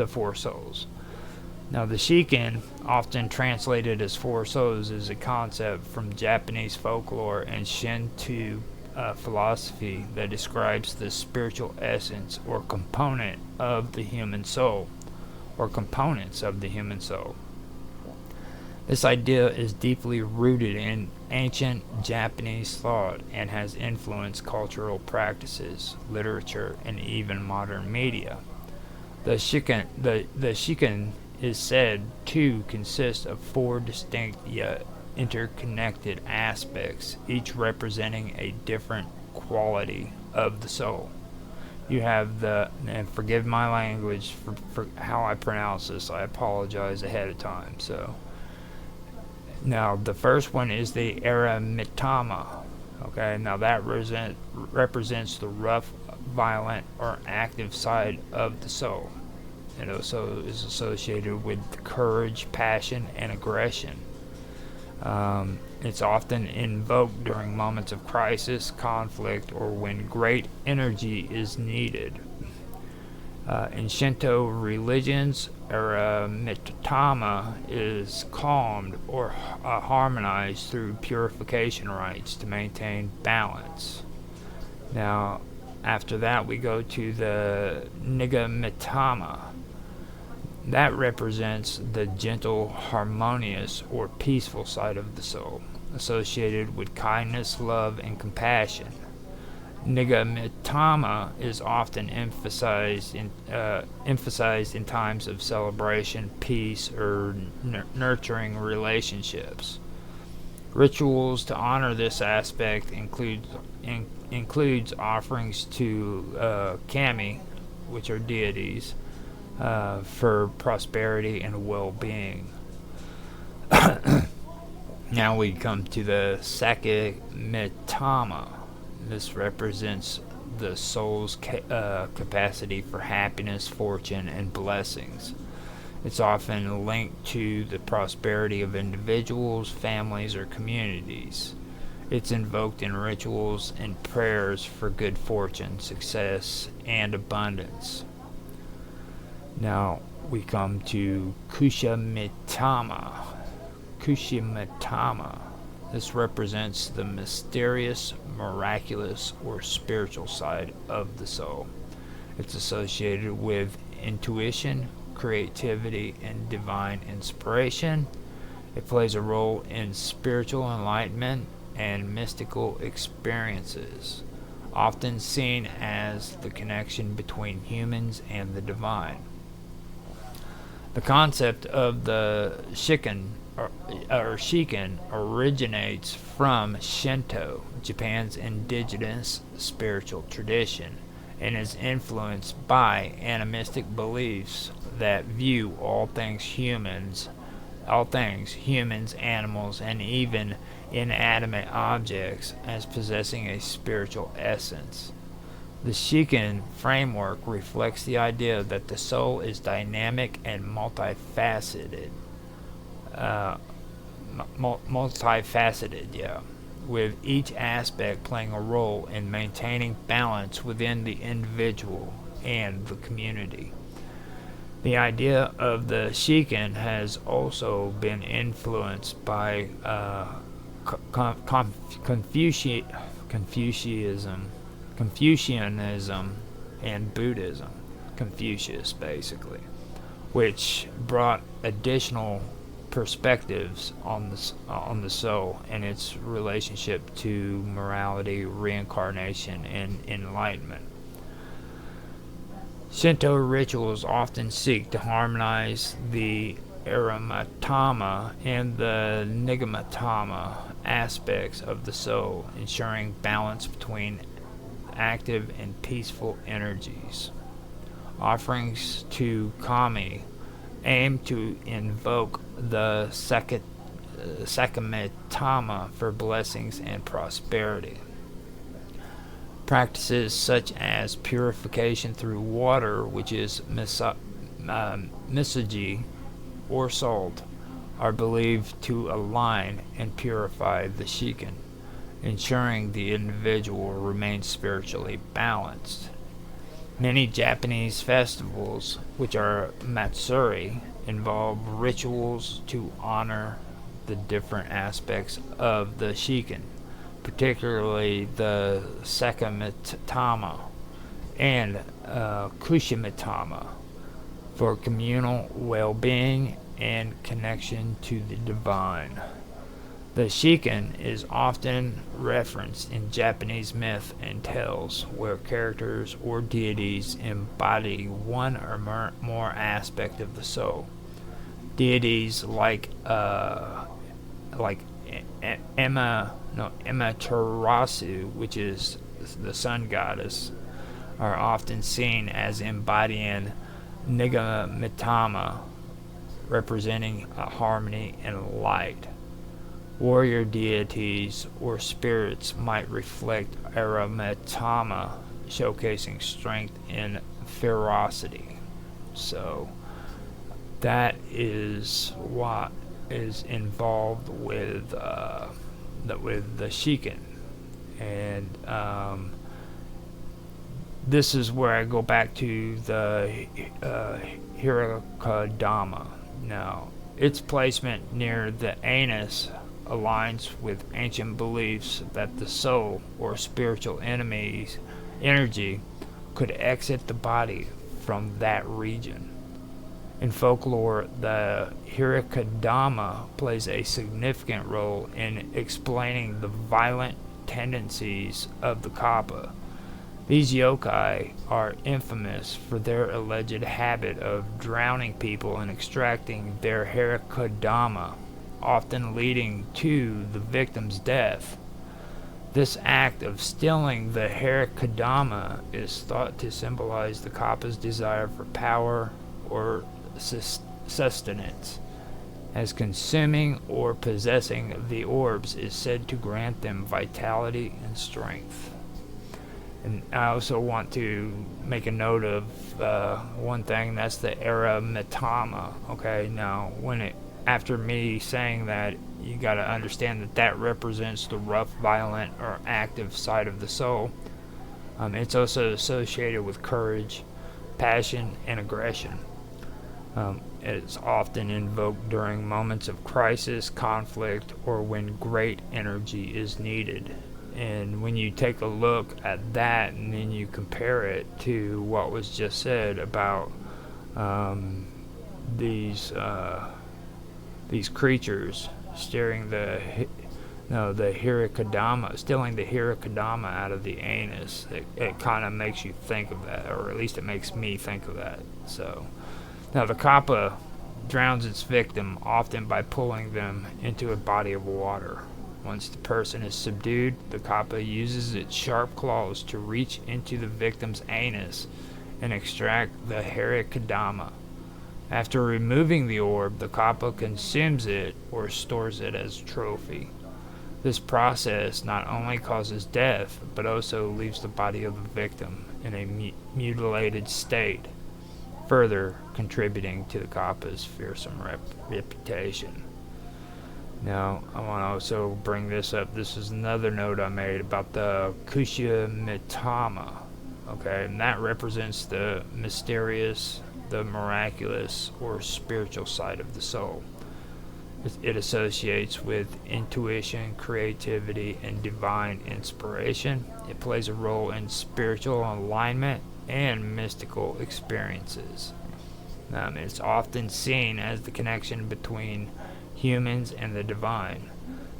four souls. Now, the Shiken, often translated as four souls, is a concept from Japanese folklore and Shinto philosophy that describes the spiritual essence or component of the human soul, or components of the human soul. This idea is deeply rooted in ancient Japanese thought and has influenced cultural practices, literature, and even modern media. The Shiken is said to consist of four distinct yet interconnected aspects, each representing a different quality of the soul. You have and forgive my language for how I pronounce this, I apologize ahead of time. So, now the first one is the Aramitama. Okay, now that represents the rough, violent, or active side of the soul. It also is associated with courage, passion, and aggression. It's often invoked during moments of crisis, conflict, or when great energy is needed. In Shinto religions, Aramitama is calmed or harmonized through purification rites to maintain balance. Now, after that, we go to the Nigamitama. That represents the gentle, harmonious, or peaceful side of the soul, associated with kindness, love, and compassion. Nigamitama is often emphasized in times of celebration, peace, or nurturing relationships. Rituals to honor this aspect includes offerings to kami, which are deities, for prosperity and well-being. Now we come to the Sakimitama. This represents the soul's capacity for happiness, fortune, and blessings. It's often linked to the prosperity of individuals, families, or communities. It's invoked in rituals and prayers for good fortune, success, and abundance. Now we come to Kushimitama. Kushimitama. This represents the mysterious, miraculous, or spiritual side of the soul. It's associated with intuition, creativity, and divine inspiration. It plays a role in spiritual enlightenment and mystical experiences, often seen as the connection between humans and the divine. The concept of the Shiken originates from Shinto, Japan's indigenous spiritual tradition, and is influenced by animistic beliefs that view all things humans, animals, and even inanimate objects as possessing a spiritual essence. The Shikan framework reflects the idea that the soul is dynamic and multifaceted. With each aspect playing a role in maintaining balance within the individual and the community. The idea of the Shikan has also been influenced by Confucianism and Buddhism, Confucius basically, which brought additional perspectives on the soul and its relationship to morality, reincarnation, and enlightenment. Shinto rituals often seek to harmonize the Aramatama and the Nigamatama aspects of the soul, ensuring balance between active and peaceful energies. Offerings to Kami aim to invoke the Sakamitama for blessings and prosperity. Practices such as purification through water, which is misogi or salt, are believed to align and purify the Shikan, ensuring the individual remains spiritually balanced. Many Japanese festivals, which are matsuri, involve rituals to honor the different aspects of the Shikan, particularly the Sakamitama and Kushimitama, for communal well-being and connection to the divine. The Shikan is often referenced in Japanese myth and tales, where characters or deities embody one or more aspect of the soul. Deities like Amaterasu, which is the sun goddess, are often seen as embodying Nigamitama, representing harmony and light. Warrior deities or spirits might reflect Aramatama, showcasing strength and ferocity. So that is what is involved with the Shikan, and this is where I go back to the Hirakadama. Now, its placement near the anus aligns with ancient beliefs that the soul or spiritual energy could exit the body from that region. In folklore, the Hirakadama plays a significant role in explaining the violent tendencies of the Kappa. These yokai are infamous for their alleged habit of drowning people and extracting their Hirakadama, often leading to the victim's death. This act of stealing the Hirakadama is thought to symbolize the Kappa's desire for power or sustenance, as consuming or possessing the orbs is said to grant them vitality and strength. And I also want to make a note of one thing, that's the Aramatama. Okay, now after me saying that, you got to understand that represents the rough, violent, or active side of the soul. It's also associated with courage, passion, and aggression. It's often invoked during moments of crisis, conflict, or when great energy is needed. And when you take a look at that and then you compare it to what was just said about these creatures stealing the Hirakadama out of the anus, it kind of makes you think of that, or at least it makes me think of that. So now the Kappa drowns its victim, often by pulling them into a body of water. Once the person is subdued, the Kappa uses its sharp claws to reach into the victim's anus and extract the Hirakadama. After removing the orb, the Kappa consumes it or stores it as trophy. This process not only causes death, but also leaves the body of the victim in a mutilated state, further contributing to the kappa's fearsome reputation. Now, I want to also bring this up. This is another note I made about the Kushamitama. Okay, and that represents the mysterious, the miraculous, or spiritual side of the soul. It associates with intuition, creativity, and divine inspiration. It plays a role in spiritual alignment and mystical experiences. It's often seen as the connection between humans and the divine.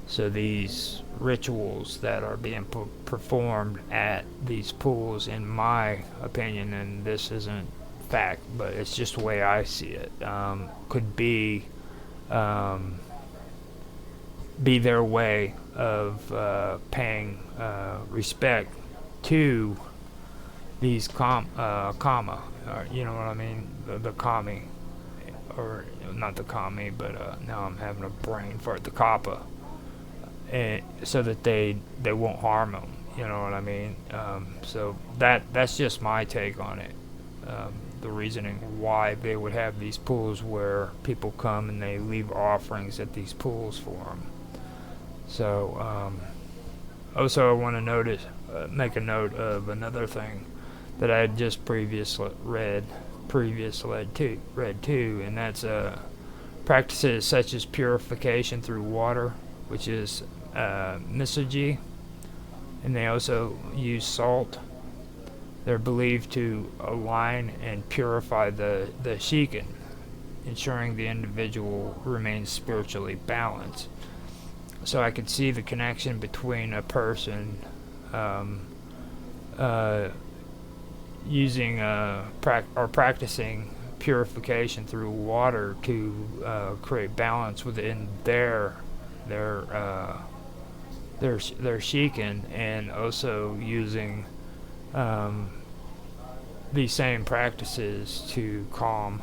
So these rituals that are being performed at these pools, in my opinion, and this isn't fact, but it's just the way I see it, could be their way of paying respect to these kama, you know what I mean, the kami, or not the kami, but now I'm having a brain fart, the kappa, and so that they won't harm them, you know what I mean. So that's just my take on it. The reasoning why they would have these pools where people come and they leave offerings at these pools for them. So also I want to make a note of another thing that I had just previously read too, and that's practices such as purification through water, which is misogi, and they also use salt. They're believed to align and purify the shikin, ensuring the individual remains spiritually balanced. So I could see the connection between a person using or practicing purification through water to create balance within their shikin, and also using these same practices to calm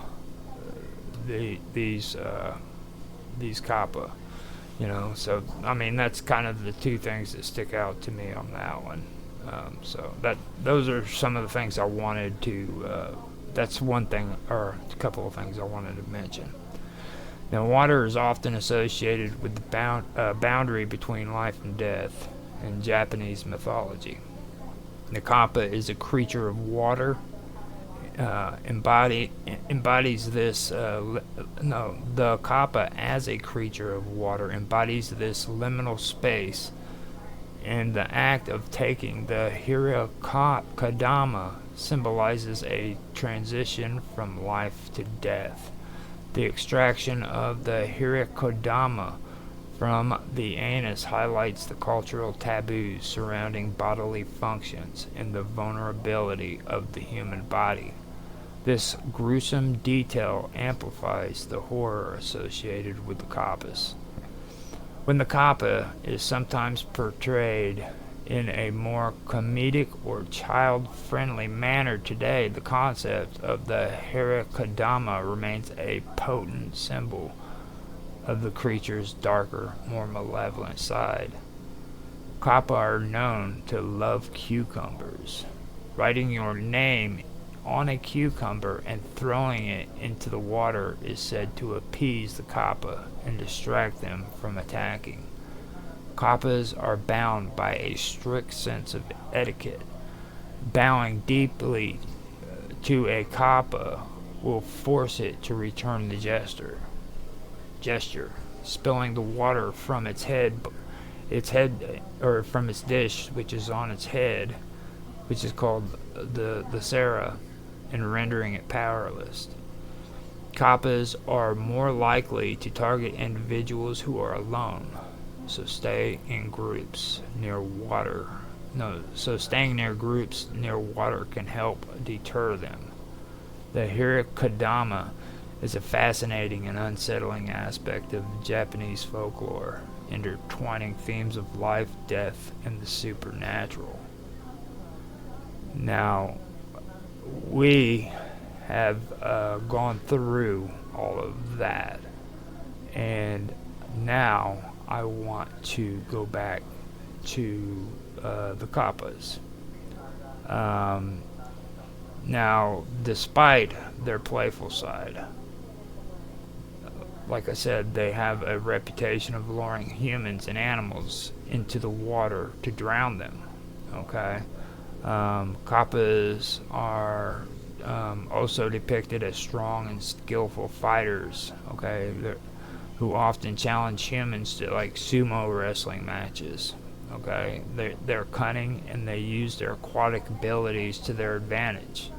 these kappa, you know. So I mean, that's kind of the two things that stick out to me on that one. So those are some of the things I wanted to. That's one thing, or a couple of things I wanted to mention. Now, water is often associated with the boundary between life and death in Japanese mythology. The kappa is a creature of water. Embodies this. The kappa as a creature of water embodies this liminal space, and the act of taking the hirikadama symbolizes a transition from life to death. The extraction of the hirikadama from the anus highlights the cultural taboos surrounding bodily functions and the vulnerability of the human body. This gruesome detail amplifies the horror associated with the kappas. When the kappa is sometimes portrayed in a more comedic or child-friendly manner today, the concept of the hirikadama remains a potent symbol of the creature's darker, more malevolent side. Kappa are known to love cucumbers. Writing your name on a cucumber and throwing it into the water is said to appease the kappa and distract them from attacking. Kappas are bound by a strict sense of etiquette. Bowing deeply to a kappa will force it to return the gesture, spilling the water from its head, or from its dish, which is on its head, which is called the Sarah, and rendering it powerless. Kappas are more likely to target individuals who are alone, so stay in groups near water. Staying near groups near water can help deter them. The hirikadama is a fascinating and unsettling aspect of Japanese folklore, intertwining themes of life, death, and the supernatural. Now, we have gone through all of that, and now I want to go back to the Kappas. Now, despite their playful side, like I said, they have a reputation of luring humans and animals into the water to drown them. Okay? Kappas are also depicted as strong and skillful fighters. Okay? Who often challenge humans to like sumo wrestling matches. Okay? They're cunning and they use their aquatic abilities to their advantage.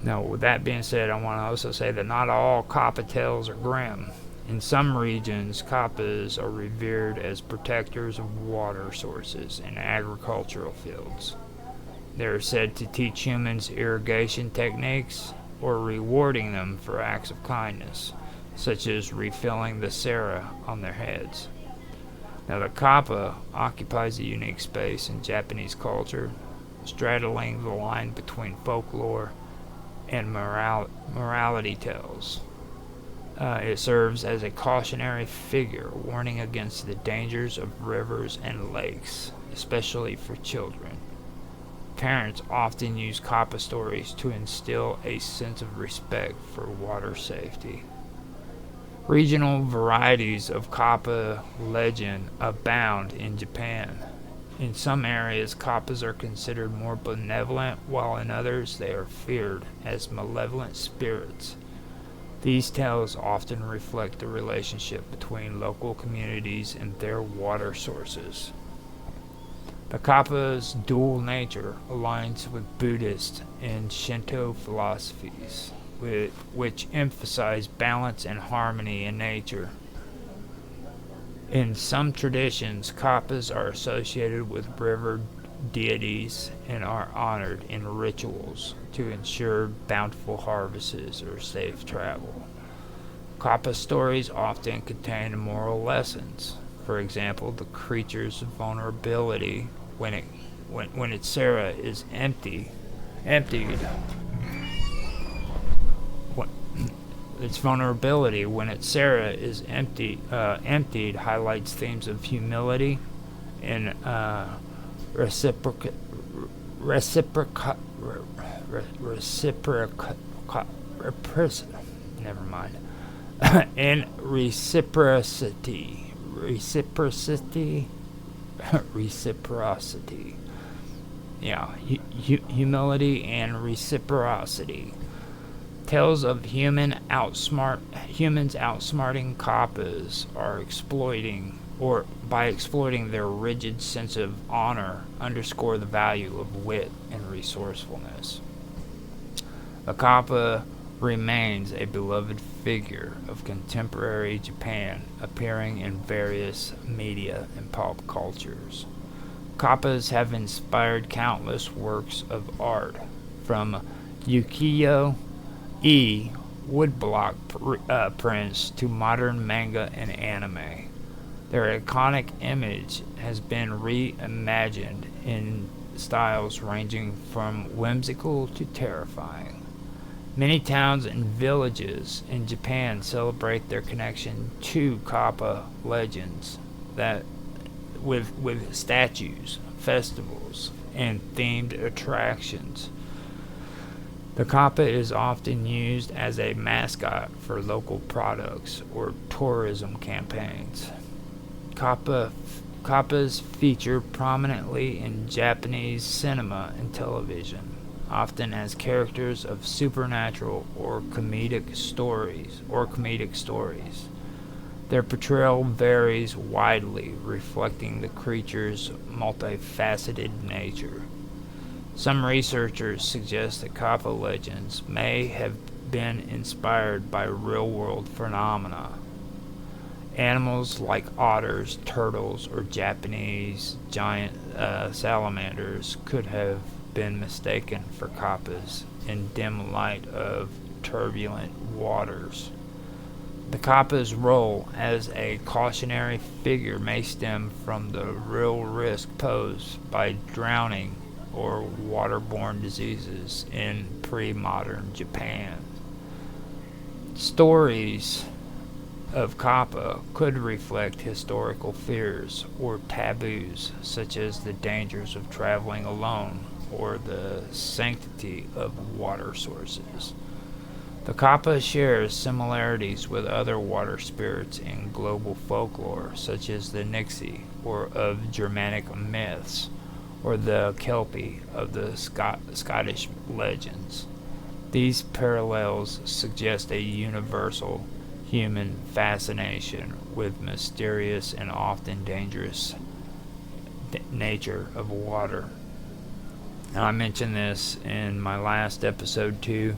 Now, with that being said, I want to also say that not all Kappa tales are grim. In some regions, Kappas are revered as protectors of water sources and agricultural fields. They are said to teach humans irrigation techniques or rewarding them for acts of kindness, such as refilling the sera on their heads. Now, the Kappa occupies a unique space in Japanese culture, straddling the line between folklore and morality tales. It serves as a cautionary figure, warning against the dangers of rivers and lakes, especially for children. Parents often use Kappa stories to instill a sense of respect for water safety. Regional varieties of Kappa legend abound in Japan. In some areas, Kappas are considered more benevolent, while in others they are feared as malevolent spirits. These tales often reflect the relationship between local communities and their water sources. The Kappa's dual nature aligns with Buddhist and Shinto philosophies, which emphasize balance and harmony in nature. In some traditions, Kappas are associated with river deities and are honored in rituals to ensure bountiful harvests or safe travel. Kappa stories often contain moral lessons. For example, the creature's vulnerability when its sera is emptied. Its vulnerability when its sera is emptied highlights themes of humility and reciprocity and reciprocity. Yeah, humility and reciprocity. Tales of humans outsmarting Kappas by exploiting their rigid sense of honor, underscore the value of wit and resourcefulness. The Kappa remains a beloved figure of contemporary Japan, appearing in various media and pop cultures. Kappas have inspired countless works of art, from ukiyo-e woodblock prints to modern manga and anime. Their iconic image has been reimagined in styles ranging from whimsical to terrifying. Many towns and villages in Japan celebrate their connection to Kappa legends with statues, festivals, and themed attractions. The Kappa is often used as a mascot for local products or tourism campaigns. Kappas feature prominently in Japanese cinema and television, often as characters of supernatural or comedic stories. Their portrayal varies widely, reflecting the creature's multifaceted nature. Some researchers suggest that Kappa legends may have been inspired by real-world phenomena. Animals like otters, turtles, or Japanese giant salamanders could have been mistaken for Kappas in dim light of turbulent waters. The Kappa's role as a cautionary figure may stem from the real risk posed by drowning or waterborne diseases in pre-modern Japan. Stories of Kappa could reflect historical fears or taboos, such as the dangers of traveling alone or the sanctity of water sources. The Kappa shares similarities with other water spirits in global folklore, such as the Nixie or of Germanic myths, or the Kelpie of the Scottish legends. These parallels suggest a universal human fascination with mysterious and often dangerous nature of water. And I mentioned this in my last episode too.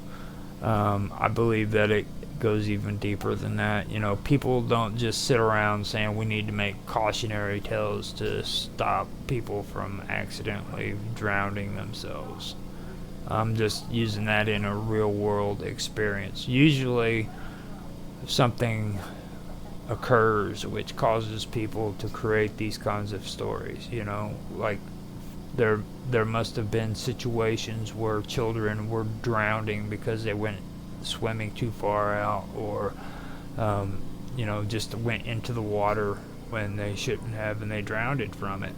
I believe that it goes even deeper than that. You know, people don't just sit around saying we need to make cautionary tales to stop people from accidentally drowning themselves. I'm just using that in a real world experience. Usually something occurs which causes people to create these kinds of stories, you know, like there must have been situations where children were drowning because they went swimming too far out, or you know, just went into the water when they shouldn't have, and they drowned from it.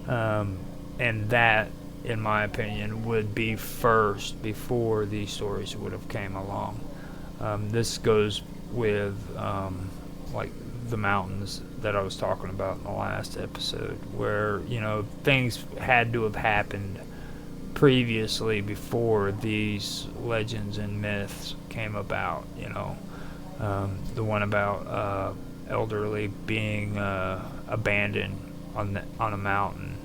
And that, in my opinion, would be first before these stories would have came along. This goes with like the mountains that I was talking about in the last episode, where, you know, things had to have happened previously before these legends and myths came about. You know, the one about elderly being abandoned on a mountain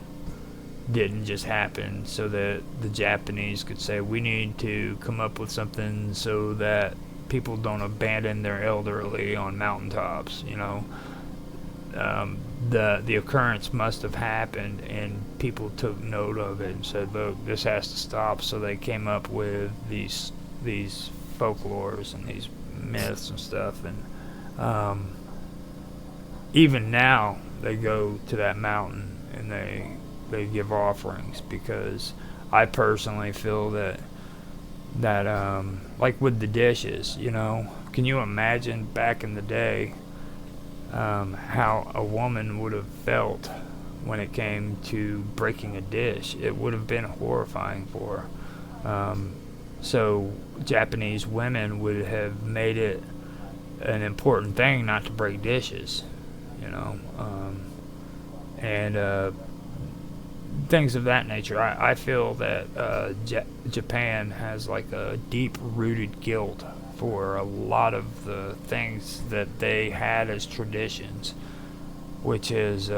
didn't just happen so that the Japanese could say, we need to come up with something so that people don't abandon their elderly on mountaintops. You know, the occurrence must have happened, and people took note of it and said, look, this has to stop. So they came up with these folklores and these myths and stuff. And even now they go to that mountain and they give offerings, because I personally feel that like with the dishes, you know, can you imagine back in the day how a woman would have felt when it came to breaking a dish? It would have been horrifying for her. So Japanese women would have made it an important thing not to break dishes, you know, and things of that nature. I feel that Japan has like a deep-rooted guilt for a lot of the things that they had as traditions, which has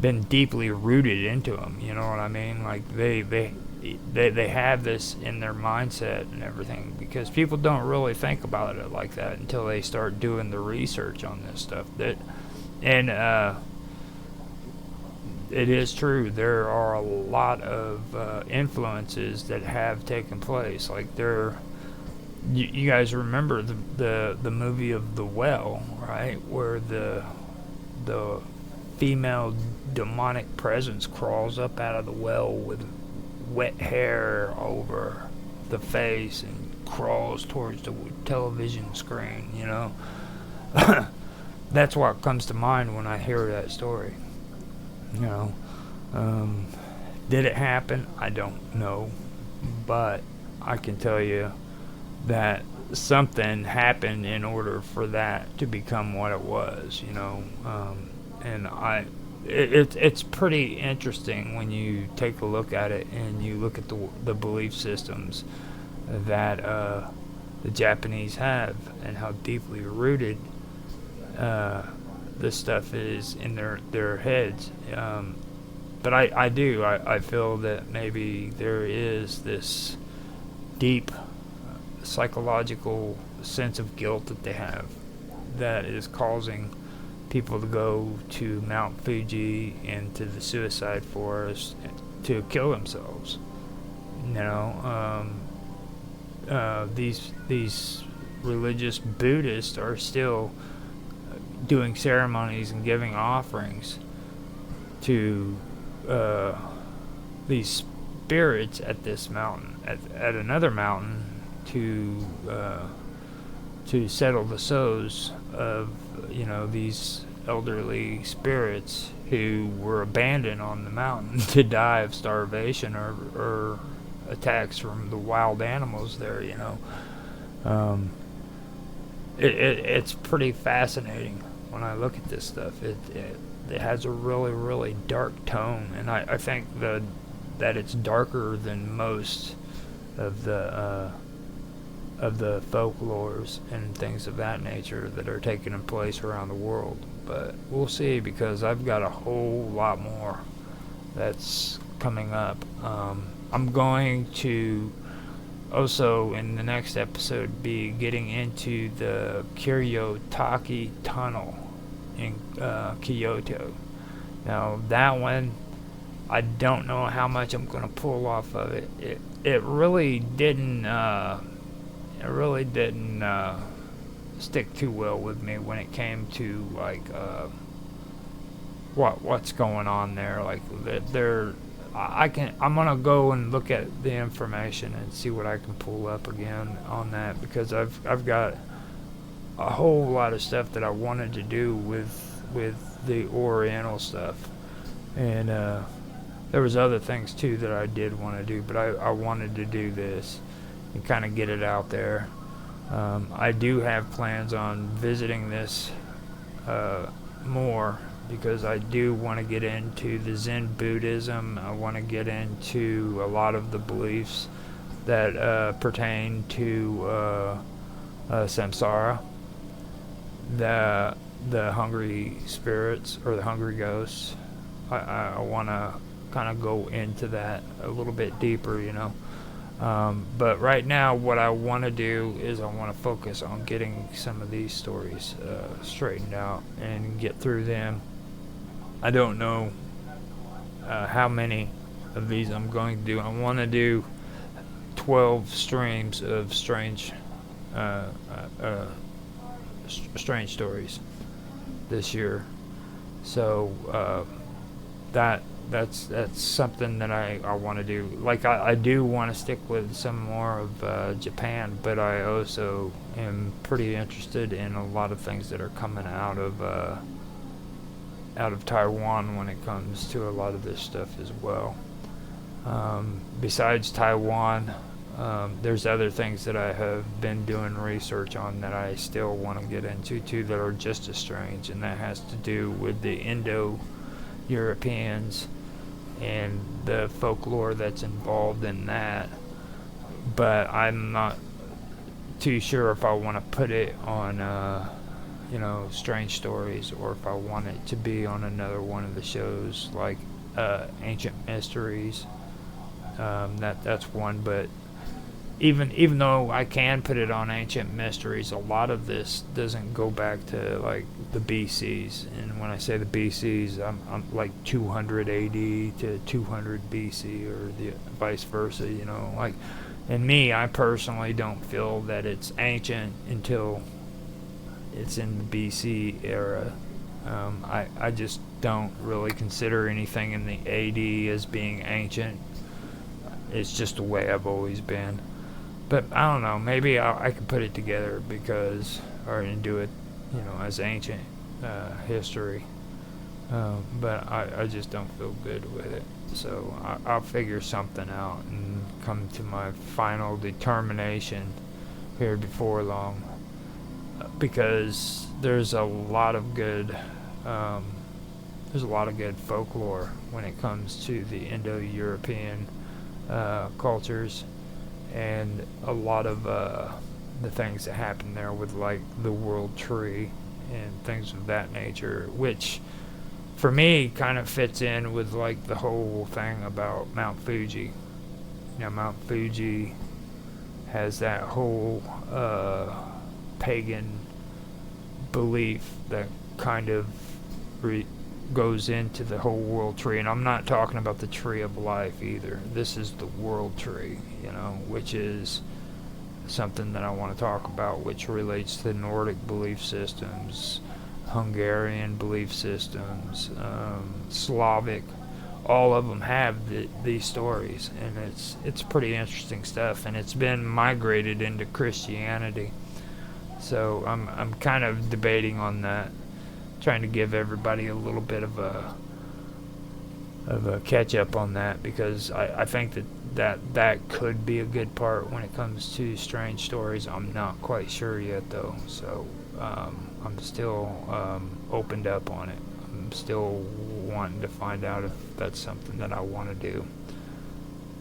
been deeply rooted into them. You know what I mean? Like they have this in their mindset and everything, because people don't really think about it like that until they start doing the research on this stuff. It is true. There are a lot of influences that have taken place. Like you guys remember the movie of The Well, right? Where the female demonic presence crawls up out of the well with wet hair over the face and crawls towards the television screen. You know, that's what comes to mind when I hear that story. You know, did it happen? I don't know, but I can tell you that something happened in order for that to become what it was. You know, and it's pretty interesting when you take a look at it and you look at the belief systems that the Japanese have and how deeply rooted this stuff is in their heads. But I feel that maybe there is this deep psychological sense of guilt that they have that is causing people to go to Mount Fuji and to the suicide forest to kill themselves. You know, these religious Buddhists are still doing ceremonies and giving offerings to these spirits at this mountain, at another mountain, to to settle the souls of, these elderly spirits who were abandoned on the mountain to die of starvation or attacks from the wild animals there. It's pretty fascinating when I look at this stuff. It has a really, really dark tone, and I think that it's darker than most of the folklores and things of that nature that are taking place around the world. But we'll see, because I've got a whole lot more that's coming up. I'm going to also, in the next episode, be getting into the Kiryotaki Tunnel in Kyoto. Now, that one, I don't know how much I'm going to pull off of it. It really didn't stick too well with me when it came to like what's going on there. Like I'm gonna go and look at the information and see what I can pull up again on that, because I've got a whole lot of stuff that I wanted to do with the Oriental stuff, and there was other things too that I did want to do, but I wanted to do this and kind of get it out there. I do have plans on visiting this more, because I do want to get into the Zen Buddhism. I want to get into a lot of the beliefs that pertain to samsara, the hungry spirits or the hungry ghosts. I want to kind of go into that a little bit deeper, but right now what I want to do is I want to focus on getting some of these stories straightened out and get through them. I don't know how many of these I'm going to do. I want to do 12 streams of strange stories this year. So that's something that I want to do. Like I do want to stick with some more of Japan, but I also am pretty interested in a lot of things that are coming out of Taiwan when it comes to a lot of this stuff as well. Besides Taiwan, there's other things that I have been doing research on that I still want to get into too, that are just as strange, and that has to do with the Indo-Europeans and the folklore that's involved in that. But I'm not too sure if I want to put it on Strange Stories, or if I want it to be on another one of the shows like Ancient Mysteries. That's one. But even though I can put it on Ancient Mysteries, a lot of this doesn't go back to like the BCs. And when I say the BCs, I'm like 200 AD to 200 BC, or the vice versa. Like, and me, I personally don't feel that it's ancient until it's in the BC era. I just don't really consider anything in the AD as being ancient. It's just the way I've always been. But I don't know, maybe I could put it together and do it, as ancient history. But I just don't feel good with it. So I'll figure something out and come to my final determination here before long. Because there's a lot of good folklore when it comes to the Indo-European cultures, and a lot of the things that happen there with like the World Tree and things of that nature, which for me kind of fits in with like the whole thing about Mount Fuji. Mount Fuji has that whole pagan belief that kind of goes into the whole World Tree. And I'm not talking about the Tree of Life either. This is the World Tree, which is something that I want to talk about, which relates to Nordic belief systems, Hungarian belief systems, Slavic. All of them have these stories, and it's pretty interesting stuff, and it's been migrated into Christianity. So I'm kind of debating on that, trying to give everybody a little bit of a catch up on that, because I think that could be a good part when it comes to strange stories. I'm not quite sure yet though, so I'm still opened up on it. I'm still wanting to find out if that's something that I want to do.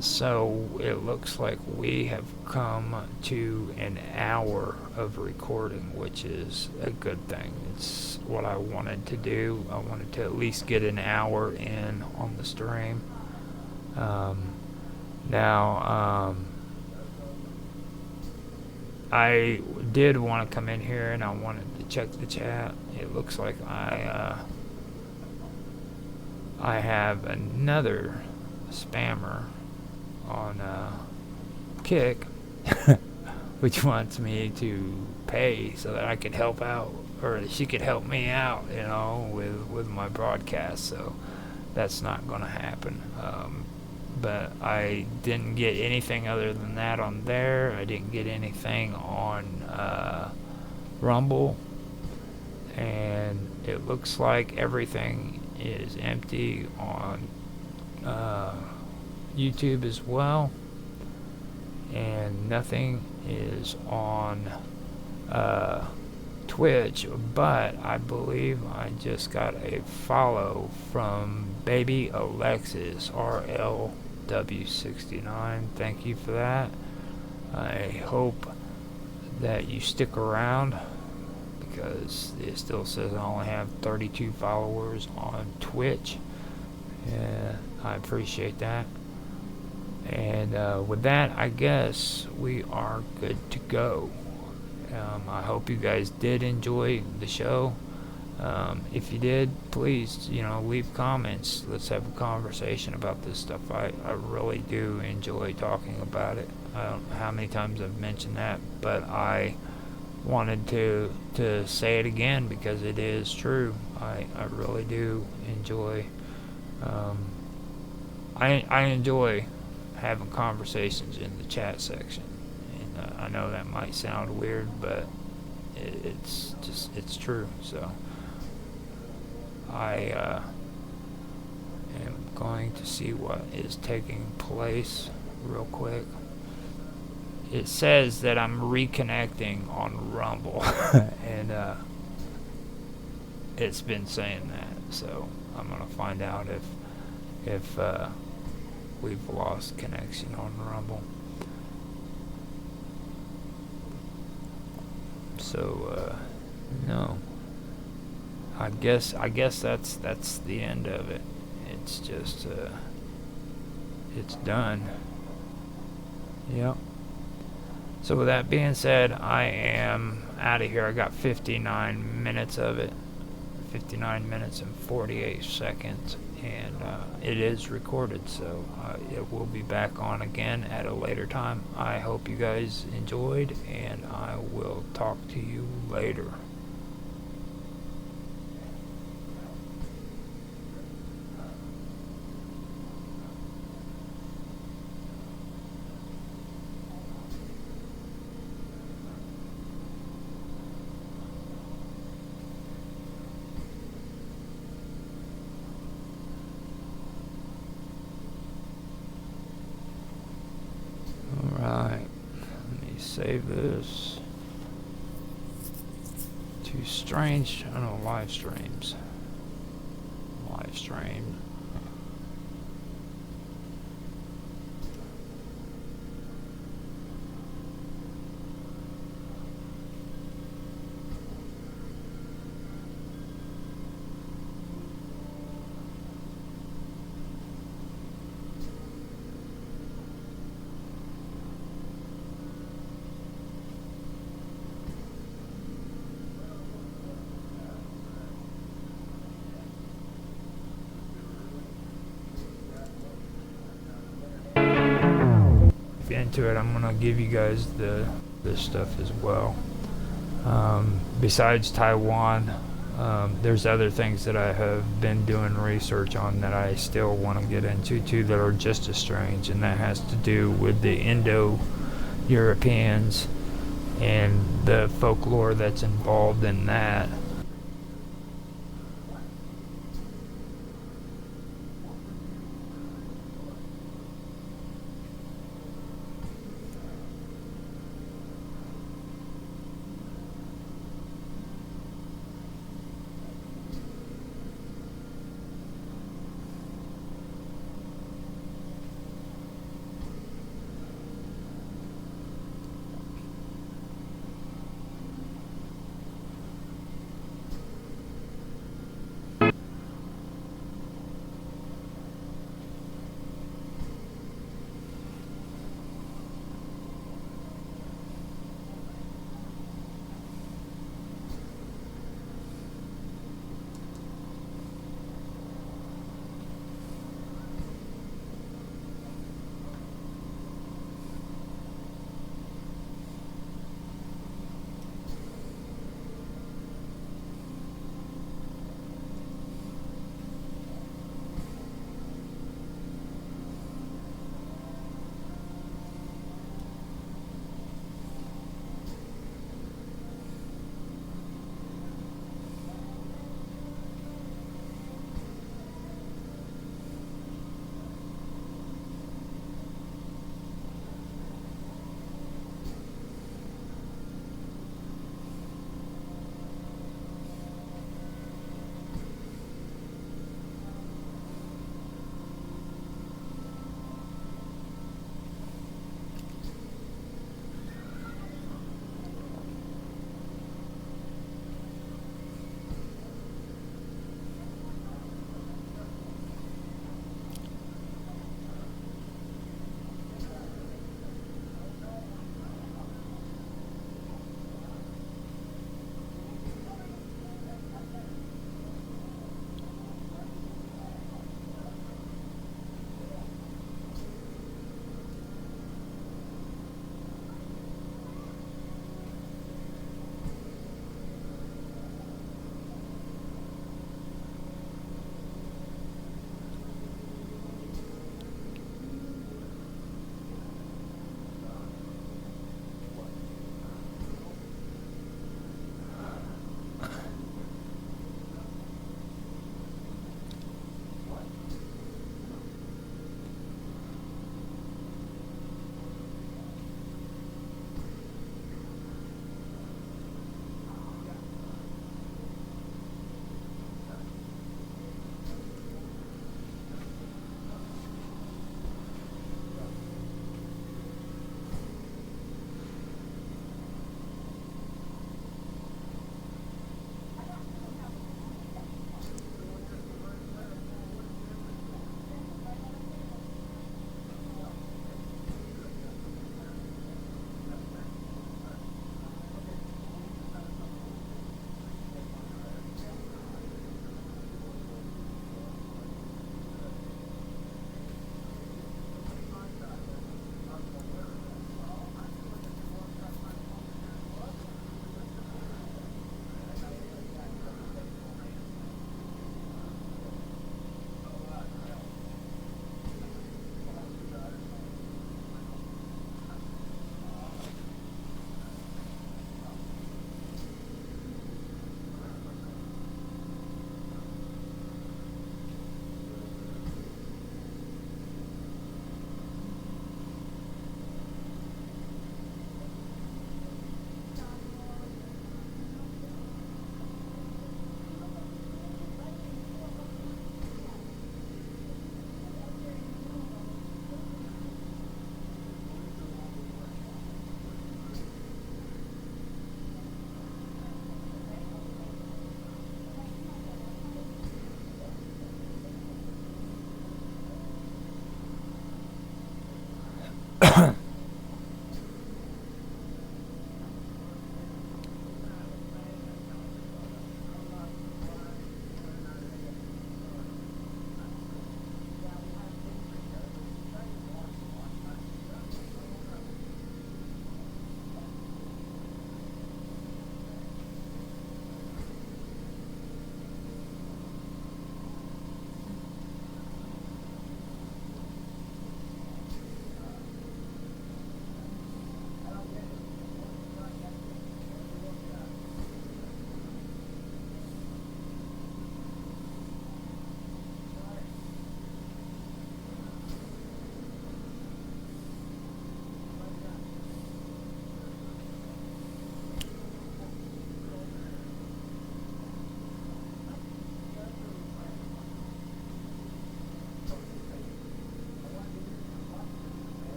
So it looks like we have come to an hour of recording, which is a good thing. It's what I wanted to do. I wanted to at least get an hour in on the stream. Now, I did want to come in here and I wanted to check the chat. It looks like I have another spammer on Kick, which wants me to pay so that I could help out, or she could help me out, you know, with my broadcast. So that's not going to happen. But I didn't get anything other than that on there. I didn't get anything on Rumble, and it looks like everything is empty on YouTube as well, and nothing is on Twitch, but I believe I just got a follow from Baby Alexis RLW69. Thank you for that. I hope that you stick around, because it still says I only have 32 followers on Twitch. Yeah, I appreciate that. And with that, I guess we are good to go. I hope you guys did enjoy the show. If you did, please, leave comments. Let's have a conversation about this stuff. I really do enjoy talking about it. I don't know how many times I've mentioned that, but I wanted to say it again because it is true. I really do enjoy. I enjoy having conversations in the chat section, and I know that might sound weird, but it's true. So I am going to see what is taking place real quick. It says that I'm reconnecting on Rumble, and it's been saying that, so I'm gonna find out if we've lost connection on Rumble. So no, I guess that's the end of it. It's just it's done. Yep. So with that being said, I am out of here. I got 59 minutes of it. 59 minutes and 48 seconds. And it is recorded, so it will be back on again at a later time. I hope you guys enjoyed, and I will talk to you later. Alright, let me save this to strange, I don't know, live streams. Live stream. Into it, I'm gonna give you guys this stuff as well. Besides Taiwan, there's other things that I have been doing research on that I still want to get into too, that are just as strange, and that has to do with the Indo-Europeans and the folklore that's involved in that.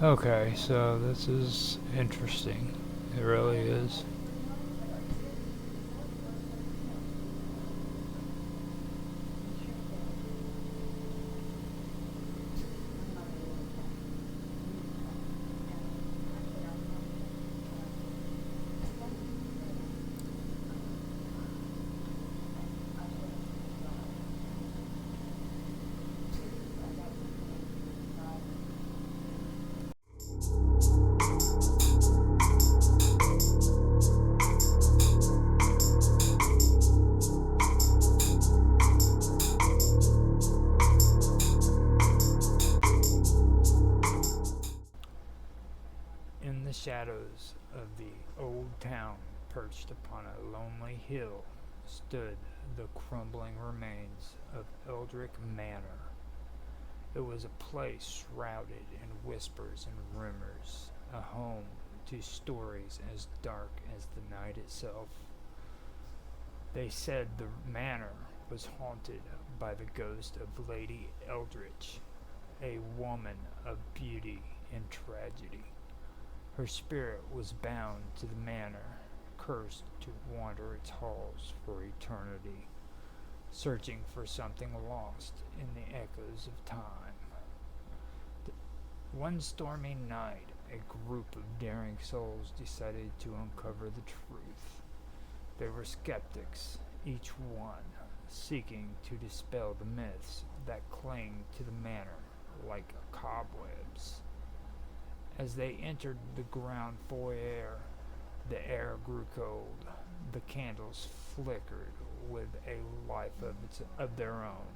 Okay, so this is interesting. It really is. In the shadows of the old town, perched upon a lonely hill, stood the crumbling remains of Eldrick Manor. It was a place shrouded in whispers and rumors, a home to stories as dark as the night itself. They said the manor was haunted by the ghost of Lady Eldritch, a woman of beauty and tragedy. Her spirit was bound to the manor, cursed to wander its halls for eternity, searching for something lost in the echoes of time. One stormy night, a group of daring souls decided to uncover the truth. They were skeptics, each one seeking to dispel the myths that cling to the manor like cobwebs. As they entered the ground foyer, the air grew cold. The candles flickered with a life of their own.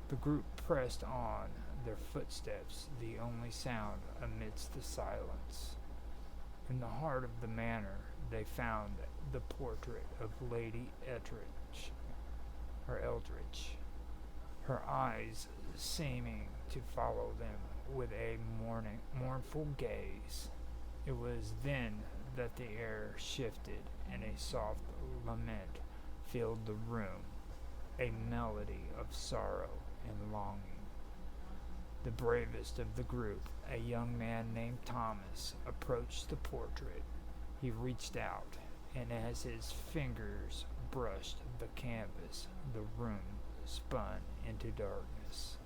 The group pressed on, their footsteps the only sound amidst the silence. In the heart of the manor, they found the portrait of Lady Eldritch, her eyes seeming to follow them with a mournful gaze. It was then that the air shifted and a soft lament filled the room, a melody of sorrow and longing. The bravest of the group, a young man named Thomas, approached the portrait. He reached out, and as his fingers brushed the canvas, the room spun into darkness.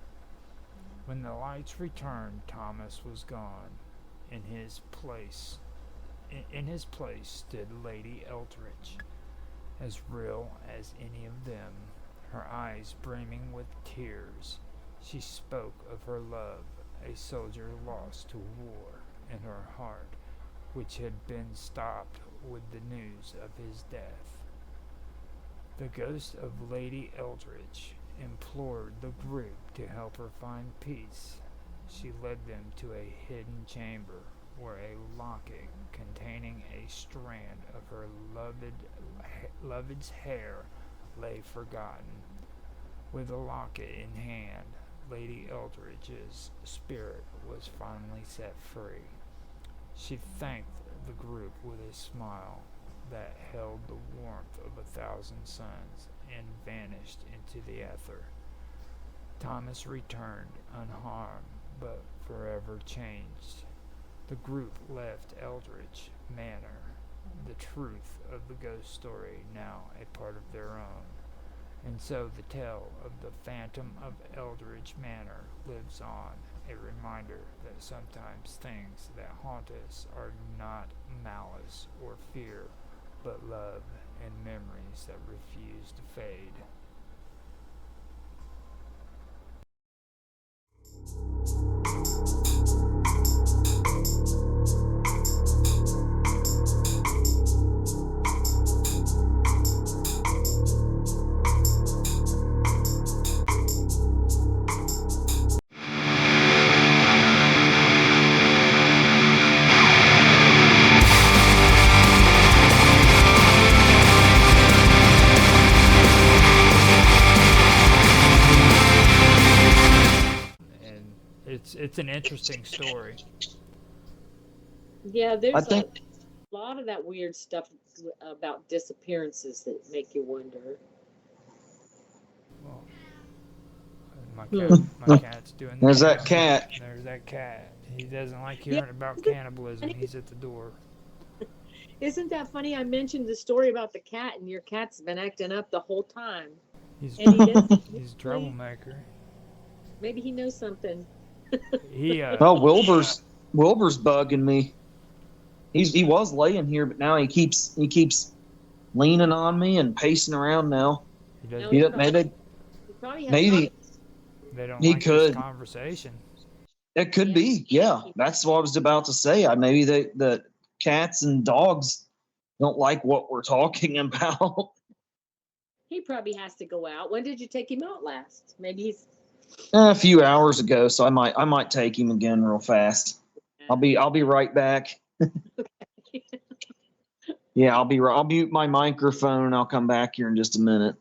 When the lights returned, Thomas was gone. In his place stood Lady Eldritch, as real as any of them, her eyes brimming with tears. She spoke of her love, a soldier lost to war, and her heart, which had been stopped with the news of his death. The ghost of Lady Eldritch implored the group to help her find peace. She led them to a hidden chamber where a locket containing a strand of her loved's hair lay forgotten. With the locket in hand, Lady Eldritch's spirit was finally set free. She thanked the group with a smile that held the warmth of 1,000 suns and vanished into the ether. Thomas returned unharmed but forever changed. The group left Eldritch Manor, the truth of the ghost story now a part of their own. And so the tale of the Phantom of Eldritch Manor lives on, a reminder that sometimes things that haunt us are not malice or fear, but love and memories that refuse to fade. And it's an interesting story. Yeah, there's a lot of that weird stuff about disappearances that make you wonder. Well, my cat's doing the There's that dance. cat. There's that cat. He doesn't like Yeah. hearing about cannibalism. He's at the door. Isn't that funny? I mentioned the story about the cat, and your cat's been acting up the whole time. He's And he does. he's a troublemaker. Maybe he knows something. He Oh, Wilbur's bugging me. He was laying here, but now he keeps leaning on me and pacing around now. he doesn't. No, Maybe he probably has maybe They don't he like could. this conversation. It could be. Yeah, that's what I was about to say. Maybe the cats and dogs don't like what we're talking about. He probably has to go out. When did you take him out last? Maybe he's. A few hours ago, so I might take him again real fast. I'll be right back. Yeah, I'll mute my microphone and I'll come back here in just a minute.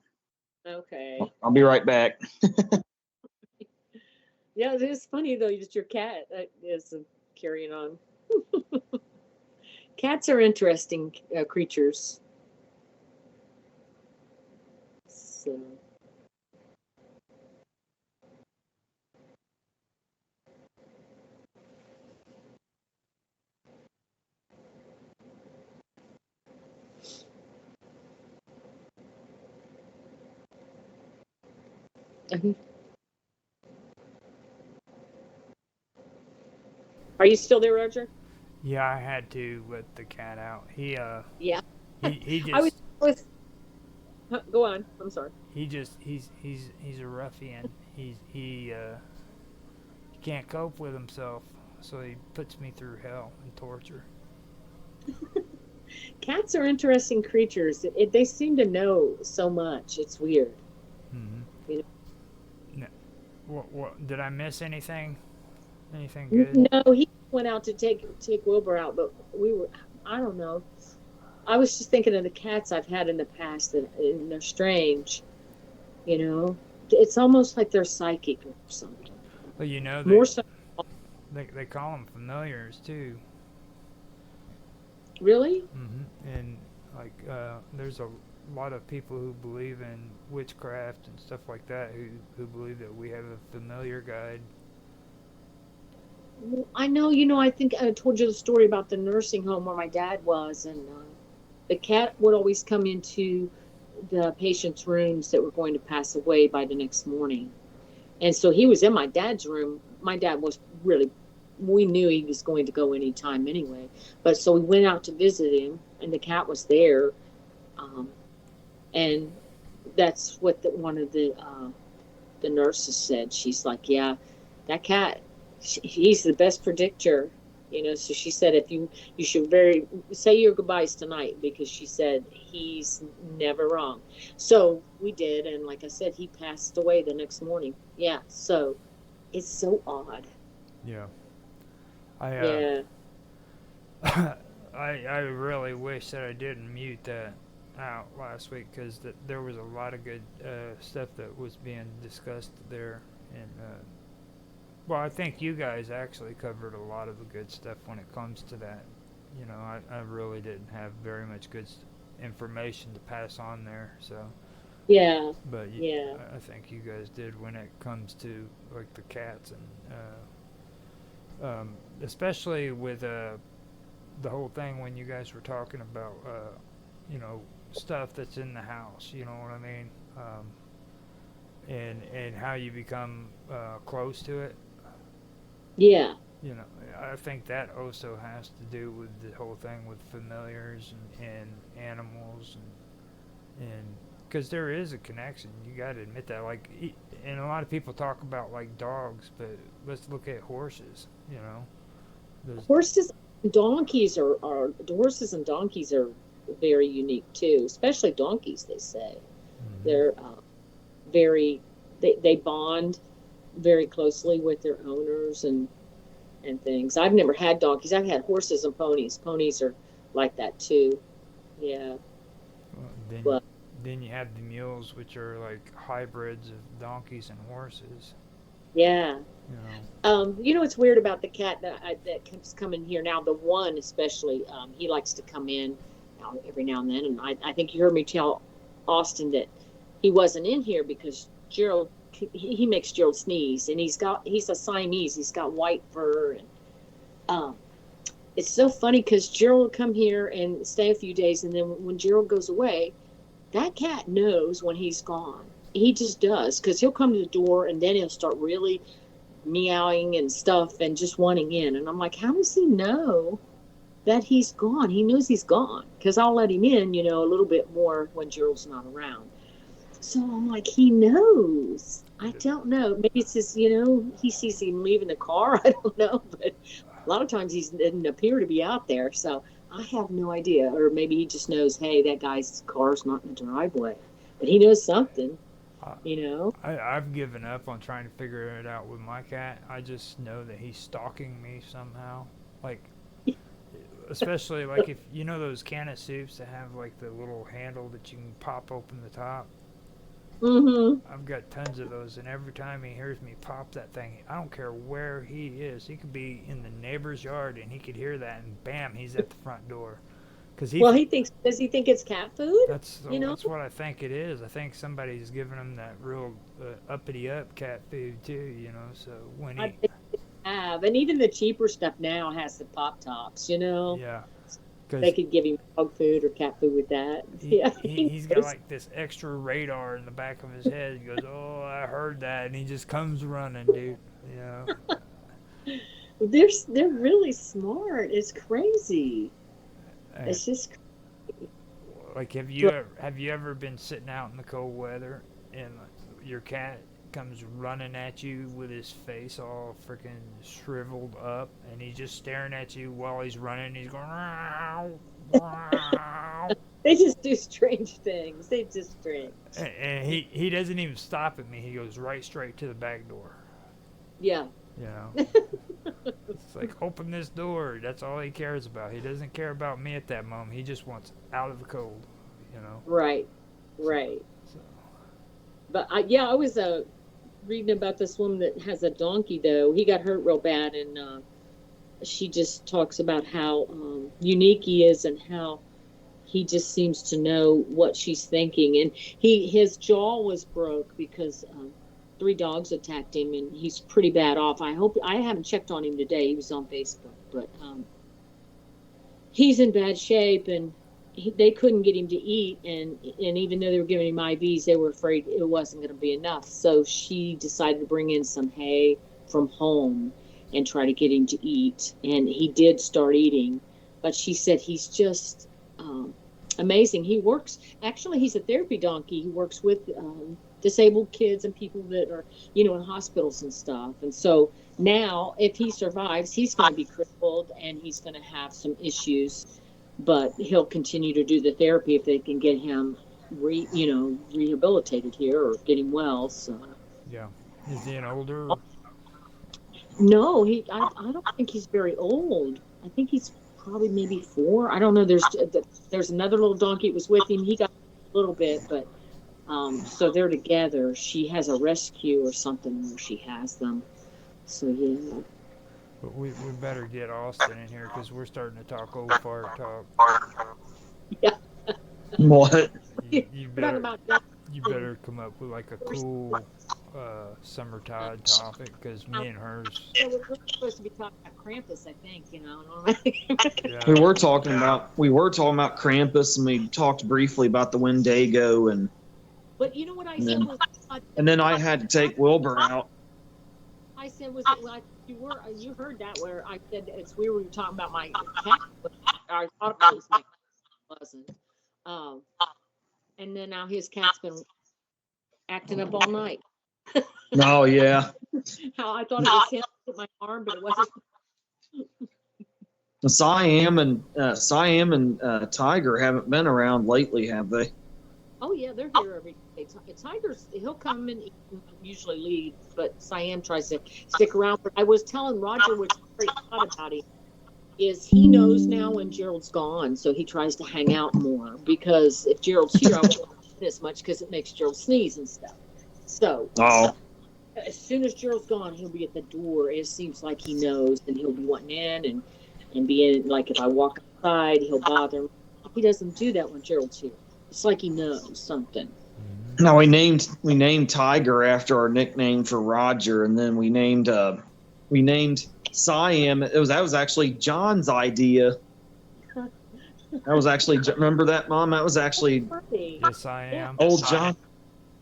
Okay. I'll be right back. Yeah, it is funny though that your cat is carrying on. Cats are interesting creatures. So. Are you still there, Roger? Yeah, I had to let the cat out. Yeah. He just I was. Go on. I'm sorry. he's a ruffian. He can't cope with himself, so he puts me through hell and torture. Cats are interesting creatures. They seem to know so much. It's weird. Mm-hmm. You know? What did I miss anything? Anything good? No, he went out to take Wilbur out, but I don't know. I was just thinking of the cats I've had in the past, and they're strange. You know, it's almost like they're psychic or something. Well, you know, more so. They call them familiars too. Really? Mm-hmm. And like, there's a lot of people who believe in witchcraft and stuff like that who believe that we have a familiar guide. Well, I know. You know, I think I told you the story about the nursing home where my dad was, and the cat would always come into the patients' rooms that were going to pass away by the next morning. And so he was in my dad's room. My dad was really, we knew he was going to go anytime anyway. But so we went out to visit him, and the cat was there. And that's what one of the nurses said. She's like, yeah, that cat, he's the best predictor. You know, so she said, if you should say your goodbyes tonight, because she said he's never wrong. So we did, and like I said, he passed away the next morning. Yeah, so it's so odd. Yeah. I really wish that I didn't mute that out last week, because there was a lot of good stuff that was being discussed there, and well, I think you guys actually covered a lot of the good stuff when it comes to that. You know, I really didn't have very much good information to pass on there, so. Yeah. But yeah, I think you guys did when it comes to like the cats and especially with the whole thing when you guys were talking about you know, stuff that's in the house. You know what I mean? And how you become close to it. Yeah. You know, I think that also has to do with the whole thing with familiars and animals and because there is a connection. You got to admit that. Like, and a lot of people talk about like dogs, but let's look at horses. You know, horses and donkeys are horses and donkeys are very unique too. Especially donkeys, they say. Mm-hmm. They're very they bond very closely with their owners and things. I've never had donkeys. I've had horses and ponies. Ponies are like that too. Yeah. Well, then you have the mules, which are like hybrids of donkeys and horses. Yeah. You know. You know what's weird about the cat that keeps coming here now? The one especially, he likes to come in every now and then, and I think you heard me tell Austin that he wasn't in here because Gerald. He makes Gerald sneeze, and he's a Siamese. He's got white fur, um, it's so funny because Gerald will come here and stay a few days, and then when Gerald goes away, that cat knows when he's gone. He just does, because he'll come to the door and then he'll start really meowing and stuff and just wanting in. And I'm like, how does he know that he's gone? He knows he's gone, because I'll let him in, a little bit more when Gerald's not around. So I'm like, he knows. I don't know. Maybe it's just, he sees him leaving the car. I don't know. But a lot of times he doesn't appear to be out there. So I have no idea. Or maybe he just knows, hey, that guy's car's not in the driveway. But he knows something, I've given up on trying to figure it out with my cat. I just know that he's stalking me somehow. Like, especially like if those can of soups that have like the little handle that you can pop open the top. Mm-hmm. I've got tons of those, and every time he hears me pop that thing, I don't care where he is. He could be in the neighbor's yard, and he could hear that, and bam, he's at the front door. Does he think it's cat food? That's what I think it is. I think somebody's giving him that real uppity up cat food too. So when he and even the cheaper stuff now has the pop tops. Yeah. They could give him dog food or cat food with that. He's got like this extra radar in the back of his head. He goes, "Oh, I heard that," and he just comes running, dude. They're really smart. It's crazy. It's just crazy. Like, have you ever been sitting out in the cold weather and your cat comes running at you with his face all freaking shriveled up, and he's just staring at you while he's running? He's going, "Row, row." They just do strange things. They just strange. And he doesn't even stop at me. He goes right straight to the back door. Yeah. It's like, open this door. That's all he cares about. He doesn't care about me at that moment. He just wants out of the cold. Right. So. But I was reading about this woman that has a donkey, though. He got hurt real bad, and she just talks about how unique he is and how he just seems to know what she's thinking. And his jaw was broke because 3 dogs attacked him, and he's pretty bad off. I haven't checked on him today. He was on Facebook, but he's in bad shape, and they couldn't get him to eat, and even though they were giving him IVs, they were afraid it wasn't going to be enough. So she decided to bring in some hay from home and try to get him to eat, and he did start eating. But she said he's just amazing. He's a therapy donkey. He works with disabled kids and people that are in hospitals and stuff. And so now if he survives, he's going to be crippled and he's going to have some issues, but he'll continue to do the therapy if they can get him rehabilitated here or get him well. So yeah. Is he an older? No, I don't think he's very old. I think he's probably maybe 4. I don't know. There's another little donkey that was with him. He got a little bit, but so they're together. She has a rescue or something where she has them. So yeah. But we better get Austin in here because we're starting to talk old fart talk. Yeah. What? You better come up with like a cool summertide topic, because me and hers. Yeah, we're supposed to be talking about Krampus, I think. Yeah. We were talking about Krampus, and we talked briefly about the Wendigo, and. But you know what I said was. And then I had to take Wilbur out. I said, was it like you heard that where I said it's weird when you were talking about my cat. I thought it was my cat, wasn't. And then now his cat's been acting up all night. Oh yeah. How I thought it was him with my arm, but it wasn't. Siam and Tiger haven't been around lately, have they? Oh yeah, they're here every day. Tiger's he'll come and usually leave, but Siam tries to stick around. But I was telling Roger, what's very odd about him is he knows now when Gerald's gone, so he tries to hang out more, because if Gerald's here, I won't let as much because it makes Gerald sneeze and stuff. So as soon as Gerald's gone, he'll be at the door. It seems like he knows, and he'll be wanting in and be in. Like if I walk outside, he'll bother me. He doesn't do that when Gerald's here. It's like he knows something. No, we named Tiger after our nickname for Roger, and then we named Siam. That was actually John's idea. That was actually, remember that, Mom? That was actually Yes, I am. old John.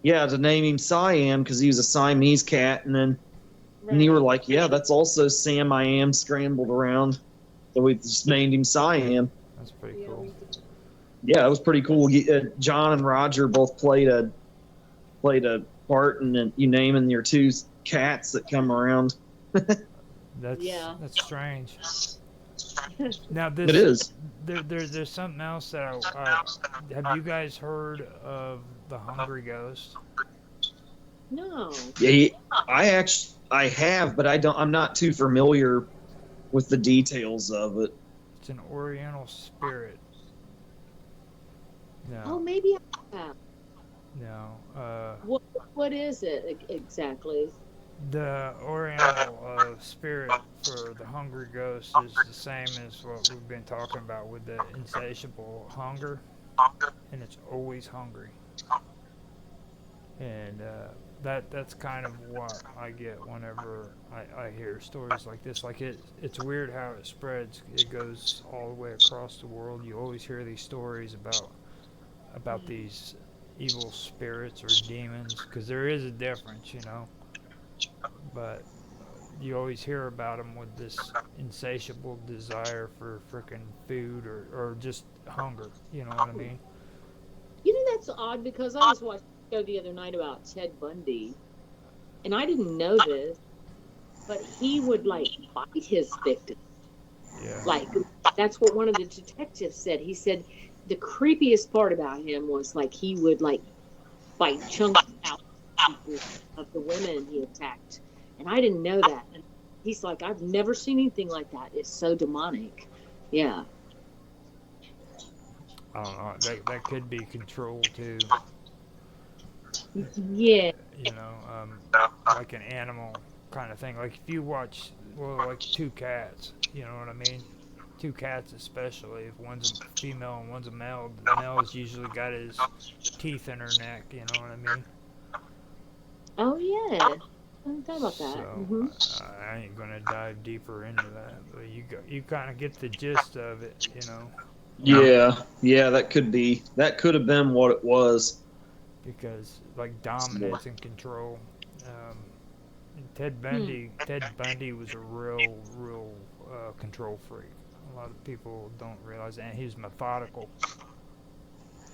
Yeah, to name him Siam because he was a Siamese cat, and you were like, yeah, that's also Sam I Am scrambled around, so we just named him Siam. That's pretty cool. Yeah, it was pretty cool. John and Roger both played a part, and you naming your two cats that come around. That's strange. Now this It is. There's something else that have you guys heard of the Hungry Ghost? No. Yeah, I have, but I'm not too familiar with the details of it. It's an Oriental spirit. No. Oh, maybe I have. No. What is it exactly? The Oriental spirit for the Hungry Ghost is the same as what we've been talking about with the insatiable hunger, and it's always hungry. And that's kind of what I get whenever I hear stories like this. Like it's weird how it spreads. It goes all the way across the world. You always hear these stories about these evil spirits or demons, because there is a difference, you know. But you always hear about them with this insatiable desire for frickin' food or just hunger. You know what I mean? You know, that's odd because I was watching a show the other night about Ted Bundy, and I didn't know this, but he would like bite his victims. Yeah. Like that's what one of the detectives said. He said the creepiest part about him was like he would like bite chunks out of the women he attacked. And I didn't know that. And he's like, I've never seen anything like that. It's so demonic. Yeah. I don't know. That could be control too. Yeah. You know, like an animal kind of thing. Like if you watch, like two cats. You know what I mean? Two cats especially. If one's a female and one's a male, the male's usually got his teeth in her neck. You know what I mean? Oh yeah. I didn't think about that. So I ain't gonna dive deeper into that, but you kind of get the gist of it, you know. Yeah, that could have been what it was. Because like dominance and control. And Ted Bundy was a real control freak. A lot of people don't realize that. And he was methodical.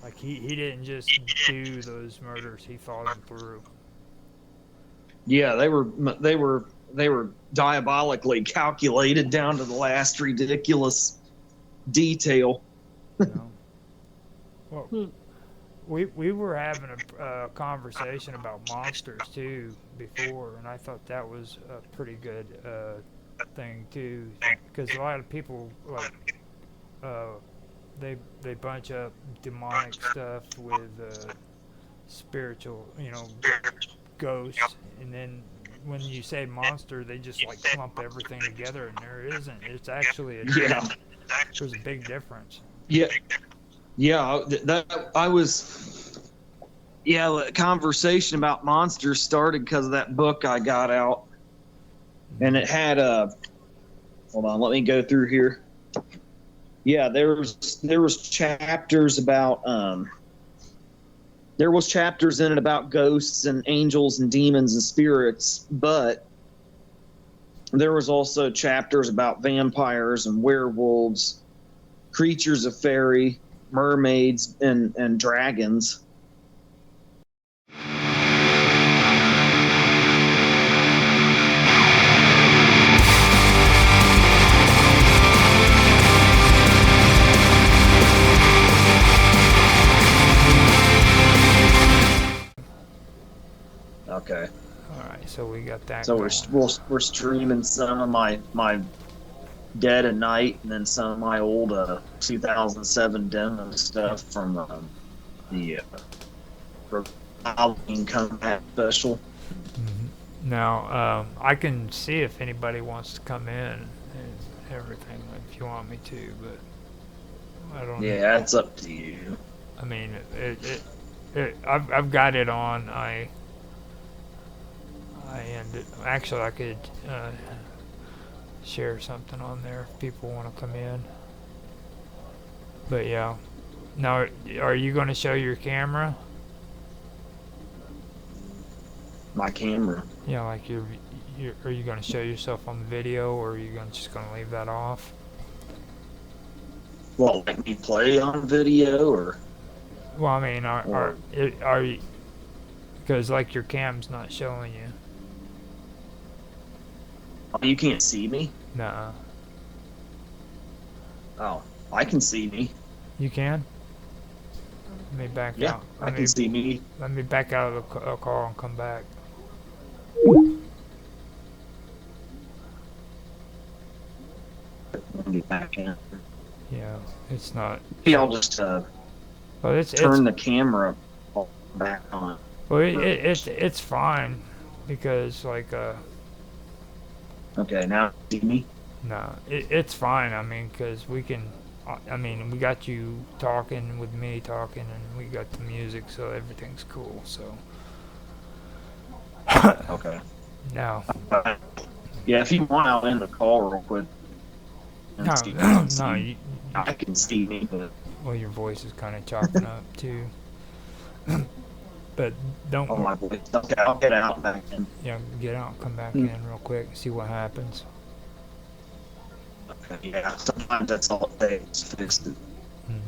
Like he didn't just do those murders; he thought them through. Yeah, they were diabolically calculated down to the last ridiculous detail. You know? Well, we were having a conversation about monsters too before, and I thought that was a pretty good thing too, because a lot of people like they bunch up demonic stuff with spiritual, you know, ghosts, and then when you say monster, they just like clump everything together, and there isn't. It's actually there's a big difference. Yeah, the conversation about monsters started because of that book I got out, and it had hold on, let me go through here. Yeah, there was chapters about there was chapters in it about ghosts and angels and demons and spirits, but there was also chapters about vampires and werewolves, creatures of fairy, mermaids, and dragons. Okay. All right, so we got that. So we're streaming some of my Dead at Night, and then some of my old 2007 demo stuff from the Halloween Comeback Special. Mm-hmm. Now I can see if anybody wants to come in and everything if you want me to, but I don't. Yeah, it's up to you. I mean, I've got it on. Actually I could share something on there if people want to come in. But yeah. Now, are you going to show your camera? My camera. Yeah, like are you going to show yourself on the video, or are you just going to leave that off? Well, like me play on video, or? Well, I mean, are you? Because like your cam's not showing you. Oh, you can't see me? Nuh-uh. Oh, I can see me. You can? Let me back Yeah, out. I can see me. Let me back out of the call and come back. Back in. Yeah, it's not. Maybe I'll just Well, turn the camera back on. Well, it's fine because like Okay, now see me? No, it's fine. I mean, because we can. I mean, we got you talking with me talking, and we got the music, so everything's cool. So. Okay. Now. Yeah, if you want, I'll end the call real quick. No, I can see me, but. Well, your voice is kind of chopping up too. But don't. Oh, my voice. Okay, I'll get out back in. Yeah, get out, come back in real quick, see what happens. Okay, yeah, sometimes that's all it takes to fix it. Mm-hmm.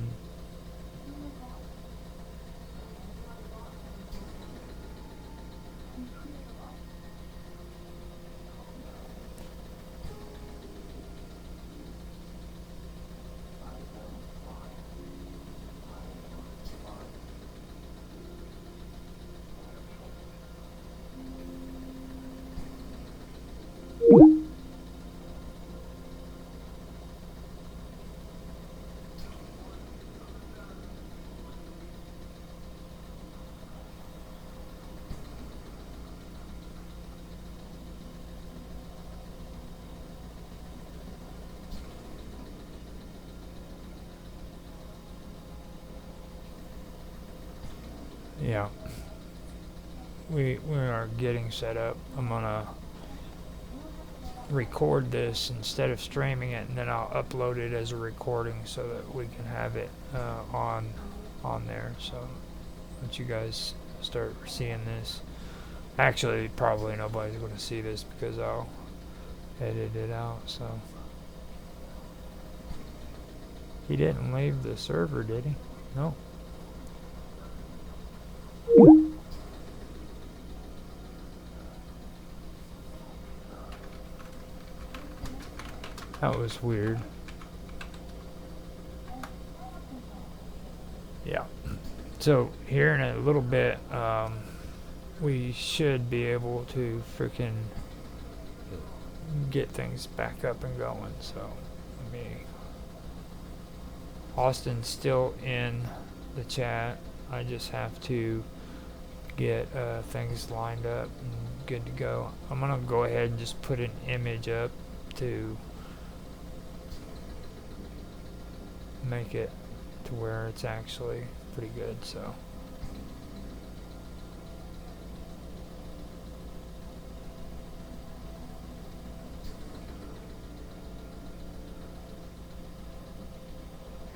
Yeah, we are getting set up. I'm gonna record this instead of streaming it, and then I'll upload it as a recording so that we can have it on there. So once you guys start seeing this, actually probably nobody's gonna see this because I'll edit it out. So he didn't leave the server, did he? No. That was weird. Yeah. So here in a little bit, we should be able to freaking get things back up and going. So let me. Austin's still in the chat. I just have to get things lined up and good to go. I'm gonna go ahead and just put an image up to make it to where it's actually pretty good. So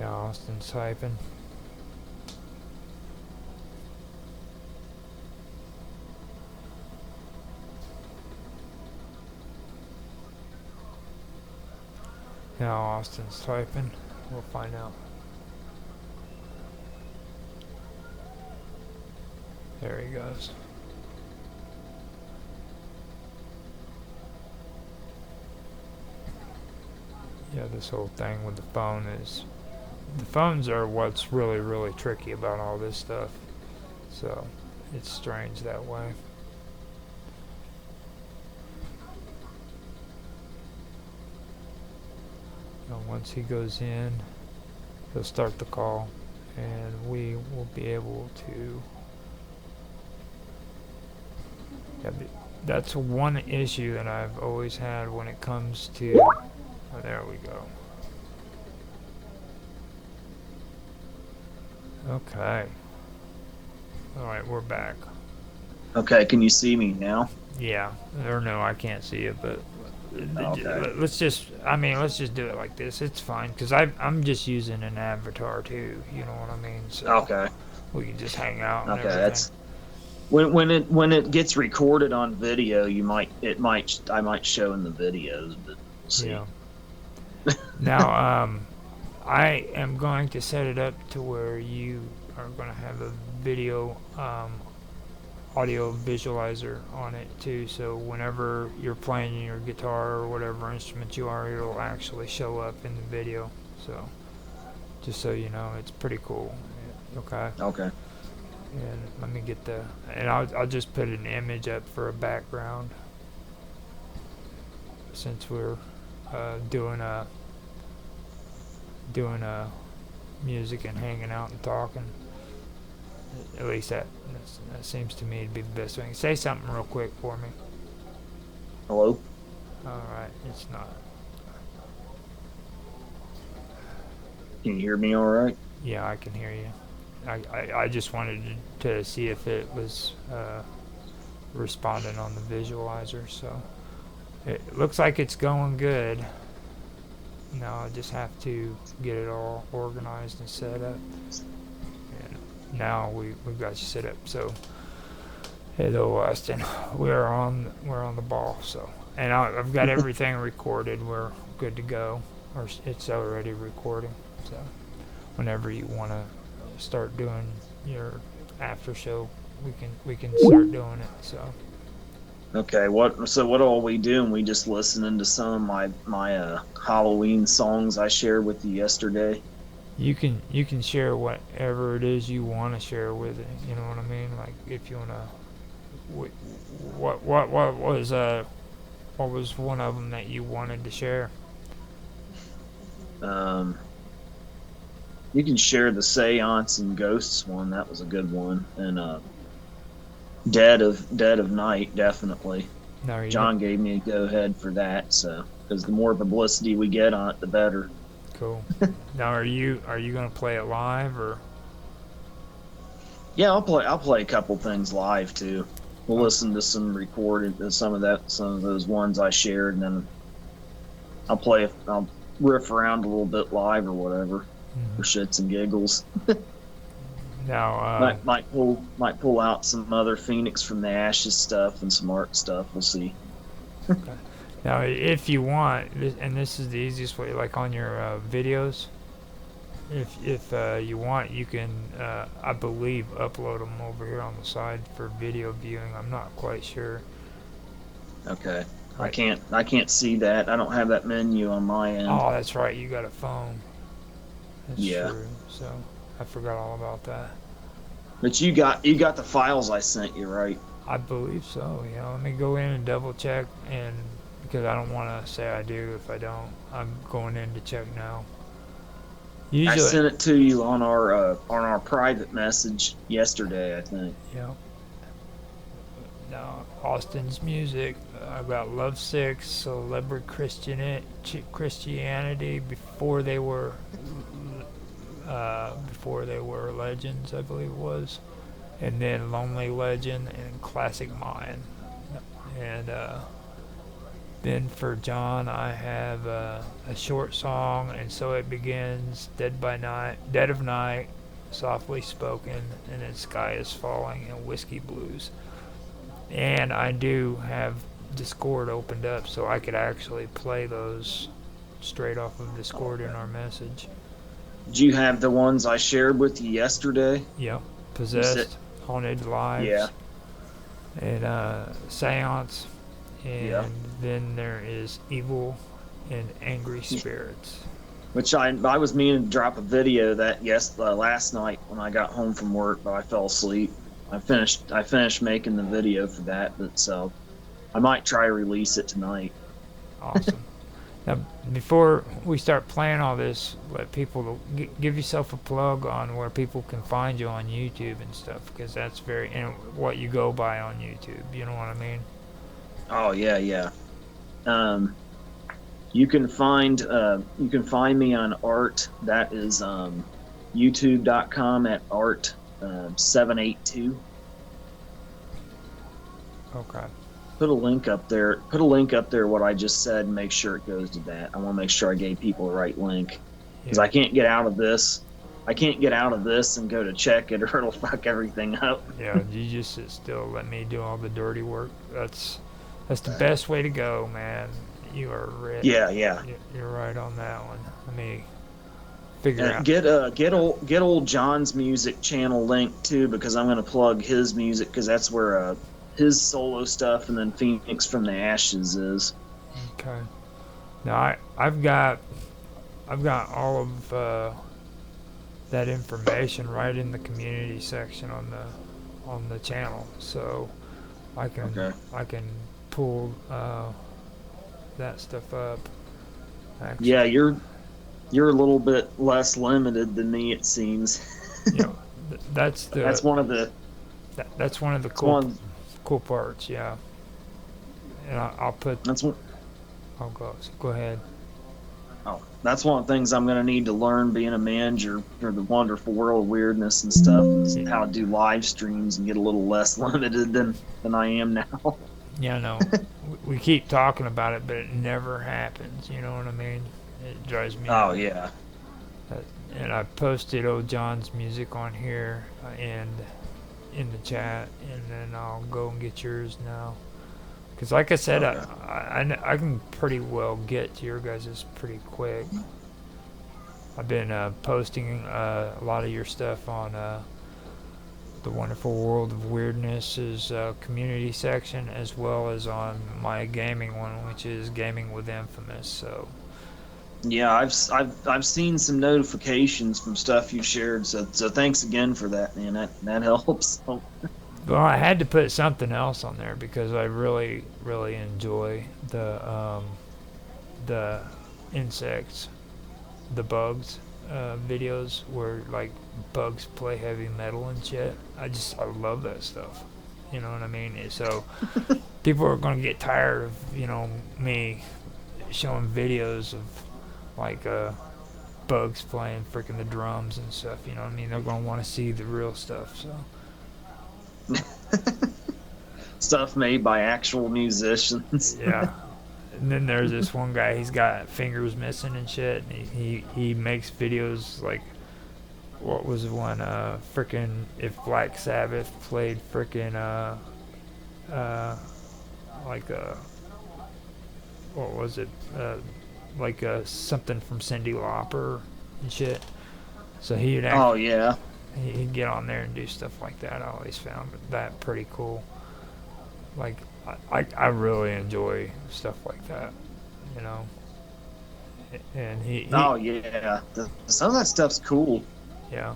yeah, Austin's typing. Now Austin's typing. We'll find out. There he goes. Yeah, this whole thing with the phone is... The phones are what's really, really tricky about all this stuff. So, it's strange that way. Once he goes in, he'll start the call, and we will be able to. Yeah, that's one issue that I've always had when it comes to. Oh, there we go. Okay. All right, we're back. Okay, can you see me now? Yeah. Or no, I can't see it, but Okay. let's just do it like this. It's fine because I'm just using an avatar too. You know what I mean? So Okay. we can just hang out and Okay. everything. That's when it gets recorded on video. I might show in the videos, but we'll see. Yeah. Now, I am going to set it up to where you are going to have a video, audio visualizer on it too. So whenever you're playing your guitar or whatever instrument you are, it'll actually show up in the video. So, just so you know, it's pretty cool. Okay. Okay. And let me get I'll just put an image up for a background since we're doing music and hanging out and talking. At least that seems to me to be the best thing. Say something real quick for me. Hello? Alright, it's not. Can you hear me all right? Yeah, I can hear you. I just wanted to see if it was responding on the visualizer, so it looks like it's going good. Now I just have to get it all organized and set up. And now we've got you set up. So hello, Austin. We're on the ball. So and I've got everything recorded. We're good to go, or it's already recording. So whenever you want to start doing your after show, we can start doing it. So. Okay, what all we doing? We just listening to some of my Halloween songs I shared with you yesterday. You can share whatever it is you want to share with it. You know what I mean? Like if you wanna, what was one of them that you wanted to share? You can share the Seance and Ghosts one. That was a good one. And Dead of Night, definitely. No, John gave me a go ahead for that, so because the more publicity we get on it, the better. Cool. Now, are you gonna play it live or? Yeah, I'll play a couple things live too. We'll listen to some recorded, some of those ones I shared, and then I'll riff around a little bit live or whatever for shits and giggles. Now, might pull out some other Phoenix from the Ashes stuff and some art stuff. We'll see. Okay. Now, if you want, and this is the easiest way, like on your videos, if you want, you can, I believe, upload them over here on the side for video viewing. I'm not quite sure. Okay. Right. I can't see that. I don't have that menu on my end. Oh, that's right. You got a phone. That's Yeah. true. So I forgot all about that. But you got the files I sent you, right? I believe so. You know, let me go in and double check, and because I don't want to say I do if I don't. I'm going in to check now. Usually, I sent it to you on our private message yesterday, I think. Yeah. Now, Austin's music. I got Lovesick, Celebrity Christianity before they were legends, I believe it was, and then Lonely Legend and Classic Mind, and then for John I have a short song, and so it begins, Dead of Night, Softly Spoken, and then Sky is Falling, and Whiskey Blues. And I do have Discord opened up, so I could actually play those straight off of Discord in our message. Do you have the ones I shared with you yesterday? Yep. Possessed, Haunted Lives, yeah, and Seance, and then there is Evil and Angry Spirits. Which I was meaning to drop a video that last night when I got home from work, but I fell asleep. I finished making the video for that, but so I might try to release it tonight. Awesome. Now, before we start playing all this, let people give yourself a plug on where people can find you on YouTube and stuff, because that's and what you go by on YouTube. You know what I mean? Oh yeah. You can find me on art. That is youtube.com at art 782. Okay. Put a link up there. Put a link up there. What I just said. And make sure it goes to that. I want to make sure I gave people the right link because I can't get out of this. I can't get out of this and go to check it, or it'll fuck everything up. Yeah, you just still let me do all the dirty work. That's the best way to go, man. You are right. Yeah. You're right on that one. Let me figure out. Get old John's music channel link too, because I'm gonna plug his music because that's where his solo stuff and then Phoenix from the Ashes is. Okay. Now I've got all of that information right in the community section on the channel, so I can pull that stuff up. Actually. Yeah, you're a little bit less limited than me, it seems. That's one of the cool parts. Yeah, and I'll put. That's what. I'll go ahead. Oh, that's one of the things I'm going to need to learn being a manager for the wonderful world of weirdness and stuff, is how to do live streams and get a little less limited than I am now. Yeah, no, we keep talking about it, but it never happens. You know what I mean? It drives me. Oh, yeah. And I posted old John's music on here and in the chat, and then I'll go and get yours now. Because like I said, I can pretty well get to your guys' pretty quick. I've been posting a lot of your stuff on the Wonderful World of Weirdness's community section, as well as on my gaming one, which is Gaming with Infamous. So yeah, I've seen some notifications from stuff you shared. So thanks again for that, man. That helps. Well, I had to put something else on there because I really, really enjoy the insects, the bugs videos where like bugs play heavy metal and shit. I love that stuff. You know what I mean? So people are gonna get tired of me showing videos of like bugs playing freaking the drums and stuff. You know what I mean? They're gonna want to see the real stuff. So. Stuff made by actual musicians. Yeah. And then there's this one guy, he's got fingers missing and shit, and he makes videos like, what was the one, frickin' if Black Sabbath played frickin' what was it, something from Cyndi Lauper and shit. So he'd actually, oh yeah, he'd get on there and do stuff like that. I always found that pretty cool. Like, I really enjoy stuff like that, you know. And he oh yeah, some of that stuff's cool. Yeah.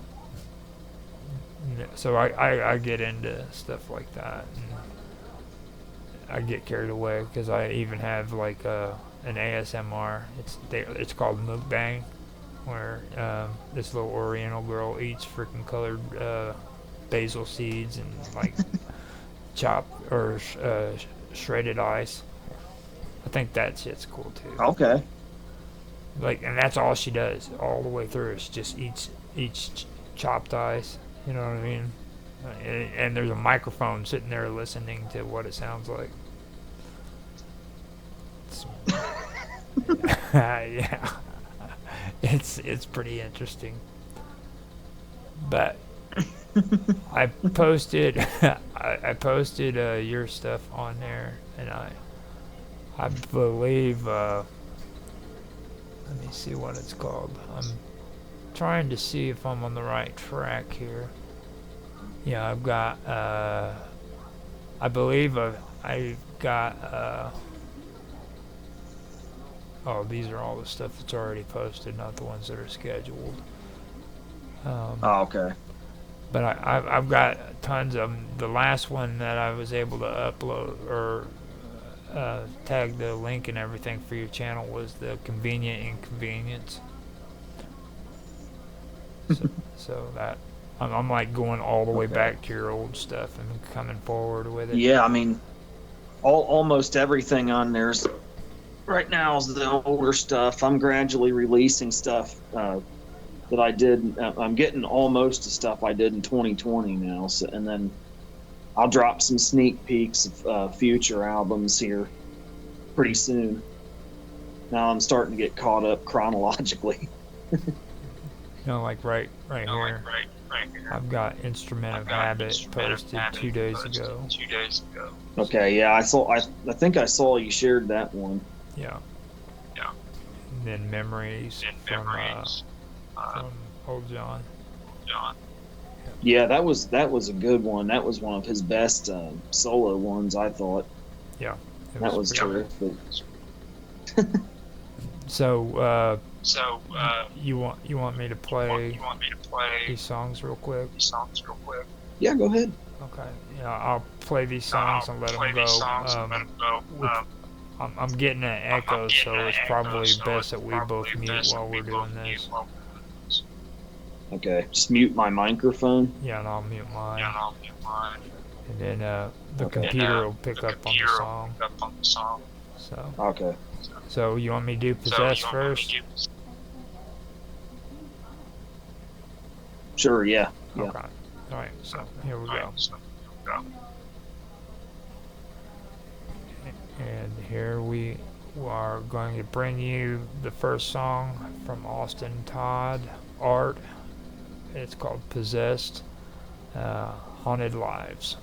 So I get into stuff like that, and I get carried away because I even have like an ASMR. It's called mukbang, where this little Oriental girl eats freaking colored basil seeds and like chopped or shredded ice. I think that shit's cool too. Okay. Like, and that's all she does all the way through. She just eats chopped ice. You know what I mean? And there's a microphone sitting there listening to what it sounds like. Yeah, it's pretty interesting. But I posted your stuff on there, and I believe let me see what it's called. I'm trying to see if I'm on the right track here. Yeah, I've got I believe I've got oh, these are all the stuff that's already posted, not the ones that are scheduled. Oh, okay. But I've got tons of them. The last one that I was able to upload or tag the link and everything for your channel was the Convenient Inconvenience. So that I'm like going all the way back to your old stuff and coming forward with it. Yeah, I mean, almost everything on there's right now is the older stuff. I'm gradually releasing stuff that I did. I'm getting almost the stuff I did in 2020 now. So, and then I'll drop some sneak peeks of future albums here pretty soon. Now I'm starting to get caught up chronologically. Like right here. I've got Instrument of Habit posted 2 days ago. Okay, yeah, I think I saw you shared that one. Yeah. And then Memories from Old John. Yeah, that was a good one. That was one of his best solo ones, I thought. Yeah. That was terrific. So, you want me to play these songs real quick? Yeah, go ahead. Okay. Yeah, I'll play these songs and let them go. I'm getting an echo, so it's probably best that we both mute while we're doing this. Okay, just mute my microphone. Yeah, and I'll mute mine. And then the computer will pick up on the song. So. Okay. So you want me to do Possess first? Sure, yeah. Okay. Alright, so here we go. And here we are going to bring you the first song from Austin Todd, Art. It's called Possessed, Haunted Lives.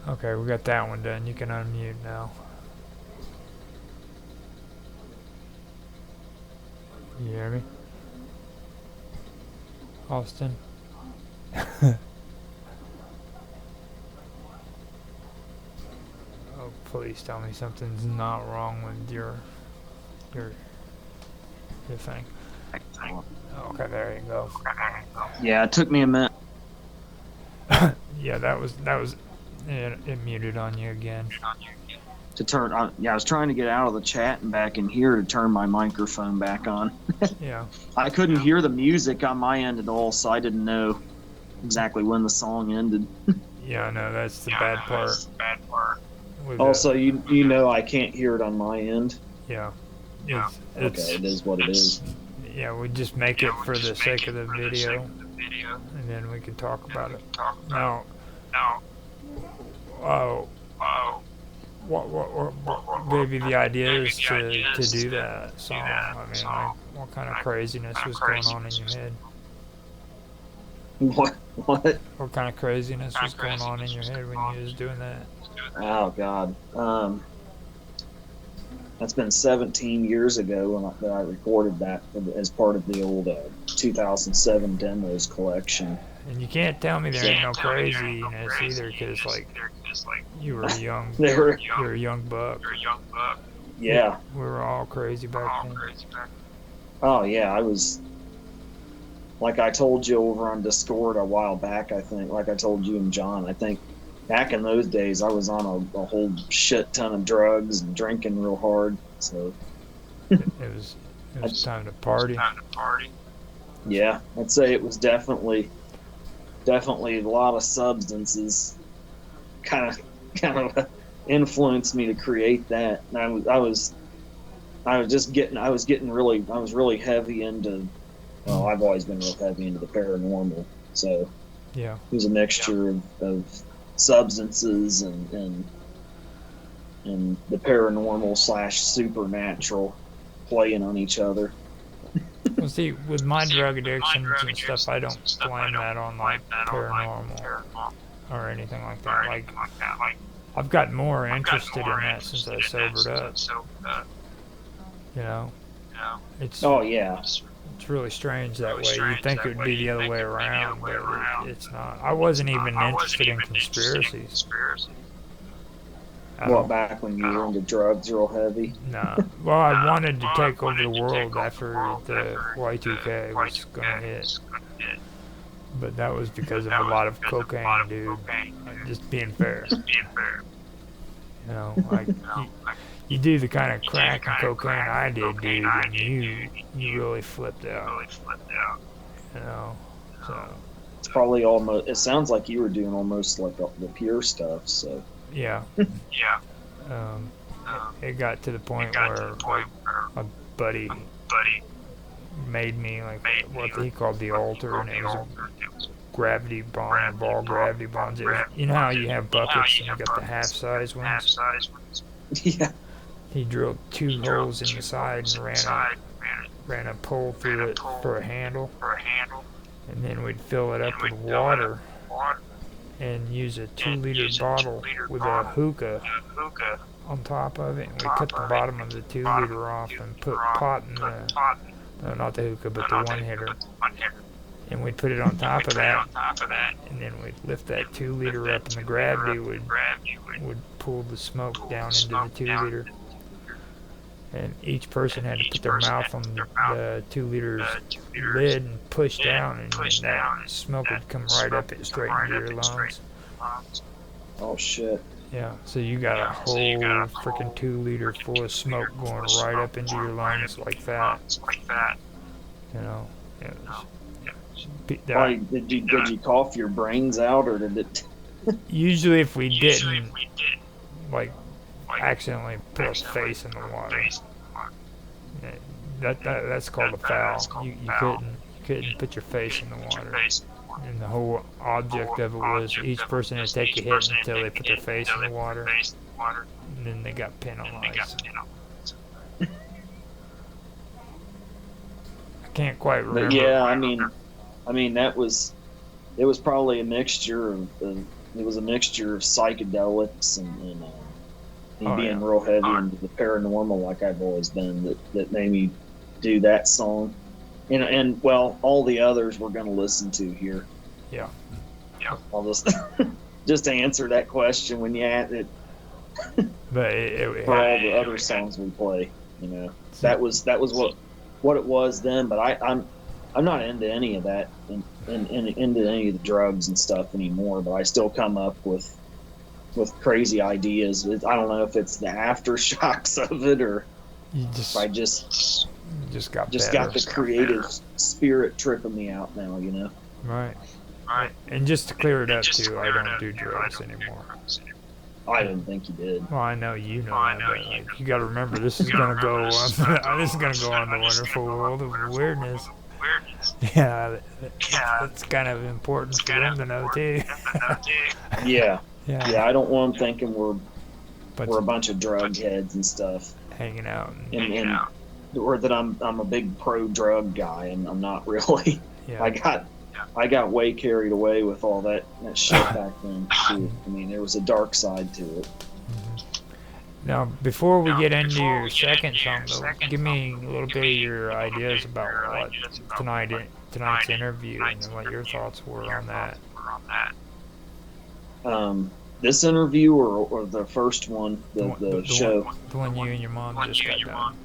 Okay, we got that one done. You can unmute now. You hear me? Austin? Oh, please tell me something's not wrong with your thing. Okay, there you go. Yeah, it took me a minute. Yeah, that was it muted on you again. To turn on. Yeah, I was trying to get out of the chat and back in here to turn my microphone back on. Yeah. I couldn't hear the music on my end at all, so I didn't know exactly when the song ended. Yeah, no, that's the bad part. Also, you know I can't hear it on my end. Yeah. Okay, it is what it is. Yeah, we just make it for the sake of the video, and then we can talk about it. Now, what maybe the idea is to do that song. I mean, like, what kind of craziness was going on in your head? What? What kind of craziness was going on in your head when you was doing that? Oh God. That's been 17 years ago that I recorded that as part of the old 2007 demos collection. And you can't tell me there ain't no craziness either, because like you were young. You're a young buck. Yeah. We were all crazy back then. Oh yeah, I was. Like I told you over on Discord a while back, I think. Like I told you and John, I think. Back in those days, I was on a whole shit ton of drugs and drinking real hard. So it was time to party. Yeah, I'd say it was definitely a lot of substances. Kind of influenced me to create that. And I was really heavy into. Well, I've always been real heavy into the paranormal. So yeah, it was a mixture of substances and the paranormal / supernatural playing on each other. Well, see, with my drug addictions and stuff, I don't blame that on like paranormal or anything like that. Like, I've gotten more interested in that since I sobered up. You know, it's It's really strange that way. You'd think it would be the other way around, but it's not. I wasn't even interested in conspiracies. What, back when you were into drugs real heavy? No. Well, I wanted to take over the world after the Y2K was going to hit. But that was because of a lot of cocaine, dude. Just being fair. You know, like, you do the kind of crack and cocaine I did, dude, and you really flipped out. You know, so. It's probably almost. It sounds like you were doing almost like the pure stuff. So. Yeah. It got to the point where like, my buddy made me like what he called the altar, and it was a gravity bond, ball gravity bonds. You know how you have buckets and you got the half-size ones? Yeah. He drilled 2 holes in the side and ran a pole through it for a handle, and then we'd fill it up with water and use a 2-liter bottle with a hookah on top of it, and we cut the bottom of the 2-liter off and put pot in the, no, not the hookah, but the 1-hitter, and we'd put it on top of that, and then we'd lift that 2-liter up, and the gravity would pull the smoke down into the 2-liter. And each person had to put their mouth on the 2-liter's lid and push down, and that smoke would come right up it straight into your lungs. Oh shit. Yeah, so you got a whole freaking 2-liter full of smoke going right up into your lungs like that. You know, it was, Why, did you cough your brains out, or did it? Usually, if we didn't, like, accidentally put our face in the water. That's called a foul. You couldn't put your face in the water. And the whole object of it was each person had to take a hit until they put their face in the water, and then they got penalized. I can't quite remember. But yeah, I mean it was probably a mixture of was a mixture of psychedelics and me Oh, being yeah. real heavy into the paranormal like I've always been that made me do that song. And well, all the others we're going to listen to here. Yeah. I'll just just to answer that question when you add it But it for all the other songs we play, you know, that was what it was then. But I'm not into any of that and into any of the drugs and stuff anymore. But I still come up with crazy ideas. I don't know if it's the aftershocks of it or you if I just got the creative spirit tripping me out now, you know. Right. And just to clear it up too, I don't do drugs anymore. I didn't think you did. Well, I know you know that, but like, you got to remember, this is gonna go on. This is gonna go on the Wonderful World of Weirdness. Yeah, that's kind of important for them to know too. Yeah. Yeah. I don't want them thinking we're a bunch of drug heads and stuff, hanging out, and or that I'm a big pro drug guy, and I'm not really. Yeah. I got way carried away with all that shit back then too. I mean, there was a dark side to it. Now, before we get into your second song, though, give me a little bit of your ideas about what tonight's interview and what your thoughts were on that. This interview or the first one, the show? The one you and your mom just got done.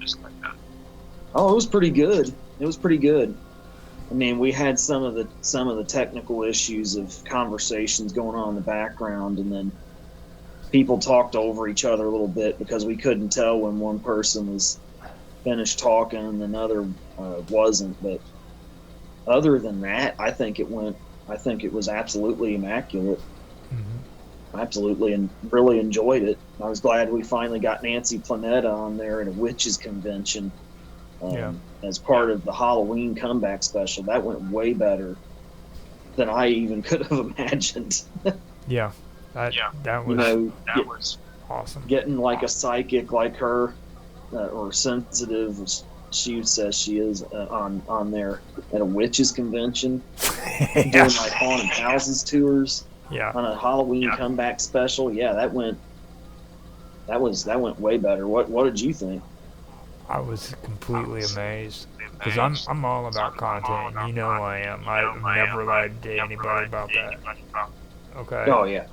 Oh, it was pretty good. I mean, we had some of the technical issues of conversations going on in the background, and then people talked over each other a little bit because we couldn't tell when one person was finished talking and another wasn't. But other than that, I think it was absolutely immaculate. Mm-hmm. Absolutely, and really enjoyed it. I was glad we finally got Nancy Planetta on there at a witches convention. As part of the Halloween comeback special. That went way better than I even could have imagined. Yeah, that was awesome. Getting like a psychic like her, or sensitive, as she says she is, on there at a witches convention, doing like haunted houses tours. Yeah. On a Halloween comeback special. Yeah, that went way better. What did you think? I was completely amazed because I'm all about content. You know I am. I've never lied to anybody about that. Okay. Oh yeah.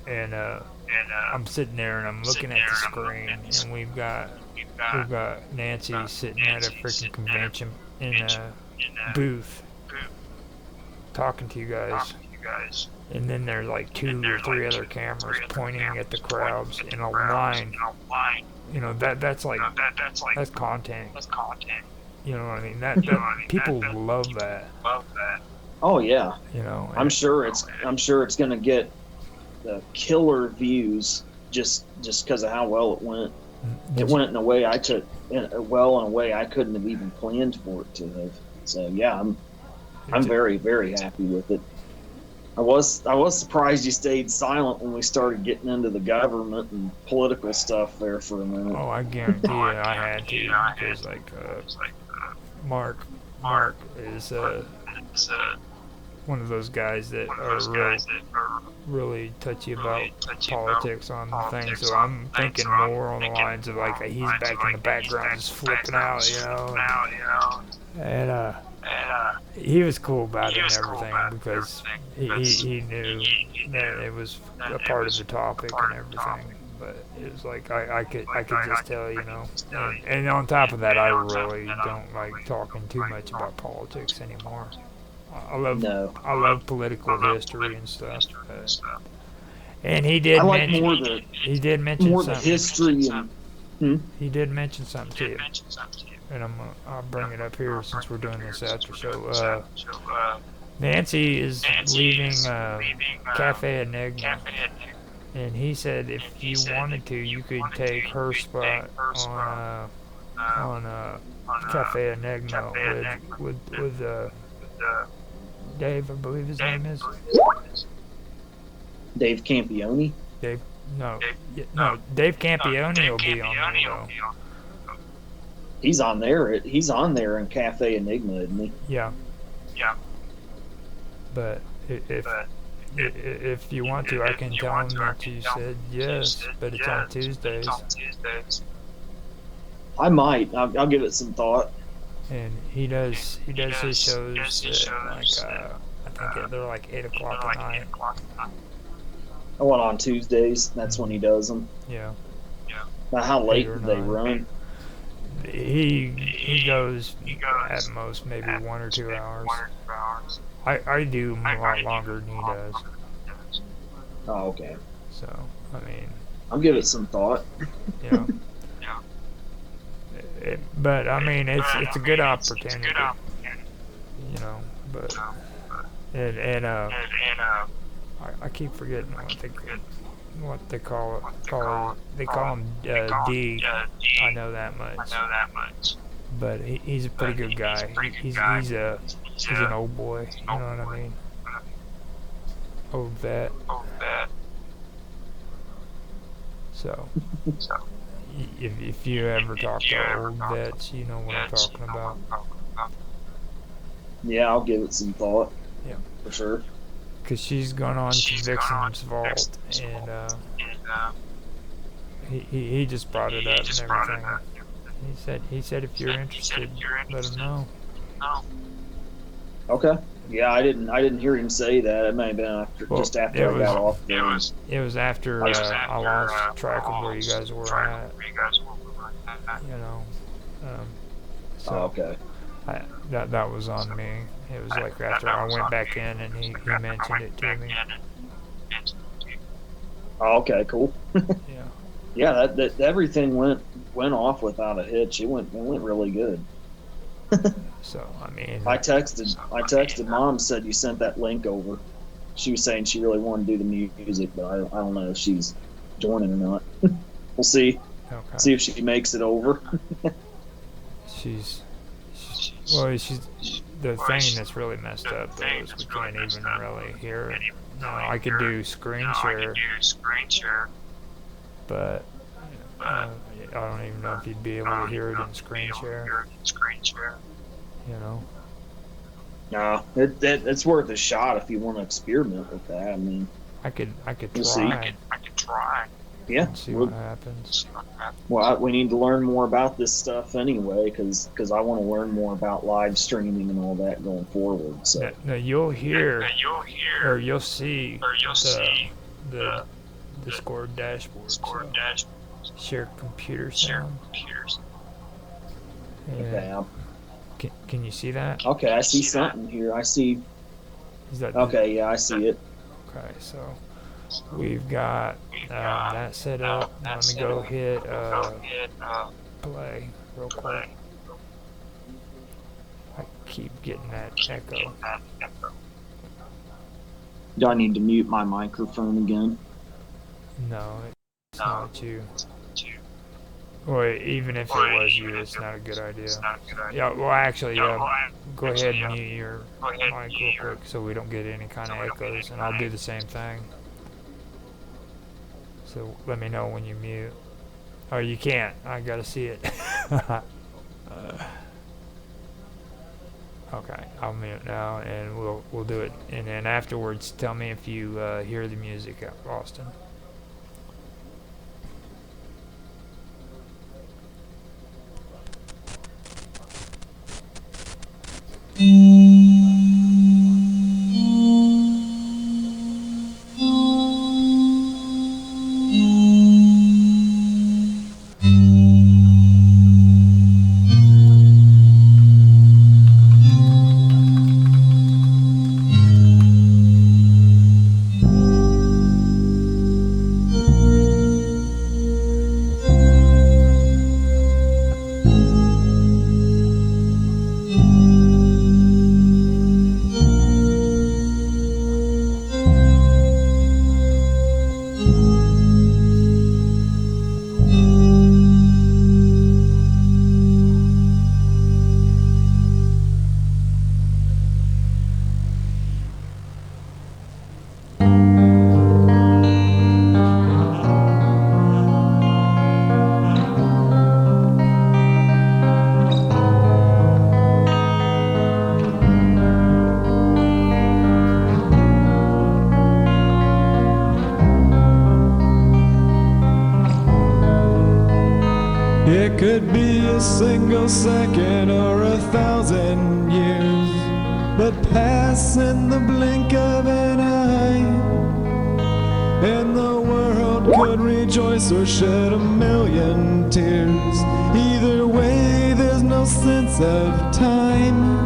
And I'm sitting there and I'm looking at the screen and we've got Nancy sitting at a freaking convention in a booth talking to you guys. And then there's like 2 or 3 other cameras pointing at the crowds in a line. You know, that's content. You know what I mean? That people love that. Oh yeah. You know, I'm sure it's gonna get the killer views just because of how well it went. It went in a way I couldn't have even planned for it to have. So yeah, I'm very, very happy with it. I was surprised you stayed silent when we started getting into the government and political stuff there for a minute. Oh, I guarantee you I had to, because like Mark is one of those guys that are really touchy about politics on things. So I'm thinking more on the lines of like he's back in the background just flipping out, you know. And he was cool about it and everything because he knew that it was a part of the topic and everything. But it was like I could just tell, you know. And on top of that, I really don't like talking too much about politics anymore. I love political history and stuff. And he did mention more something. The history and he did mention something to you. And I'll bring it up here since we're doing this after show. Nancy is leaving Cafe Enigma, and he said if you wanted to, you could take her spot on Cafe Enigma with Dave, I believe his name is. Dave Campione. Dave Campione will be on there though. He's on there in Cafe Enigma, isn't he? Yeah. But if If you want to, I can tell him that you said yes, but it's on Tuesdays. I might. I'll give it some thought. And he does his shows at like I think they're like 8 o'clock at night. I went on Tuesdays. That's when he does them. Yeah. Now, how late 8 or do they 9. run? He goes at most maybe 1 or 2 hours. I do a lot longer than he does. Oh, okay. So I mean, I'll give it some thought. Yeah. But I mean, it's a good opportunity, you know. But and I keep forgetting what they call it. They call him D. I know that much. But he's a pretty good guy. He's an old boy. You know what I mean? Old vet. So. If you ever talk to old vets, you know what I'm talking about. Yeah, I'll give it some thought. Yeah, for sure. Because she's gone on to Vixen's Vault, and he just brought it up and everything. He said if you're interested, let him know. Okay. Yeah, I didn't hear him say that. It may have been just after I got off. It was after I lost track of where you guys were at. You know. So okay. That was on me. It was like after I went back in and he mentioned it to me. Oh, okay, cool. Yeah. Yeah, that everything went off without a hitch. It went really good. So I mean, I texted Mom, said you sent that link over. She was saying she really wanted to do the music, but I don't know if she's joining or not. We'll see. Okay. See if she makes it over. She's the thing that's really messed up though is we can't even really hear it. No, I could do screen share, but I don't even know if you'd be able to hear it in screen share. You know. No, it's worth a shot if you want to experiment with that. I mean, I could we'll try. Yeah. And see what happens. Well, we need to learn more about this stuff anyway, because I want to learn more about live streaming and all that going forward. So now you'll hear, or you'll see the Discord dashboard. So share computer sound. okay. Can you see that? Okay, I see something here. I see. Is that okay? Yeah, I see it. Okay, so we've got that set up. Let me go hit play real quick. I keep getting that echo. Do I need to mute my microphone again? No, it's not you. Or even if it was you, it's not a good idea. Yeah, well actually, go ahead and mute your mic real quick so we don't get any kind of echoes, and I'll do the same thing. So let me know when you mute. Oh, you can't. I gotta see it. Okay, I'll mute now, and we'll do it. And then afterwards, tell me if you hear the music, Austin. It could be a single second or 1,000 years, but pass in the blink of an eye, and the world could rejoice or shed 1,000,000 tears. Either way, there's no sense of time.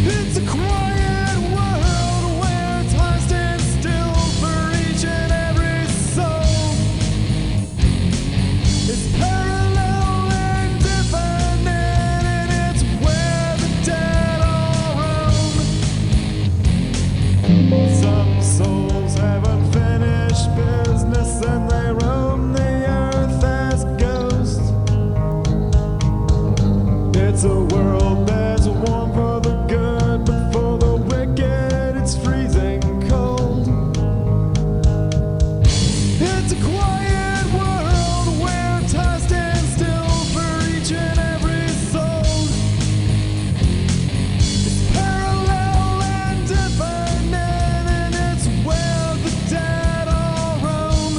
It's a quiet world where time stands still for each and every soul. It's parallel and infinite, and it's where the dead all roam. Some souls have unfinished business and they roam the earth as ghosts. It's a world that's warm for the good, but for the wicked it's freezing cold. It's a quiet world where time stands still for each and every soul. It's parallel and infinite, and it's where the dead all roam.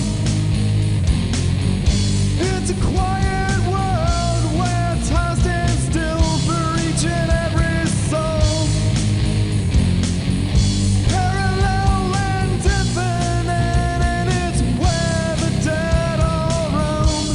It's a quiet world where time stands still for each and every soul. Parallel and infinite, and it's where the dead all roam.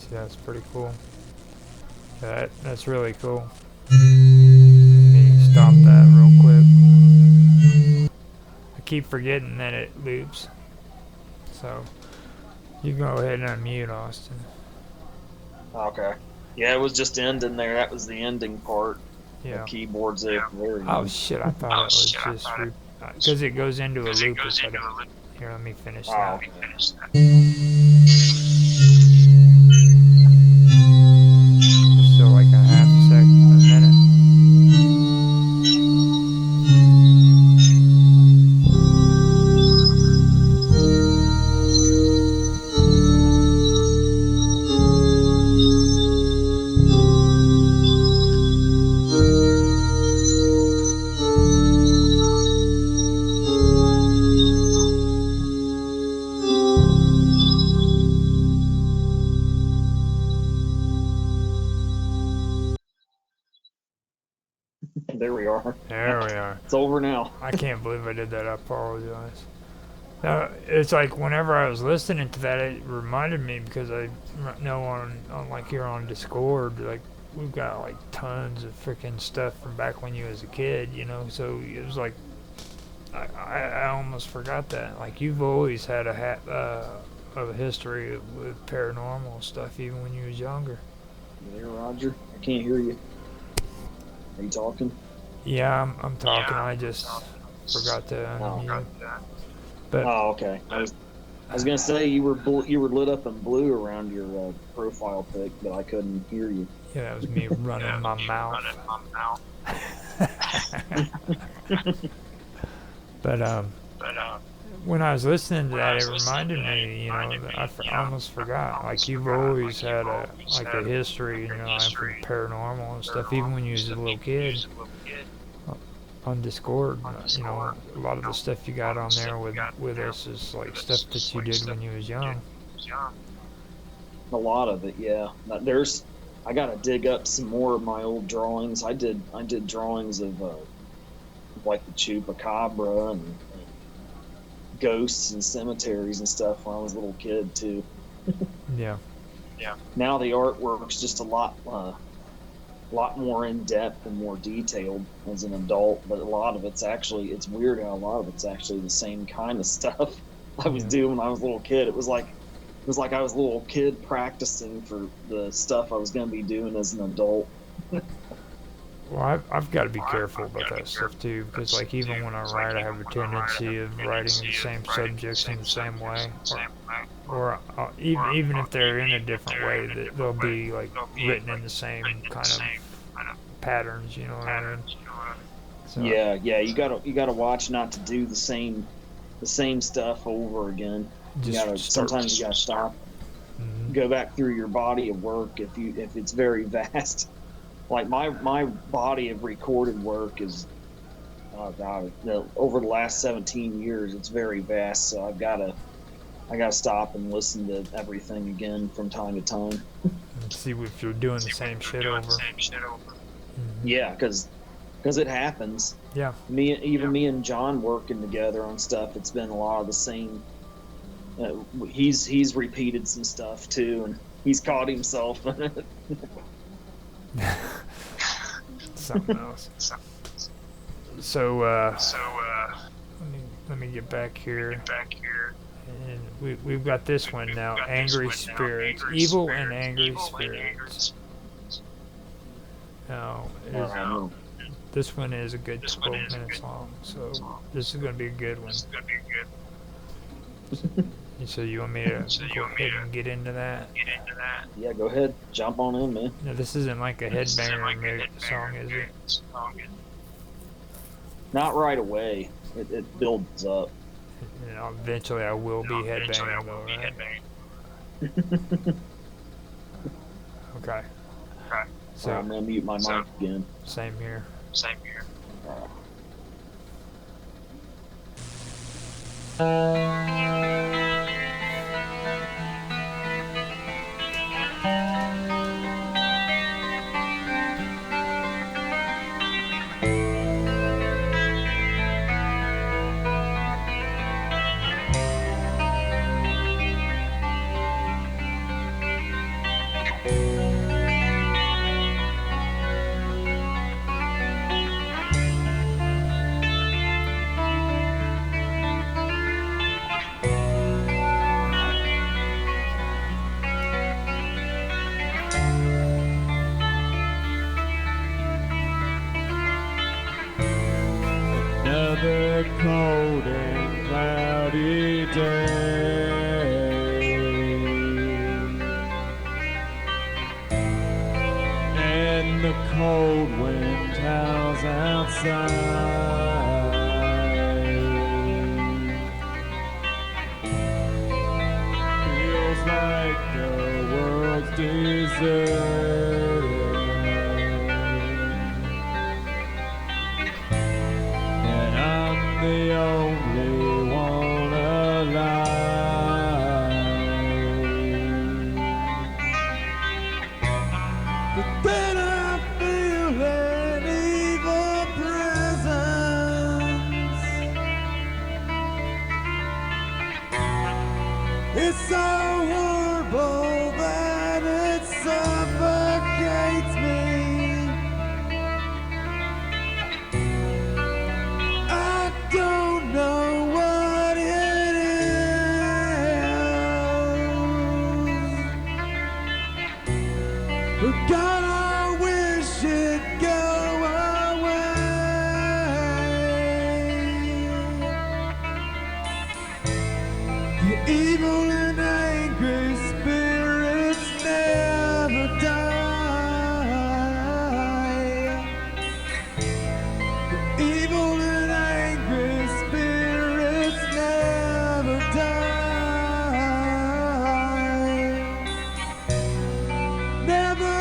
That's pretty cool. That's really cool. Let me stop that real quick. I keep forgetting that it loops. So you go ahead and unmute, Austin. Okay. Yeah, it was just ending there. That was the ending part. Yeah. The keyboards there. Oh shit! I thought it was just because it goes into a loop. Here, let me finish that. Okay. Still like a half a second, a minute. There we are. There we are. It's over now. I can't believe I did that. I apologize. It's like whenever I was listening to that, it reminded me because I know on like here on Discord, like we've got like tons of freaking stuff from back when you was a kid, you know. So it was like I almost forgot that. Like you've always had a history with paranormal stuff, even when you was younger. You there, Roger? I can't hear you. Are you talking? Yeah, I'm talking. I just forgot to unmute. But oh, okay. I was gonna say you were lit up in blue around your profile pic, but I couldn't hear you. Yeah, that was me running my mouth. But when I was listening to that, it reminded me, you know, that I almost forgot. Like you've always had a history, you know, from paranormal and stuff, even when you was a little kid. On Discord, you know, a lot of the stuff you got on there with us is like stuff that you did when you was young. A lot of it, yeah. I gotta dig up some more of my old drawings. I did drawings of like the chupacabra and ghosts and cemeteries and stuff when I was a little kid too. Yeah. Now the artwork's just a lot more in depth and more detailed as an adult, but a lot of it's weird how a lot of it's actually the same kind of stuff I was doing when I was a little kid. It was like I was a little kid practicing for the stuff I was going to be doing as an adult. Well, I've got to be careful about that stuff too, because like even when I write, I have a tendency of writing the same subjects in the same way, or even if they're in a different way, that they'll be like written in the same kind of patterns. You know what I mean? So, Yeah, you gotta watch not to do the same stuff over again. You gotta sometimes you gotta stop, go back through your body of work if it's very vast. Like my body of recorded work is, oh God, over the last 17 years, it's very vast. So I gotta stop and listen to everything again from time to time. and see if you're doing the same shit over. Yeah, because it happens. Yeah. Me and John working together on stuff. It's been a lot of the same. He's repeated some stuff too, and he's caught himself. Something else. So let me get back here. And we've got this one now. Angry spirits, evil and angry spirits. Now, this one is a good 12 minutes long, so this is going to be a good one. So you want me to go ahead and get into that? Yeah, go ahead. Jump on in, man. Now, this isn't like a headbanger song, is it? Not right away. It builds up. You know, eventually I will be headbanging though, right? Okay. So I'm gonna mute my mic again. Same here. Another cold and cloudy day, and the cold wind howls outside. Feels like the world's deserted, the only one alive. But then I feel an evil presence. It's so horrible that it suffocates me. Don't know what it is, but God, I wish it'd go away. The evil and angry spirits never die. The evil and angry spirits never die. Never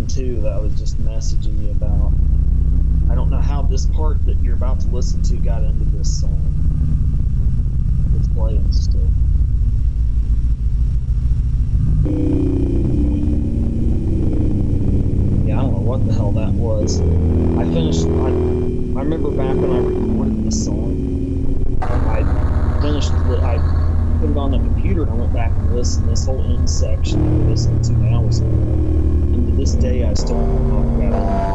too that I was just messaging you about. I don't know how this part that you're about to listen to got into this song. It's playing still. Yeah, I don't know what the hell that was. I remember back when I recorded this song, I put it on the computer and I went back and listened. This whole end section that we're listening to now was in there. And to this day, I still don't know how it got in there.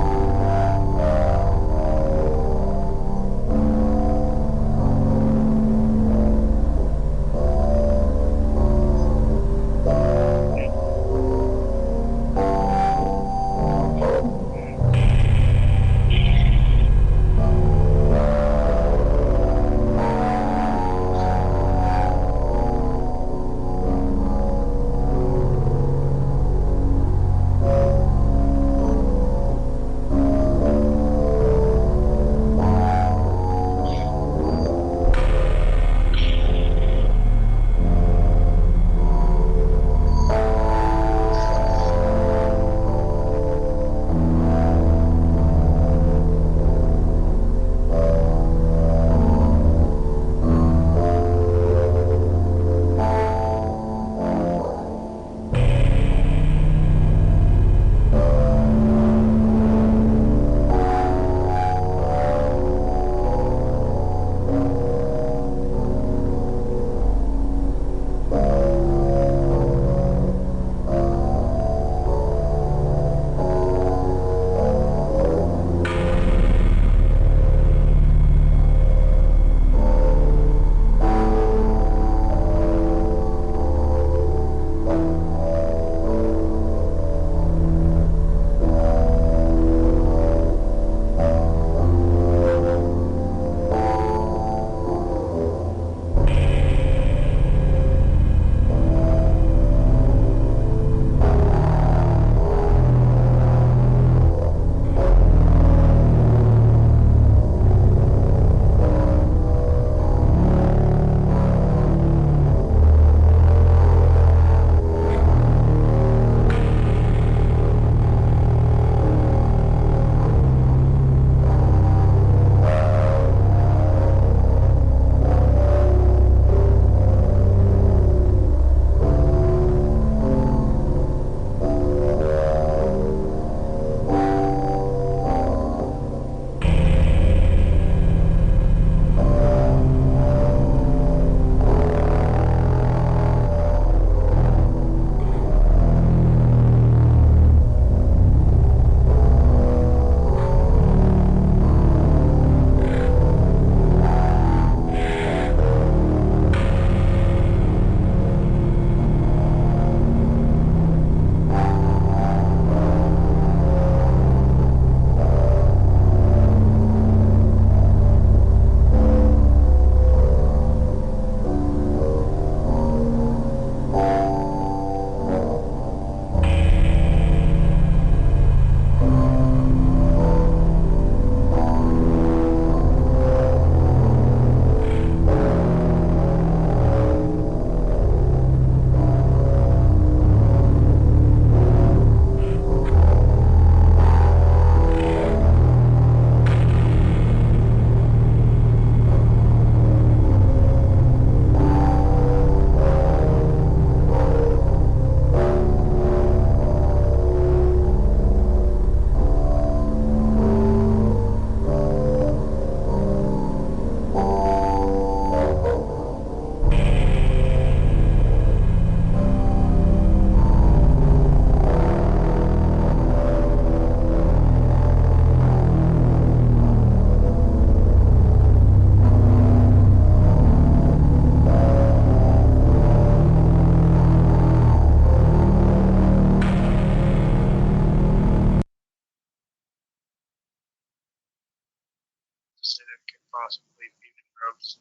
possibly be the gross.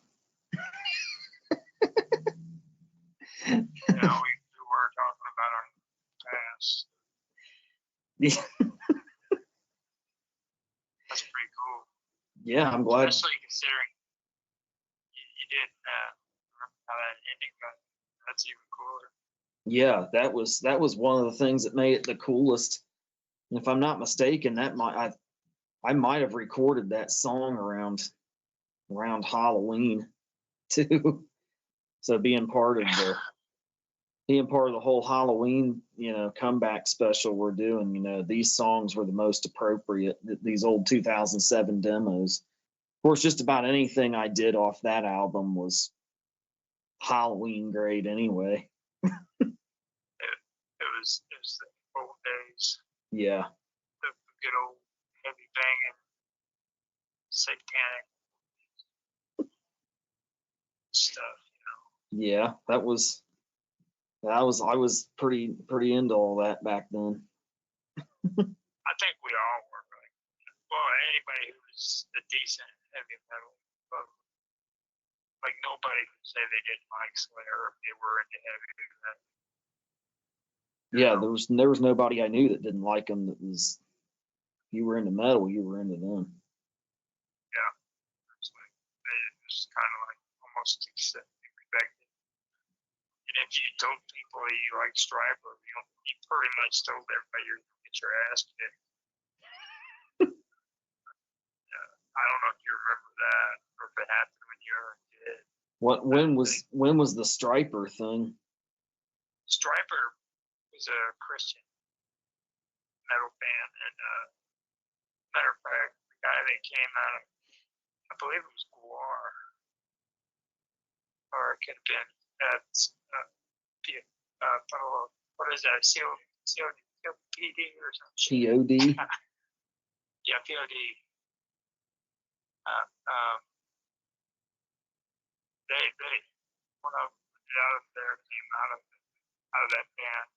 We were talking about our past. That's pretty cool. Yeah, I'm glad. Especially considering you did remember how that ending got. That's even cooler. Yeah, that was one of the things that made it the coolest. If I'm not mistaken, I might have recorded that song around Halloween too. So being part of the whole Halloween, comeback special we're doing, these songs were the most appropriate. These old 2007 demos. Of course, just about anything I did off that album was Halloween grade anyway. It was the old days. Yeah. The good old heavy banging, satanic stuff. Yeah, I was pretty into all that back then. I think we all were. Well, anybody who was a decent heavy metal, like nobody could say they didn't like Slayer if they were into heavy metal. Yeah, there was nobody I knew that didn't like them. If you were into metal, you were into them. Yeah, it was kind of like almost expected. And if you told people you like Striper, you pretty much told everybody you're gonna get your ass kicked. I don't know if you remember that or if it happened when you were a kid. When was the Striper thing? Striper was a Christian metal band, and matter of fact, the guy that came out of, I believe it was Guar, or it could have been what is that? COPD or something. POD. Yeah, POD. They one of out of there came out of that band.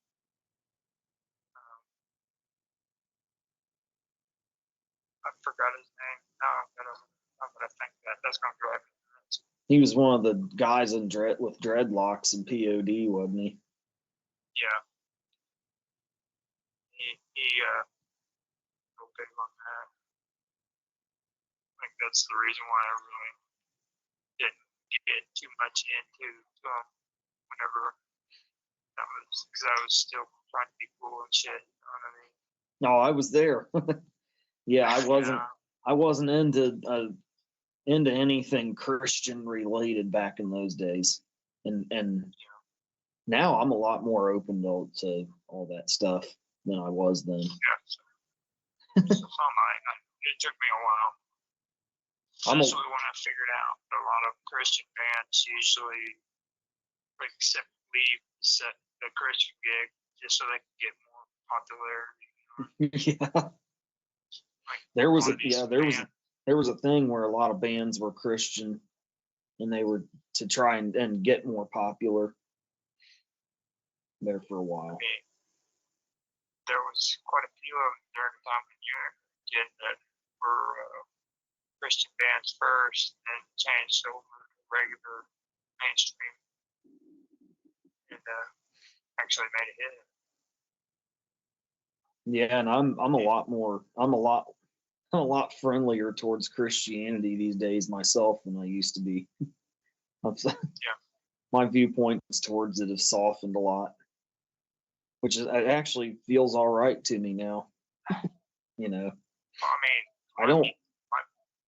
I forgot his name. No, I'm gonna think that. That's gonna drive me nuts. He was one of the guys with dreadlocks in POD, wasn't he? Yeah. He real big on that. I think that's the reason why I really didn't get too much into him whenever that was, because I was still trying to be cool and shit. You know what I mean? No, I was there. Yeah, I wasn't into anything Christian related back in those days, and now I'm a lot more open to all that stuff than I was then. Yeah. So it took me a while. Especially when I figured out a lot of Christian bands usually leave the Christian gig just so they can get more popularity. Yeah. There was a thing where a lot of bands were Christian, and they were to try and get more popular there for a while. I mean, there was quite a few of them during the time when you were a kid that were Christian bands first, and changed over to regular mainstream, and actually made a hit. Yeah, and I'm a lot friendlier towards Christianity these days myself than I used to be. Yeah. My viewpoints towards it have softened a lot, which it actually feels all right to me now. Well, I mean, I don't.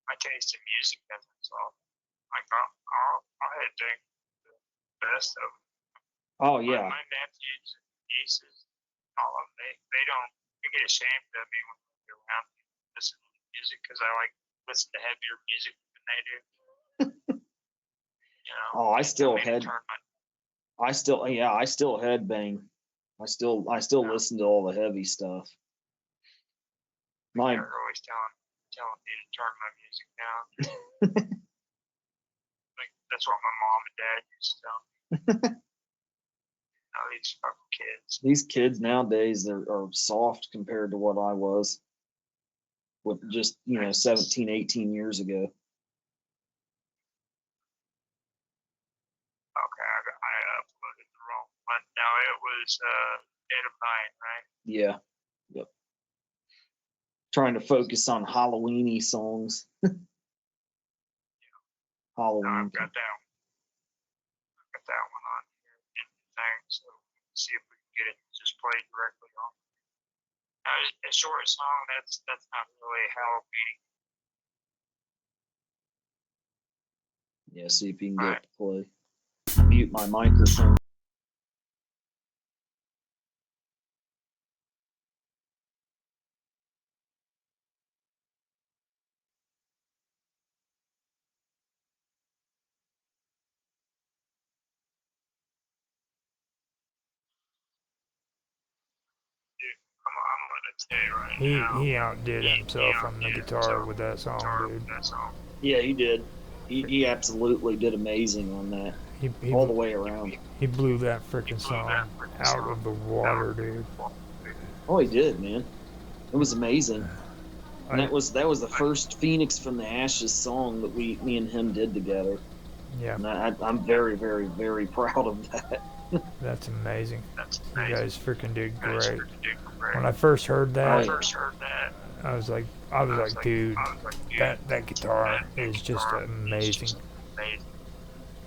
My taste in music doesn't soften. Like I'll hit the best of them. Oh yeah. My nephews and nieces, all of them, they don't. They get ashamed of me when they're around me listening to music because I listen to heavier music than they do. Oh, I still headbang. I still listen to all the heavy stuff. They're always telling me to turn my music down. That's what my mom and dad used to tell me. These fucking kids. These kids nowadays are soft compared to what I was with just 17, 18 years ago. Okay, I uploaded the wrong one. Now it was Dead of Night, right? Yeah. Yep. Trying to focus on Halloweeny songs. Halloween. No, I've got that one on here in the thing, so see if we can get it just played directly on. a short song. That's not really Halloween. Yeah, see if you can get it to play. Mute my microphone. I'm gonna tell you right now. He outdid himself on the guitar with that song, dude. Yeah, he did. He absolutely did amazing on that. He all the way around. He blew that freaking song out of the water, dude. Oh, he did, man. It was amazing. And that was the first Phoenix from the Ashes song that me and him did together. Yeah. And I'm very, very, very proud of that. That's amazing. You guys freaking did great. When I first heard that, I was like, dude, that guitar is just amazing.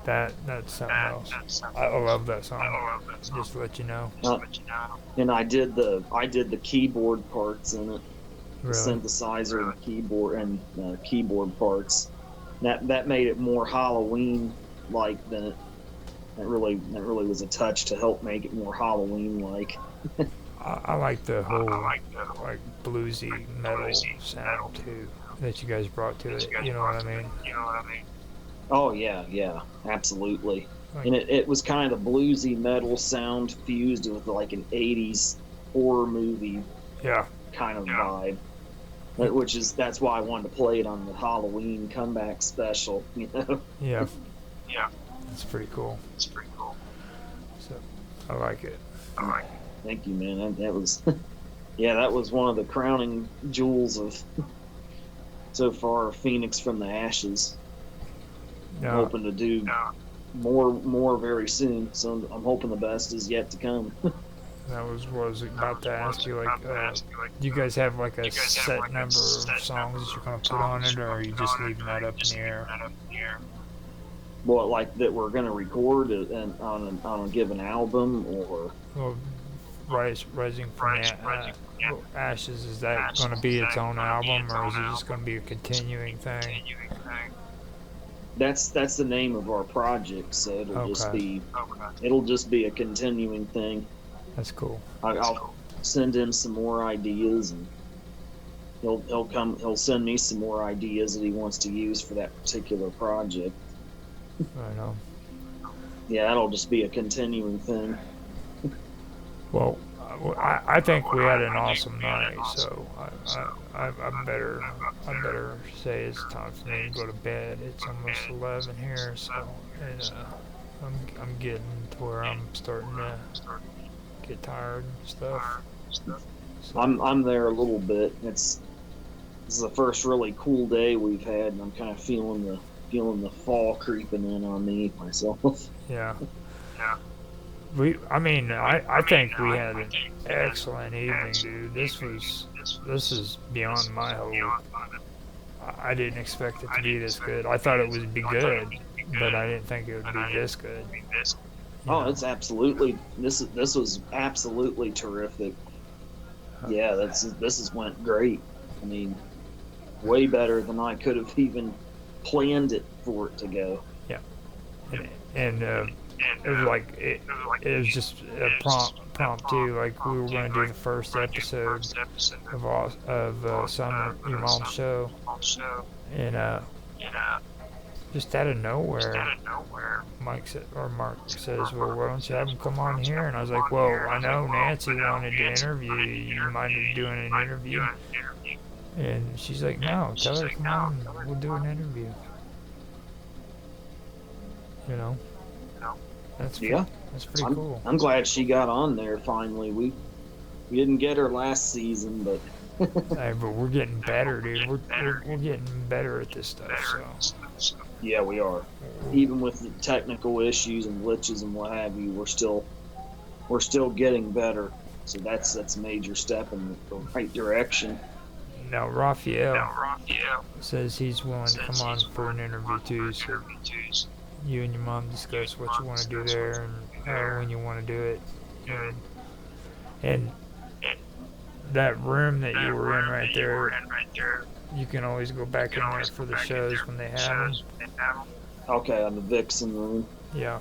That's something else. I love that song. Just to let you know. And I did the keyboard parts in it. Really? The synthesizer and keyboard and keyboard parts. That made it more Halloween like than it. That really was a touch to help make it more Halloween like. I like the whole like bluesy metal sound too that you guys brought to it. You know what I mean? Oh yeah, absolutely. And it was kind of the bluesy metal sound fused with like an 80s horror movie kind of vibe. That's why I wanted to play it on the Halloween comeback special, you know? Yeah. That's pretty cool. So I like it. Thank you, man. That was that was one of the crowning jewels of so far Phoenix from the Ashes. I'm hoping to do more very soon. So I'm hoping the best is yet to come. That was what I was about to ask you. Like, do you guys have like a set number of songs that you're gonna put on it, or are you just leaving that up in the air? Well, like that we're gonna record and on a given album, or well, Rising from the Ashes, is that going to be its own album, or is it just going to be a continuing thing? That's the name of our project, so it'll just be a continuing thing. That's cool. I'll send him some more ideas, and he'll send me some more ideas that he wants to use for that particular project. I know. Yeah, that'll just be a continuing thing. Well, I think we had an awesome night, so I better say it's time for me to go to bed. It's almost 11 here, so I'm getting to where I'm starting to get tired and stuff. So. I'm there a little bit. This is the first really cool day we've had, and I'm kind of feeling the fall creeping in on me myself. Yeah. I think we had an excellent evening, dude. This is beyond my hope. I didn't expect it to be this good. I thought it would be good, but I didn't think it would be this good. It's absolutely this was absolutely terrific. Yeah, this went great. I mean, way better than I could have even planned it for it to go. Yeah, and it was like it was just a prompt too. Like we were going to do the first episode of Summer Your Mom's Show, and just out of nowhere, Mark says, "Well, why don't you have him come on here?" And I was like, "Well, I know Nancy wanted to interview you. You mind doing an interview?" And she's like, "No, tell her to come on. We'll do an interview." You know. That's pretty cool. I'm glad she got on there finally. We didn't get her last season, but hey, but we're getting better, dude. We're getting better at this stuff. So yeah, we are. Even with the technical issues and glitches and what have you, we're still getting better. So that's a major step in the right direction. Now Raphael says he's willing to come on for an interview too. So you and your mom discuss what you want to do there and when you want to do it. And that room that you were in right there, you can always go back in there for the shows when they have them. Okay, on the Vixen room. Yeah,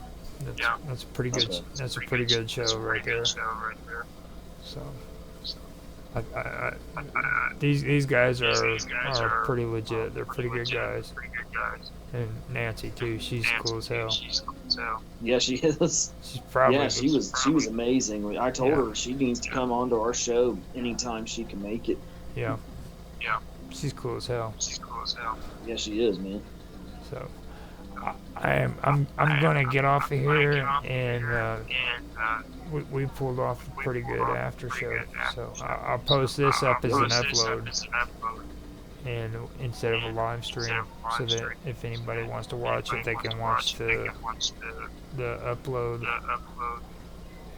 that's pretty good. Okay. That's a pretty good show right there. So, these guys are pretty legit. They're pretty good guys. And Nancy too. She's cool as hell. Yeah, she is. She's probably she was amazing. I told her she needs to come onto our show anytime she can make it. Yeah. She's cool as hell. Yeah, she is, man. So, I'm gonna get off of here, and we pulled off a pretty good after show. So I'll post this up as an upload, and instead of a live stream, so that if anybody wants to watch it, they can watch the upload.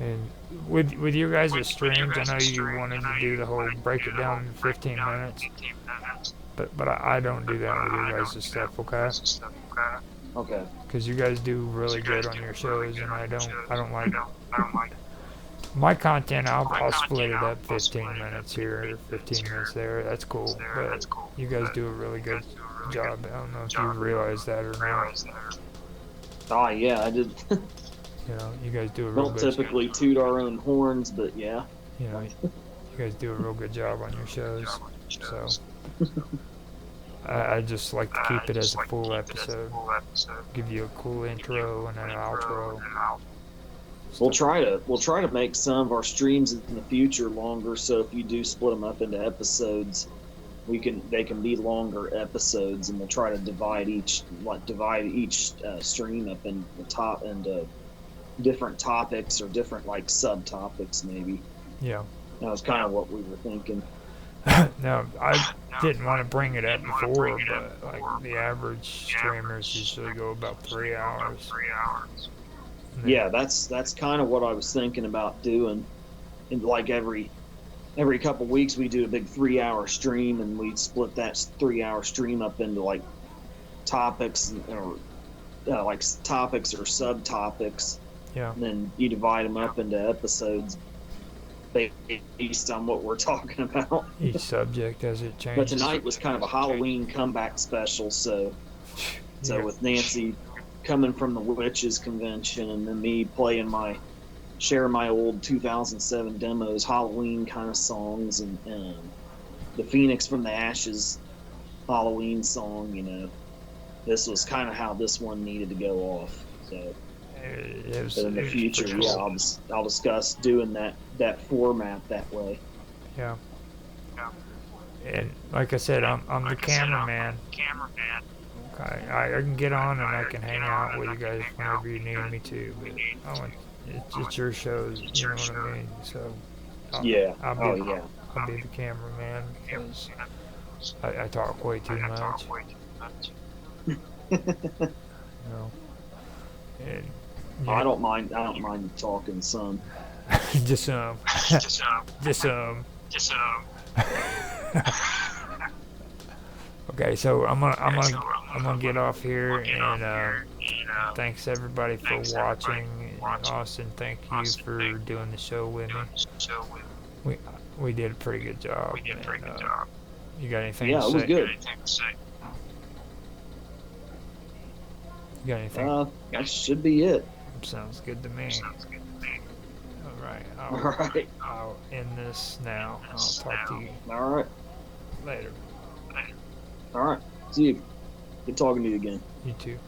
And with your guys' streams, I know you wanted to do the whole break it down in 15 minutes, but I don't do that with your guys' stuff, okay? Okay. Because you guys do really good on your shows, and I don't like my content. I'll split it up 15 minutes here, 15 minutes there. That's cool, but you guys do a really good job. I don't know if you realize that or not. Oh yeah, I did. You know, you guys do a real Don't good typically toot our own horns, but yeah. You know, you guys do a real good job on your shows. So I just like to keep it as a full episode. Give you a cool intro and an outro. We'll try to make some of our streams in the future longer. So if you do split them up into episodes, they can be longer episodes, and we'll try to divide each stream up in the top into different topics or different like subtopics maybe. Yeah. That was kind of what we were thinking. Now, I didn't want to bring it up before, but like the average streamers usually go about 3 hours. Yeah, that's kind of what I was thinking about doing. And like every couple weeks we do a big 3-hour stream, and we split that 3-hour stream up into like topics or topics or subtopics. Yeah. And then you divide them up into episodes based on what we're talking about. Each subject as it changes. But tonight was kind of a Halloween comeback special, so with Nancy coming from the Witches convention and then me sharing my old 2007 demos, Halloween kind of songs, and the Phoenix from the Ashes Halloween song, you know, this was kind of how this one needed to go off. So in the future, I'll discuss doing that format that way. Yeah. And like I said, I'm the cameraman. Okay, I can get on and I can hang out with you guys whenever you need me to. But it's your shows, you know what I mean? So I'll be the cameraman because I talk way too much. You know. And, I don't mind talking some. Just some. Okay, so I'm gonna get off here, and thanks everybody for watching. And Austin, thank you for doing the show with me. We did a pretty good job. You got anything to say? Yeah, it was good. You got anything? That should be it. Sounds good to me. All right. I'll end this now. I'll talk to you. All right. Later. All right. See you. Good talking to you again. You too.